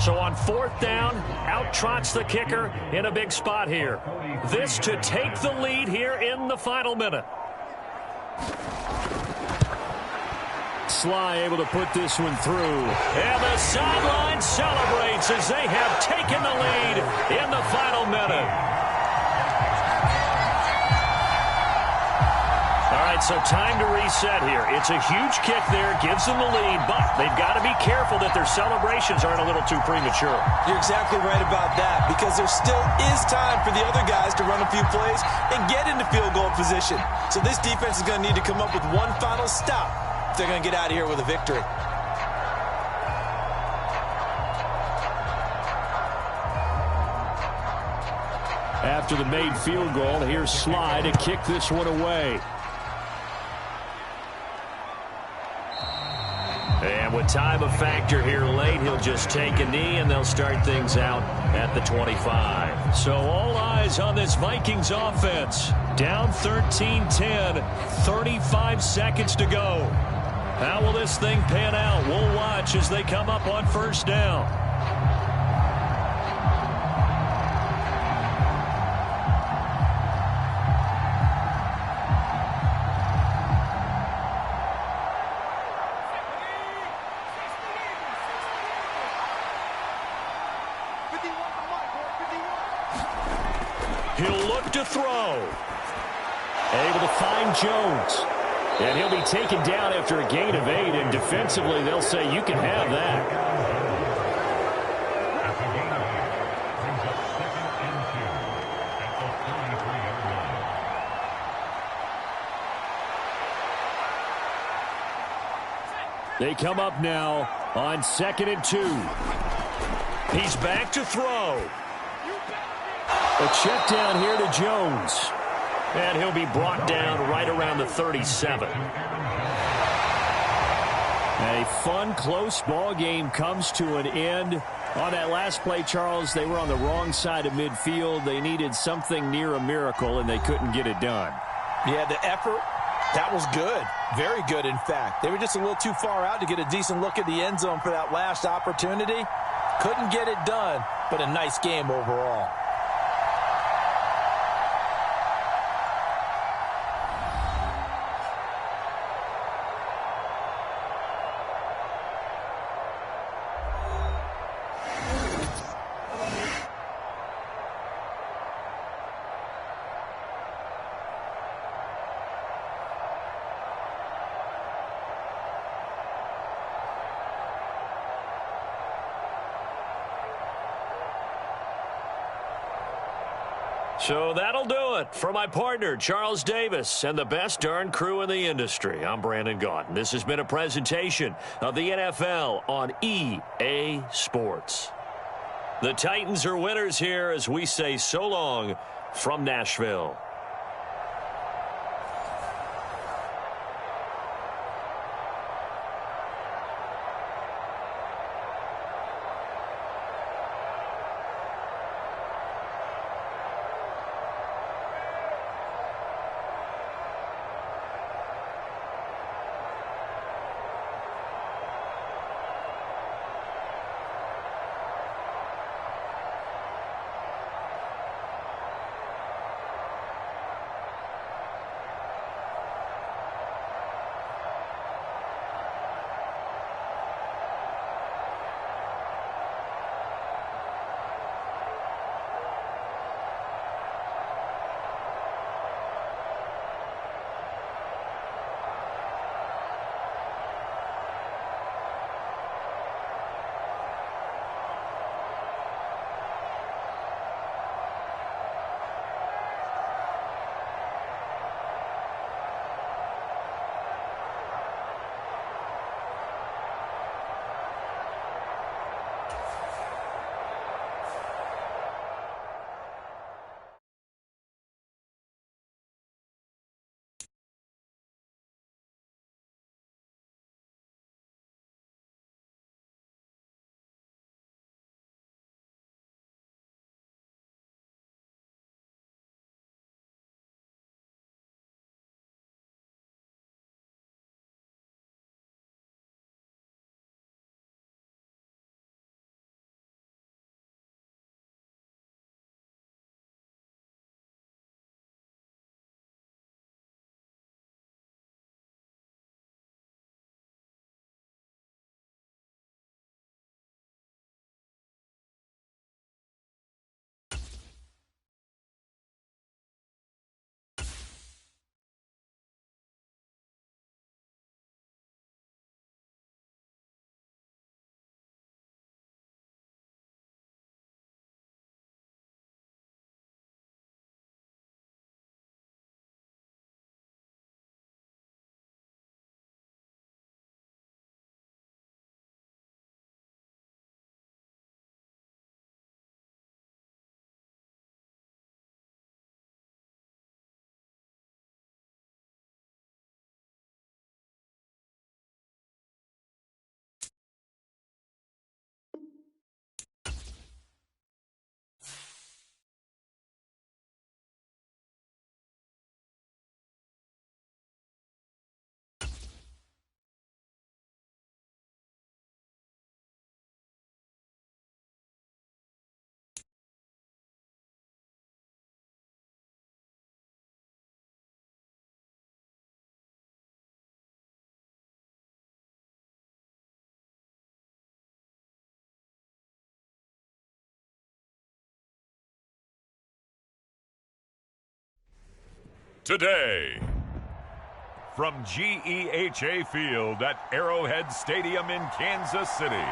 So on 4th down, out trots the kicker in a big spot here. This to take the lead here in the final minute. Sly able to put this one through. And the sideline celebrates as they have taken the lead in the final minute. All right, so time to reset here. It's a huge kick there, gives them the lead, but they've got to be careful that their celebrations aren't a little too premature. You're exactly right about that because there still is time for the other guys to run a few plays and get into field goal position. So this defense is going to need to come up with one final stop if they're going to get out of here with a victory. After the made field goal, here's Sly to kick this one away. And with time a factor here late, he'll just take a knee and they'll start things out at the 25. So all eyes on this Vikings offense. Down 13-10, 35 seconds to go. How will this thing pan out? We'll watch as they come up on 1st down. He'll look to throw. Able to find Jones. And he'll be taken down after a gain of 8. And defensively, they'll say you can have that. Brings up 2nd and 2 at the 33-yard line. They come up now on 2nd and 2. He's back to throw. A check down here to Jones. And he'll be brought down right around the 37. A fun, close ball game comes to an end. On that last play, Charles, they were on the wrong side of midfield. They needed something near a miracle, and they couldn't get it done. Yeah, the effort, that was good. Very good, in fact. They were just a little too far out to get a decent look at the end zone for that last opportunity. Couldn't get it done, but a nice game overall. So that'll do it for my partner, Charles Davis, and the best darn crew in the industry. I'm Brandon Gaudin. This has been a presentation of the NFL on EA Sports. The Titans are winners here as we say so long from Nashville. Today, from GEHA Field at Arrowhead Stadium in Kansas City,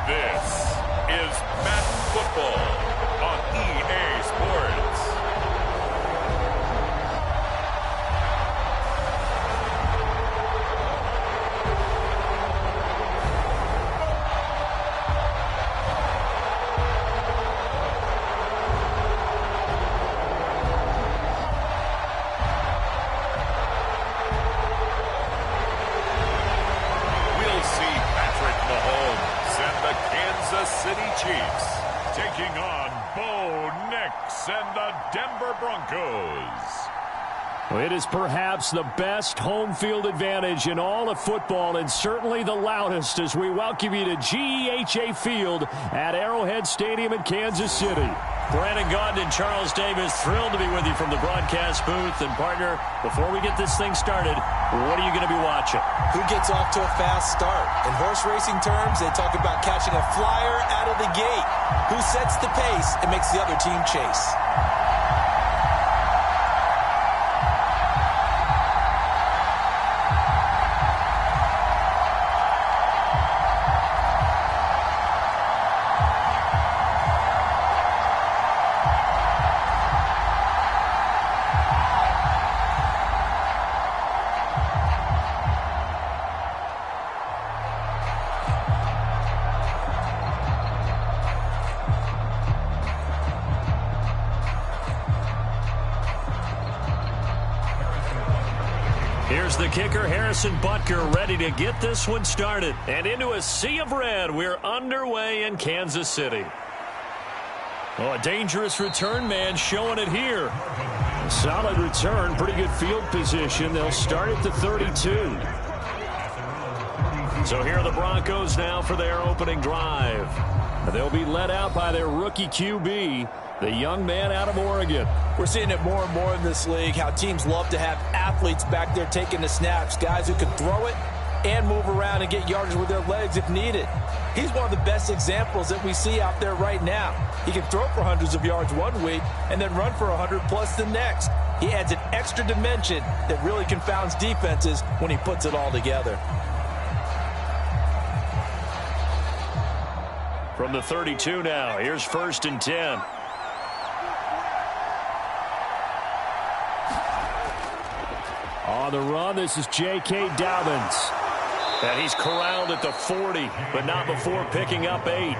this is Madden Football on EA Sports. Broncos. It is perhaps the best home field advantage in all of football, and certainly the loudest, as we welcome you to GEHA Field at Arrowhead Stadium in Kansas City. Brandon Gaudin and Charles Davis, thrilled to be with you from the broadcast booth. And, partner, before we get this thing started, what are you going to be watching? Who gets off to a fast start? In horse racing terms, they talk about catching a flyer out of the gate. Who sets the pace and makes the other team chase? Here's the kicker, Harrison Butker, ready to get this one started. And into a sea of red, we're underway in Kansas City. Oh, a dangerous return man showing it here. A solid return, pretty good field position. They'll start at the 32. So here are the Broncos now for their opening drive. They'll be led out by their rookie QB, the young man out of Oregon. We're seeing it more and more in this league, how teams love to have athletes back there taking the snaps, guys who can throw it and move around and get yardage with their legs if needed. He's one of the best examples that we see out there right now. He can throw for hundreds of yards one week and then run for 100+ the next. He adds an extra dimension that really confounds defenses when he puts it all together. From the 32 now, here's 1st and 10. On the run, this is J.K. Dobbins. And he's corralled at the 40, but not before picking up 8.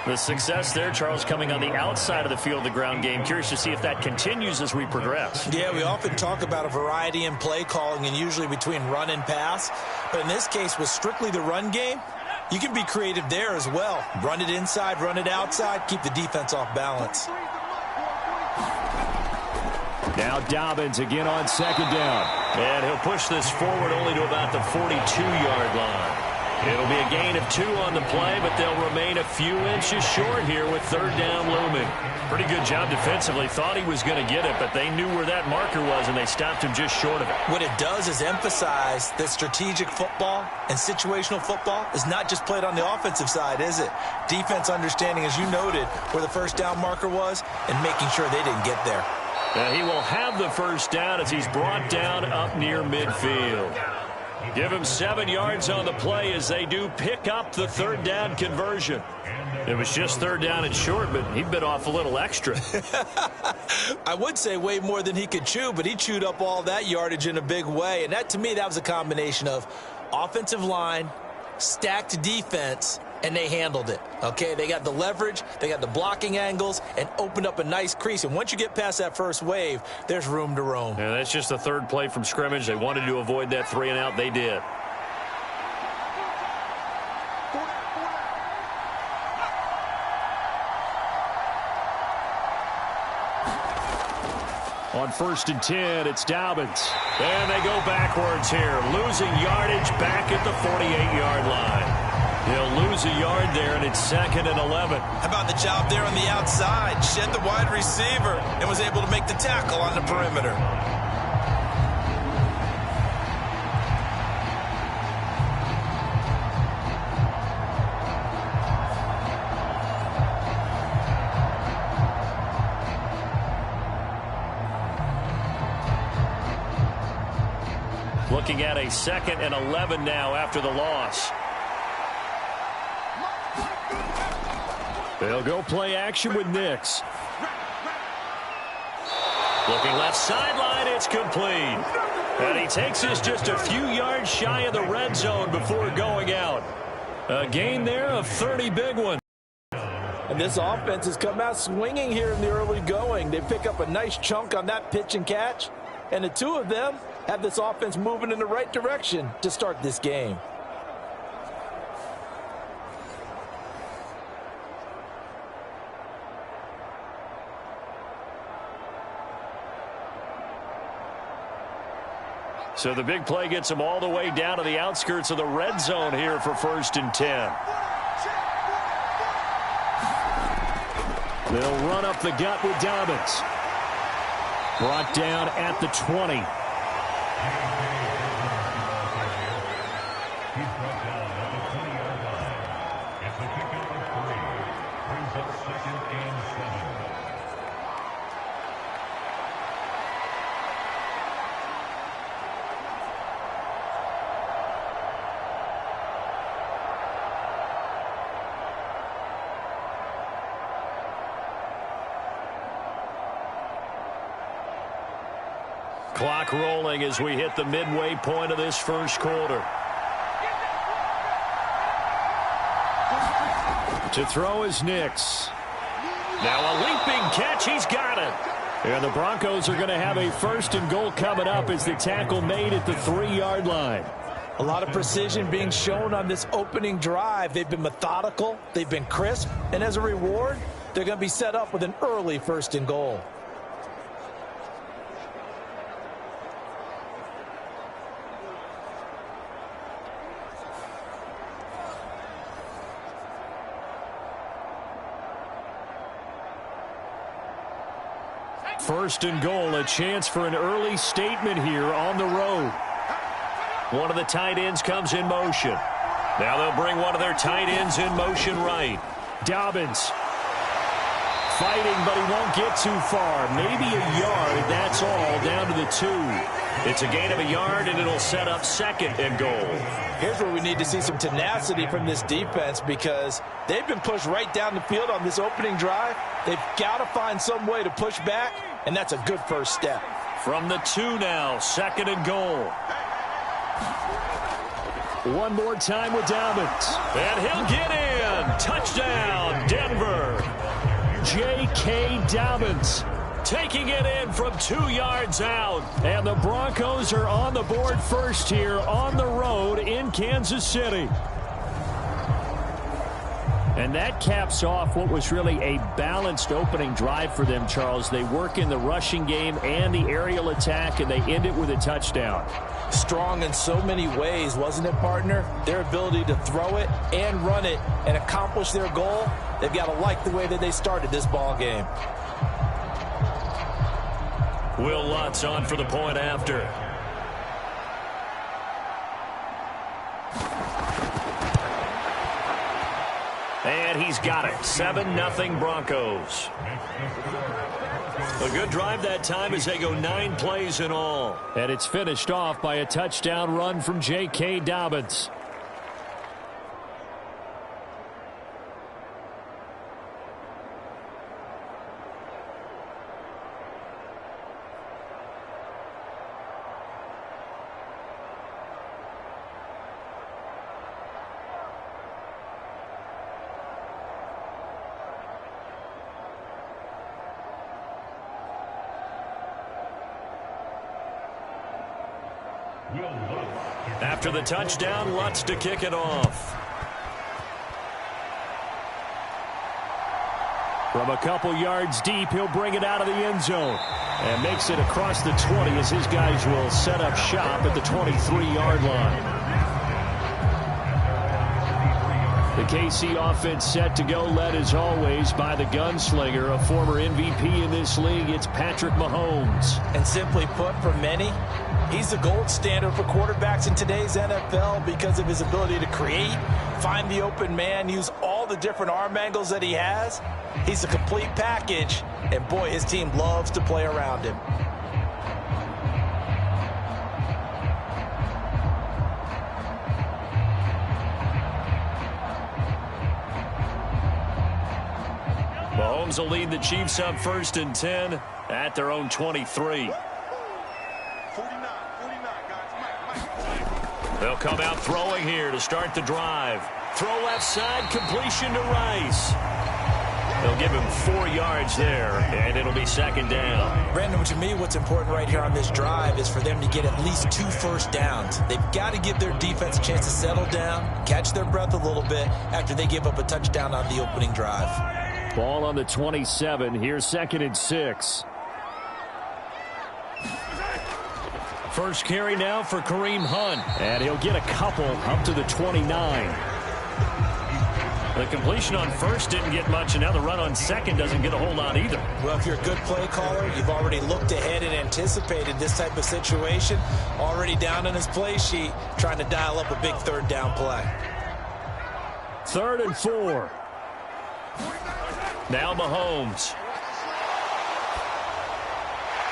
The success there, Charles, coming on the outside of the field of the ground game. Curious to see if that continues as we progress. Yeah, we often talk about a variety in play calling and usually between run and pass. But in this case, with strictly the run game, you can be creative there as well. Run it inside, run it outside, keep the defense off balance. Now Dobbins again on 2nd down. And he'll push this forward only to about the 42-yard line. It'll be a gain of 2 on the play, but they'll remain a few inches short here with 3rd down looming. Pretty good job defensively. Thought he was going to get it, but they knew where that marker was, and they stopped him just short of it. What it does is emphasize that strategic football and situational football is not just played on the offensive side, is it? Defense understanding, as you noted, where the 1st down marker was and making sure they didn't get there. He will have the 1st down as he's brought down up near midfield. Give him 7 yards on the play as they do pick up the 3rd down conversion. It was just 3rd down and short, but he bit off a little extra. I would say way more than he could chew, but he chewed up all that yardage in a big way. And that, to me, that was a combination of offensive line, stacked defense, and they handled it. Okay, they got the leverage, they got the blocking angles, and opened up a nice crease. And once you get past that first wave, there's room to roam. Yeah, that's just the 3rd play from scrimmage. They wanted to avoid that 3 and out. They did. On 1st and 10, it's Dobbins. And they go backwards here, losing yardage back at the 48-yard line. He'll lose a yard there, and it's 2nd and 11. How about the job there on the outside? Shed the wide receiver and was able to make the tackle on the perimeter. Looking at a 2nd and 11 now after the loss. They'll go play action with Nix. Looking left sideline, it's complete. And he takes us just a few yards shy of the red zone before going out. A gain there of 30 big ones. And this offense has come out swinging here in the early going. They pick up a nice chunk on that pitch and catch. And the two of them have this offense moving in the right direction to start this game. So the big play gets them all the way down to the outskirts of the red zone here for 1st and 10. They'll run up the gut with Dobbins. Brought down at the 20. He's brought down at the 20-yard line. It's a pickup of 3. Brings up 2nd and 7. Clock rolling as we hit the midway point of this first quarter. To throw is Nix. Now a leaping catch. He's got it. And the Broncos are going to have a 1st and goal coming up as the tackle made at the 3-yard line. A lot of precision being shown on this opening drive. They've been methodical. They've been crisp. And as a reward, they're going to be set up with an early 1st and goal. First and goal, a chance for an early statement here on the road. One of the tight ends comes in motion. Now they'll bring one of their tight ends in motion right. Dobbins fighting, but he won't get too far. Maybe a yard, that's all, down to the 2. It's a gain of a yard, and it'll set up 2nd and goal. Here's where we need to see some tenacity from this defense because they've been pushed right down the field on this opening drive. They've got to find some way to push back, and that's a good first step. From the 2 now, 2nd and goal. One more time with Dobbins. And he'll get in. Touchdown, Denver. J.K. Dobbins taking it in from 2 yards out. And the Broncos are on the board first here on the road in Kansas City. And that caps off what was really a balanced opening drive for them, Charles. They work in the rushing game and the aerial attack, and they end it with a touchdown. Strong in so many ways, wasn't it, partner? Their ability to throw it and run it and accomplish their goal, they've got to like the way that they started this ball game. Will Lutz on for the point after. And he's got it. 7-0 Broncos. A good drive that time as they go 9 plays in all. And it's finished off by a touchdown run from J.K. Dobbins. After the touchdown, Lutz to kick it off. From a couple yards deep, he'll bring it out of the end zone. And makes it across the 20 as his guys will set up shop at the 23-yard line. The KC offense set to go, led as always by the gunslinger, a former MVP in this league. It's Patrick Mahomes. And simply put, for many, he's the gold standard for quarterbacks in today's NFL because of his ability to create, find the open man, use all the different arm angles that he has. He's a complete package, and boy, his team loves to play around him. Mahomes will lead the Chiefs up 1st and 10 at their own 23. They'll come out throwing here to start the drive. Throw left side, completion to Rice. They'll give him 4 yards there, and it'll be 2nd down. Brandon, to me, what's important right here on this drive is for them to get at least 2 first downs. They've got to give their defense a chance to settle down, catch their breath a little bit after they give up a touchdown on the opening drive. Ball on the 27. Here's 2nd and 6. First carry now for Kareem Hunt. And he'll get a couple up to the 29. The completion on first didn't get much, and now the run on second doesn't get a whole lot either. Well, if you're a good play caller, you've already looked ahead and anticipated this type of situation. Already down on his play sheet, trying to dial up a big third down play. 3rd and 4. Now Mahomes.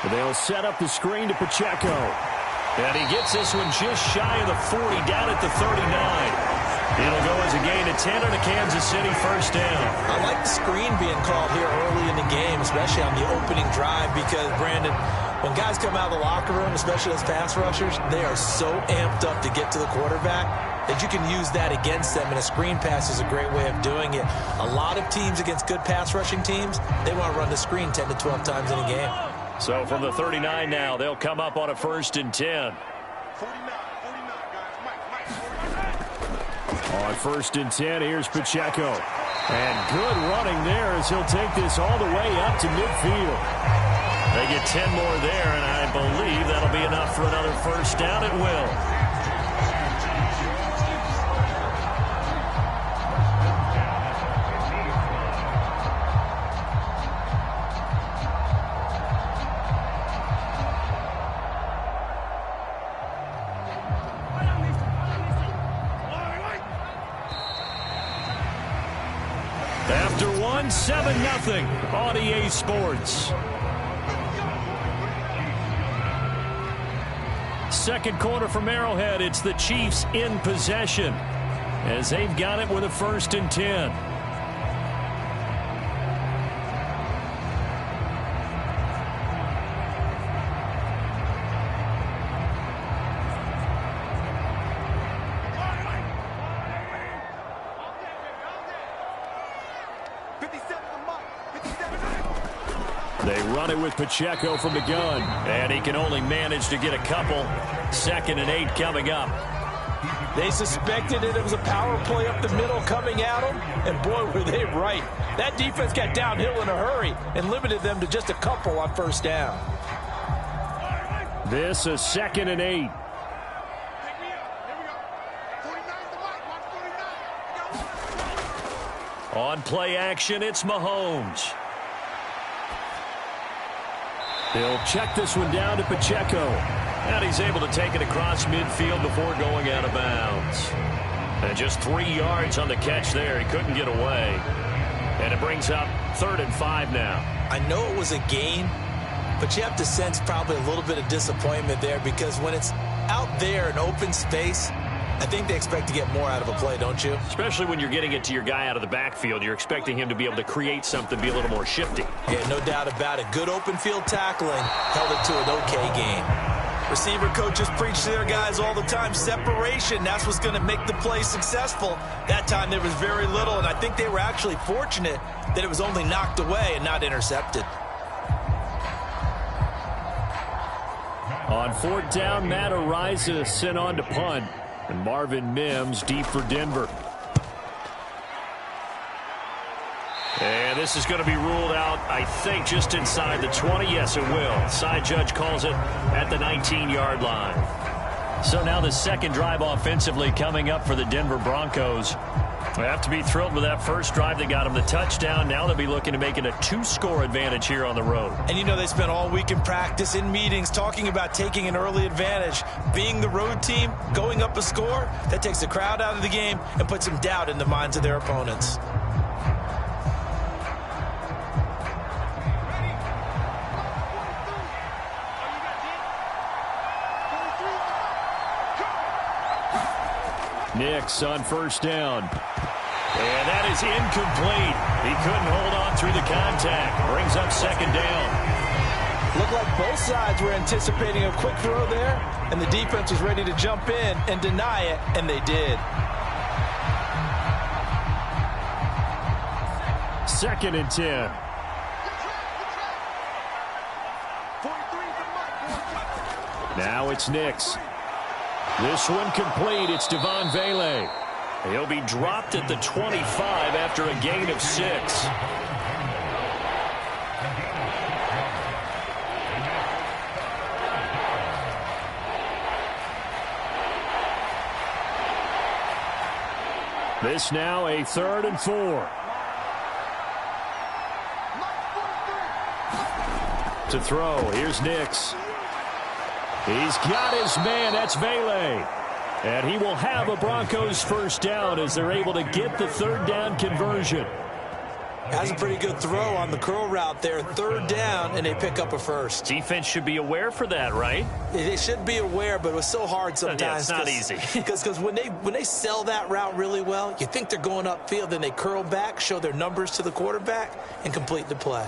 They'll set up the screen to Pacheco. And he gets this one just shy of the 40, down at the 39. It'll go as a gain of 10 on a Kansas City first down. I like the screen being called here early in the game, especially on the opening drive, because, Brandon, when guys come out of the locker room, especially as pass rushers, they are so amped up to get to the quarterback that you can use that against them, and a screen pass is a great way of doing it. A lot of teams against good pass rushing teams, they want to run the screen 10 to 12 times in a game. So from the 39 now, they'll come up on a 1st and 10. On 1st and 10, here's Pacheco. And good running there as he'll take this all the way up to midfield. They get 10 more there, and I believe that'll be enough for another first down. It will. After 7-0 on EA Sports. Second quarter from Arrowhead. It's the Chiefs in possession as they've got it with a 1st and 10. They run it with Pacheco from the gun. And he can only manage to get a couple. 2nd and 8 coming up. They suspected it was a power play up the middle coming at them, and boy, were they right. That defense got downhill in a hurry and limited them to just a couple on 1st down. This a 2nd and 8. On play action, it's Mahomes. They'll check this one down to Pacheco. And he's able to take it across midfield before going out of bounds. And just 3 yards on the catch there. He couldn't get away. And it brings up 3rd and 5 now. I know it was a gain, but you have to sense probably a little bit of disappointment there, because when it's out there in open space, I think they expect to get more out of a play, don't you? Especially when you're getting it to your guy out of the backfield. You're expecting him to be able to create something, be a little more shifty. Yeah, no doubt about it. Good open field tackling held it to an okay gain. Receiver coaches preach to their guys all the time. Separation, that's what's going to make the play successful. That time there was very little, and I think they were actually fortunate that it was only knocked away and not intercepted. On 4th down, Matt Ariza sent on to punt. And Marvin Mims deep for Denver. And this is going to be ruled out, I think, just inside the 20. Yes, it will. Side judge calls it at the 19-yard line. So now the second drive offensively coming up for the Denver Broncos. They have to be thrilled with that first drive that got them the touchdown. Now they'll be looking to make it a 2-score advantage here on the road. And you know, they spent all week in practice, in meetings, talking about taking an early advantage. Being the road team, going up a score, that takes the crowd out of the game and puts some doubt in the minds of their opponents. Nix on 1st down. And that is incomplete. He couldn't hold on through the contact. Brings up 2nd down. Looked like both sides were anticipating a quick throw there, and the defense was ready to jump in and deny it, and they did. 2nd and 10. Now it's Nix. This one complete. It's Devon Vele. He'll be dropped at the 25 after a gain of 6. This now a 3rd and 4. To throw, here's Nix. He's got his man, that's Vele. And he will have a Broncos first down as they're able to get the 3rd down conversion. Has a pretty good throw on the curl route there. 3rd down, and they pick up a first. Defense should be aware for that, right? They should be aware, but it was so hard sometimes. Yeah, it's not easy. Because when they sell that route really well, you think they're going upfield, then they curl back, show their numbers to the quarterback, and complete the play.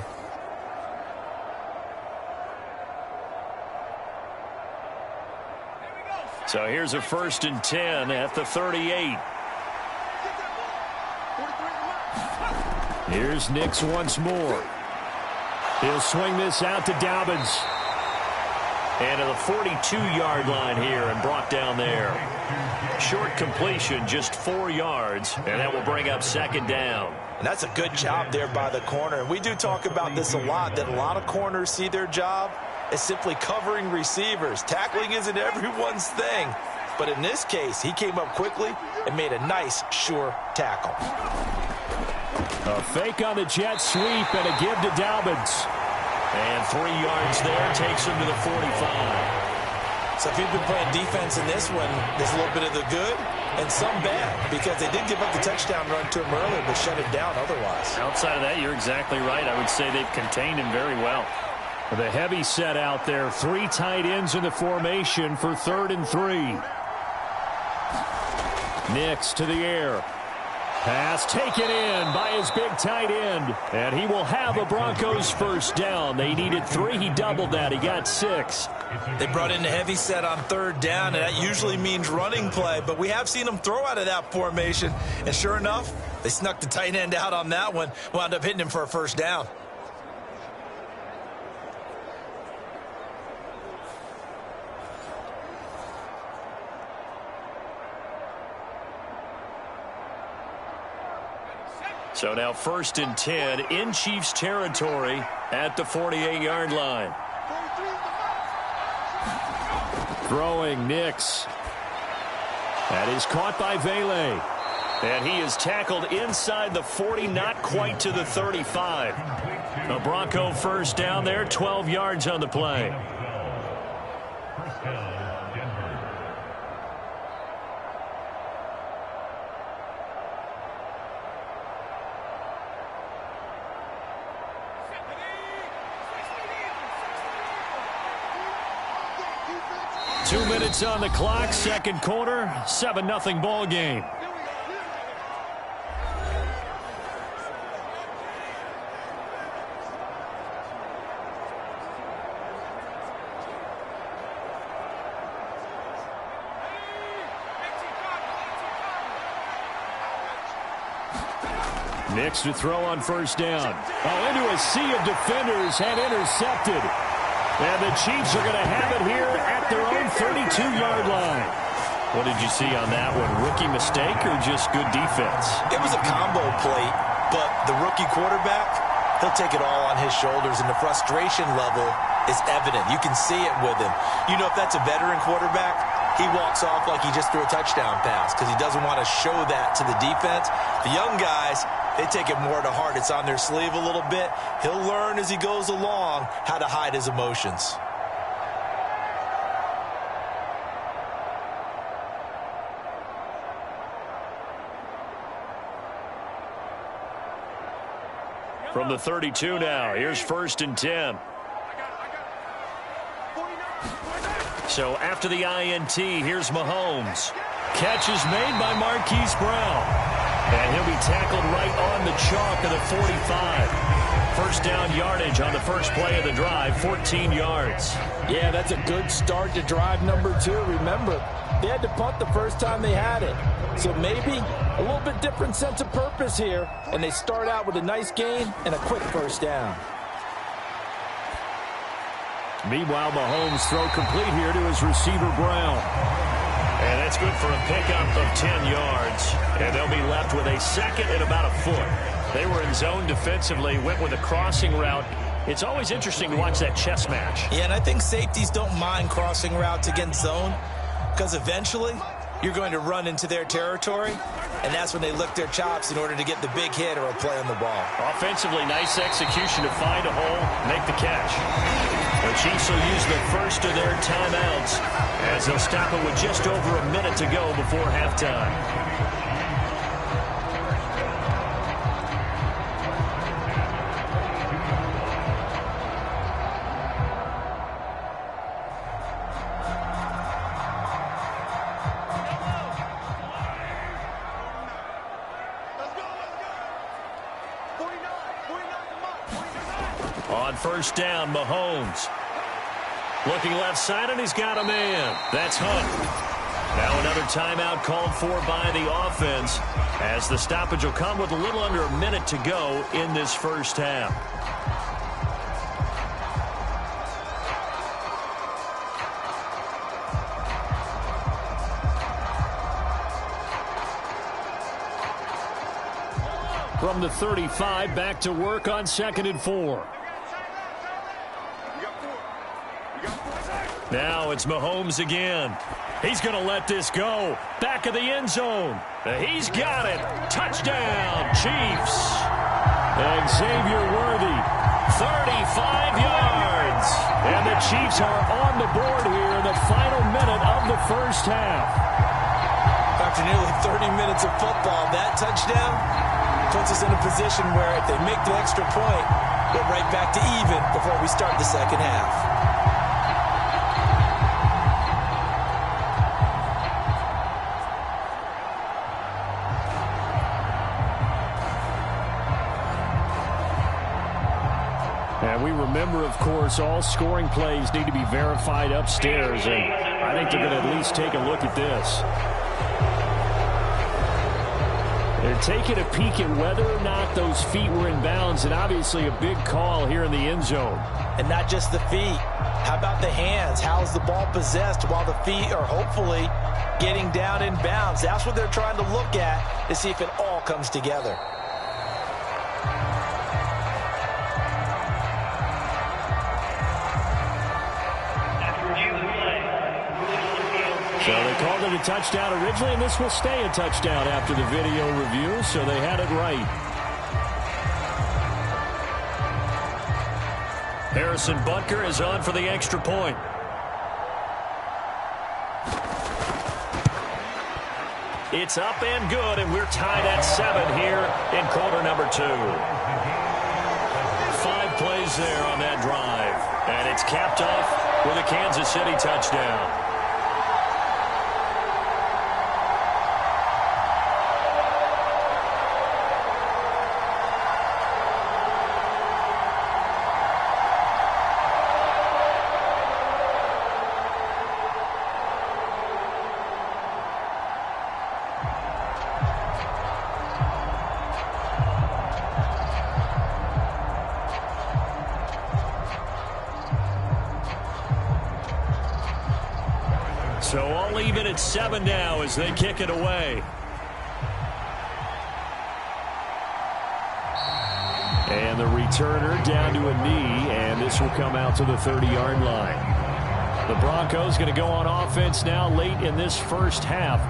So here's a 1st and 10 at the 38. Here's Nix once more. He'll swing this out to Dobbins. And to the 42-yard line here and brought down there. Short completion, just 4 yards, and that will bring up 2nd down. And that's a good job there by the corner. And we do talk about this a lot, that a lot of corners see their job as simply covering receivers. Tackling isn't everyone's thing. But in this case, he came up quickly and made a nice, sure tackle. A fake on the jet sweep and a give to Dobbins. And 3 yards there takes him to the 45. So if you've been playing defense in this one, there's a little bit of the good and some bad, because they did give up the touchdown run to him earlier, but shut him down otherwise. Outside of that, you're exactly right. I would say they've contained him very well. The heavy set out there. 3 tight ends in the formation for 3rd and 3. Nix to the air. Pass taken in by his big tight end. And he will have a Broncos first down. They needed 3. He doubled that. He got 6. They brought in the heavy set on 3rd down, and that usually means running play. But we have seen them throw out of that formation. And sure enough, they snuck the tight end out on that one. Wound up hitting him for a first down. So now 1st and 10 in Chiefs territory at the 48-yard line. Throwing Nix. That is caught by Vele. And he is tackled inside the 40, not quite to the 35. A Bronco first down there, 12 yards on the play. First down, Denver. Two minutes on the clock, 2nd quarter, 7-0 ball game. Nix to throw on 1st down. Oh, into a sea of defenders and intercepted. And the Chiefs are going to have it here at their own 32-yard line. What did you see on that one? Rookie mistake or just good defense? It was a combo play, but the rookie quarterback, he'll take it all on his shoulders, and the frustration level is evident. You can see it with him. You know, if that's a veteran quarterback, he walks off like he just threw a touchdown pass because he doesn't want to show that to the defense. The young guys, they take it more to heart. It's on their sleeve a little bit. He'll learn as he goes along how to hide his emotions. From the 32 now, here's 1st and 10. So after the INT, here's Mahomes. Catch is made by Marquise Brown. And he'll be tackled right on the chalk of the 45. First down yardage on the first play of the drive, 14 yards. Yeah, that's a good start to drive number 2. Remember, they had to punt the first time they had it. So maybe a little bit different sense of purpose here. And they start out with a nice gain and a quick first down. Meanwhile, Mahomes throw complete here to his receiver, Brown. And that's good for a pickup of 10 yards. And they'll be left with a 2nd and about a foot. They were in zone defensively, went with a crossing route. It's always interesting to watch that chess match. Yeah, and I think safeties don't mind crossing routes against zone because eventually you're going to run into their territory, and that's when they lick their chops in order to get the big hit or a play on the ball. Offensively, nice execution to find a hole, make the catch. The Chiefs will use the first of their timeouts as they'll stop it with just over a minute to go before halftime. On first down, Mahomes. Looking left side, and he's got a man. That's Hunt. Now another timeout called for by the offense as the stoppage will come with a little under a minute to go in this first half. From the 35, back to work on 2nd and 4. Now it's Mahomes again. He's going to let this go. Back of the end zone. He's got it. Touchdown, Chiefs. Xavier Worthy, 35 yards. And the Chiefs are on the board here in the final minute of the first half. After nearly 30 minutes of football, that touchdown puts us in a position where if they make the extra point, we're right back to even before we start the second half. And we remember, of course, all scoring plays need to be verified upstairs, and I think they're going to at least take a look at this. They're taking a peek at whether or not those feet were in bounds, and obviously a big call here in the end zone. And not just the feet. How about the hands? How's the ball possessed while the feet are hopefully getting down in bounds? That's what they're trying to look at to see if it all comes together. So they called it a touchdown originally, and this will stay a touchdown after the video review, so they had it right. Harrison Butker is on for the extra point. It's up and good, and we're tied at 7 here in quarter number 2. 5 plays there on that drive, and it's capped off with a Kansas City touchdown. So all even at 7 now as they kick it away. And the returner down to a knee, and this will come out to the 30-yard line. The Broncos going to go on offense now late in this first half.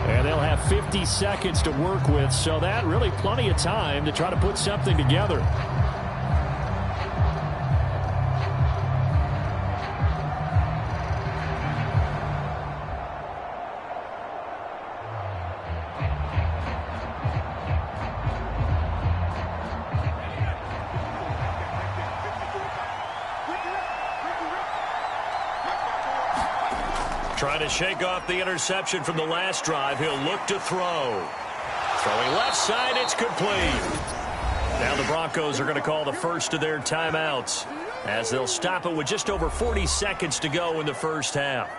And they'll have 50 seconds to work with, so that really plenty of time to try to put something together. Trying to shake off the interception from the last drive. He'll look to throw. Throwing left side, it's complete. Now the Broncos are going to call the first of their timeouts as they'll stop it with just over 40 seconds to go in the first half.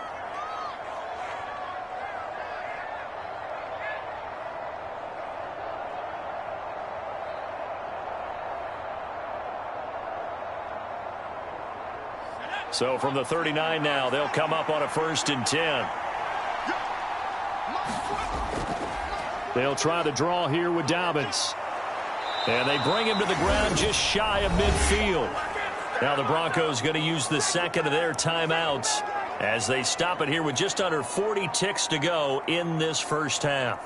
So from the 39 now, they'll come up on a 1st and 10. They'll try the draw here with Dobbins. And they bring him to the ground just shy of midfield. Now the Broncos going to use the second of their timeouts as they stop it here with just under 40 ticks to go in this first half.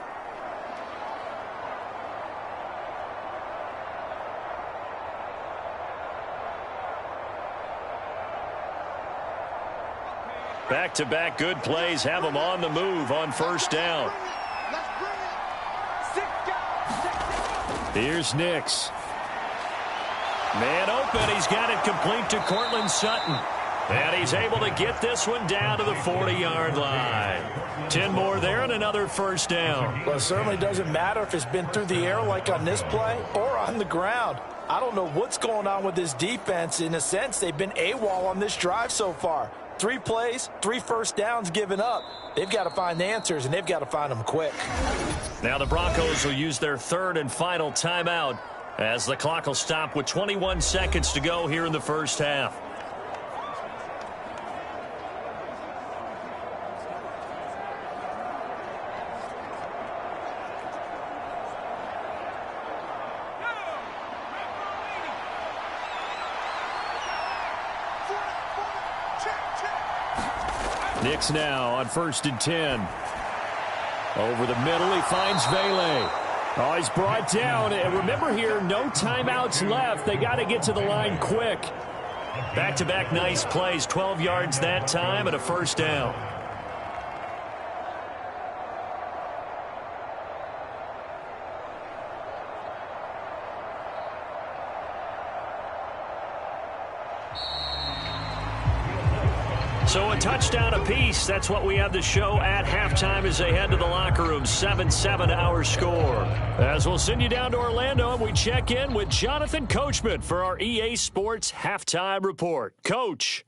Back-to-back good plays have them on the move on first down. Here's Nix. Man open. He's got it complete to Cortland Sutton. And he's able to get this one down to the 40-yard line. 10 more there and another first down. Well, it certainly doesn't matter if it's been through the air like on this play or on the ground. I don't know what's going on with this defense. In a sense, they've been AWOL on this drive so far. 3 plays, 3 first downs given up. They've got to find the answers, and they've got to find them quick. Now the Broncos will use their third and final timeout as the clock will stop with 21 seconds to go here in the first half. Nix now on 1st and 10. Over the middle, he finds Vele. Oh, he's brought down. And remember here, no timeouts left. They got to get to the line quick. Back-to-back nice plays, 12 yards that time and a first down. So a touchdown apiece. That's what we have to show at halftime as they head to the locker room. 7-7 our score. As we'll send you down to Orlando, and we check in with Jonathan Coachman for our EA Sports Halftime Report. Coach.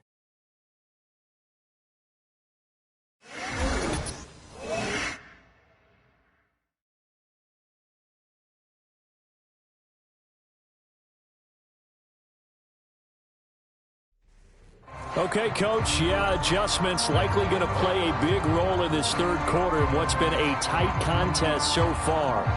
Okay, Coach, adjustments likely going to play a big role in this third quarter in what's been a tight contest so far.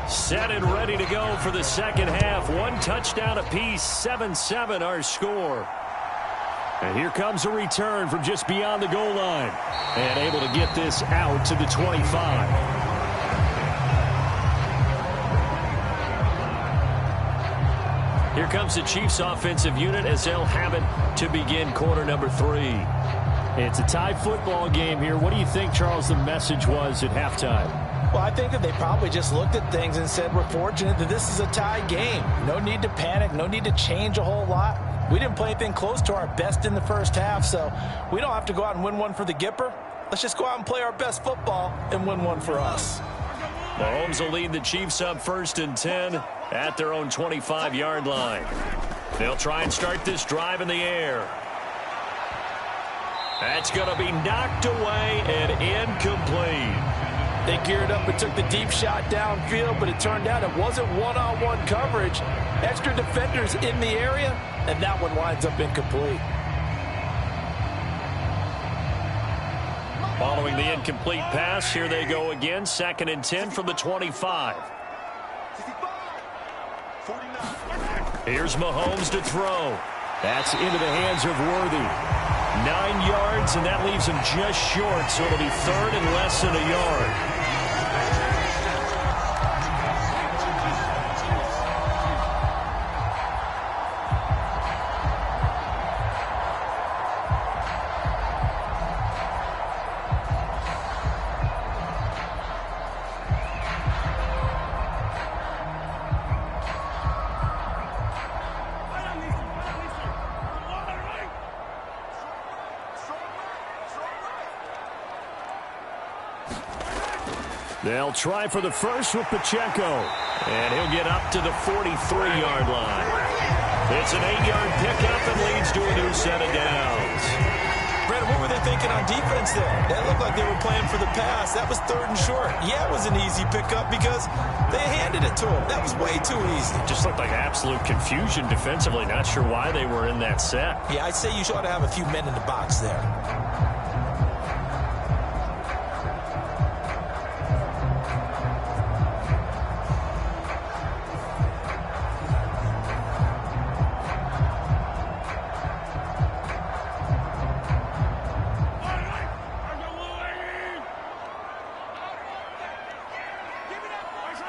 Set and ready to go for the second half. 1 touchdown apiece, 7-7 our score. And here comes a return from just beyond the goal line. And able to get this out to the 25. Here comes the Chiefs offensive unit as they'll have it to begin quarter number 3. It's a tie football game here. What do you think, Charles, the message was at halftime? Well, I think that they probably just looked at things and said, we're fortunate that this is a tie game. No need to panic. No need to change a whole lot. We didn't play anything close to our best in the first half, so we don't have to go out and win one for the Gipper. Let's just go out and play our best football and win one for us. Mahomes will lead the Chiefs up 1st and 10 at their own 25-yard line. They'll try and start this drive in the air. That's going to be knocked away and incomplete. They geared up and took the deep shot downfield, but it turned out it wasn't one-on-one coverage. Extra defenders in the area, and that one winds up incomplete. Following the incomplete pass, here they go again. 2nd and 10 from the 25. Here's Mahomes to throw. That's into the hands of Worthy. 9 yards, and that leaves him just short, so it'll be 3rd and less than a yard. They'll try for the first with Pacheco. And he'll get up to the 43-yard line. It's an 8-yard pickup and leads to a new set of downs. Brandon, what were they thinking on defense there? That looked like they were playing for the pass. That was 3rd and short. Yeah, it was an easy pickup because they handed it to him. That was way too easy. Just looked like absolute confusion defensively. Not sure why they were in that set. Yeah, I'd say you ought to have a few men in the box there.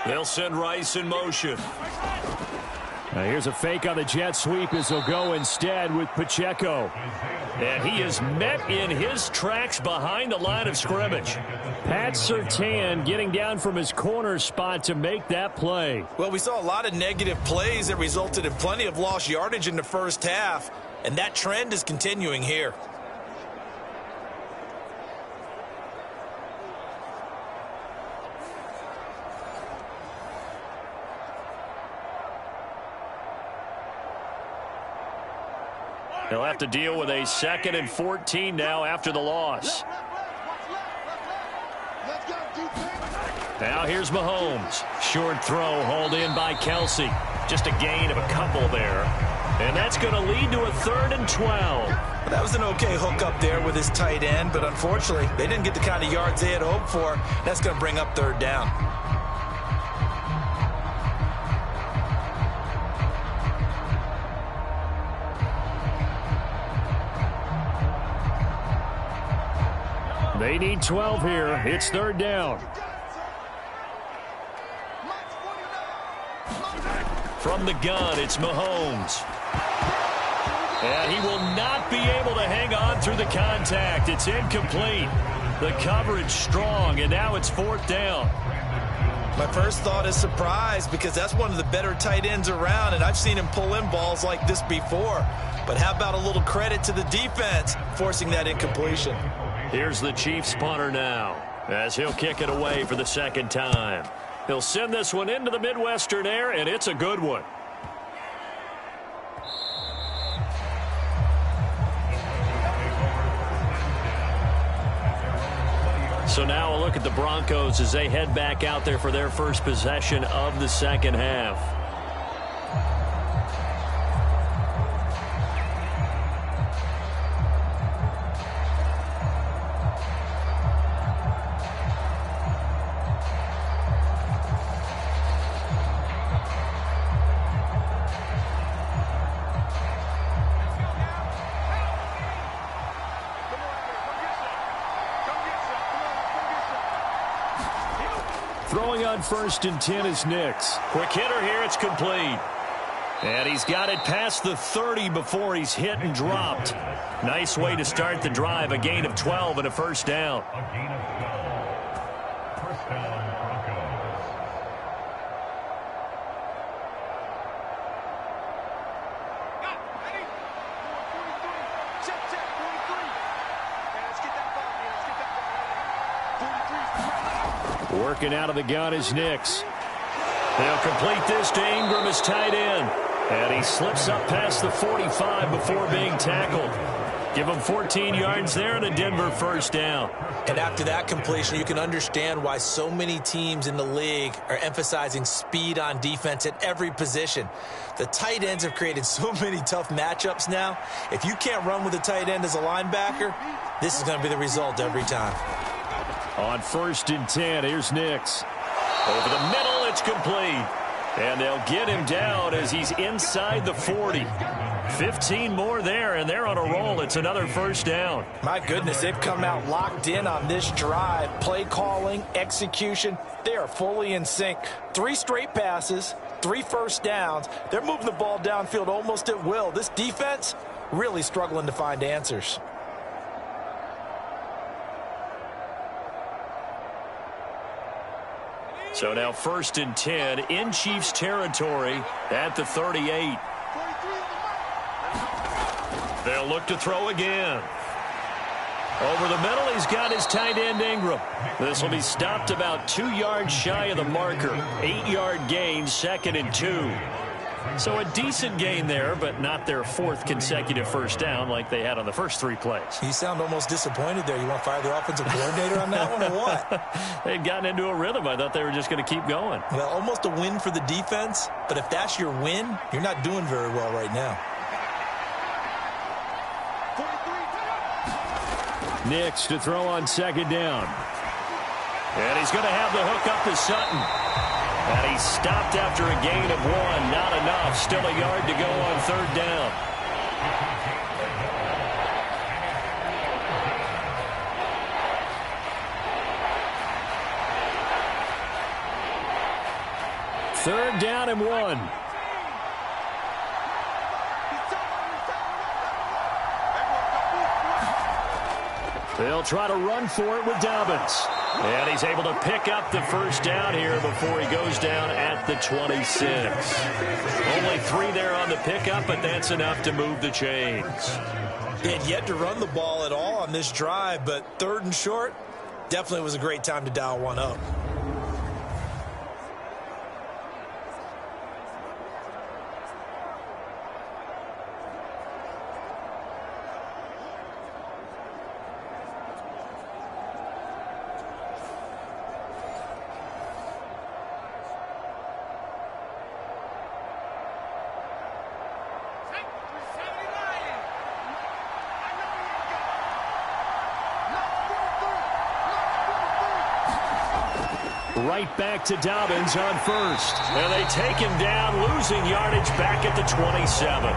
They'll send Rice in motion. Now here's a fake on the jet sweep as they'll go instead with Pacheco. And he is met in his tracks behind the line of scrimmage. Pat Surtain getting down from his corner spot to make that play. Well, we saw a lot of negative plays that resulted in plenty of lost yardage in the first half, and that trend is continuing here. They'll have to deal with a 2nd and 14 now after the loss. Now here's Mahomes. Short throw hauled in by Kelsey. Just a gain of a couple there. And that's going to lead to a 3rd and 12. Well, that was an okay hook up there with his tight end, but unfortunately, they didn't get the kind of yards they had hoped for. That's going to bring up 3rd down. They need 12 here. It's 3rd down. From the gun, it's Mahomes. And he will not be able to hang on through the contact. It's incomplete. The coverage strong, and now it's 4th down. My first thought is surprise because that's one of the better tight ends around, and I've seen him pull in balls like this before. But how about a little credit to the defense forcing that incompletion? Here's the Chiefs punter now as he'll kick it away for the 2nd time. He'll send this one into the Midwestern air, and it's a good one. So now a look at the Broncos as they head back out there for their first possession of the 2nd half. Throwing on 1st and 10 is Nix. Quick hitter here, it's complete. And he's got it past the 30 before he's hit and dropped. Nice way to start the drive, a gain of 12 and a 1st down. A gain of 12. First down, Broncos. Working out of the gun is Nix. They'll complete this to Ingram as tight end. And he slips up past the 45 before being tackled. Give him 14 yards there and a Denver 1st down. And after that completion, you can understand why so many teams in the league are emphasizing speed on defense at every position. The tight ends have created so many tough matchups now. If you can't run with a tight end as a linebacker, this is going to be the result every time. On 1st and 10, here's Nix. Over the middle, it's complete. And they'll get him down as he's inside the 40. 15 more there, and they're on a roll. It's another 1st down. My goodness, they've come out locked in on this drive. Play calling, execution, they are fully in sync. 3 straight passes, 3 first downs. They're moving the ball downfield almost at will. This defense really struggling to find answers. So now 1st and 10 in Chiefs territory at the 38. They'll look to throw again. Over the middle, he's got his tight end Ingram. This will be stopped about 2 yards shy of the marker. 8-yard gain, 2nd and 2. So a decent gain there, but not their 4th consecutive first down like they had on the first 3 plays. You sound almost disappointed there. You want to fire the offensive coordinator on that one or what? They'd gotten into a rhythm. I thought they were just going to keep going. Well, almost a win for the defense, but if that's your win, you're not doing very well right now. Nix to throw on 2nd down. And he's going to have the hook up to Sutton. And he stopped after a gain of 1. Not enough. Still a yard to go on 3rd down. Third down and 1. They'll try to run for it with Dobbins. And he's able to pick up the first down here before he goes down at the 26. Only 3 there on the pickup, but that's enough to move the chains. He had yet to run the ball at all on this drive, but 3rd and short, definitely was a great time to dial one up. Right back to Dobbins on 1st. And they take him down, losing yardage back at the 27.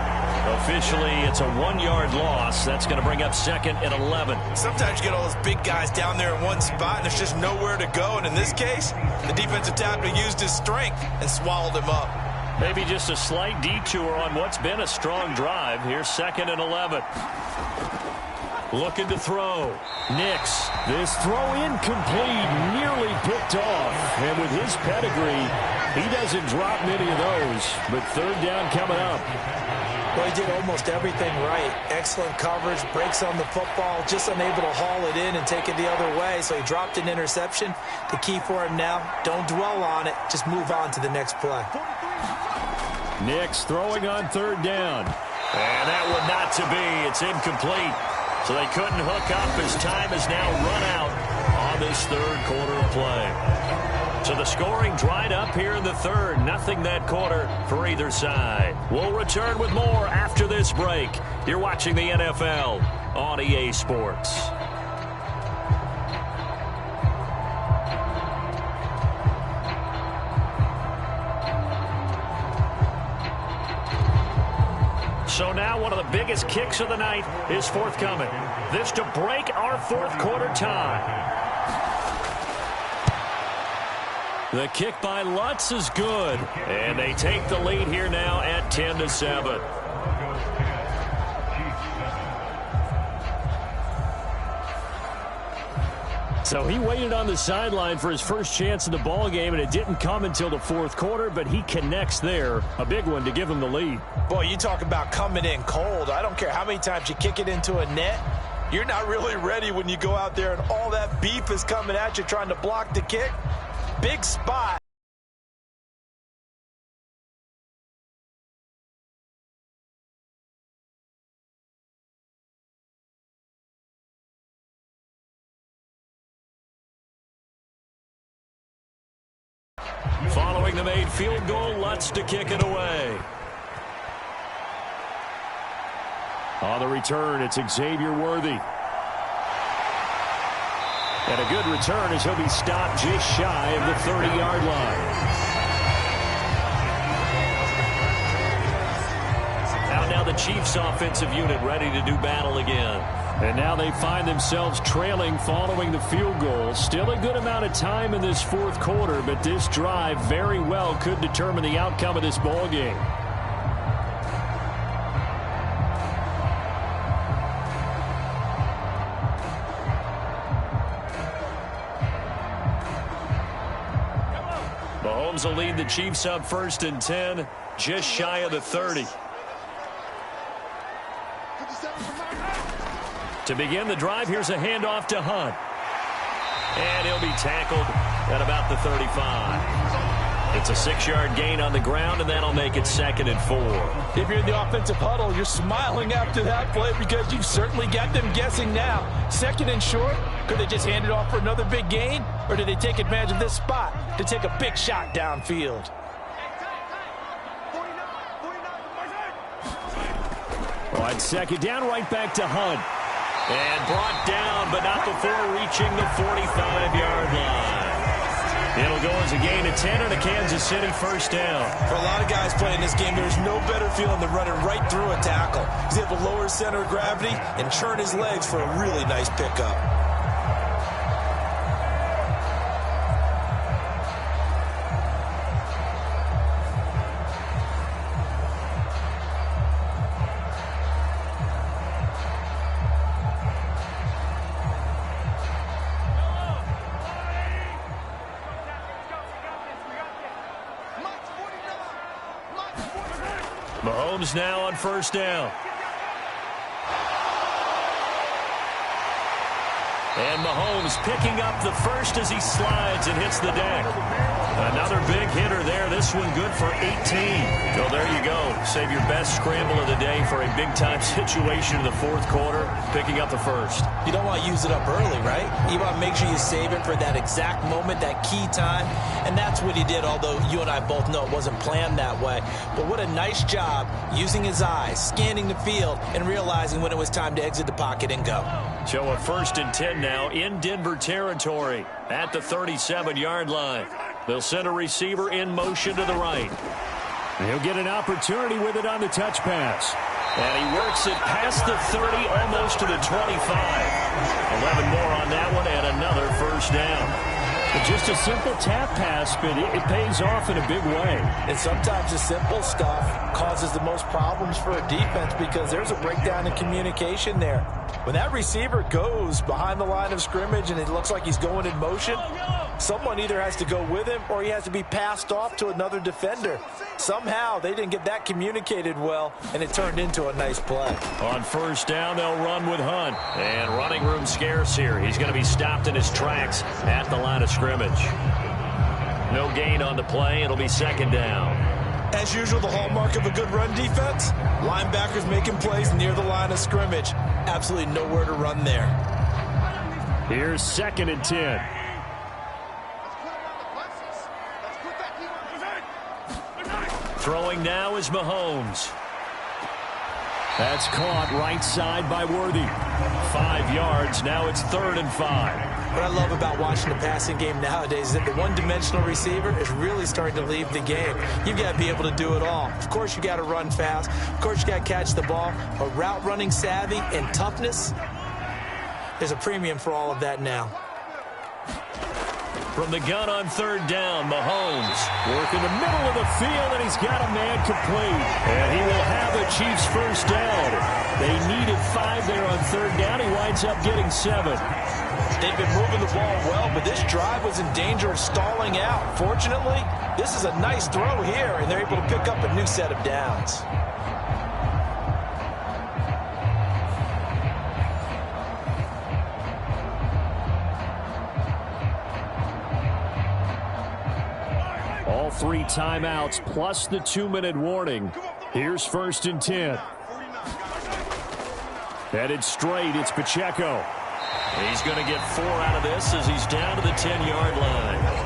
Officially, it's a 1-yard loss. That's going to bring up 2nd and 11. Sometimes you get all those big guys down there in one spot, and there's just nowhere to go. And in this case, the defensive tackle used his strength and swallowed him up. Maybe just a slight detour on what's been a strong drive. Here's 2nd and 11. Looking to throw. Nix. This throw incomplete, nearly picked off. And with his pedigree, he doesn't drop many of those. But 3rd down coming up. Well, he did almost everything right. Excellent coverage, breaks on the football, just unable to haul it in and take it the other way. So he dropped an interception. The key for him now, don't dwell on it. Just move on to the next play. Nix throwing on 3rd down. And that one not to be. It's incomplete. So they couldn't hook up as time is now run out on this 3rd quarter of play. So the scoring dried up here in the 3rd. Nothing that quarter for either side. We'll return with more after this break. You're watching the NFL on EA Sports. So now one of the biggest kicks of the night is forthcoming. This to break our 4th quarter tie. The kick by Lutz is good. And they take the lead here now at 10-7. So he waited on the sideline for his first chance in the ball game, and it didn't come until the 4th quarter, but he connects there. A big one to give him the lead. Boy, you talk about coming in cold. I don't care how many times you kick it into a net. You're not really ready when you go out there and all that beef is coming at you trying to block the kick. Big spot. Following the made field goal, Lutz to kick it away. On the return, it's Xavier Worthy. And a good return as he'll be stopped just shy of the 30-yard line. Out now the Chiefs offensive unit ready to do battle again. And now they find themselves trailing following the field goal. Still a good amount of time in this 4th quarter, but this drive very well could determine the outcome of this ball game. Mahomes will lead the Chiefs up 1st and 10, just shy of the 30. To begin the drive, here's a handoff to Hunt. And he'll be tackled at about the 35. It's a 6-yard gain on the ground, and that'll make it 2nd and 4. If you're in the offensive huddle, you're smiling after that play because you've certainly got them guessing now. 2nd and short, could they just hand it off for another big gain? Or did they take advantage of this spot to take a big shot downfield? On 2nd down, right back to Hunt. And brought down, but not before reaching the 45-yard line. It'll go as a gain of 10 and a Kansas City 1st down. For a lot of guys playing this game, there's no better feeling than running right through a tackle. He's able to lower his center of gravity and churn his legs for a really nice pickup. Mahomes now on 1st down. And Mahomes picking up the first as he slides and hits the deck. Another big hitter there. This one good for 18. So there you go. Save your best scramble of the day for a big-time situation in the 4th quarter, picking up the first. You don't want to use it up early, right? You want to make sure you save it for that exact moment, that key time. And that's what he did, although you and I both know it wasn't planned that way. But what a nice job using his eyes, scanning the field, and realizing when it was time to exit the pocket and go. So a 1st and 10 now in Denver territory at the 37-yard line. They'll send a receiver in motion to the right. He'll get an opportunity with it on the touch pass. And he works it past the 30, almost to the 25. 11 more on that one, and another 1st down. Just a simple tap pass, but it pays off in a big way. And sometimes the simple stuff causes the most problems for a defense because there's a breakdown in communication there. When that receiver goes behind the line of scrimmage and it looks like he's going in motion, someone either has to go with him or he has to be passed off to another defender. Somehow they didn't get that communicated well, and it turned into a nice play. On 1st down, they'll run with Hunt. And running room scarce here. He's going to be stopped in his tracks at the line of scrimmage. No gain on the play. It'll be 2nd down. As usual, the hallmark of a good run defense, linebackers making plays near the line of scrimmage. Absolutely nowhere to run there. Here's 2nd and 10. Throwing now is Mahomes. That's caught right side by Worthy. 5 yards. Now it's 3rd and 5. What I love about watching the passing game nowadays is that the one-dimensional receiver is really starting to leave the game. You've got to be able to do it all. Of course, you got to run fast. Of course, you got to catch the ball. But route running savvy and toughness, there's a premium for all of that now. From the gun on 3rd down, Mahomes working the middle of the field, and he's got a man complete. And he will have the Chiefs 1st down. They needed 5 there on 3rd down. He winds up getting 7. They've been moving the ball well, but this drive was in danger of stalling out. Fortunately, this is a nice throw here, and they're able to pick up a new set of downs. All 3 timeouts plus the 2-minute warning. Here's 1st and 10. Headed straight, it's Pacheco. He's going to get 4 out of this as he's down to the 10-yard line.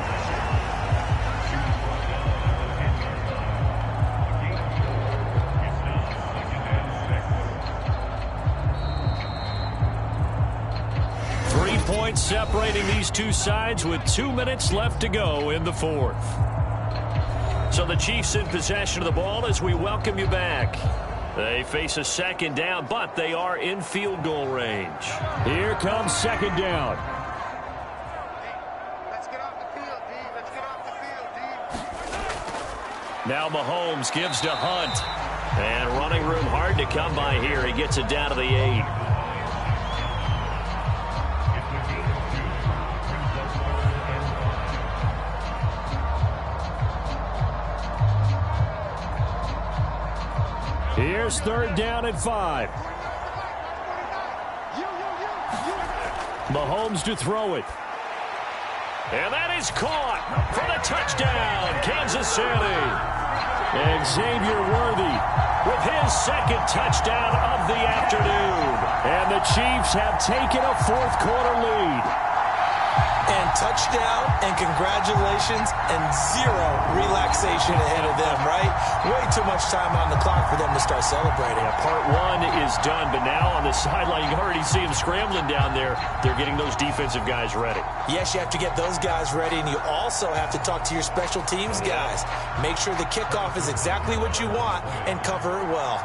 Points separating these two sides with 2 minutes left to go in the 4th. So the Chiefs in possession of the ball as we welcome you back. They face a 2nd down, but they are in field goal range. Here comes 2nd down. Let's get off the field, D. Let's get off the field, D. Now Mahomes gives to Hunt. And running room hard to come by here. He gets it down to the 8. Here's 3rd down and 5. Mahomes to throw it. And that is caught for the touchdown, Kansas City. And Xavier Worthy with his second touchdown of the afternoon. And the Chiefs have taken a fourth-quarter lead. And touchdown, and congratulations, and zero relaxation ahead of them, right? Way too much time on the clock for them to start celebrating. Yeah, part one is done, but now on the sideline, you already see them scrambling down there. They're getting those defensive guys ready. Yes, you have to get those guys ready, and you also have to talk to your special teams guys. Make sure the kickoff is exactly what you want and cover it well.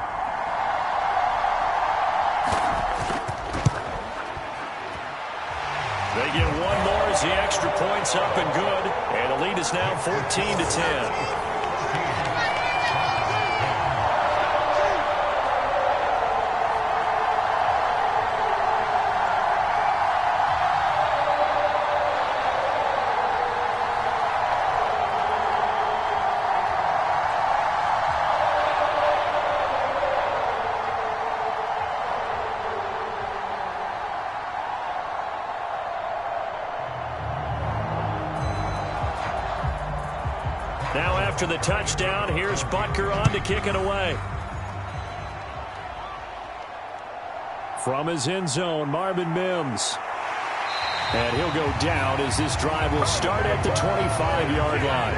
They get one more as the extra point's up and good. And the lead is now 14-10. Now after the touchdown, here's Butker on to kick it away. From his end zone, Marvin Mims. And he'll go down as this drive will start at the 25-yard line.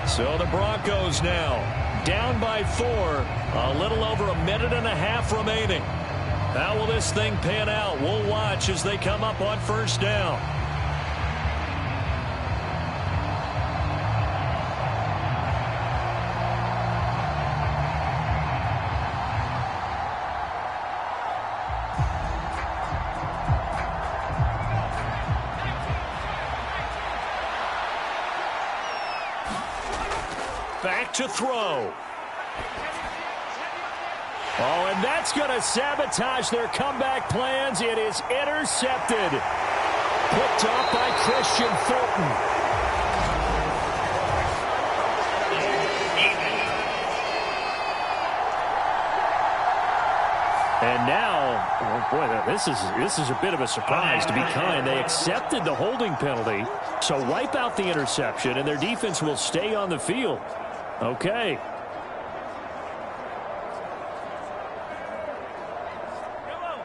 So the Broncos now down by 4. A little over a minute and a half remaining. How will this thing pan out? We'll watch as they come up on first down. Back to throw. Oh, and that's going to sabotage their comeback plans. It is intercepted. Picked up by Christian Fulton. And now, oh boy, this is a bit of a surprise, to be kind. They accepted the holding penalty, so wipe out the interception, and their defense will stay on the field. Okay.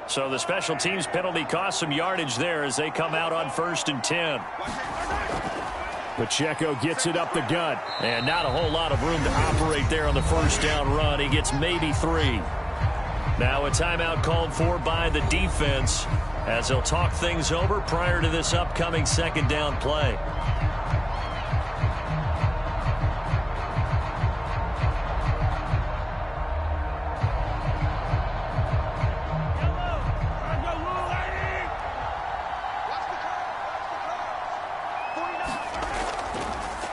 So the special teams penalty cost some yardage there as they come out on 1st and 10. Pacheco gets it up the gut. And not a whole lot of room to operate there on the first down run. He gets maybe 3. Now a timeout called for by the defense as they'll talk things over prior to this upcoming second down play.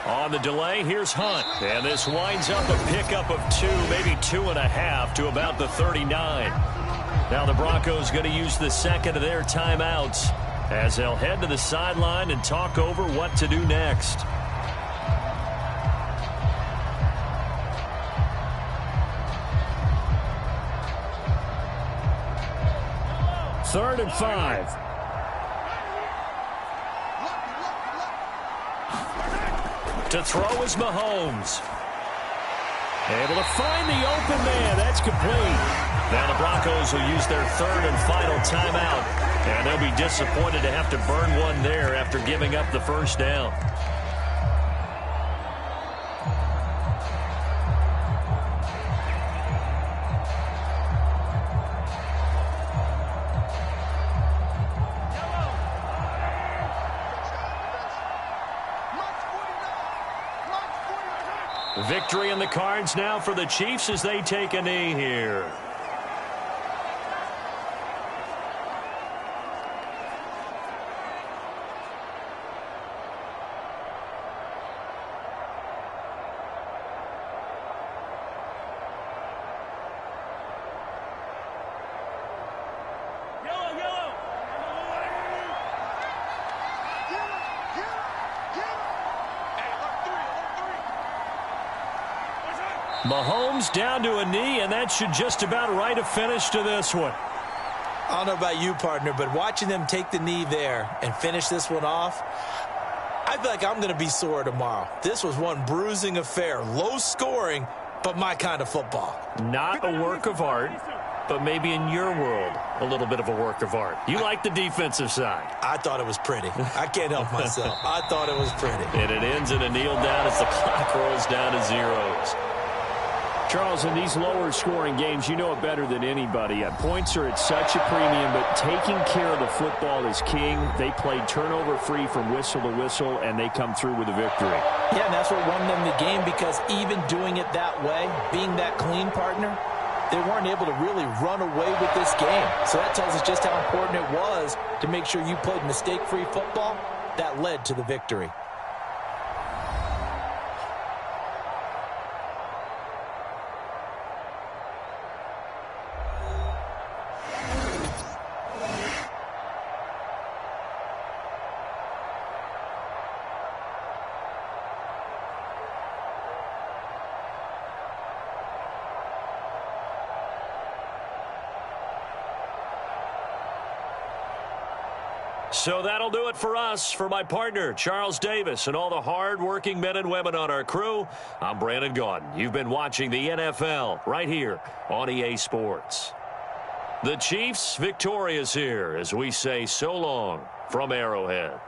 On the delay, here's Hunt. And this winds up a pickup of 2, maybe 2.5 to about the 39. Now the Broncos going to use the second of their timeouts as they'll head to the sideline and talk over what to do next. Third and 5. To throw is Mahomes. Able to find the open man. That's complete. Now the Broncos will use their third and final timeout. And they'll be disappointed to have to burn one there after giving up the first down. Victory in the cards now for the Chiefs as they take a knee here. Mahomes down to a knee, and that should just about write a finish to this one. I don't know about you, partner, but watching them take the knee there and finish this one off, I feel like I'm going to be sore tomorrow. This was one bruising affair. Low scoring, but my kind of football. Not a work of art, but maybe in your world, a little bit of a work of art. You like the defensive side. I thought it was pretty. I can't help myself. I thought it was pretty. And it ends in a kneel down as the clock rolls down to zeros. Charles, in these lower-scoring games, you know it better than anybody. Points are at such a premium, but taking care of the football is king. They played turnover-free from whistle to whistle, and they come through with a victory. Yeah, and that's what won them the game, because even doing it that way, being that clean, partner, they weren't able to really run away with this game. So that tells us just how important it was to make sure you played mistake-free football. That led to the victory. So that'll do it for us. For my partner, Charles Davis, and all the hard-working men and women on our crew, I'm Brandon Gaudin. You've been watching the NFL right here on EA Sports. The Chiefs victorious here as we say so long from Arrowhead.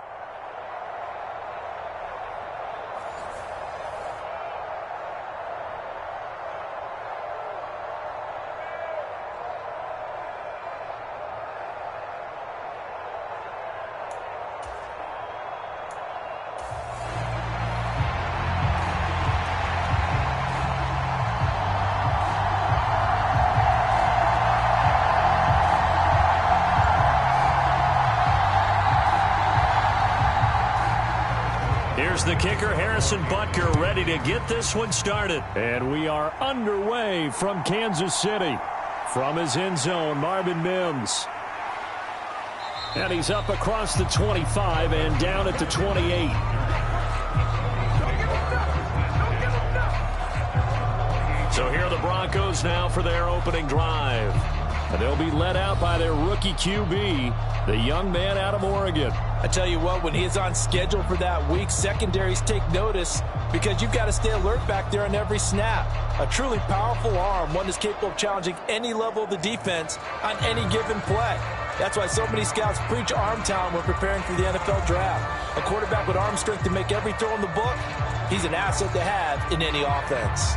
Here's the kicker, Harrison Butker, ready to get this one started. And we are underway from Kansas City. From his end zone, Marvin Mims. And he's up across the 25 and down at the 28. So here are the Broncos now for their opening drive. And they'll be led out by their rookie QB, the young man out of Oregon. I tell you what, when he's on schedule for that week, secondaries take notice because you've got to stay alert back there on every snap. A truly powerful arm, one that's capable of challenging any level of the defense on any given play. That's why so many scouts preach arm talent when preparing for the NFL draft. A quarterback with arm strength to make every throw in the book, he's an asset to have in any offense.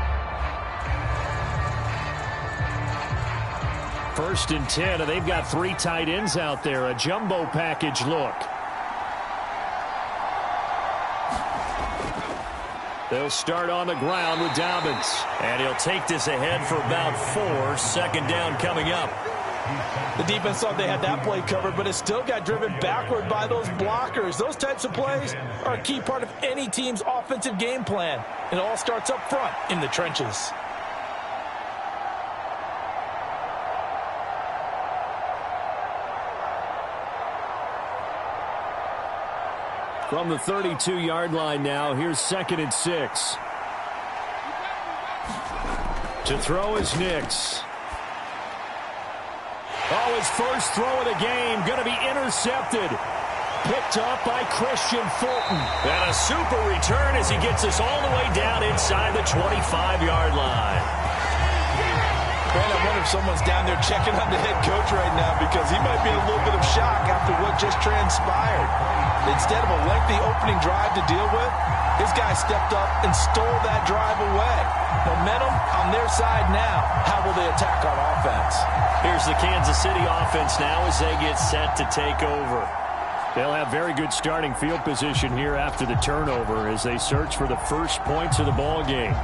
1st and 10, and they've got 3 tight ends out there. A jumbo package look. They'll start on the ground with Dobbins. And he'll take this ahead for about 4. 2nd down coming up. The defense thought they had that play covered, but it still got driven backward by those blockers. Those types of plays are a key part of any team's offensive game plan. It all starts up front in the trenches. From the 32-yard line now, here's 2nd and 6. To throw is Nix. Oh, his first throw of the game going to be intercepted. Picked up by Christian Fulton. And a super return as he gets us all the way down inside the 25-yard line. Man, I wonder if someone's down there checking on the head coach right now because he might be in a little bit of shock after what just transpired. Instead of a lengthy opening drive to deal with, his guy stepped up and stole that drive away. Momentum on their side now. How will they attack on offense? Here's the Kansas City offense now as they get set to take over. They'll have very good starting field position here after the turnover as they search for the first points of the ball game.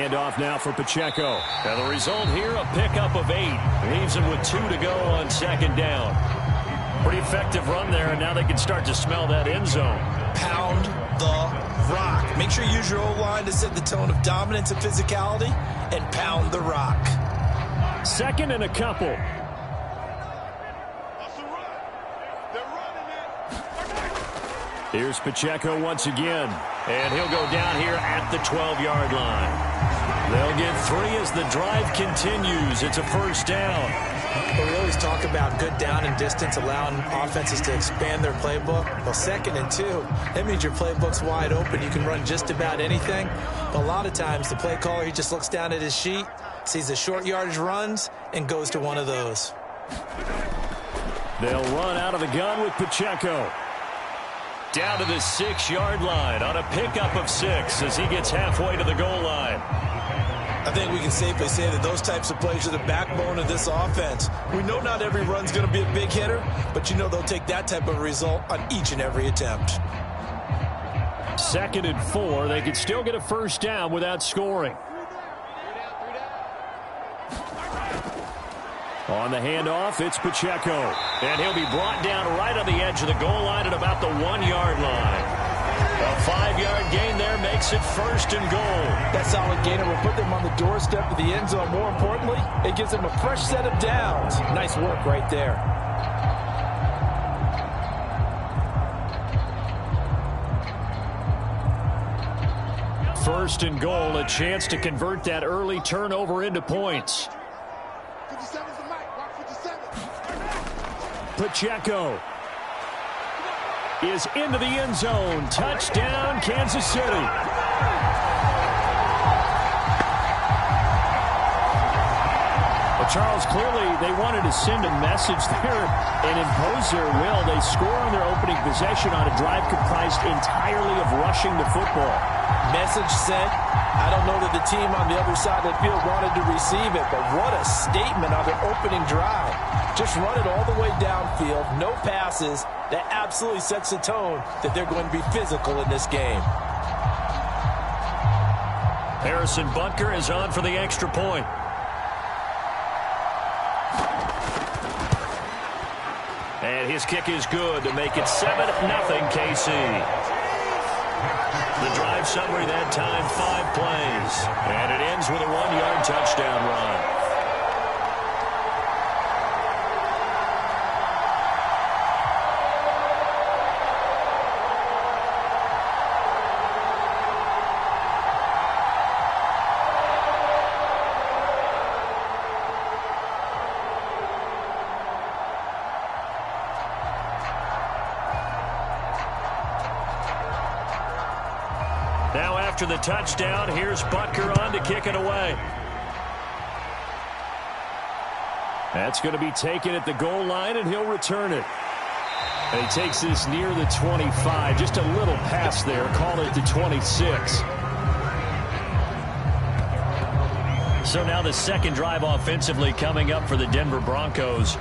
handoff now for Pacheco. Now the result here, a pickup of 8. Leaves him with 2 to go on 2nd down. Pretty effective run there, and now they can start to smell that end zone. Pound the rock. Make sure you use your O-line to set the tone of dominance and physicality, and pound the rock. 2nd and a couple. Here's Pacheco once again. And he'll go down here at the 12-yard line. They'll get 3 as the drive continues. It's a 1st down. But we always talk about good down and distance, allowing offenses to expand their playbook. Well, 2nd and 2, that means your playbook's wide open. You can run just about anything. But a lot of times, the play caller, he just looks down at his sheet, sees the short yardage runs, and goes to one of those. They'll run out of the gun with Pacheco. Down to the 6-yard line on a pickup of 6 as he gets halfway to the goal line. I think we can safely say that those types of plays are the backbone of this offense. We know not every run's going to be a big hitter, but you know they'll take that type of result on each and every attempt. 2nd and 4. They could still get a 1st down without scoring. On the handoff, it's Pacheco. And he'll be brought down right on the edge of the goal line at about the 1-yard line. A 5-yard gain there makes it 1st and goal. That solid gainer will put them on the doorstep of the end zone. More importantly, it gives them a fresh set of downs. Nice work right there. First and goal, a chance to convert that early turnover into points. Pacheco is into the end zone. Touchdown, Kansas City. Well, Charles, clearly they wanted to send a message there and impose their will. They score on their opening possession on a drive comprised entirely of rushing the football. Message sent. I don't know that the team on the other side of the field wanted to receive it, but what a statement on their opening drive. Just run it all the way downfield, no passes. That absolutely sets the tone that they're going to be physical in this game. Harrison Butker is on for the extra point. And his kick is good to make it 7-0 KC. The drive summary that time, 5 plays. And it ends with a 1-yard touchdown run. Now after the touchdown, here's Butker on to kick it away. That's going to be taken at the goal line, and he'll return it. And he takes this near the 25. Just a little pass there. Call it the 26. So now the second drive offensively coming up for the Denver Broncos.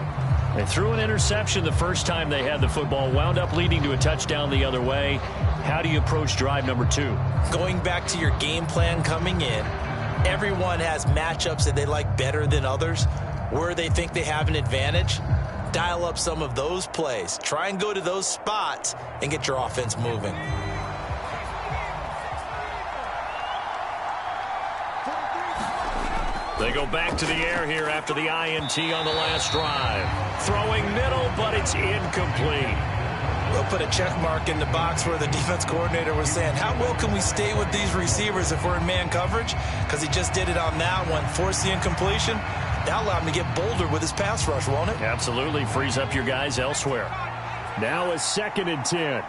They threw an interception the first time they had the football, wound up leading to a touchdown the other way. How do you approach drive number 2? Going back to your game plan coming in, everyone has matchups that they like better than others. Where they think they have an advantage, dial up some of those plays. Try and go to those spots and get your offense moving. They go back to the air here after the INT on the last drive. Throwing middle, but it's incomplete. We'll put a check mark in the box where the defense coordinator was saying, how well can we stay with these receivers if we're in man coverage? Because he just did it on that one, forced the incompletion. That allowed him to get bolder with his pass rush, won't it? Absolutely. Frees up your guys elsewhere. Now a 2nd and 10.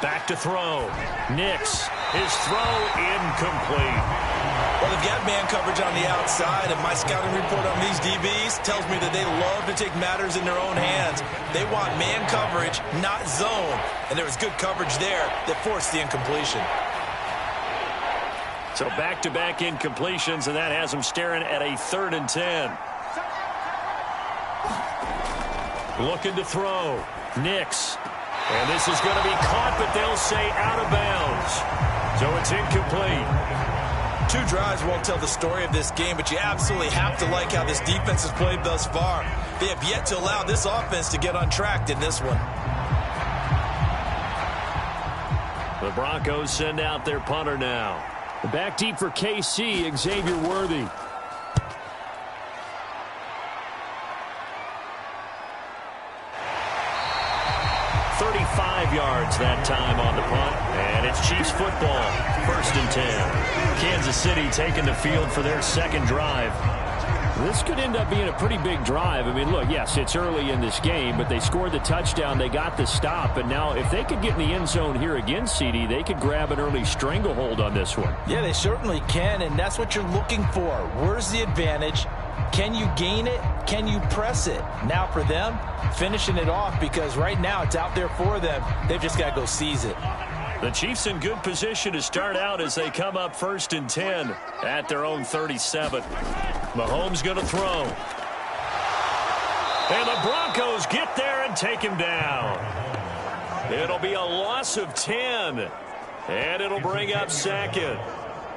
Back to throw. Nix. His throw incomplete. Well, they've got man coverage on the outside, and my scouting report on these DBs tells me that they love to take matters in their own hands. They want man coverage, not zone. And there was good coverage there that forced the incompletion. So back-to-back incompletions, and that has them staring at a 3rd and 10. Looking to throw. Nix. And this is going to be caught, but they'll say out of bounds. So it's incomplete. 2 drives won't tell the story of this game, but you absolutely have to like how this defense has played thus far. They have yet to allow this offense to get untracked in this one. The Broncos send out their punter now. Back deep for KC, Xavier Worthy. 35 yards that time on the punt, and it's Chiefs football, 1st and 10. Kansas City taking the field for their second drive. This could end up being a pretty big drive. I mean, look, yes, it's early in this game, but they scored the touchdown, they got the stop, and now if they could get in the end zone here again, CD, they could grab an early stranglehold on this one. Yeah, they certainly can, and that's what you're looking for. Where's the advantage? Can you gain it? Can you press it? Now for them, finishing it off, because right now it's out there for them. They've just got to go seize it. The Chiefs in good position to start out as they come up 1st and 10 at their own 37. Mahomes going to throw. And the Broncos get there and take him down. It'll be a loss of 10. And it'll bring up 2nd.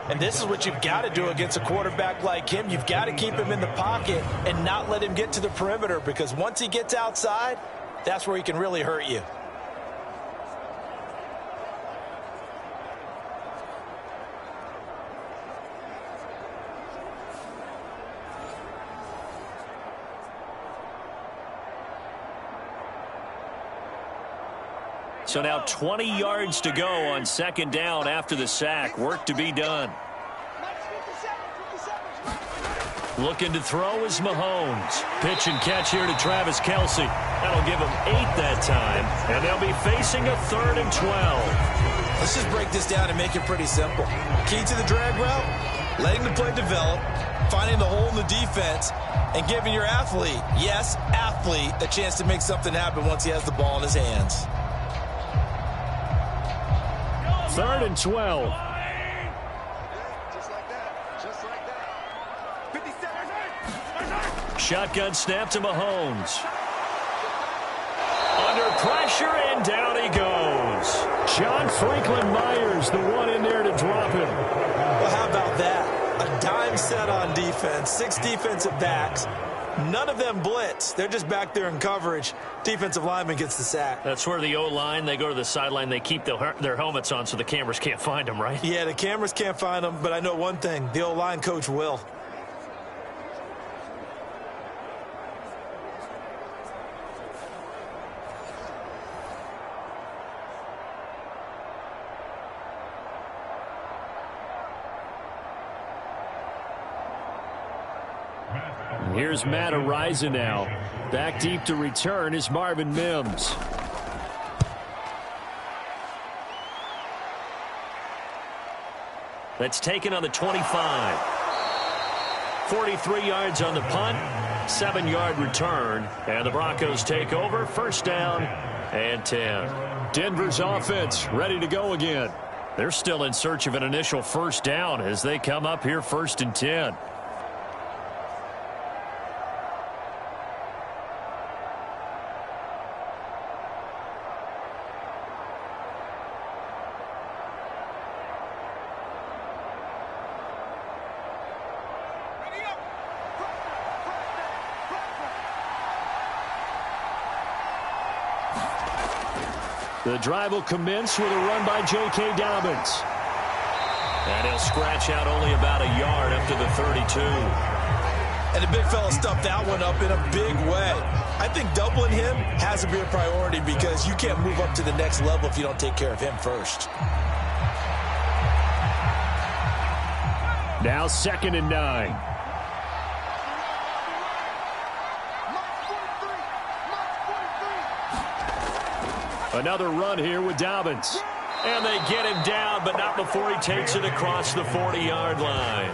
And this is what you've got to do against a quarterback like him. You've got to keep him in the pocket and not let him get to the perimeter, because once he gets outside, that's where he can really hurt you. So now 20 yards to go on 2nd down after the sack. Work to be done. Looking to throw is Mahomes. Pitch and catch here to Travis Kelce. That'll give him 8 that time. And they'll be facing a 3rd and 12. Let's just break this down and make it pretty simple. Key to the drag route, letting the play develop, finding the hole in the defense, and giving your athlete, yes, athlete, a chance to make something happen once he has the ball in his hands. 3rd and 12. Just like that. Just like that. 57. Shotgun snap to Mahomes. Under pressure, and down he goes. John Franklin Myers, the one in there to drop him. Well, how about that? A dime set on defense, 6 defensive backs. None of them blitz. They're just back there in coverage. Defensive lineman gets the sack. That's where the O-line, they go to the sideline, they keep their helmets on so the cameras can't find them, right? Yeah, the cameras can't find them, but I know one thing. The O-line coach will. Here's Matt Ariza now. Back deep to return is Marvin Mims. That's taken on the 25. 43 yards on the punt, 7-yard return, and the Broncos take over. 1st down and 10. Denver's offense ready to go again. They're still in search of an initial 1st down as they come up here 1st and 10. The drive will commence with a run by J.K. Dobbins. And he'll scratch out only about a yard up to the 32. And the big fella stuffed that one up in a big way. I think doubling him has to be a priority, because you can't move up to the next level if you don't take care of him first. Now 2nd and 9. Another run here with Dobbins. And they get him down, but not before he takes it across the 40-yard line.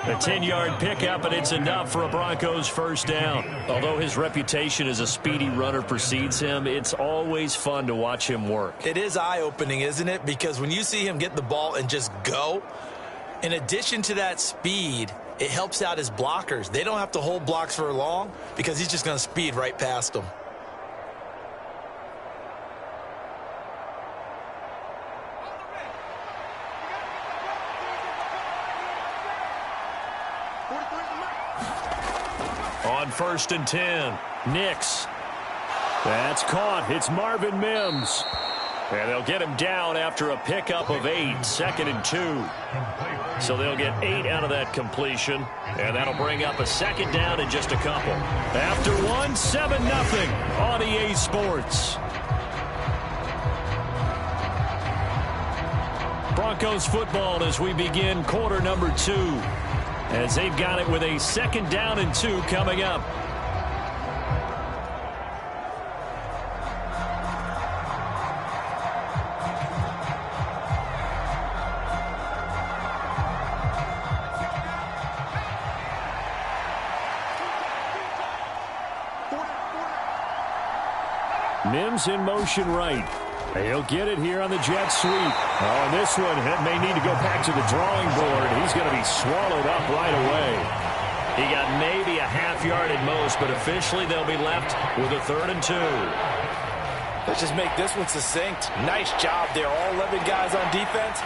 A 10-yard pickup, and it's enough for a Broncos 1st down. Although his reputation as a speedy runner precedes him, it's always fun to watch him work. It is eye-opening, isn't it? Because when you see him get the ball and just go, in addition to that speed, it helps out his blockers. They don't have to hold blocks for long, because he's just going to speed right past them. On 1st and 10. Nix. That's caught. It's Marvin Mims. And they'll get him down after a pickup of 8, 2nd and 2. So they'll get 8 out of that completion, and that'll bring up a 2nd down in just a couple. After 1, 7-0 on EA Sports. Broncos football as we begin quarter number 2, as they've got it with a 2nd down and 2 coming up. Mims in motion right. He'll get it here on the jet sweep. Oh, and this one may need to go back to the drawing board. He's going to be swallowed up right away. He got maybe a half yard at most, but officially they'll be left with a 3rd and 2. Let's just make this one succinct. Nice job there. All 11 guys on defense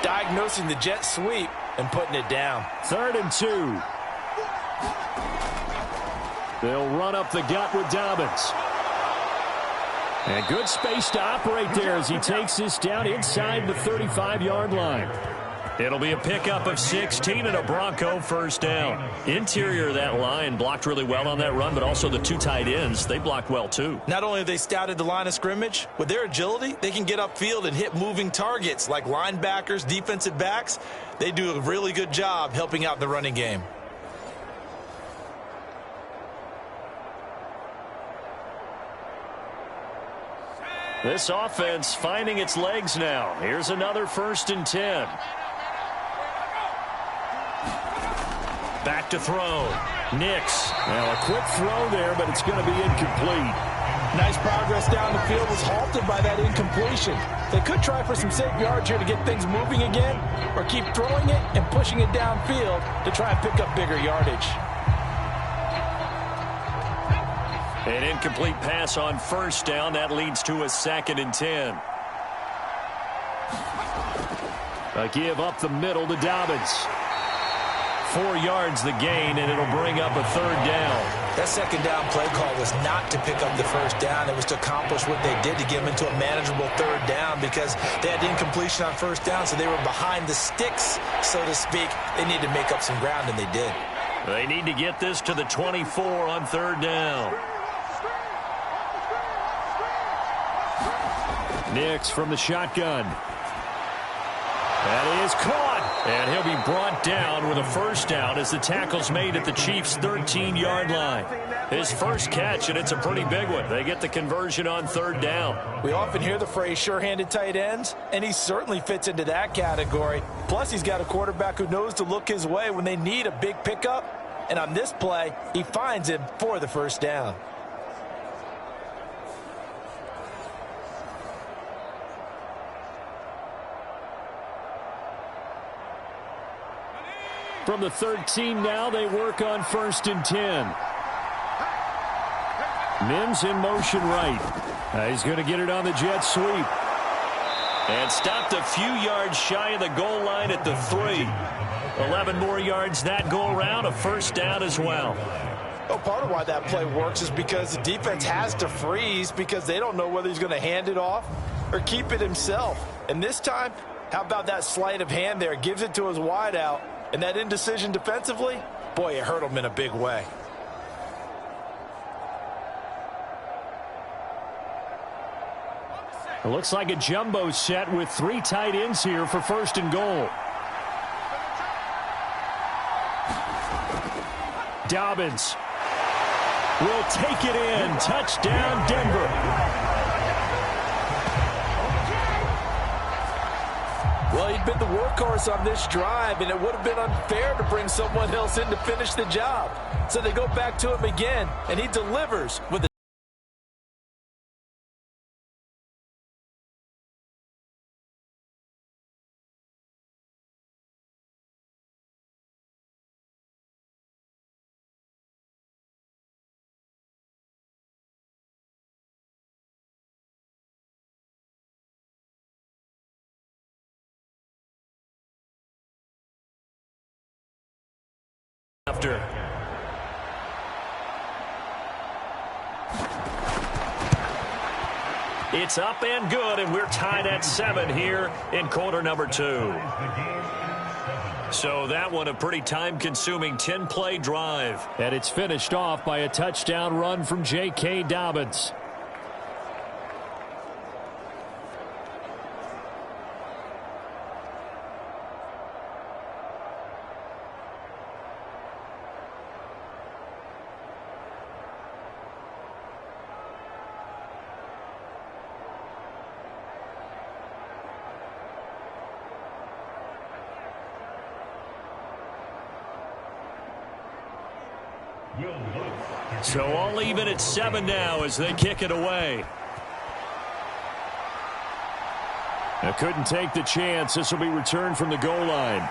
diagnosing the jet sweep and putting it down. 3rd and 2. They'll run up the gut with Dobbins. And good space to operate there as he takes this down inside the 35-yard line. It'll be a pickup of 16 and a Bronco 1st down. Interior of that line blocked really well on that run, but also the 2 tight ends, they blocked well too. Not only have they scouted the line of scrimmage, with their agility, they can get upfield and hit moving targets like linebackers, defensive backs. They do a really good job helping out the running game. This offense finding its legs now. Here's another 1st and 10. Back to throw. Nix. Well, a quick throw there, but it's going to be incomplete. Nice progress down the field was halted by that incompletion. They could try for some safe yards here to get things moving again, or keep throwing it and pushing it downfield to try and pick up bigger yardage. An incomplete pass on 1st down. That leads to a 2nd and 10. A give up the middle to Dobbins. 4 yards the gain, and it'll bring up a 3rd down. That 2nd down play call was not to pick up the 1st down. It was to accomplish what they did to get them into a manageable 3rd down because they had incompletion on 1st down, so they were behind the sticks, so to speak. They needed to make up some ground, and they did. They need to get this to the 24 on 3rd down. Nix from the shotgun. That is caught. And he'll be brought down with a 1st down as the tackle's made at the Chiefs' 13-yard line. His first catch, and it's a pretty big one. They get the conversion on 3rd down. We often hear the phrase sure-handed tight ends, and he certainly fits into that category. Plus, he's got a quarterback who knows to look his way when they need a big pickup. And on this play, he finds him for the 1st down. From the 13 now, they work on 1st and 10. Mims in motion right. He's going to get it on the jet sweep. And stopped a few yards shy of the goal line at the 3. 11 more yards that go around, a 1st down as well. Well, part of why that play works is because the defense has to freeze because they don't know whether he's going to hand it off or keep it himself. And this time, how about that sleight of hand there? Gives it to his wideout. And that indecision defensively, boy, it hurt him in a big way. It looks like a jumbo set with 3 tight ends here for 1st and goal. Dobbins will take it in. Touchdown, Denver. Well, he'd been the workhorse on this drive, and it would have been unfair to bring someone else in to finish the job. So they go back to him again, and he delivers with a After. It's up and good, and we're tied at 7 here in quarter number 2. So that one a pretty time-consuming 10-play drive. And it's finished off by a touchdown run from J.K. Dobbins. So all even at 7 now as they kick it away. Now couldn't take the chance. This will be returned from the goal line.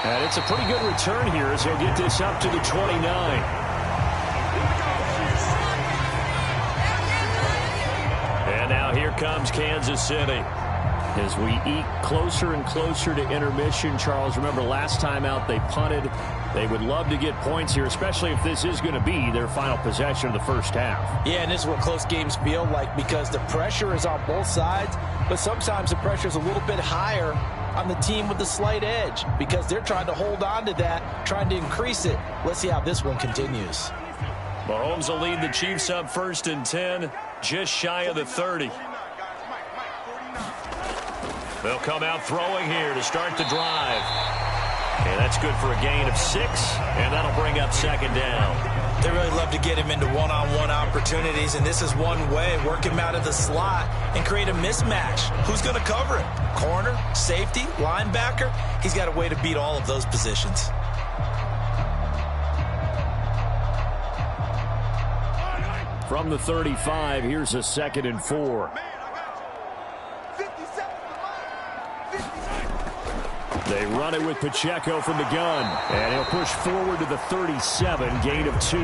And it's a pretty good return here as he'll get this up to the 29. And now here comes Kansas City. As we eke closer and closer to intermission, Charles, remember last time out they punted. They would love to get points here, especially if this is going to be their final possession of the first half. Yeah, and this is what close games feel like because the pressure is on both sides, but sometimes the pressure is a little bit higher on the team with the slight edge because they're trying to hold on to that, trying to increase it. Let's see how this one continues. Mahomes will lead the Chiefs up 1st and 10, just shy of the 30. They'll come out throwing here to start the drive. And that's good for a gain of 6, and that'll bring up 2nd down. They really love to get him into one-on-one opportunities, and this is one way. Work him out of the slot and create a mismatch. Who's going to cover it? Corner, safety, linebacker? He's got a way to beat all of those positions. From the 35, here's a 2nd and 4. They run it with Pacheco from the gun. And he'll push forward to the 37, gain of 2.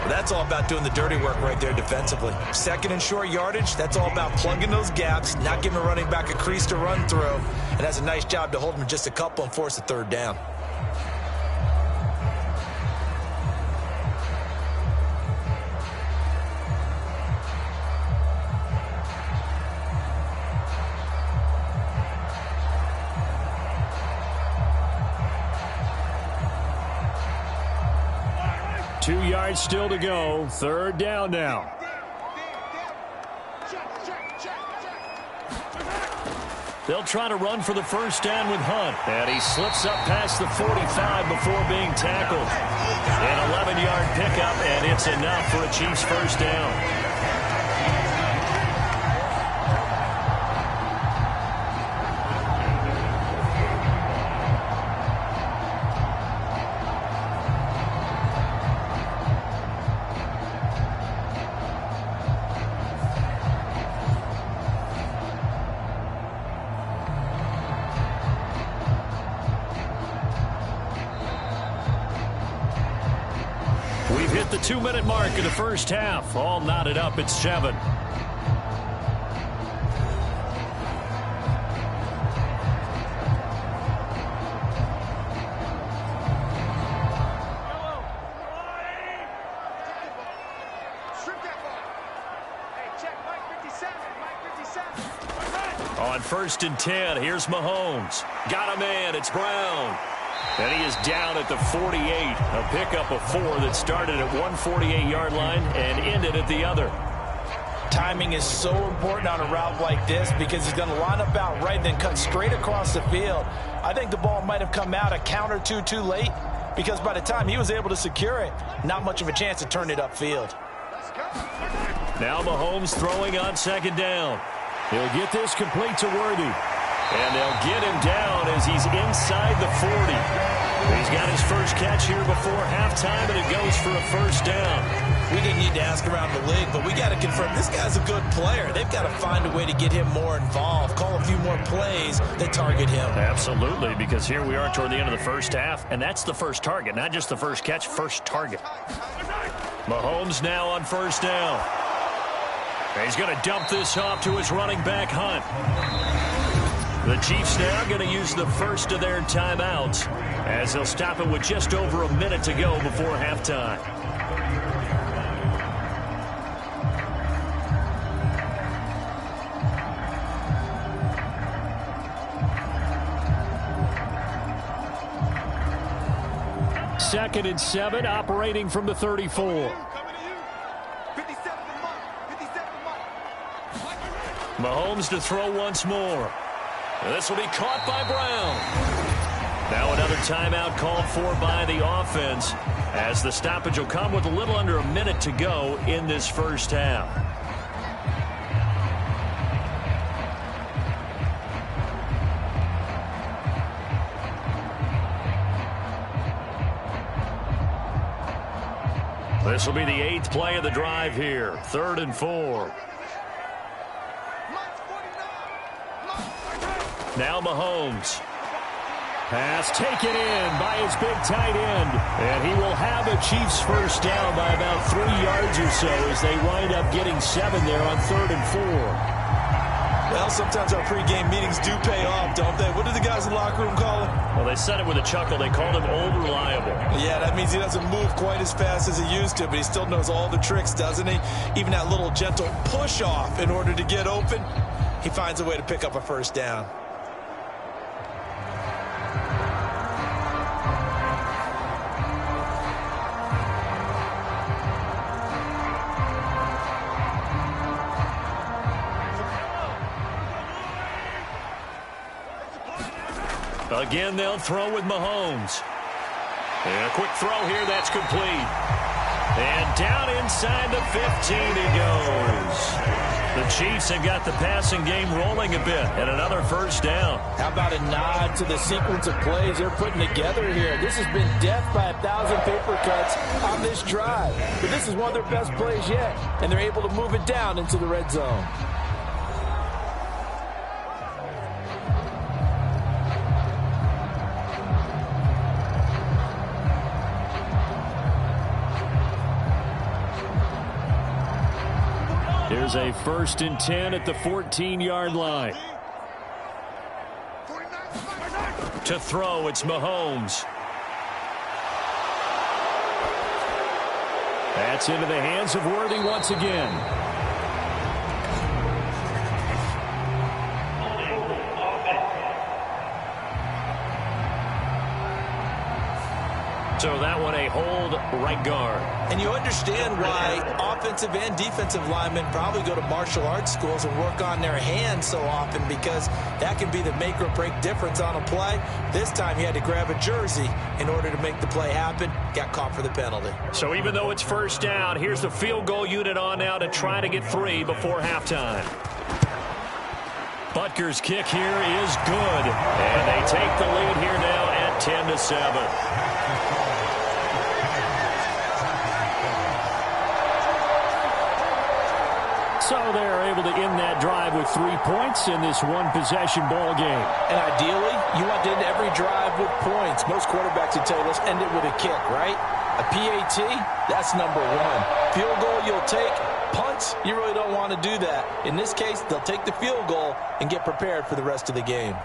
That's all about doing the dirty work right there defensively. 2nd and short yardage, that's all about plugging those gaps, not giving a running back a crease to run through. And that's a nice job to hold him just a couple and force a 3rd down. Still to go. 3rd down now. They'll try to run for the 1st down with Hunt. And he slips up past the 45 before being tackled. An 11-yard pickup, and it's enough for a Chiefs 1st down. The 2-minute mark of the first half. All knotted up at 7. On 1st and 10, here's Mahomes. Got a man, it's Brown. And he is down at the 48. A pickup of 4 that started at 148-yard line and ended at the other. Timing is so important on a route like this because he's going to line up out right, then cut straight across the field. I think the ball might have come out a count or two too late because by the time he was able to secure it, not much of a chance to turn it upfield. Now Mahomes throwing on 2nd down. He'll get this complete to Worthy. And they'll get him down as he's inside the 40. He's got his first catch here before halftime, and it goes for a 1st down. We didn't need to ask around the league, but we got to confirm this guy's a good player. They've got to find a way to get him more involved, call a few more plays that target him. Absolutely, because here we are toward the end of the first half, and that's the first target, not just the first catch, first target. Mahomes now on 1st down. And he's going to dump this off to his running back, Hunt. The Chiefs now going to use the first of their timeouts as they'll stop it with just over a minute to go before halftime. Second and 7, operating from the 34. Mahomes to throw once more. This will be caught by Brown. Now another timeout called for by the offense as the stoppage will come with a little under a minute to go in this first half. This will be the 8th play of the drive here. 3rd and 4. Now Mahomes. Pass taken in by his big tight end. And he will have a Chiefs first down by about 3 yards or so as they wind up getting 7 there on 3rd and 4. Well, sometimes our pregame meetings do pay off, don't they? What did the guys in the locker room call him? Well, they said it with a chuckle. They called him old reliable. Yeah, that means he doesn't move quite as fast as he used to, but he still knows all the tricks, doesn't he? Even that little gentle push-off in order to get open, he finds a way to pick up a first down. Again, they'll throw with Mahomes. And a quick throw here, that's complete. And down inside the 15 he goes. The Chiefs have got the passing game rolling a bit, and another first down. How about a nod to the sequence of plays they're putting together here? This has been death by 1,000 paper cuts on this drive. But this is one of their best plays yet, and they're able to move it down into the red zone. Here's a 1st and 10 at the 14-yard line. To throw, it's Mahomes. That's into the hands of Worthy once again. So that one a hold right guard. And you understand why offensive and defensive linemen probably go to martial arts schools and work on their hands so often, because that can be the make or break difference on a play. This time he had to grab a jersey in order to make the play happen. Got caught for the penalty. So even though it's first down, here's the field goal unit on now to try to get 3 before halftime. Butker's kick here is good. And they take the lead here now at 10-7. So they're able to end that drive with 3 points in this one-possession ball game. And ideally, you want to end every drive with points. Most quarterbacks would tell you, let's end it with a kick, right? A PAT, that's number 1. Field goal you'll take. Punts, you really don't want to do that. In this case, they'll take the field goal and get prepared for the rest of the game.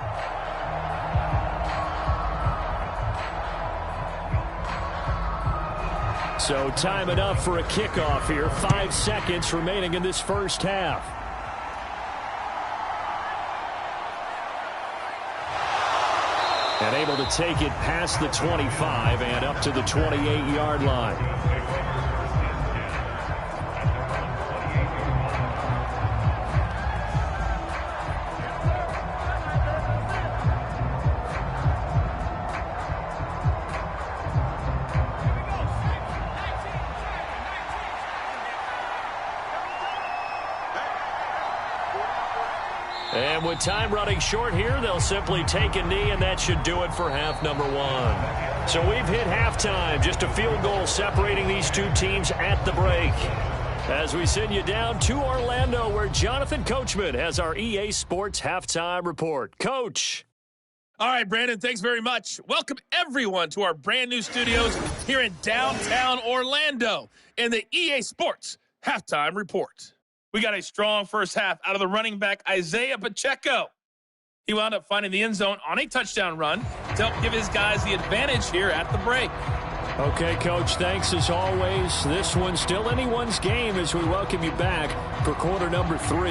So time enough for a kickoff here. 5 seconds remaining in this first half. And able to take it past the 25 and up to the 28-yard line. And with time running short here, they'll simply take a knee, and that should do it for half number 1. So we've hit halftime. Just a field goal separating these two teams at the break. As we send you down to Orlando, where Jonathan Coachman has our EA Sports Halftime Report. Coach. All right, Brandon, thanks very much. Welcome, everyone, to our brand-new studios here in downtown Orlando in the EA Sports Halftime Report. We got a strong first half out of the running back, Isaiah Pacheco. He wound up finding the end zone on a touchdown run to help give his guys the advantage here at the break. Okay, Coach, thanks as always. This one's still anyone's game as we welcome you back for quarter number 3.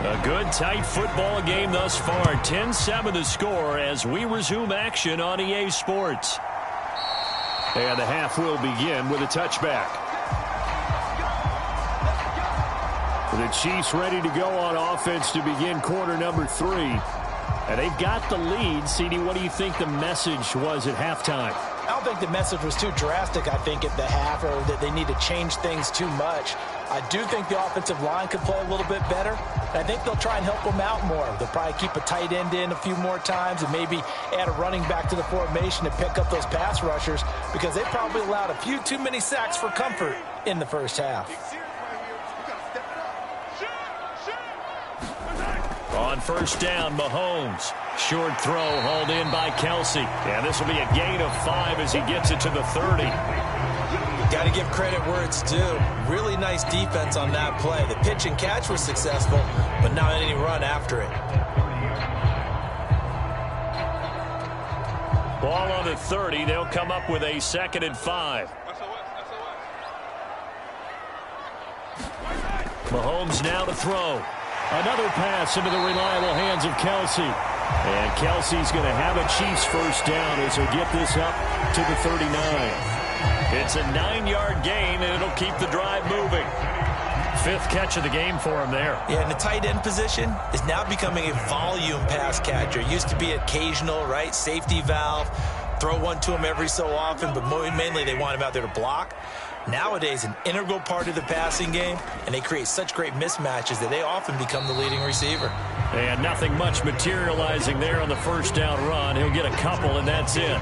A good, tight football game thus far. 10-7 the score as we resume action on EA Sports. And the half will begin with a touchback. The Chiefs ready to go on offense to begin quarter number 3. And they've got the lead. CD, what do you think the message was at halftime? I don't think the message was too drastic, I think, at the half, or that they need to change things too much. I do think the offensive line could play a little bit better. I think they'll try and help them out more. They'll probably keep a tight end in a few more times and maybe add a running back to the formation to pick up those pass rushers, because they probably allowed a few too many sacks for comfort in the first half. On first down, Mahomes. Short throw hauled in by Kelsey. And this will be a gain of 5 as he gets it to the 30. Got to give credit where it's due. Really nice defense on that play. The pitch and catch was successful, but not any run after it. Ball on the 30. They'll come up with a 2nd and 5. Mahomes now to throw. Another pass into the reliable hands of Kelsey. And Kelsey's going to have a Chiefs first down as they get this up to the 39. It's a 9-yard gain, and it'll keep the drive moving. 5th catch of the game for him there. Yeah, and the tight end position is now becoming a volume pass catcher. It used to be occasional, right? Safety valve. Throw one to him every so often, but mainly they want him out there to block. Nowadays, an integral part of the passing game, and they create such great mismatches that they often become the leading receiver. And nothing much materializing there on the first down run. He'll get a couple, and that's it.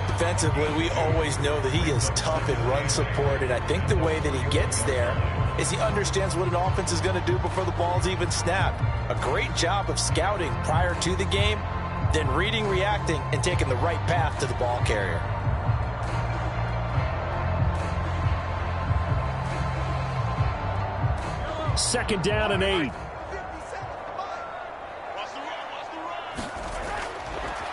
Defensively, we always know that he is tough in run support, and I think the way that he gets there is he understands what an offense is going to do before the ball's even snapped. A great job of scouting prior to the game, then reading, reacting, and taking the right path to the ball carrier. Second down and 8.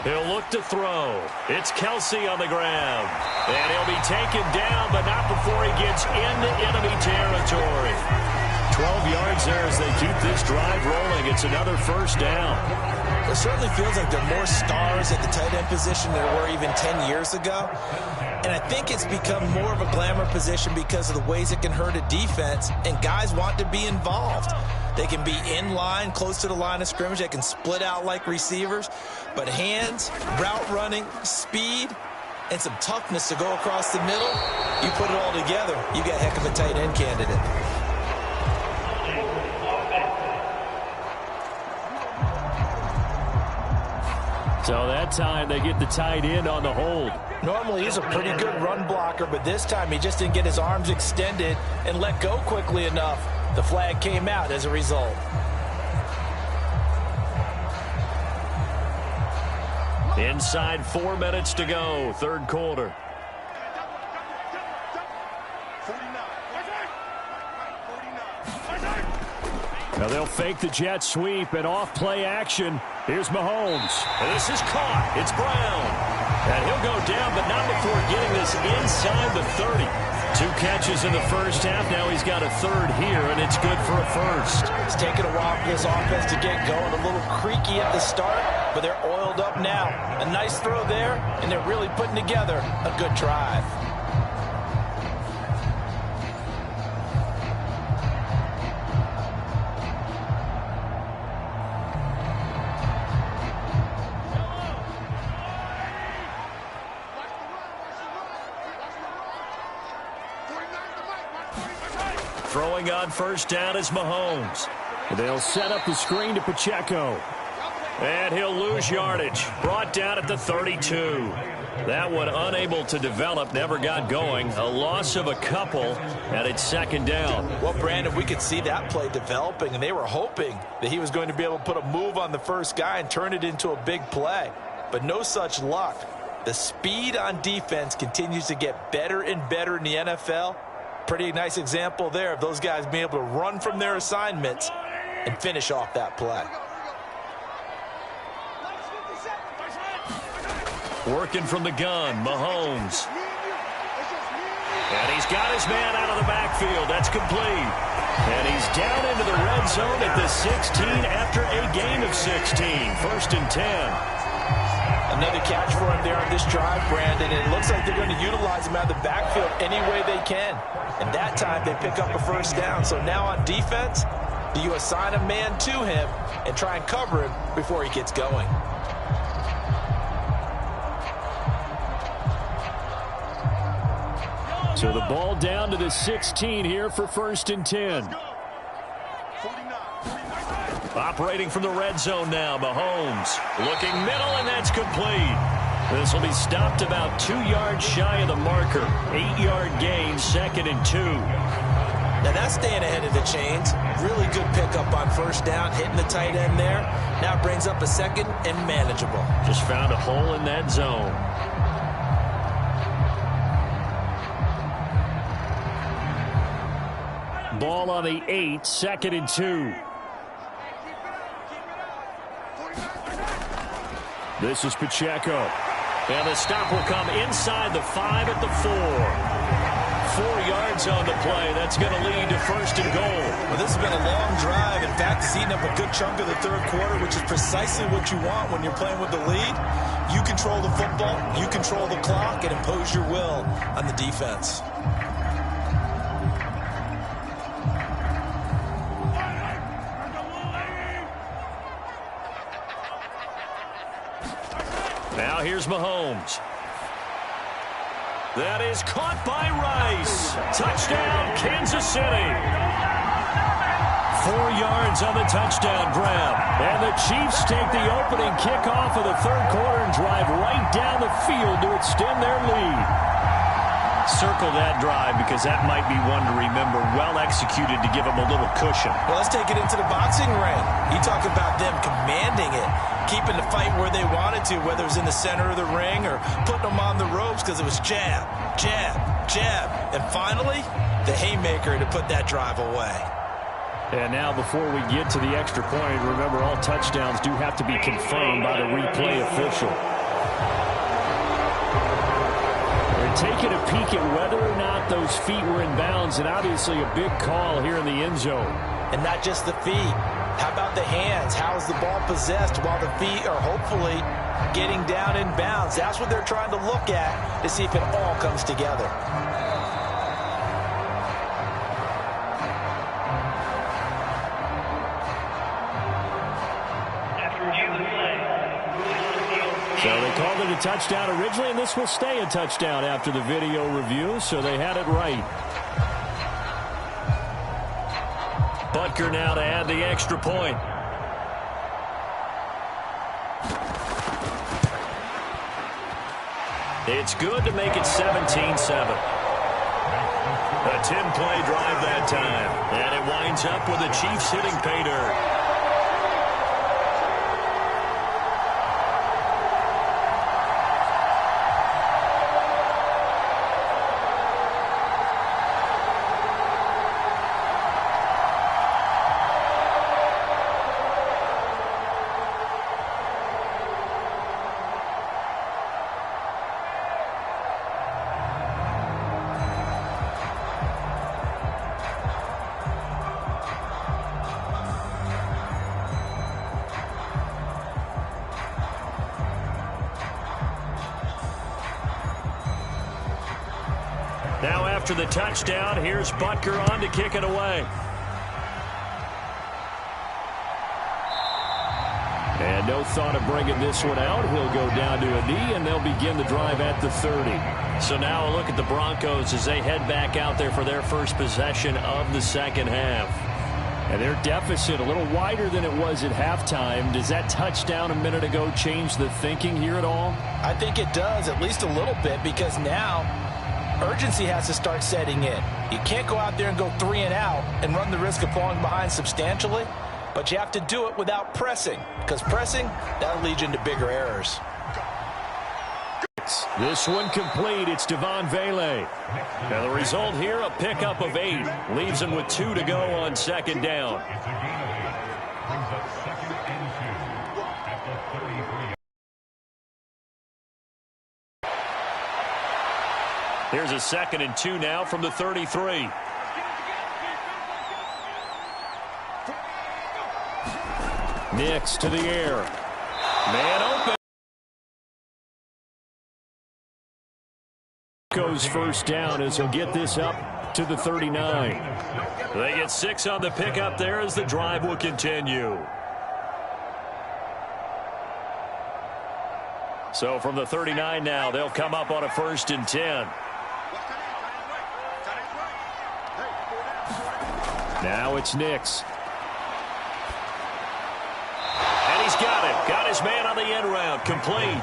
He'll look to throw. It's Kelsey on the ground. And he'll be taken down, but not before he gets into enemy territory. 12 yards there as they keep this drive rolling. It's another first down. It certainly feels like there are more stars at the tight end position than there were even 10 years ago. And I think it's become more of a glamour position because of the ways it can hurt a defense, and guys want to be involved. They can be in line, close to the line of scrimmage. They can split out like receivers. But hands, route running, speed, and some toughness to go across the middle, you put it all together, you got a heck of a tight end candidate. So that time they get the tight end on the hold. Normally he's a pretty good run blocker, but this time he just didn't get his arms extended and let go quickly enough. The flag came out as a result. Inside 4 minutes to go, third quarter. Now they'll fake the jet sweep and off play action. Here's Mahomes. And this is caught. It's Brown. And he'll go down, but not before getting this inside the 30. 2 catches in the first half. Now he's got a third here, and it's good for a first. It's taken a while for this offense to get going. A little creaky at the start, but they're oiled up now. A nice throw there, and they're really putting together a good drive. Throwing on first down is Mahomes. They'll set up the screen to Pacheco. And he'll lose yardage. Brought down at the 32. That one unable to develop, never got going. A loss of a couple, and it's second down. Well, Brandon, we could see that play developing, and they were hoping that he was going to be able to put a move on the first guy and turn it into a big play. But no such luck. The speed on defense continues to get better and better in the NFL. Pretty nice example there of those guys being able to run from their assignments and finish off that play. Working from the gun, Mahomes. And he's got his man out of the backfield. That's complete. And he's down into the red zone at the 16 after a gain of 16. First and 10. Another catch for him there on this drive, Brandon. It looks like they're going to utilize him out of the backfield any way they can. And that time they pick up a first down. So now on defense, do you assign a man to him and try and cover him before he gets going? So the ball down to the 16 here for first and 10. Operating from the red zone now, Mahomes. Looking middle, and that's complete. This will be stopped about 2 yards shy of the marker. 8-yard gain, second and 2. Now that's staying ahead of the chains. Really good pickup on first down, hitting the tight end there. Now it brings up a second and manageable. Just found a hole in that zone. Ball on the 8, second and 2. This is Pacheco. And the stop will come inside the 5 at the 4. 4 yards on the play. That's going to lead to first and goal. Well, this has been a long drive. In fact, it's eaten up a good chunk of the third quarter, which is precisely what you want when you're playing with the lead. You control the football, you control the clock, and impose your will on the defense. Now here's Mahomes. That is caught by Rice. Touchdown, Kansas City. 4 yards on the touchdown grab. And the Chiefs take the opening kickoff of the third quarter and drive right down the field to extend their lead. Circle that drive because that might be one to remember. Well executed to give them a little cushion. Well, let's take it into the boxing ring. You talk about them commanding it, keeping the fight where they wanted to, whether it was in the center of the ring or putting them on the ropes because it was jab, jab, jab. And finally, the haymaker to put that drive away. And now before we get to the extra point, remember all touchdowns do have to be confirmed by the replay official. Taking a peek at whether or not those feet were in bounds, and obviously a big call here in the end zone. And not just the feet. How about the hands? How is the ball possessed while the feet are hopefully getting down in bounds? That's what they're trying to look at to see if it all comes together. So they called it a touchdown originally, and this will stay a touchdown after the video review, so they had it right. Butker now to add the extra point. It's good to make it 17-7. A 10-play drive that time, and it winds up with the Chiefs hitting pay dirt. Now after the touchdown, here's Butker on to kick it away. And no thought of bringing this one out. He'll go down to a knee, and they'll begin the drive at the 30. So now a look at the Broncos as they head back out there for their first possession of the second half. And their deficit a little wider than it was at halftime. Does that touchdown a minute ago change the thinking here at all? I think it does, at least a little bit, because now urgency has to start setting in. You can't go out there and go 3 and out and run the risk of falling behind substantially, but you have to do it without pressing, because pressing, that'll lead you into bigger errors. This one complete. It's Devon Vele. And the result here, a pickup of 8. Leaves him with 2 to go on second down. It's a gain of 8. Brings up 2nd and 2 at the 33. Here's a 2nd and 2 now from the 33. Nix to the air. Man open. Goes first down as he'll get this up to the 39. They get 6 on the pickup there as the drive will continue. So from the 39 now, they'll come up on a 1st and 10. Now it's Nix. And he's got it. Got his man on the end route. Complete.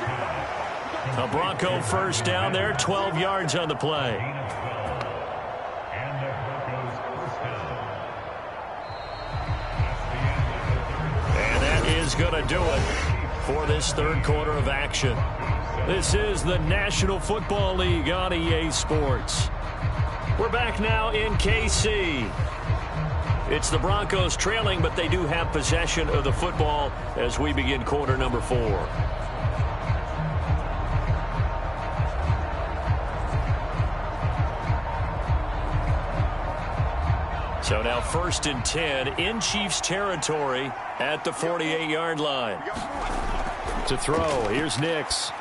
A Bronco first down there, 12 yards on the play. And the Broncos first down. And that is going to do it for this third quarter of action. This is the National Football League on EA Sports. We're back now in KC. It's the Broncos trailing, but they do have possession of the football as we begin quarter number 4. So now 1st and 10 in Chiefs territory at the 48-yard line. To throw, here's Nix.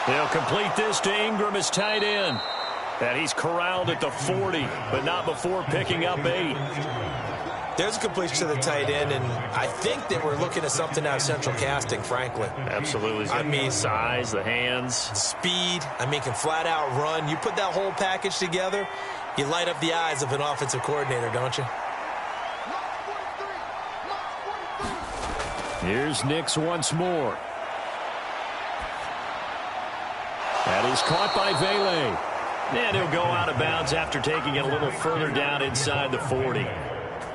They'll complete this to Ingram as tight end. And he's corralled at the 40, but not before picking up 8. There's a completion to the tight end, and I think that we're looking at something out of central casting, frankly. Absolutely. I mean, size, the hands. Speed, can flat out run. You put that whole package together, you light up the eyes of an offensive coordinator, don't you? Here's Nix once more. That is caught by Vele. And he'll go out of bounds after taking it a little further down inside the 40.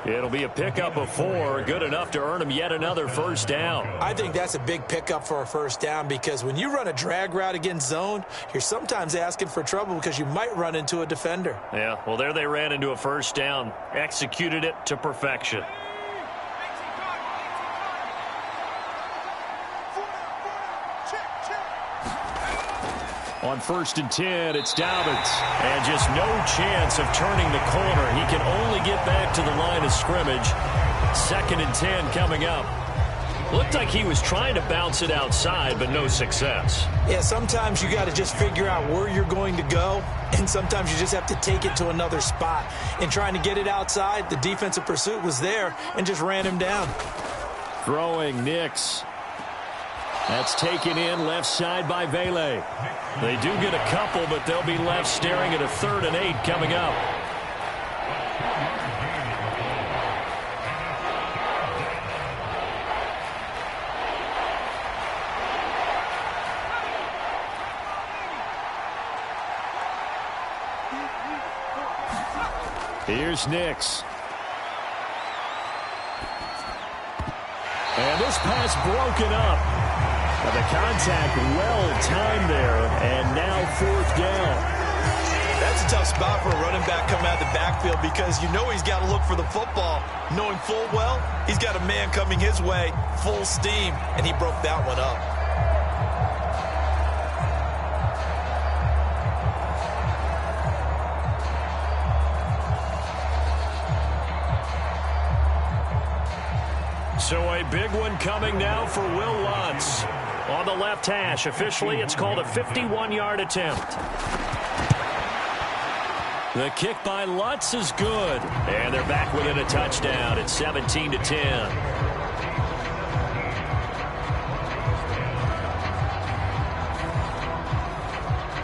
It'll be a pickup of 4, good enough to earn him yet another first down. I think that's a big pickup for a first down, because when you run a drag route against zone, you're sometimes asking for trouble because you might run into a defender. Yeah, well, there they ran into a first down, executed it to perfection. On 1st and 10, it's Dobbins. And just no chance of turning the corner. He can only get back to the line of scrimmage. 2nd and 10 coming up. Looked like he was trying to bounce it outside, but no success. Yeah, sometimes you got to just figure out where you're going to go, and sometimes you just have to take it to another spot. In trying to get it outside, the defensive pursuit was there and just ran him down. Throwing Nix. That's taken in left side by Vele. They do get a couple, but they'll be left staring at a 3rd and 8 coming up. Here's Nix. And this pass broken up. And the contact well-timed there, and now 4th down. That's a tough spot for a running back coming out of the backfield, because you know he's got to look for the football, knowing full well he's got a man coming his way full steam, and he broke that one up. So a big one coming now for Will Lutz. On the left hash, officially it's called a 51-yard attempt. The kick by Lutz is good. And they're back within a touchdown. It's 17-10.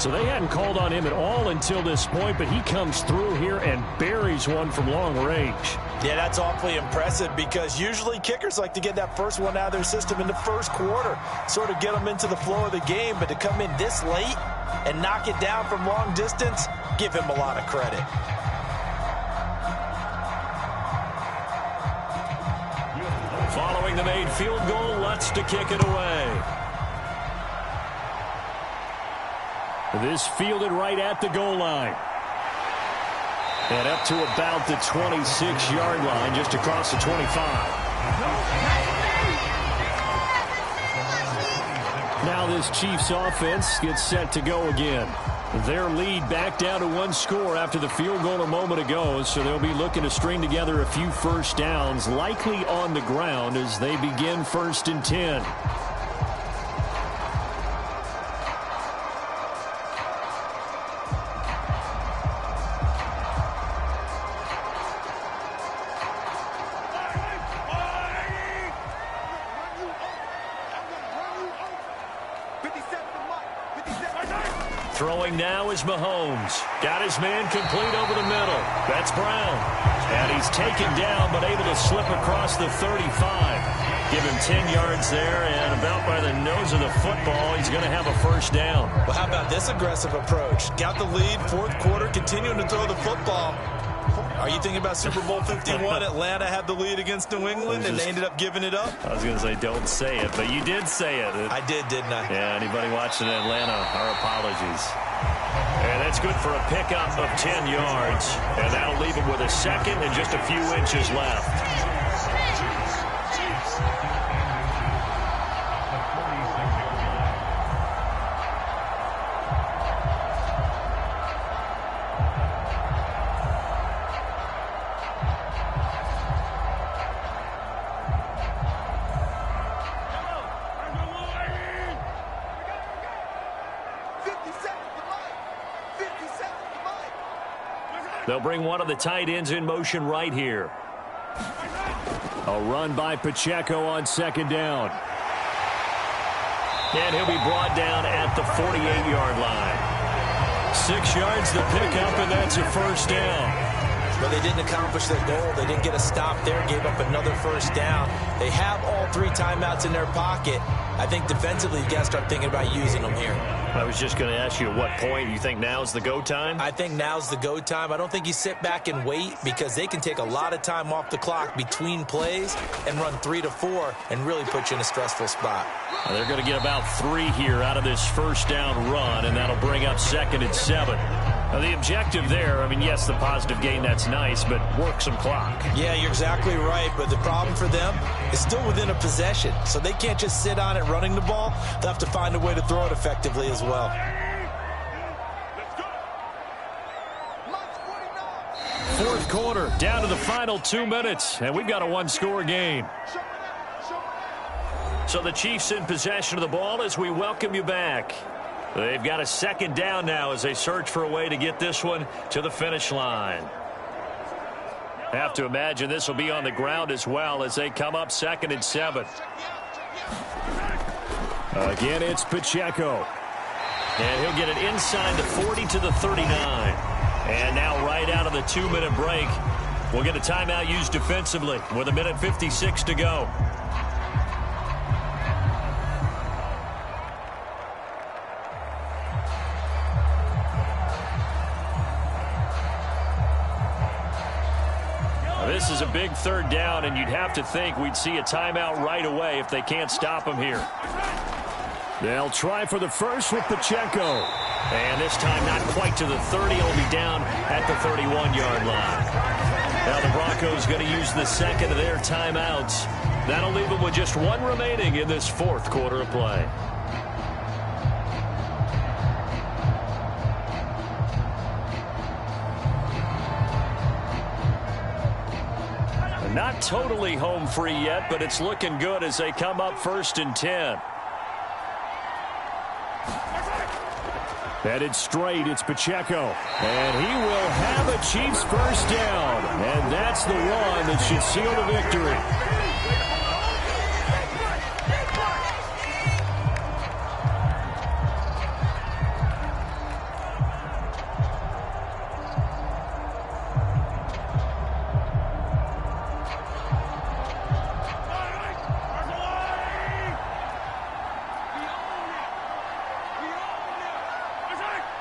So they hadn't called on him at all until this point, but he comes through here and buries one from long range. Yeah, that's awfully impressive because usually kickers like to get that first one out of their system in the first quarter, sort of get them into the flow of the game, but to come in this late and knock it down from long distance, give him a lot of credit. Following the made field goal, Lutz to kick it away. This fielded right at the goal line. And up to about the 26-yard line, just across the 25. Now this Chiefs offense gets set to go again. Their lead back down to one score after the field goal a moment ago, so they'll be looking to string together a few first downs, likely on the ground as they begin 1st and 10. Throwing now is Mahomes. Got his man complete over the middle. That's Brown. And he's taken down but able to slip across the 35. Give him 10 yards there, and about by the nose of the football, he's going to have a first down. Well, how about this aggressive approach? Got the lead, 4th quarter, continuing to throw the football. Are you thinking about Super Bowl 51? Atlanta had the lead against New England, and they ended up giving it up? I was going to say don't say it, but you did say it. I did, didn't I? Yeah, anybody watching Atlanta, our apologies. And that's good for a pickup of 10 yards. And that'll leave him with a second and just a few inches left. They'll bring one of the tight ends in motion right here. A run by Pacheco on 2nd down. And he'll be brought down at the 48-yard line. 6 yards the pickup, and that's a first down. But they didn't accomplish their goal. They didn't get a stop there, gave up another first down. They have all 3 timeouts in their pocket. I think defensively you got to start thinking about using them here. I was just going to ask you at what point you think now's the go time? I think now's the go time. I don't think you sit back and wait because they can take a lot of time off the clock between plays and run 3 to 4 and really put you in a stressful spot. They're going to get about 3 here out of this first down run, and that'll bring up 2nd and 7. Now, the objective there, I mean, yes, the positive gain, that's nice, but work some clock. Yeah, you're exactly right, but the problem for them is still within a possession, so they can't just sit on it running the ball. They'll have to find a way to throw it effectively as well. Fourth quarter, down to the final 2 minutes, and we've got a one-score game. So the Chiefs in possession of the ball as we welcome you back. They've got a 2nd down now as they search for a way to get this one to the finish line. Have to imagine this will be on the ground as well as they come up 2nd and 7. Again, it's Pacheco. And he'll get it inside the 40 to the 39. And now right out of the 2-minute break, we'll get a timeout used defensively with 1:56 to go. This is a big 3rd down, and you'd have to think we'd see a timeout right away if they can't stop him here. They'll try for the first with Pacheco. And this time not quite to the 30. It'll be down at the 31-yard line. Now the Broncos going to use the 2nd of their timeouts. That'll leave them with just 1 remaining in this 4th quarter of play. Not totally home free yet, but it's looking good as they come up 1st and 10. Headed straight, it's Pacheco. And he will have a Chiefs first down. And that's the one that should seal the victory.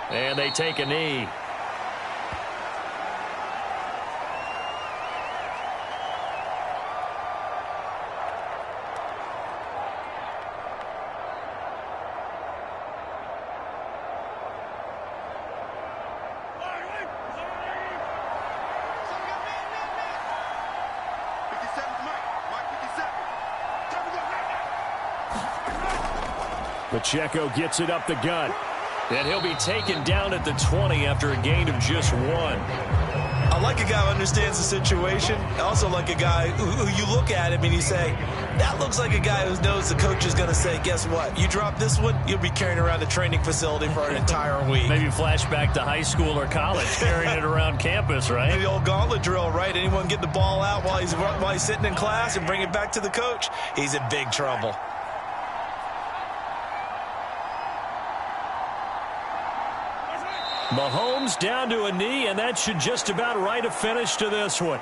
And they take a knee. Pacheco gets it up the gut. And he'll be taken down at the 20 after a gain of just 1. I like a guy who understands the situation. I also like a guy who you look at him and you say, that looks like a guy who knows the coach is going to say, guess what? You drop this one, you'll be carrying around the training facility for an entire week. Maybe flashback to high school or college, carrying it around campus, right? The old gauntlet drill, right? Anyone get the ball out while he's sitting in class and bring it back to the coach, he's in big trouble. Mahomes down to a knee, and that should just about write a finish to this one.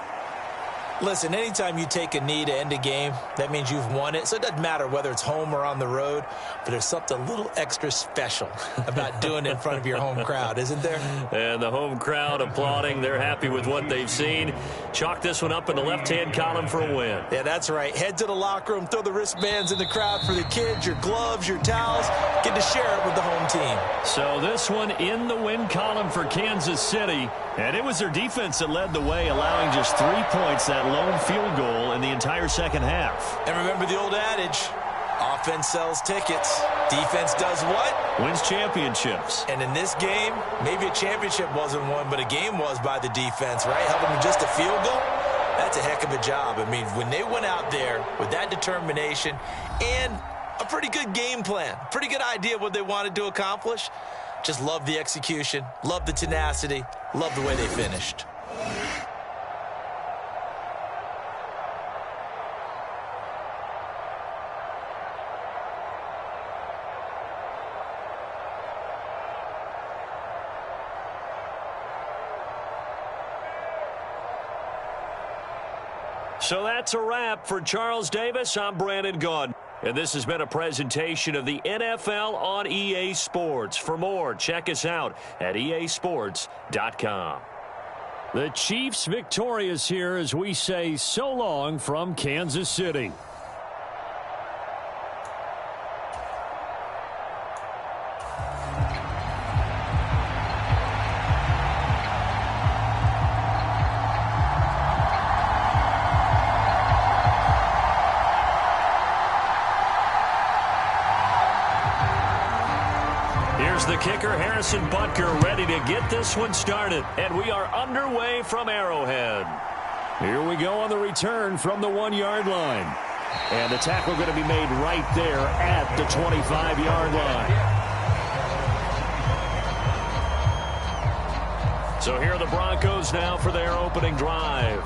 Listen, anytime you take a knee to end a game, that means you've won it. So it doesn't matter whether it's home or on the road, but there's something a little extra special about doing it in front of your home crowd, isn't there? And the home crowd applauding. They're happy with what they've seen. Chalk this one up in the left-hand column for a win. Yeah, that's right. Head to the locker room, throw the wristbands in the crowd for the kids, your gloves, your towels. Get to share it with the home team. So this one in the win column for Kansas City. And it was their defense that led the way, allowing just 3 points, that lone field goal in the entire second half. And remember the old adage, offense sells tickets. Defense does what? Wins championships. And in this game, maybe a championship wasn't won, but a game was by the defense, right? Helping them just a field goal? That's a heck of a job. I mean, when they went out there with that determination and a pretty good game plan, pretty good idea of what they wanted to accomplish, just love the execution, love the tenacity, love the way they finished. So that's a wrap for Charles Davis. I'm Brandon Gaudin. And this has been a presentation of the NFL on EA Sports. For more, check us out at easports.com. The Chiefs victorious here as we say so long from Kansas City. The kicker, Harrison Butker, ready to get this one started. And we are underway from Arrowhead. Here we go on the return from the 1-yard line. And the tackle going to be made right there at the 25-yard line. So here are the Broncos now for their opening drive.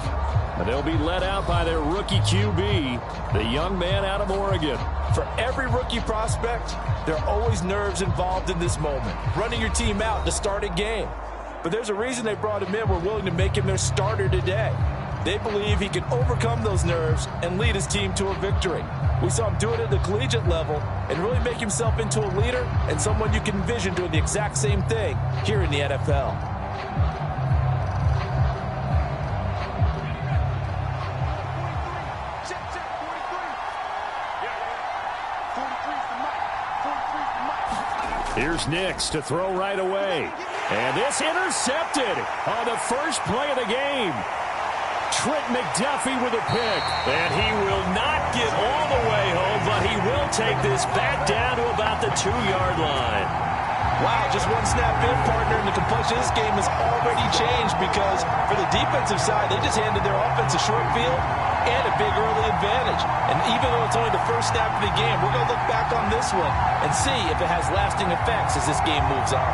And they'll be led out by their rookie QB, the young man out of Oregon. For every rookie prospect, there are always nerves involved in this moment. Running your team out to start a game. But there's a reason they brought him in. We're willing to make him their starter today. They believe he can overcome those nerves and lead his team to a victory. We saw him do it at the collegiate level and really make himself into a leader and someone you can envision doing the exact same thing here in the NFL. Here's Nix to throw right away. And this intercepted on the first play of the game. Trent McDuffie with a pick. And he will not get all the way home, but he will take this back down to about the 2-yard line. Wow, just one snap in, partner, and the complexion of this game has already changed because for the defensive side, they just handed their offense a short field and a big early advantage. And even though it's only the first snap of the game, we're going to look back on this one and see if it has lasting effects as this game moves on.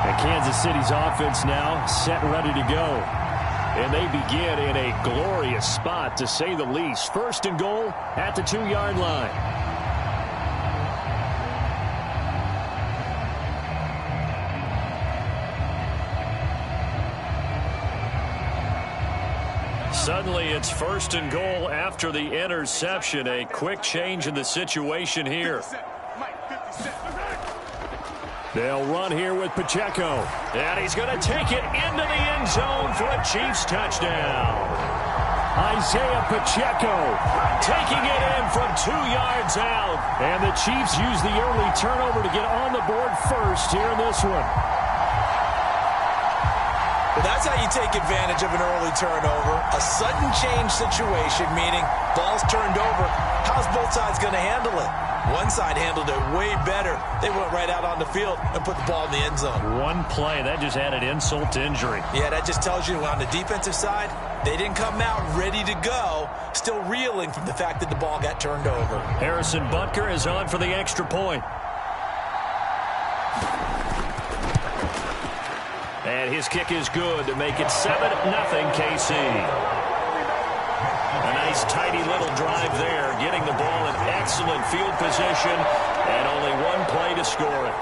And Kansas City's offense now set ready to go. And they begin in a glorious spot, to say the least. First and goal at the 2-yard line. Suddenly, it's first and goal after the interception. A quick change in the situation here. They'll run here with Pacheco. And he's going to take it into the end zone for a Chiefs touchdown. Isaiah Pacheco taking it in from 2 yards out. And the Chiefs use the early turnover to get on the board first here in this one. Well, that's how you take advantage of an early turnover. A sudden change situation, meaning ball's turned over. How's both sides going to handle it? One side handled it way better. They went right out on the field and put the ball in the end zone. One play, that just added insult to injury. Yeah, that just tells you on the defensive side, they didn't come out ready to go, still reeling from the fact that the ball got turned over. Harrison Butker is on for the extra point. And his kick is good to make it 7-0 KC. A nice tidy little drive there, getting the ball in excellent field position, and only one play to score it.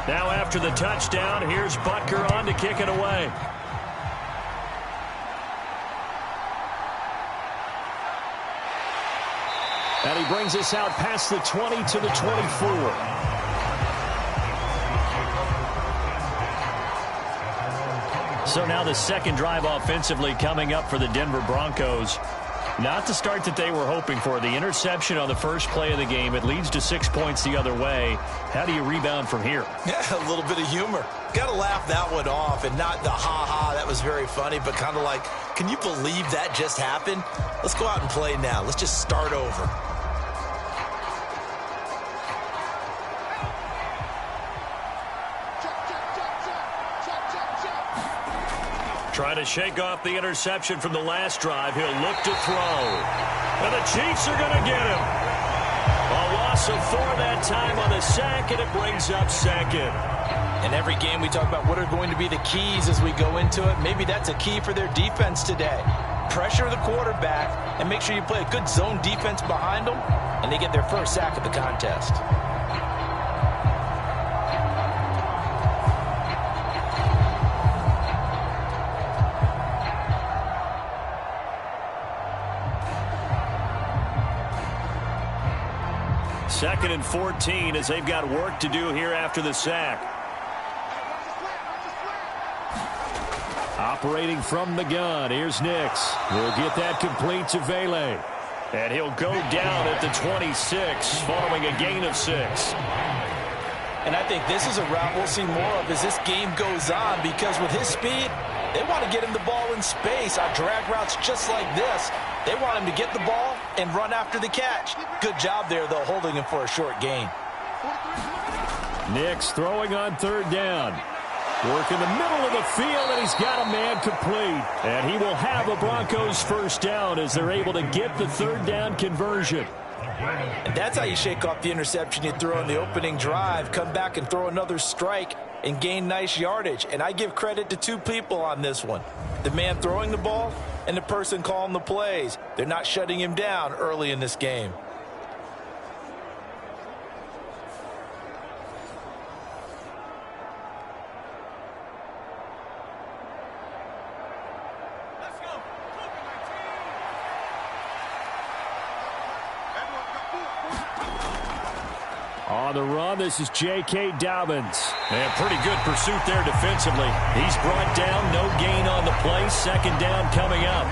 Now after the touchdown, here's Butker on to kick it away. And he brings us out past the 20 to the 24. So now the second drive offensively coming up for the Denver Broncos. Not the start that they were hoping for. The interception on the first play of the game. It leads to 6 points the other way. How do you rebound from here? Yeah, a little bit of humor. Got to laugh that one off, and not the ha-ha, that was very funny, but kind of like, can you believe that just happened? Let's go out and play now. Let's just start over. Trying to shake off the interception from the last drive. He'll look to throw. And the Chiefs are going to get him. A loss of 4 that time on the sack, and it brings up second. In every game we talk about what are going to be the keys as we go into it. Maybe that's a key for their defense today. Pressure the quarterback and make sure you play a good zone defense behind them, and they get their first sack of the contest. Second and 14 as they've got work to do here after the sack. Operating from the gun, here's Nix. He'll get that complete to Vele. And he'll go down at the 26 following a gain of 6. And I think this is a route we'll see more of as this game goes on, because with his speed, they want to get him the ball in space on drag routes just like this. They want him to get the ball and run after the catch. Good job there, though, holding him for a short gain. Nix throwing on third down. Work in the middle of the field, and he's got a man complete. And he will have a Broncos first down as they're able to get the third down conversion. And that's how you shake off the interception you threw on the opening drive. Come back and throw another strike and gain nice yardage. And I give credit to 2 people on this one. The man throwing the ball and the person calling the plays. They're not shutting him down early in this game. On the run, this is J.K. Dobbins. And pretty good pursuit there defensively. He's brought down, no gain on the play. Second down coming up.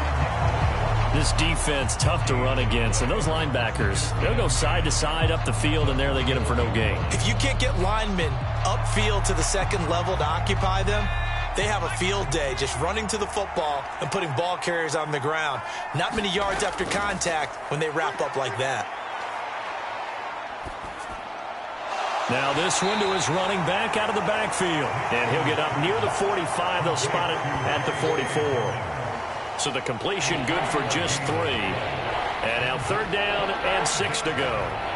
This defense, tough to run against. And those linebackers, they'll go side to side up the field, and there they get them for no gain. If you can't get linemen upfield to the second level to occupy them, they have a field day just running to the football and putting ball carriers on the ground. Not many yards after contact when they wrap up like that. Now this one to his running back out of the backfield. And he'll get up near the 45. They'll spot it at the 44. So the completion good for just 3. And now 3rd down and 6 to go.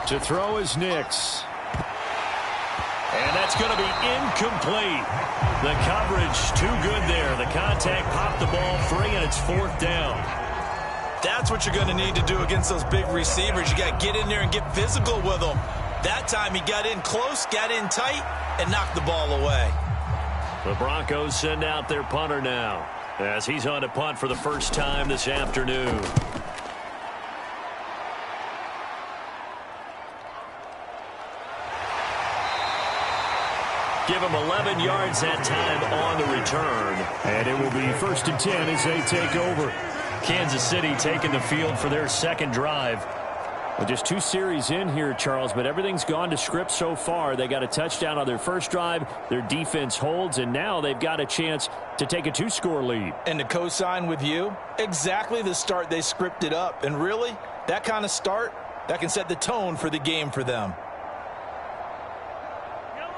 To throw is Nix. And that's going to be incomplete. The coverage too good there. The contact popped the ball free, and it's 4th down. That's what you're going to need to do against those big receivers. You got to get in there and get physical with them. That time he got in close, got in tight, and knocked the ball away. The Broncos send out their punter now as he's on to punt for the first time this afternoon. Give him 11 yards that time on the return. And it will be 1st and 10 as they take over. Kansas City taking the field for their second drive. Well, just 2 series in here, Charles, but everything's gone to script so far. They got a touchdown on their first drive. Their defense holds, and now they've got a chance to take a 2-score lead. And to co-sign with you, exactly the start they scripted up. And really, that kind of start, that can set the tone for the game for them.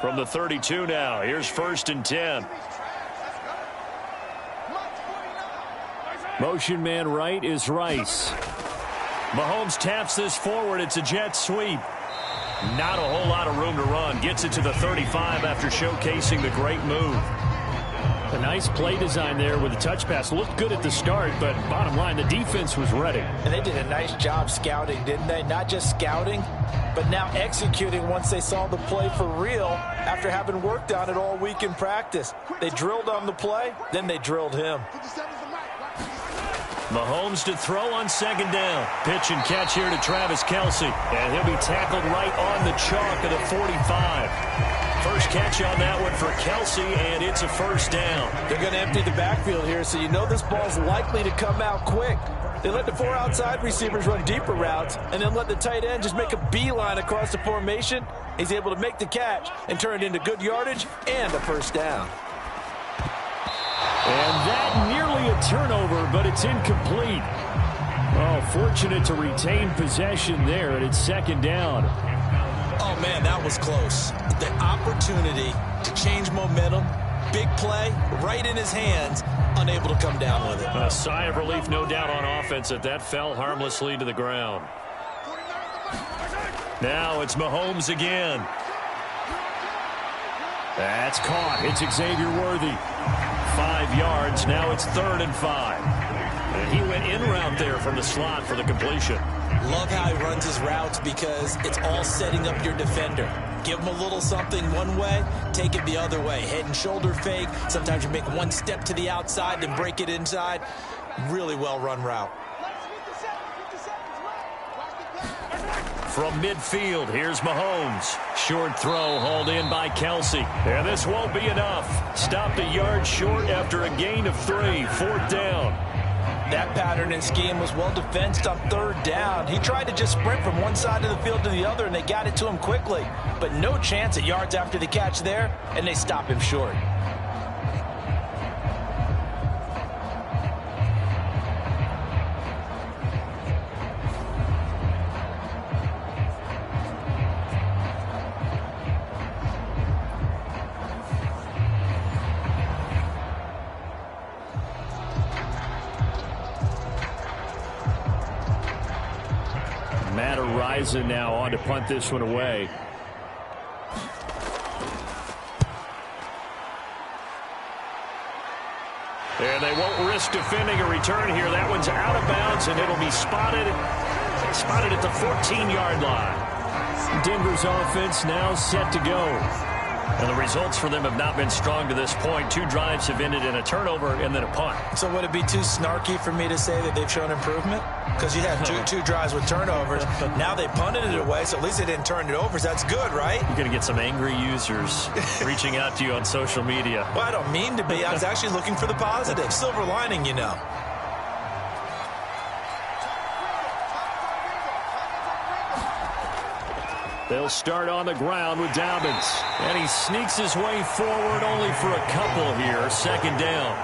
From the 32 now, here's 1st and 10. Motion man right is Rice. Mahomes taps this forward. It's a jet sweep. Not a whole lot of room to run. Gets it to the 35 after showcasing the great move. A nice play design there with a touch pass. Looked good at the start, but bottom line, the defense was ready. And they did a nice job scouting, didn't they? Not just scouting, but now executing once they saw the play for real after having worked on it all week in practice. They drilled on the play, then they drilled him. Mahomes to throw on 2nd down. Pitch and catch here to Travis Kelce. And he'll be tackled right on the chalk of the 45. First catch on that one for Kelce, and it's a 1st down. They're going to empty the backfield here, so you know this ball's likely to come out quick. They let the 4 outside receivers run deeper routes and then let the tight end just make a beeline across the formation. He's able to make the catch and turn it into good yardage and a 1st down. And that nearly a turnover, but it's incomplete. Oh, fortunate to retain possession there, and it's 2nd down. Oh, man, that was close. The opportunity to change momentum, big play, right in his hands, unable to come down with it. A sigh of relief, no doubt, on offense that fell harmlessly to the ground. Now it's Mahomes again. That's caught. It's Xavier Worthy. 5 yards. Now it's 3rd and 5. And he went in route there from the slot for the completion. Love how he runs his routes because it's all setting up your defender. Give him a little something one way, take it the other way. Head and shoulder fake. Sometimes you make one step to the outside, then break it inside. Really well run route. From midfield, here's Mahomes. Short throw hauled in by Kelce. And this won't be enough. Stopped a yard short after a gain of 3. 4th down. That pattern and scheme was well defensed on 3rd down. He tried to just sprint from one side of the field to the other, and they got it to him quickly. But no chance at yards after the catch there, and they stop him short. Rising now on to punt this one away. And they won't risk defending a return here. That one's out of bounds, and it'll be spotted at the 14-yard line. Denver's offense now set to go. And the results for them have not been strong to this point. 2 drives have ended in a turnover and then a punt. So would it be too snarky for me to say that they've shown improvement? Because you had two drives with turnovers. Now they punted it away, so at least they didn't turn it over. So that's good, right? You're going to get some angry users reaching out to you on social media. Well, I don't mean to be. I was actually looking for the positive. Silver lining, you know. They'll start on the ground with Dobbins. And he sneaks his way forward only for a couple here. Second down.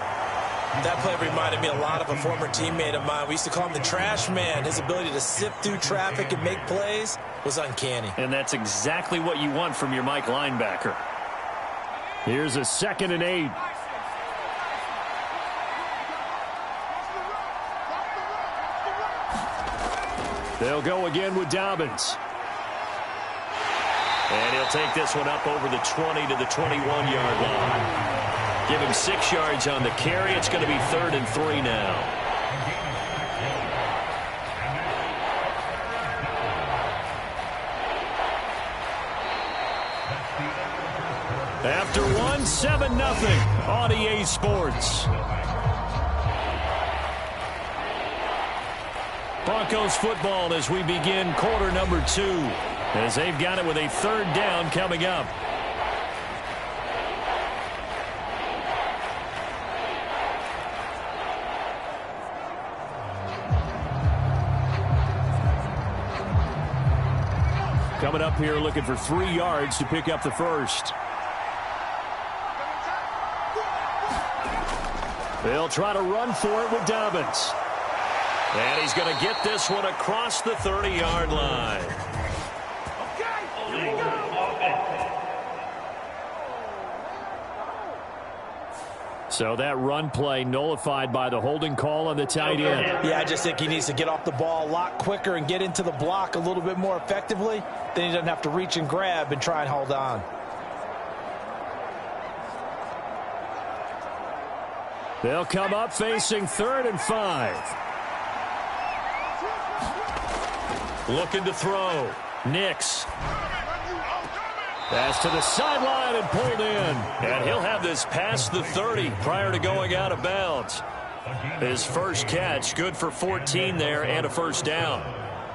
That play reminded me a lot of a former teammate of mine. We used to call him the trash man. His ability to sift through traffic and make plays was uncanny. And that's exactly what you want from your Mike linebacker. Here's a 2nd and 8. They'll go again with Dobbins. And he'll take this one up over the 20 to the 21-yard line. Give him 6 yards on the carry. It's going to be 3rd and 3 now. After one, 7-0 on EA Sports. Broncos football as we begin quarter number 2. As they've got it with a 3rd down coming up. Coming up here looking for 3 yards to pick up the first. They'll try to run for it with Dobbins. And he's going to get this one across the 30-yard line. So that run play nullified by the holding call on the tight end. Yeah, I just think he needs to get off the ball a lot quicker and get into the block a little bit more effectively. Then he doesn't have to reach and grab and try and hold on. They'll come up facing 3rd and 5. Looking to throw. Nix. Pass to the sideline and pulled in. And he'll have this past the 30 prior to going out of bounds. His first catch, good for 14 there and a 1st down.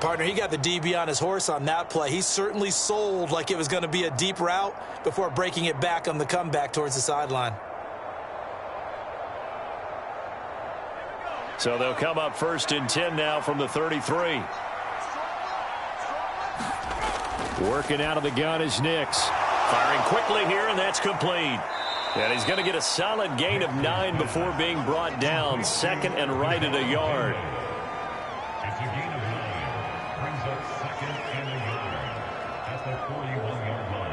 Partner, he got the DB on his horse on that play. He certainly sold like it was going to be a deep route before breaking it back on the comeback towards the sideline. So they'll come up 1st and 10 now from the 33. Working out of the gun is Nix. Firing quickly here, and that's complete. And he's going to get a solid gain of 9 before being brought down. 2nd and right at a yard. It's a gain of 9. Brings up 2nd and a yard at the 41-yard line.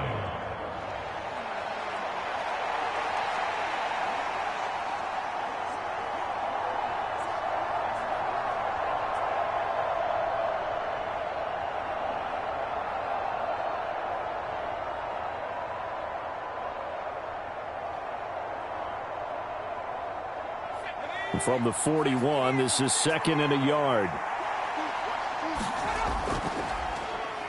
From the 41, this is 2nd and a yard.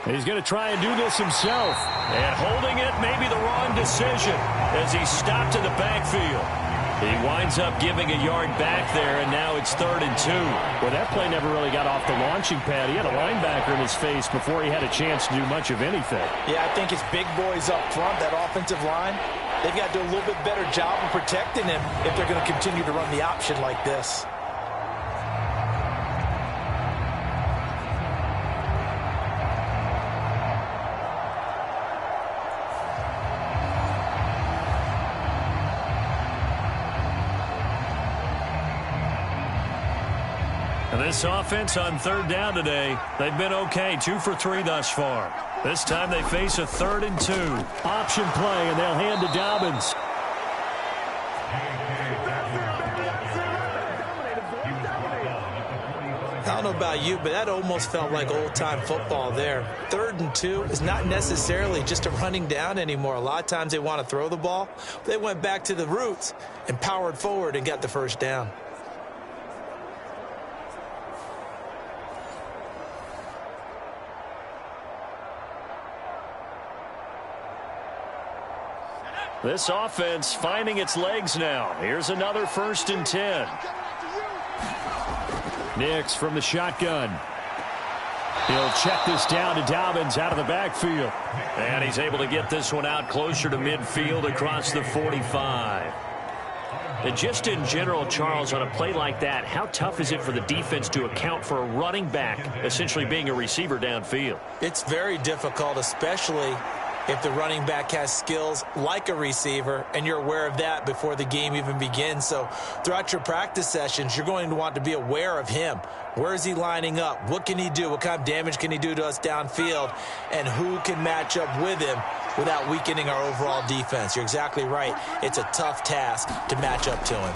He's going to try and do this himself. And holding it may be the wrong decision as he stopped in the backfield. He winds up giving a yard back there, and now it's 3rd and 2. Well, that play never really got off the launching pad. He had a linebacker in his face before he had a chance to do much of anything. Yeah, I think it's big boys up front, that offensive line. They've got to do a little bit better job of protecting him if they're going to continue to run the option like this. And this offense on 3rd down today, they've been okay, 2 for 3 thus far. This time they face a 3rd and 2. Option play, and they'll hand to Dobbins. I don't know about you, but that almost felt like old-time football there. 3rd and 2 is not necessarily just a running down anymore. A lot of times they want to throw the ball. They went back to the roots and powered forward and got the 1st down. This offense finding its legs now. Here's another 1st and 10. Nix from the shotgun. He'll check this down to Dobbins out of the backfield. And he's able to get this one out closer to midfield across the 45. And just in general, Charles, on a play like that, how tough is it for the defense to account for a running back essentially being a receiver downfield? It's very difficult, especially if the running back has skills like a receiver, and you're aware of that before the game even begins. So throughout your practice sessions, you're going to want to be aware of him. Where is he lining up? What can he do? What kind of damage can he do to us downfield? And who can match up with him without weakening our overall defense? You're exactly right. It's a tough task to match up to him.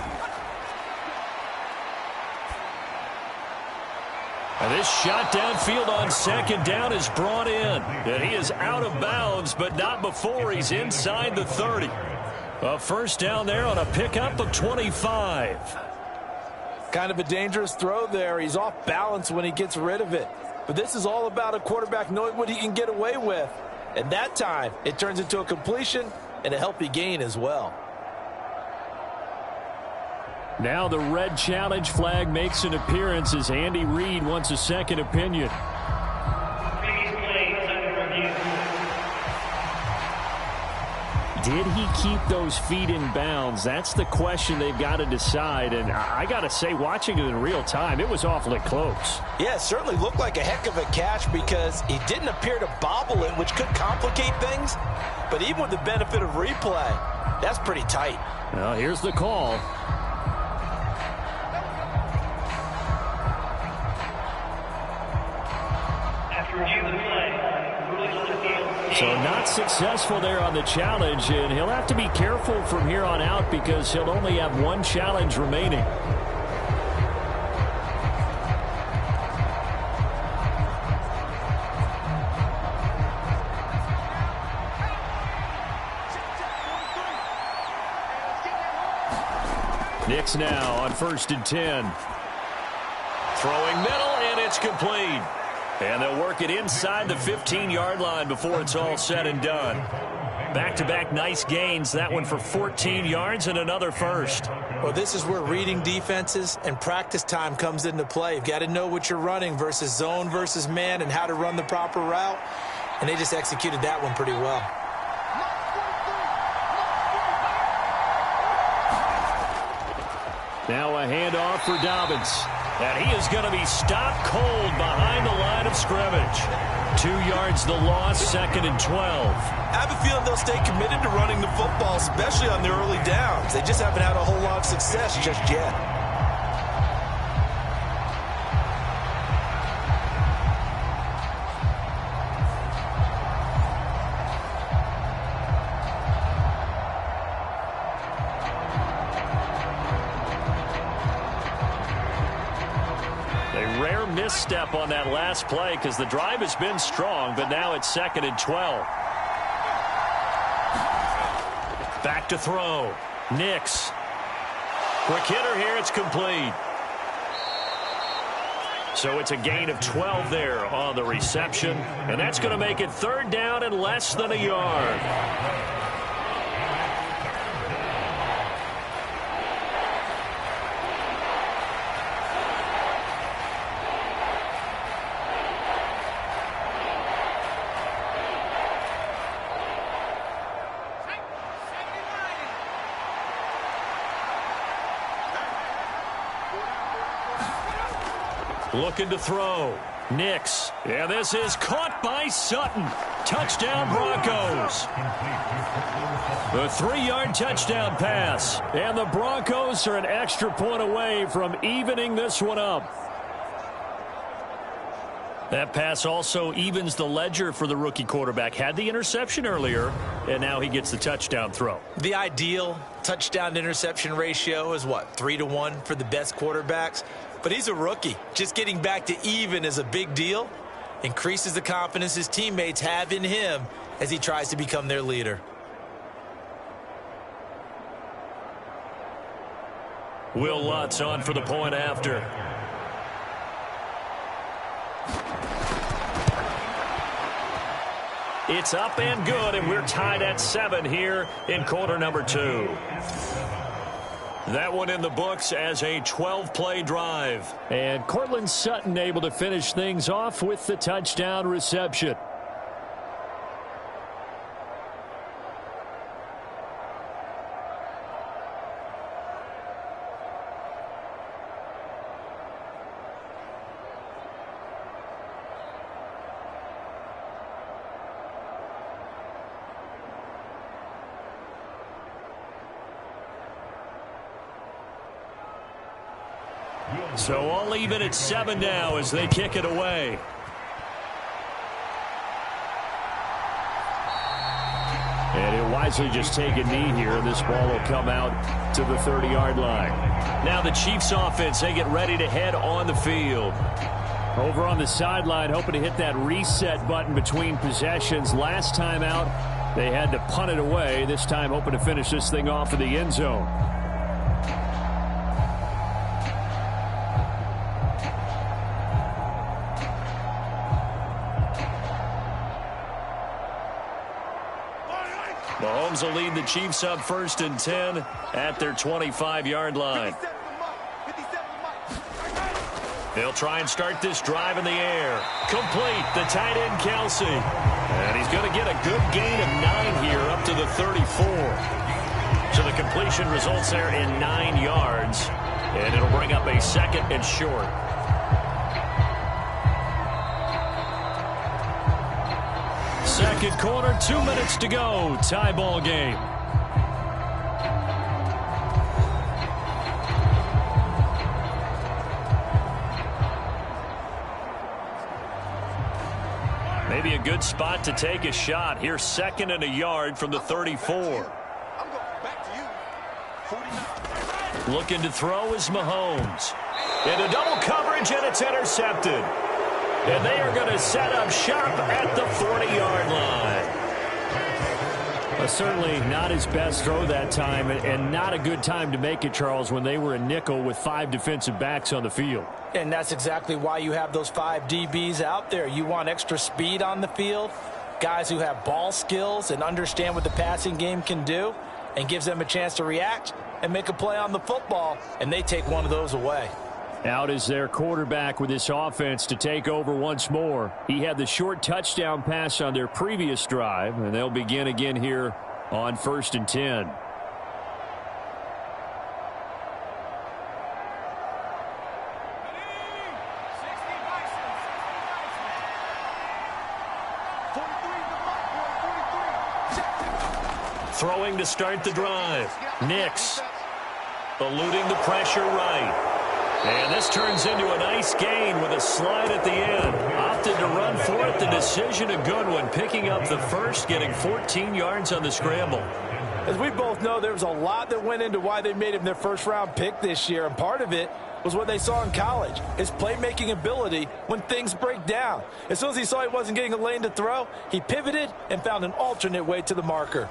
And this shot downfield on second down is brought in. And he is out of bounds, but not before he's inside the 30. A first down there on a pickup of 25. Kind of a dangerous throw there. He's off balance when he gets rid of it. But this is all about a quarterback knowing what he can get away with. And that time, it turns into a completion and a healthy gain as well. Now the red challenge flag makes an appearance as Andy Reid wants a second opinion. Did he keep those feet in bounds? That's the question they've got to decide. And I got to say, watching it in real time, it was awfully close. Yeah, it certainly looked like a heck of a catch because he didn't appear to bobble it, which could complicate things. But even with the benefit of replay, that's pretty tight. Well, here's the call. So not successful there on the challenge, and he'll have to be careful from here on out because he'll only have one challenge remaining. Nix now on 1st and 10. Throwing middle, and it's complete. And they'll work it inside the 15-yard line before it's all said and done. Back-to-back nice gains. That one for 14 yards and another first. Well, this is where reading defenses and practice time comes into play. You've got to know what you're running versus zone versus man and how to run the proper route. And they just executed that one pretty well. Now a handoff for Dobbins. And he is going to be stopped cold behind the line of scrimmage. 2 yards the loss, 2nd and 12. I have a feeling they'll stay committed to running the football, especially on their early downs. They just haven't had a whole lot of success just yet. Misstep on that last play because the drive has been strong, but now it's 2nd and 12. Back to throw. Nix. Quick hitter here. It's complete. So it's a gain of 12 there on the reception, and that's going to make it 3rd down and less than a yard. Looking to throw. Nix. Yeah, this is caught by Sutton. Touchdown Broncos. The 3-yard touchdown pass. And the Broncos are an extra point away from evening this one up. That pass also evens the ledger for the rookie quarterback. Had the interception earlier, and now he gets the touchdown throw. The ideal touchdown-interception ratio is, what, 3-to-1 for the best quarterbacks? But he's a rookie. Just getting back to even is a big deal. Increases the confidence his teammates have in him as he tries to become their leader. Will Lutz on for the point after. It's up and good, and we're tied at 7 here in quarter number 2. That one in the books as a 12-play drive. And Cortland Sutton able to finish things off with the touchdown reception. So all even at 7 now as they kick it away. And he'll wisely just take a knee here. This ball will come out to the 30-yard line. Now the Chiefs offense, they get ready to head on the field. Over on the sideline, hoping to hit that reset button between possessions. Last time out, they had to punt it away. This time hoping to finish this thing off in the end zone. Mahomes will lead the Chiefs up 1st and 10 at their 25-yard line. They'll try and start this drive in the air. Complete, the tight end Kelsey. And he's going to get a good gain of 9 here up to the 34. So the completion results there in 9 yards. And it'll bring up a 2nd and short. Second quarter, 2 minutes to go. Tie ball game. Maybe a good spot to take a shot. Here's 2nd and a yard from the 34. Looking to throw is Mahomes. Into double coverage, and it's intercepted. And they are going to set up shop at the 40-yard line. Certainly not his best throw that time, and not a good time to make it, Charles, when they were a nickel with 5 defensive backs on the field. And that's exactly why you have those 5 DBs out there. You want extra speed on the field, guys who have ball skills and understand what the passing game can do, and gives them a chance to react and make a play on the football, and they take one of those away. Out is their quarterback with this offense to take over once more. He had the short touchdown pass on their previous drive, and they'll begin again here on 1st and 10. Throwing to start the drive. Nix eluding the pressure right. And this turns into a nice gain with a slide at the end. Opted to run for it. The decision a good one. Picking up the first, getting 14 yards on the scramble. As we both know, there was a lot that went into why they made him their first-round pick this year. And part of it was what they saw in college, his playmaking ability when things break down. As soon as he saw he wasn't getting a lane to throw, he pivoted and found an alternate way to the marker.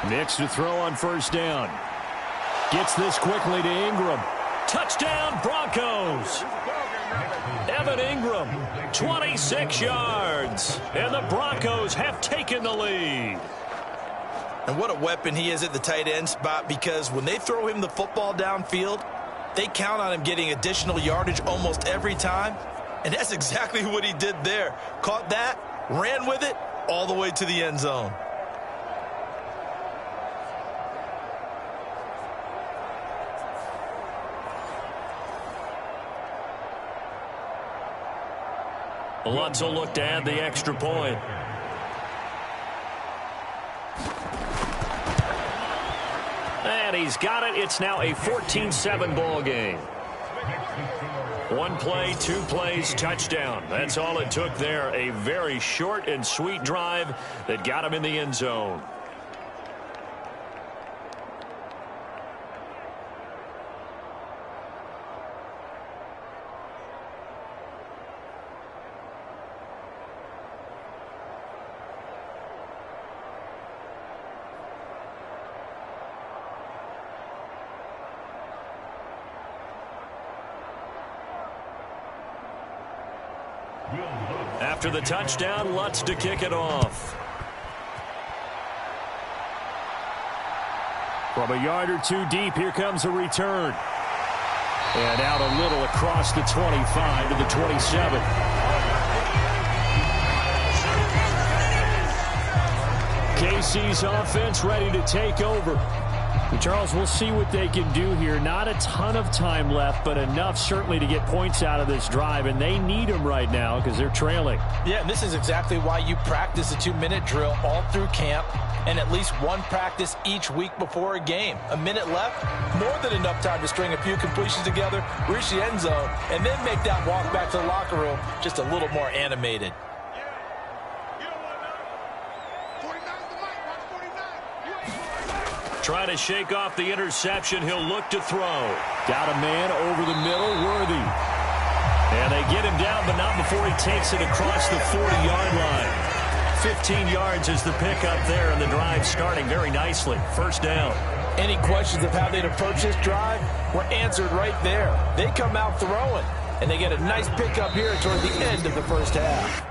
Nix to throw on 1st down. Gets this quickly to Ingram. Touchdown, Broncos. Evan Ingram, 26 yards. And the Broncos have taken the lead. And what a weapon he is at the tight end spot, because when they throw him the football downfield, they count on him getting additional yardage almost every time. And that's exactly what he did there. Caught that, ran with it, all the way to the end zone. Lutz will look to add the extra point. And he's got it. It's now a 14-7 ball game. 1 play, 2 plays, touchdown. That's all it took there. A very short and sweet drive that got him in the end zone. After the touchdown, Lutz to kick it off. From a yard or 2 deep, here comes a return. And out a little across the 25 to the 27. KC's offense ready to take over. And Charles, we'll see what they can do here. Not a ton of time left, but enough certainly to get points out of this drive, and they need them right now because they're trailing. Yeah, and this is exactly why you practice a 2-minute drill all through camp and at least one practice each week before a game. A minute left, more than enough time to string a few completions together, reach the end zone, and then make that walk back to the locker room just a little more animated. Trying to shake off the interception. He'll look to throw. Got a man over the middle, Worthy. And they get him down, but not before he takes it across the 40-yard line. 15 yards is the pickup there, and the drive starting very nicely. First down. Any questions of how they'd approach this drive were answered right there. They come out throwing, and they get a nice pickup here toward the end of the first half.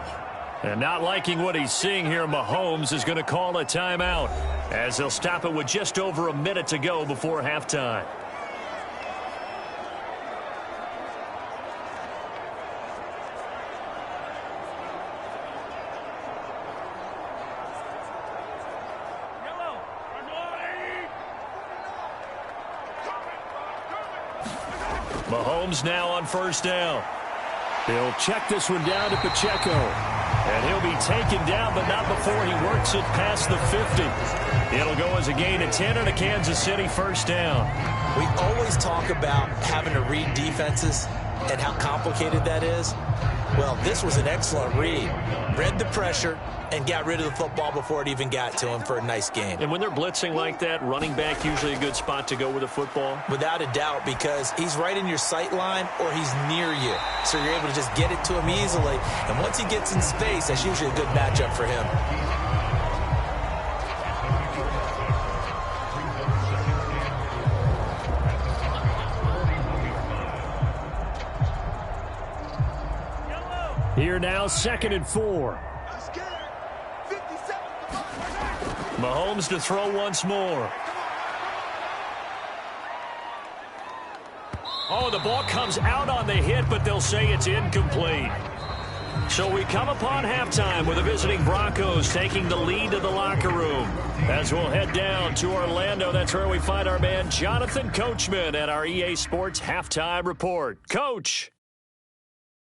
And not liking what he's seeing here, Mahomes is going to call a timeout as he'll stop it with just over a minute to go before halftime. Mahomes now on first down. He'll check this one down to Pacheco. And he'll be taken down, but not before he works it past the 50. It'll go as a gain of 10 and a Kansas City first down. We always talk about having to read defenses and how complicated that is. Well, this was an excellent read. Read the pressure and got rid of the football before it even got to him for a nice game. And when they're blitzing like that, running back usually a good spot to go with the football? Without a doubt, because he's right in your sight line or he's near you. So you're able to just get it to him easily. And once he gets in space, that's usually a good matchup for him. Here now, 2nd and 4. Mahomes to throw once more. Oh, the ball comes out on the hit, but they'll say it's incomplete. So we come upon halftime with the visiting Broncos taking the lead to the locker room. As we'll head down to Orlando, that's where we find our man Jonathan Coachman at our EA Sports Halftime Report. Coach.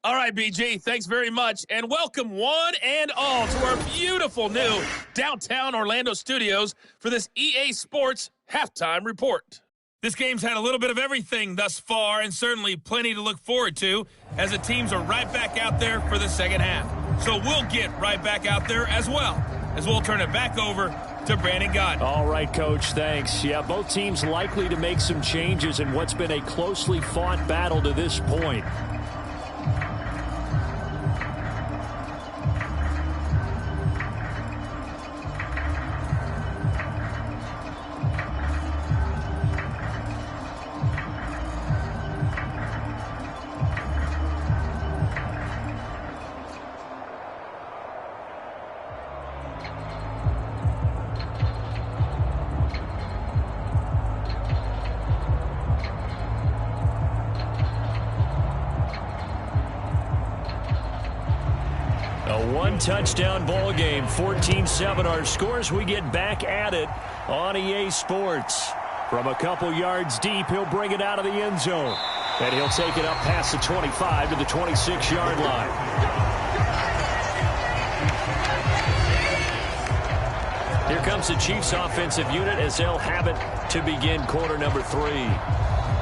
All right, BG, thanks very much, and welcome one and all to our beautiful new downtown Orlando studios for this EA Sports Halftime Report. This game's had a little bit of everything thus far, and certainly plenty to look forward to as the teams are right back out there for the second half. So we'll get right back out there as well, as we'll turn it back over to Brandon Gott. All right, Coach, thanks. Yeah, both teams likely to make some changes in what's been a closely fought battle to this point. Touchdown ball game, 14-7 our scores. We get back at it on EA Sports. From a couple yards deep, he'll bring it out of the end zone. And he'll take it up past the 25 to the 26-yard line. Here comes the Chiefs offensive unit as they'll have it to begin quarter number 3.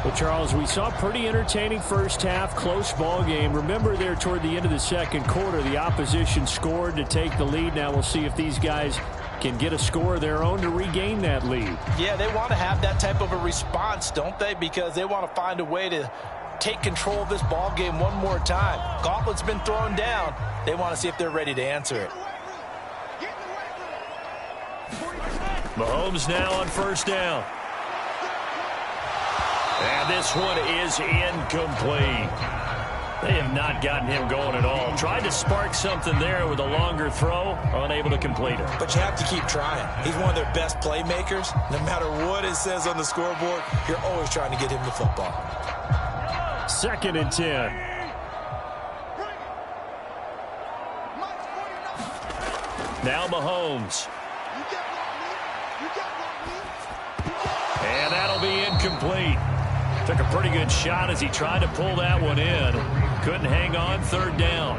Well, Charles, we saw a pretty entertaining first half, close ball game. Remember there toward the end of the second quarter, the opposition scored to take the lead. Now we'll see if these guys can get a score of their own to regain that lead. Yeah, they want to have that type of a response, don't they? Because they want to find a way to take control of this ball game one more time. Gauntlet's been thrown down. They want to see if they're ready to answer it. Mahomes now on first down. And this one is incomplete. They have not gotten him going at all. Tried to spark something there with a longer throw, unable to complete it. But you have to keep trying. He's one of their best playmakers. No matter what it says on the scoreboard, you're always trying to get him the football. 2nd and 10. Now Mahomes. And that'll be incomplete. Took a pretty good shot as he tried to pull that one in. Couldn't hang on, third down.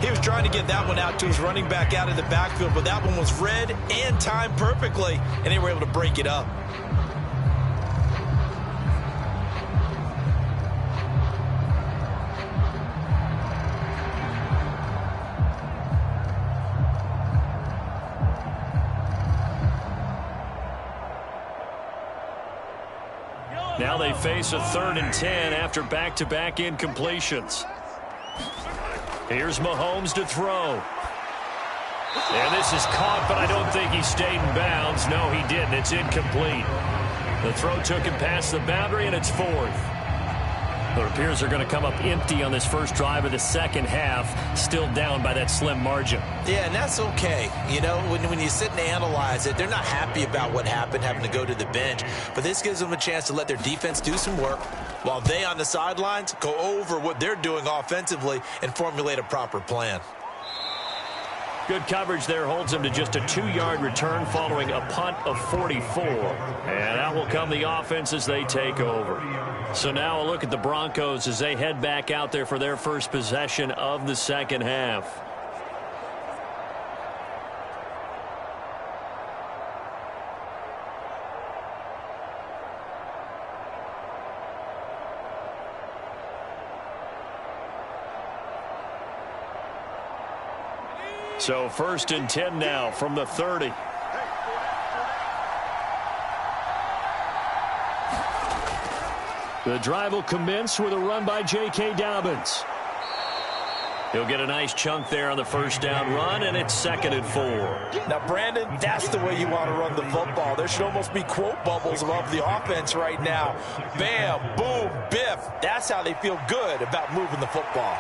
He was trying to get that one out to his running back out of the backfield, but that one was read and timed perfectly, and they were able to break it up. Now they face a 3rd and 10 after back-to-back incompletions. Here's Mahomes to throw. And this is caught, but I don't think he stayed in bounds. No, he didn't. It's incomplete. The throw took him past the boundary, and it's 4th. It appears they're going to come up empty on this first drive of the second half, still down by that slim margin. Yeah, and that's okay. You know, when you sit and analyze it, they're not happy about what happened, having to go to the bench. But this gives them a chance to let their defense do some work while they on the sidelines go over what they're doing offensively and formulate a proper plan. Good coverage there holds him to just a 2-yard return following a punt of 44. And out will come the offense as they take over. So now a look at the Broncos as they head back out there for their first possession of the second half. So 1st and 10 now from the 30. The drive will commence with a run by J.K. Dobbins. He'll get a nice chunk there on the first down run, and it's 2nd and 4. Now, Brandon, that's the way you want to run the football. There should almost be quote bubbles above the offense right now. Bam, boom, biff. That's how they feel good about moving the football.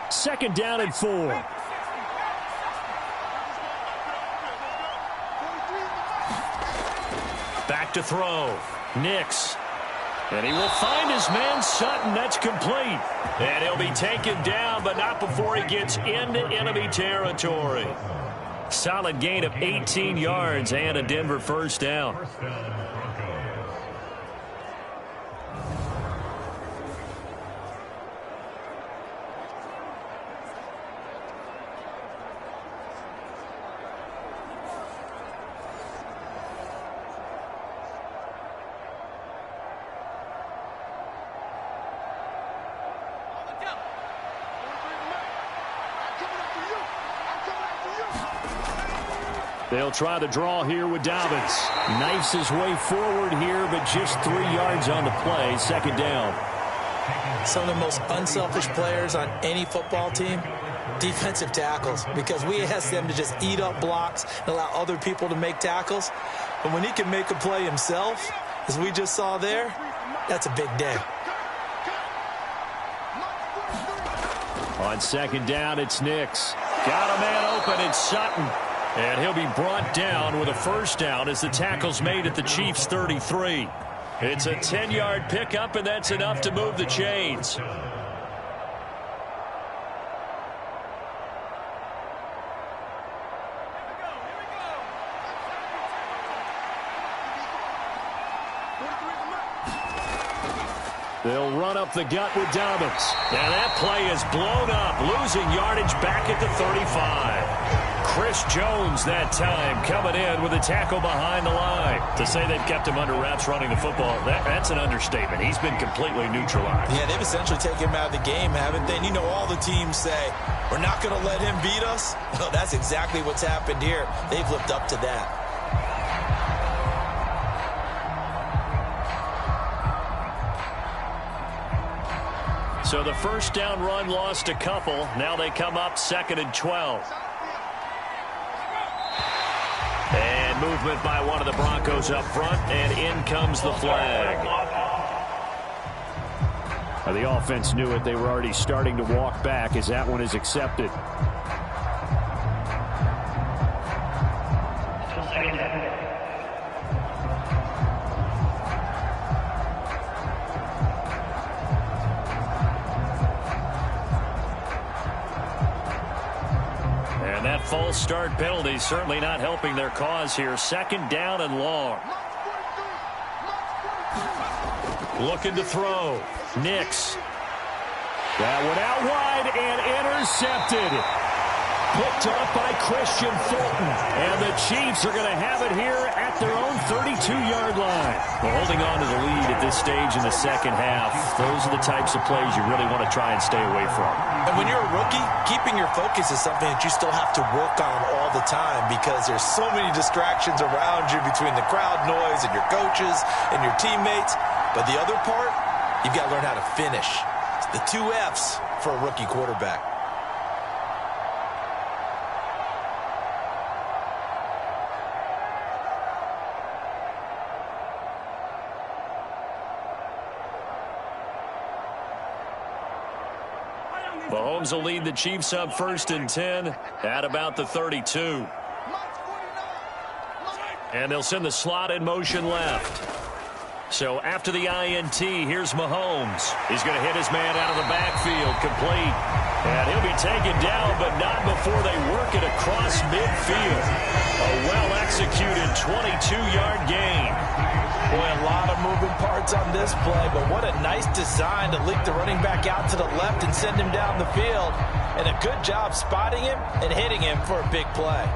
2nd down and 4. Back to throw. Nix. And he will find his man Sutton. That's complete. And he'll be taken down, but not before he gets into enemy territory. Solid gain of 18 yards and a Denver first down. They'll try the draw here with Dobbins. Knifes his way forward here, but just 3 yards on the play. 2nd down. Some of the most unselfish players on any football team, defensive tackles, because we ask them to just eat up blocks and allow other people to make tackles. But when he can make a play himself, as we just saw there, that's a big day. On 2nd down, it's Nix. Got a man open, it's Sutton. And he'll be brought down with a first down as the tackle's made at the Chiefs' 33. It's a 10-yard pickup, and that's enough to move the chains. They'll run up the gut with Dobbins. And that play is blown up, losing yardage back at the 35. Chris Jones that time coming in with a tackle behind the line. To say they've kept him under wraps running the football, that's an understatement. He's been completely neutralized. Yeah, they've essentially taken him out of the game, haven't they? And you know, all the teams say, we're not going to let him beat us. Well, that's exactly what's happened here. They've lived up to that. So the first down run lost a couple. Now they come up 2nd and 12. And movement by one of the Broncos up front, and in comes the flag. The offense knew it. They were already starting to walk back as that one is accepted. false start penalty certainly not helping their cause here. 2nd down and long. Looking to throw. Nix. That one out wide and intercepted. Picked up by Christian Fulton. And the Chiefs are going to have it here at their own 32-yard line. Well, holding on to the lead at this stage in the second half, those are the types of plays you really want to try and stay away from. And when you're a rookie, keeping your focus is something that you still have to work on all the time because there's so many distractions around you between the crowd noise and your coaches and your teammates. But the other part, you've got to learn how to finish. It's the 2 F's for a rookie quarterback. Mahomes will lead the Chiefs up 1st and 10 at about the 32. And they'll send the slot in motion left. So after the INT, here's Mahomes. He's going to hit his man out of the backfield, complete. And he'll be taken down, but not before they work it across midfield. A well-executed 22-yard gain. Boy, a lot of moving parts on this play, but what a nice design to leak the running back out to the left and send him down the field. And a good job spotting him and hitting him for a big play.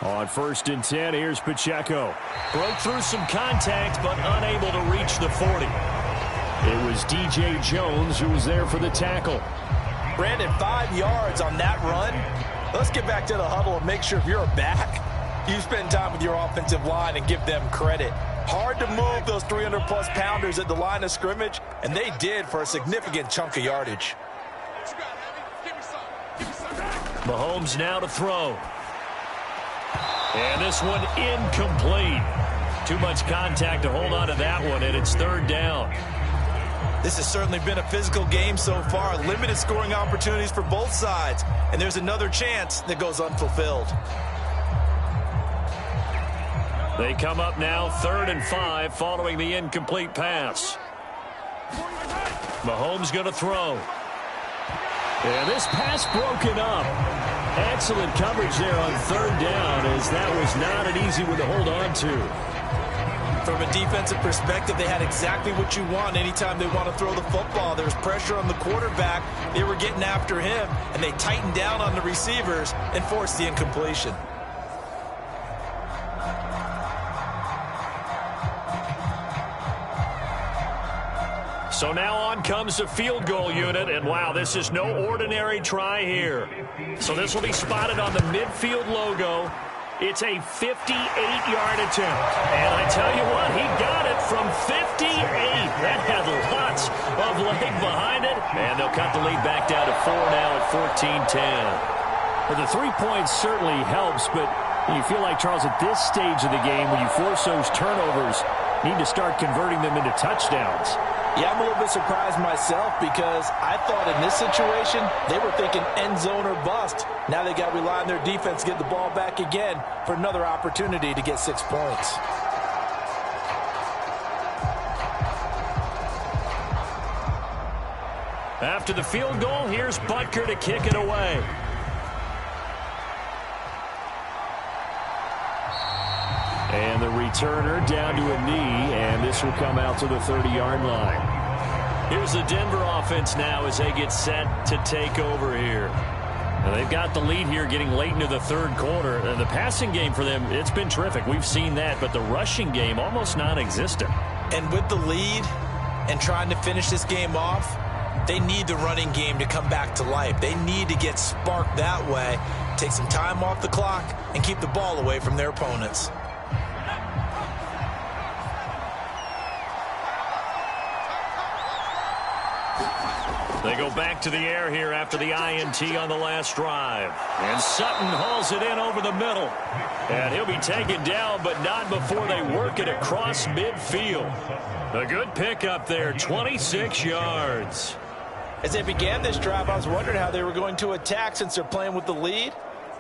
On 1st and 10, here's Pacheco. Broke through some contact, but unable to reach the 40. It was DJ Jones who was there for the tackle. Brandon, 5 yards on that run. Let's get back to the huddle and make sure if you're a back, you spend time with your offensive line and give them credit. Hard to move those 300-plus pounders at the line of scrimmage, and they did for a significant chunk of yardage. Mahomes now to throw. And this one incomplete. Too much contact to hold on to that one, and it's 3rd down. This has certainly been a physical game so far. Limited scoring opportunities for both sides. And there's another chance that goes unfulfilled. They come up now 3rd and 5 following the incomplete pass. Mahomes going to throw. And this pass broken up. Excellent coverage there on 3rd down, as that was not an easy one to hold on to. From a defensive perspective, they had exactly what you want anytime they want to throw the football. There was pressure on the quarterback. They were getting after him, and they tightened down on the receivers and forced the incompletion. So now on comes the field goal unit, and wow, this is no ordinary try here. So this will be spotted on the midfield logo. It's a 58-yard attempt. And I tell you what, he got it from 58. That had lots of leg behind it. And they'll cut the lead back down to 4 now at 14-10. Well, the 3 points certainly helps, but you feel like, Charles, at this stage of the game, when you force those turnovers, you need to start converting them into touchdowns. Yeah, I'm a little bit surprised myself because I thought in this situation they were thinking end zone or bust. Now they got to rely on their defense to get the ball back again for another opportunity to get 6 points. After the field goal, here's Butker to kick it away. And the returner down to a knee, and this will come out to the 30-yard line. Here's the Denver offense now as they get set to take over here. And they've got the lead here getting late into the 3rd quarter. The passing game for them, it's been terrific. We've seen that, but the rushing game almost non-existent. And with the lead and trying to finish this game off, they need the running game to come back to life. They need to get sparked that way, take some time off the clock, and keep the ball away from their opponents. They go back to the air here after the INT on the last drive. And Sutton hauls it in over the middle. And he'll be taken down, but not before they work it across midfield. A good pickup there, 26 yards. As they began this drive, I was wondering how they were going to attack since they're playing with the lead.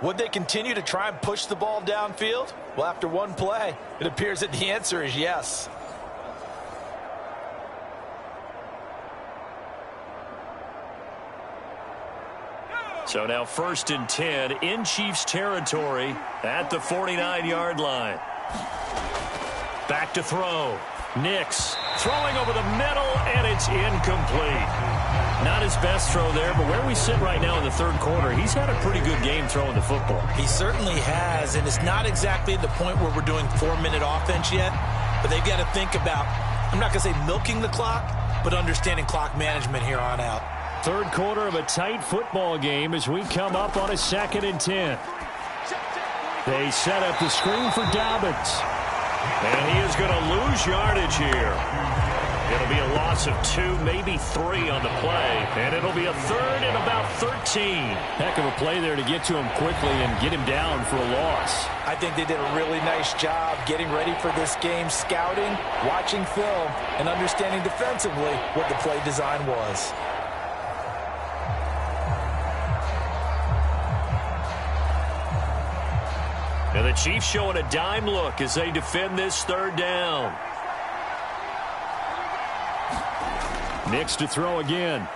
Would they continue to try and push the ball downfield? Well, after one play, it appears that the answer is yes. So now 1st and 10 in Chiefs territory at the 49-yard line. Back to throw. Nix throwing over the middle, and it's incomplete. Not his best throw there, but where we sit right now in the third quarter, he's had a pretty good game throwing the football. He certainly has, and it's not exactly at the point where we're doing 4-minute offense yet, but they've got to think about, I'm not going to say milking the clock, but understanding clock management here on out. Third quarter of a tight football game as we come up on a 2nd and 10. They set up the screen for Dobbins. And he is going to lose yardage here. It'll be a loss of 2, maybe 3 on the play. And it'll be a 3rd and about 13. Heck of a play there to get to him quickly and get him down for a loss. I think they did a really nice job getting ready for this game, scouting, watching film, and understanding defensively what the play design was. And the Chiefs showing a dime look as they defend this 3rd down. Nix to throw again.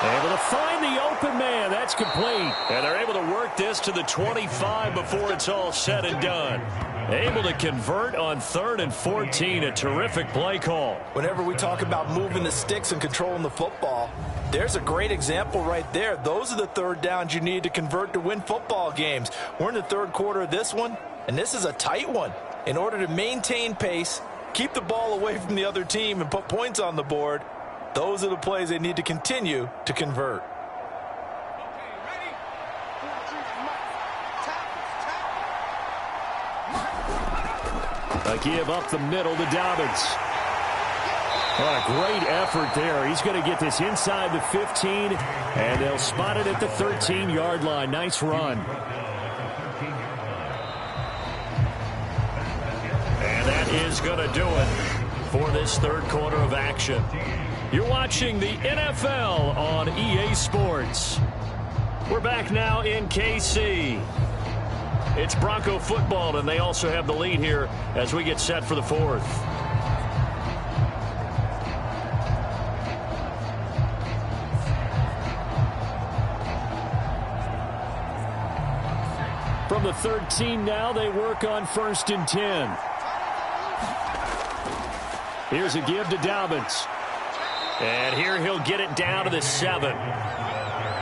Able to find the open man. That's complete. And they're able to work this to the 25 before it's all said and done. Able to convert on 3rd and 14. A terrific play call. Whenever we talk about moving the sticks and controlling the football, there's a great example right there. Those are the 3rd downs you need to convert to win football games. We're in the 3rd quarter of this one, and this is a tight one. In order to maintain pace, keep the ball away from the other team, and put points on the board, those are the plays they need to continue to convert. A give up the middle to Dobbins. What a great effort there. He's going to get this inside the 15, and they'll spot it at the 13-yard line. Nice run. And that is going to do it for this 3rd quarter of action. You're watching the NFL on EA Sports. We're back now in KC. It's Bronco football, and they also have the lead here as we get set for the 4th. From the 13 now, they work on 1st and 10. Here's a give to Dobbins. And here he'll get it down to the 7.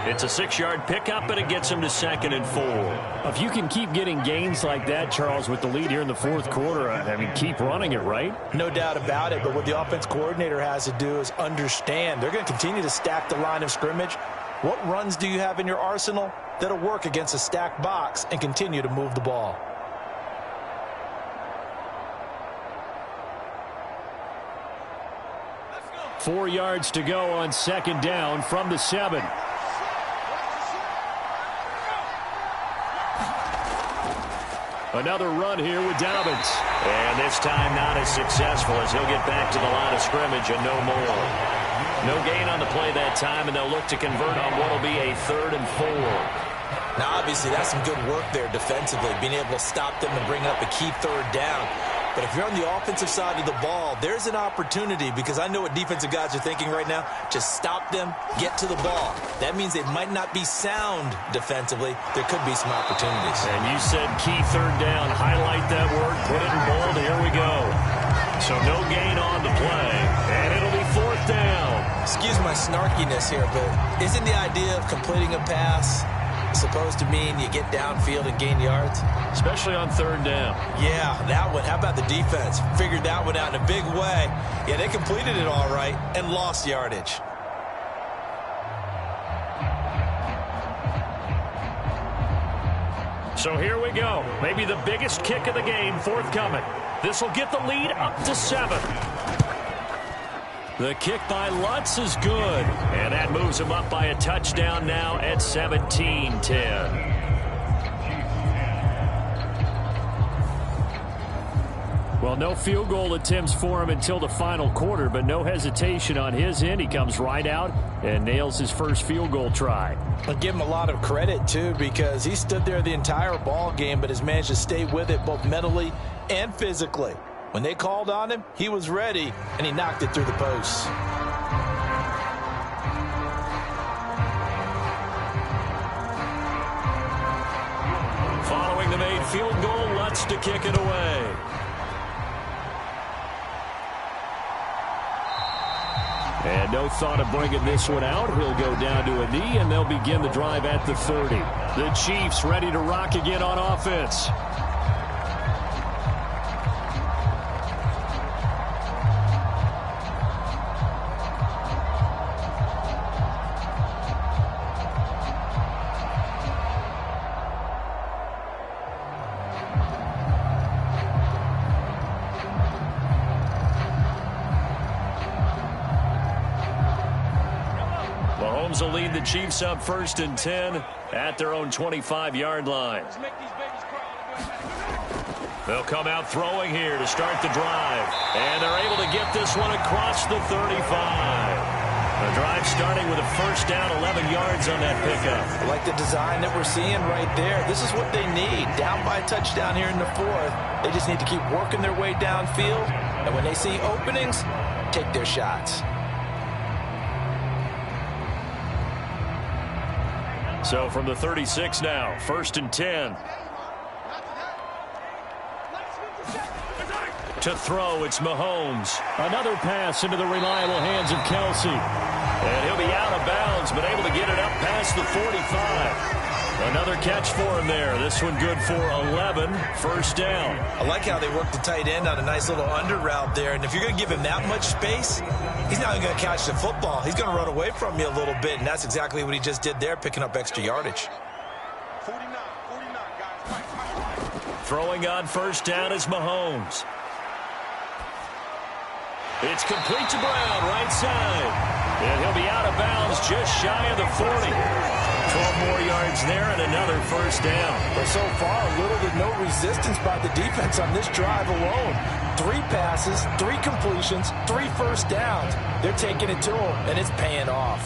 It's a 6-yard pickup, and it gets him to 2nd and 4. If you can keep getting gains like that, Charles, with the lead here in the 4th quarter, I mean, keep running it, right? No doubt about it, but what the offense coordinator has to do is understand. They're going to continue to stack the line of scrimmage. What runs do you have in your arsenal that'll work against a stacked box and continue to move the ball? Go. 4 yards to go on 2nd down from the 7. Another run here with Dobbins. And this time not as successful as he'll get back to the line of scrimmage and no more. No gain on the play that time, and they'll look to convert on what will be a 3rd and 4. Now, obviously, that's some good work there defensively, being able to stop them and bring up a key 3rd down. But if you're on the offensive side of the ball, there's an opportunity, because I know what defensive guys are thinking right now. Just stop them, get to the ball. That means they might not be sound defensively. There could be some opportunities. And you said key 3rd down. Highlight that word, put it in bold. Here we go. So no gain on the play, and it'll be 4th down. Excuse my snarkiness here, but isn't the idea of completing a pass supposed to mean you get downfield and gain yards? Especially on 3rd down. Yeah, that one. How about the defense? Figured that one out in a big way. Yeah, they completed it all right and lost yardage. So here we go. Maybe the biggest kick of the game forthcoming. This will get the lead up to 7. The kick by Lutz is good. And that moves him up by a touchdown now at 17-10. Well, no field goal attempts for him until the final quarter, but no hesitation on his end. He comes right out and nails his first field goal try. I'll give him a lot of credit, too, because he stood there the entire ball game, but has managed to stay with it both mentally and physically. When they called on him, he was ready, and he knocked it through the posts. Following the made field goal, Lutz to kick it away. And no thought of bringing this one out. He'll go down to a knee, and they'll begin the drive at the 30. The Chiefs ready to rock again on offense. Mahomes will lead the Chiefs up 1st and 10 at their own 25-yard line. They'll come out throwing here to start the drive. And they're able to get this one across the 35. The drive starting with a first down, 11 yards on that pickup. I like the design that we're seeing right there. This is what they need. Down by a touchdown here in the 4th. They just need to keep working their way downfield. And when they see openings, take their shots. So from the 36 now, 1st and 10. To throw, it's Mahomes. Another pass into the reliable hands of Kelsey. And he'll be out of bounds, but able to get it up past the 45. Another catch for him there. This one good for 11, first down. I like how they work the tight end on a nice little under route there. And if you're going to give him that much space, he's not going to catch the football. He's going to run away from you a little bit, and that's exactly what he just did there, picking up extra yardage. 49, guys. Throwing on first down is Mahomes. It's complete to Brown, right side. And he'll be out of bounds just shy of the 40. 12 more yards there and another first down. But so far, little to no resistance by the defense on this drive alone. 3 passes, 3 completions, 3 first downs. They're taking it to him, and it's paying off.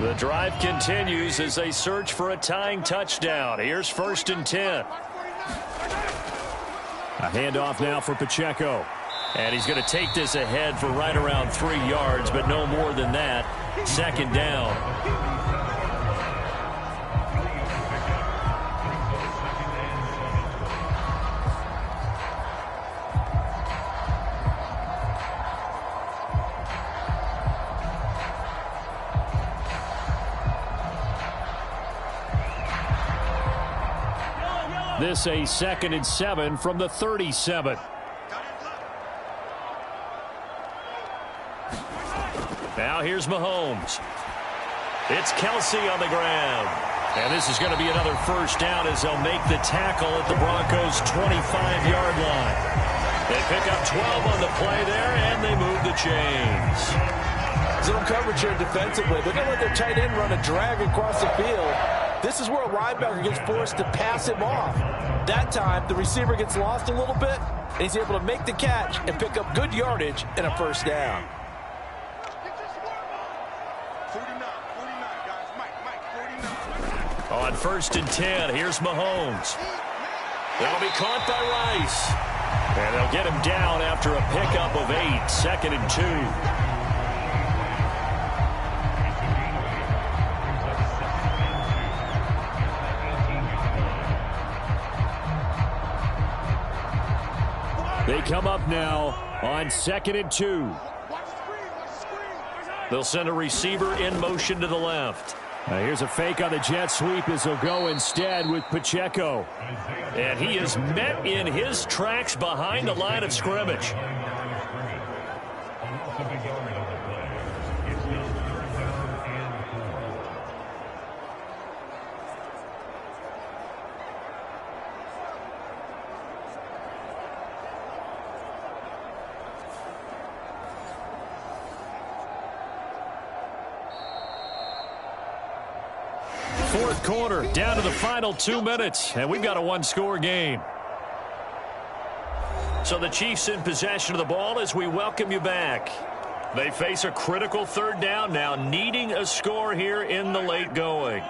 The drive continues as they search for a tying touchdown. Here's 1st and 10. A handoff now for Pacheco. And he's going to take this ahead for right around 3 yards, but no more than that. 2nd down. This a 2nd and 7 from the 37. Now here's Mahomes. It's Kelsey on the ground. And this is going to be another first down as they'll make the tackle at the Broncos' 25-yard line. They pick up 12 on the play there, and they move the chains. Zone coverage here defensively. They're going to let their tight end run a drag across the field. This is where a linebacker gets forced to pass him off. That time, the receiver gets lost a little bit, and he's able to make the catch and pick up good yardage and a first down. 49, guys. Mike, 49. On 1st and 10, here's Mahomes. That'll be caught by Rice. And they'll get him down after a pickup of 8, 2nd and 2. They come up now on 2nd and 2. They'll send a receiver in motion to the left. Here's a fake on the jet sweep as they'll go instead with Pacheco. And he is met in his tracks behind the line of scrimmage. fourth quarter, down to the final 2 minutes, and we've got a one-score game. So the Chiefs in possession of the ball as we welcome you back. They face a critical third down now, needing a score here in the late going.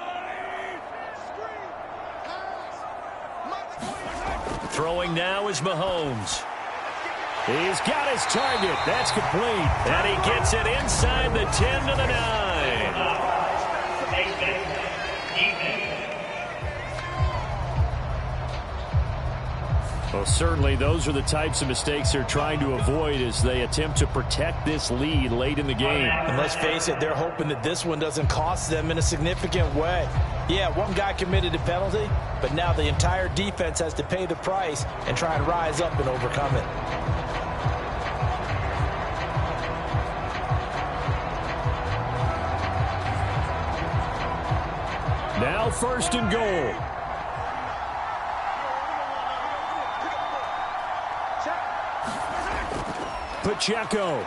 Throwing now is Mahomes. He's got his target. That's complete. And he gets it inside the 10 to the 9. Well, certainly those are the types of mistakes they're trying to avoid as they attempt to protect this lead late in the game. And let's face it, they're hoping that this one doesn't cost them in a significant way. Yeah, one guy committed a penalty, but now the entire defense has to pay the price and try and rise up and overcome it. Now first and goal. Pacheco.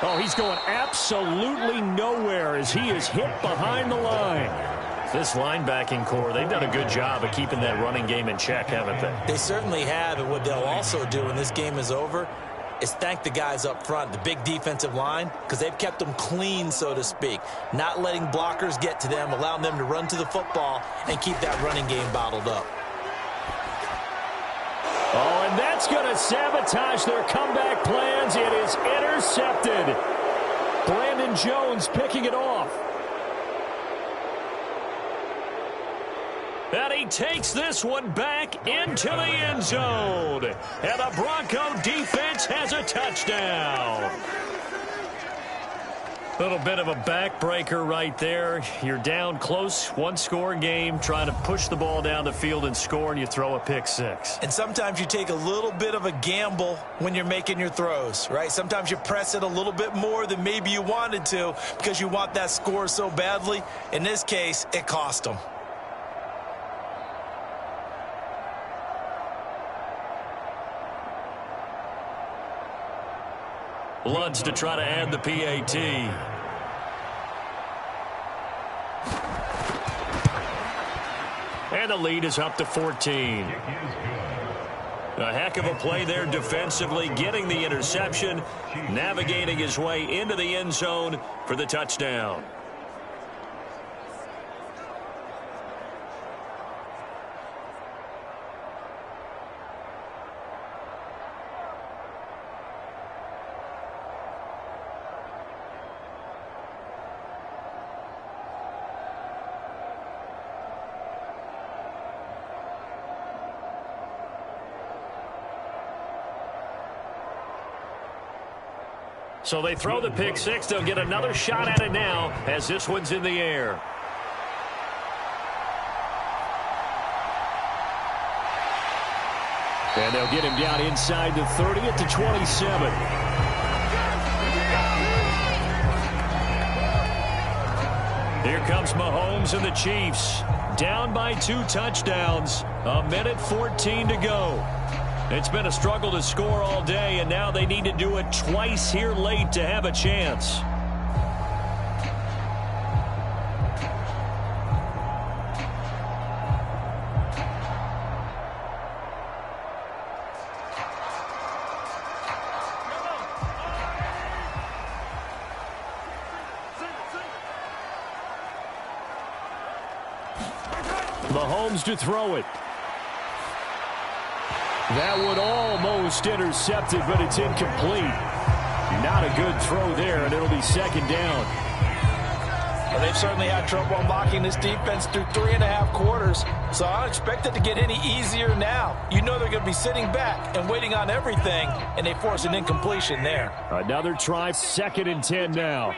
Oh, he's going absolutely nowhere as he is hit behind the line. This linebacking core, they've done a good job of keeping that running game in check, haven't they? They certainly have, and what they'll also do when this game is over is thank the guys up front, the big defensive line, because they've kept them clean, so to speak, not letting blockers get to them, allowing them to run to the football and keep that running game bottled up. Oh, and that's going to sabotage their comeback plans. It is intercepted. Brandon Jones picking it off. And he takes this one back into the end zone. And the Bronco defense has a touchdown. A little bit of a backbreaker right there. You're down close, one-score game, trying to push the ball down the field and score, and you throw a pick six. And sometimes you take a little bit of a gamble when you're making your throws, right? Sometimes you press it a little bit more than maybe you wanted to because you want that score so badly. In this case, it cost them. Bloods to try to add the PAT. And the lead is up to 14. A heck of a play there defensively, getting the interception, navigating his way into the end zone for the touchdown. So they throw the pick six. They'll get another shot at it now as this one's in the air. And they'll get him down inside the 30 at the 27. Here comes Mahomes and the Chiefs. Down by 2 touchdowns. 1:14 to go. It's been a struggle to score all day, and now they need to do it twice here late to have a chance. Mahomes to throw it. That one almost intercepted, but it's incomplete. Not a good throw there, and it'll be second down. Well, they've certainly had trouble unlocking this defense through 3.5 quarters, so I don't expect it to get any easier now. You know they're going to be sitting back and waiting on everything, and they force an incompletion there. Another try, 2nd and 10 now.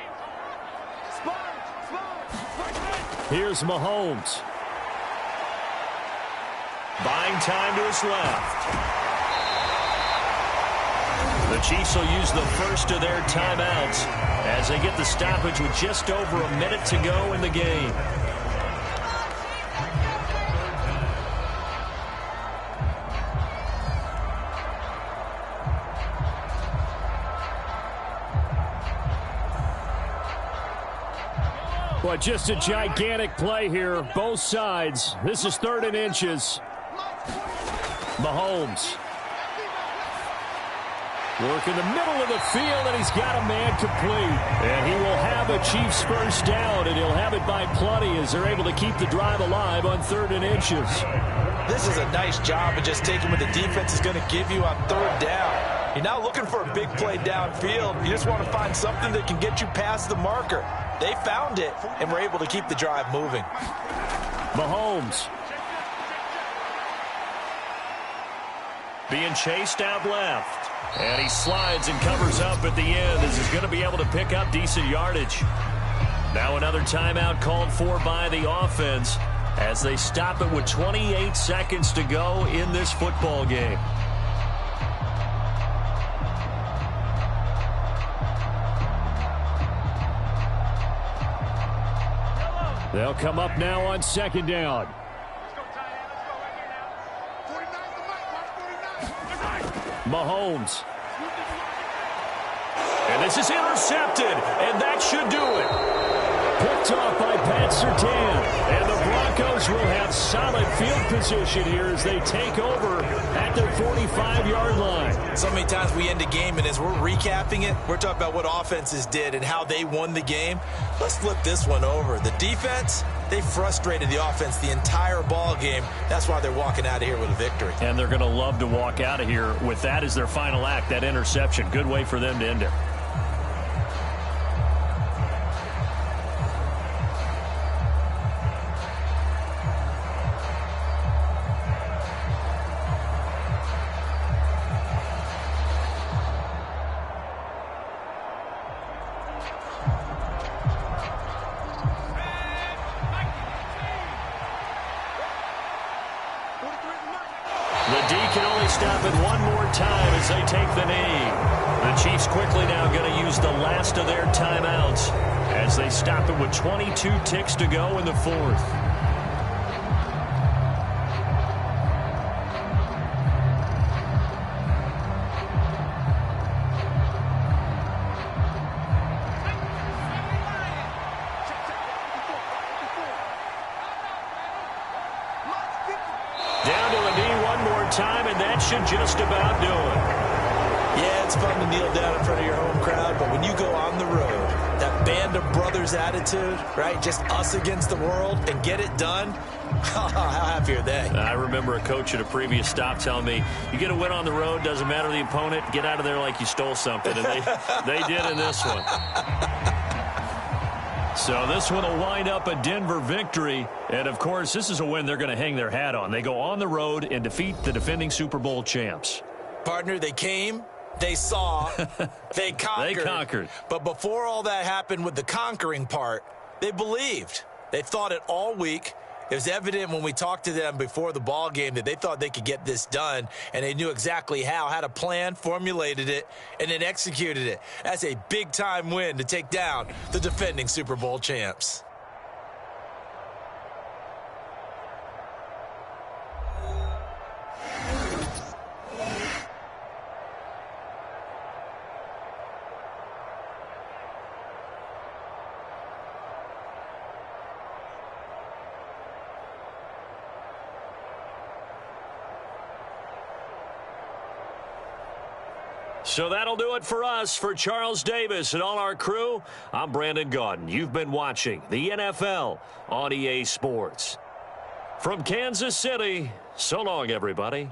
Here's Mahomes. Buying time to his left. The Chiefs will use the first of their timeouts as they get the stoppage with just over a minute to go in the game. Well, just a gigantic play here, both sides. This is 3rd and inches. Mahomes. Work in the middle of the field, and he's got a man complete. And he will have a Chiefs first down, and he'll have it by plenty as they're able to keep the drive alive on 3rd and inches. This is a nice job of just taking what the defense is going to give you on 3rd down. You're not looking for a big play downfield. You just want to find something that can get you past the marker. They found it, and were able to keep the drive moving. Mahomes. Being chased out left. And he slides and covers up at the end as he's going to be able to pick up decent yardage. Now another timeout called for by the offense as they stop it with 28 seconds to go in this football game. They'll come up now on 2nd down. Mahomes. And this is intercepted, and that should do it. Picked off by Pat Surtain. And the Broncos will have solid field position here as they take over at their 45-yard line. So many times we end a game, and as we're recapping it, we're talking about what offenses did and how they won the game. Let's flip this one over. The defense, they frustrated the offense the entire ball game. That's why they're walking out of here with a victory. And they're going to love to walk out of here with that as their final act, that interception. Good way for them to end it. The D can only stop it one more time as they take the knee. The Chiefs quickly now going to use the last of their timeouts as they stop it with 22 ticks to go in the 4th. Down to a knee one more time, and that should just about do it. Yeah, it's fun to kneel down in front of your home crowd, but when you go on the road, that band of brothers attitude, right, just us against the world, and get it done, how happy are they? I remember a coach at a previous stop telling me, you get a win on the road, doesn't matter the opponent, get out of there like you stole something, and they did in this one. So this one will wind up a Denver victory. And, of course, this is a win they're going to hang their hat on. They go on the road and defeat the defending Super Bowl champs. Partner, they came, they saw, they conquered. They conquered. But before all that happened with the conquering part, they believed. They thought it all week. It was evident when we talked to them before the ball game that they thought they could get this done, and they knew exactly how, had a plan, formulated it, and then executed it. That's a big-time win to take down the defending Super Bowl champs. So that'll do it for us. For Charles Davis and all our crew, I'm Brandon Gaudin. You've been watching the NFL on EA Sports. From Kansas City, so long, everybody.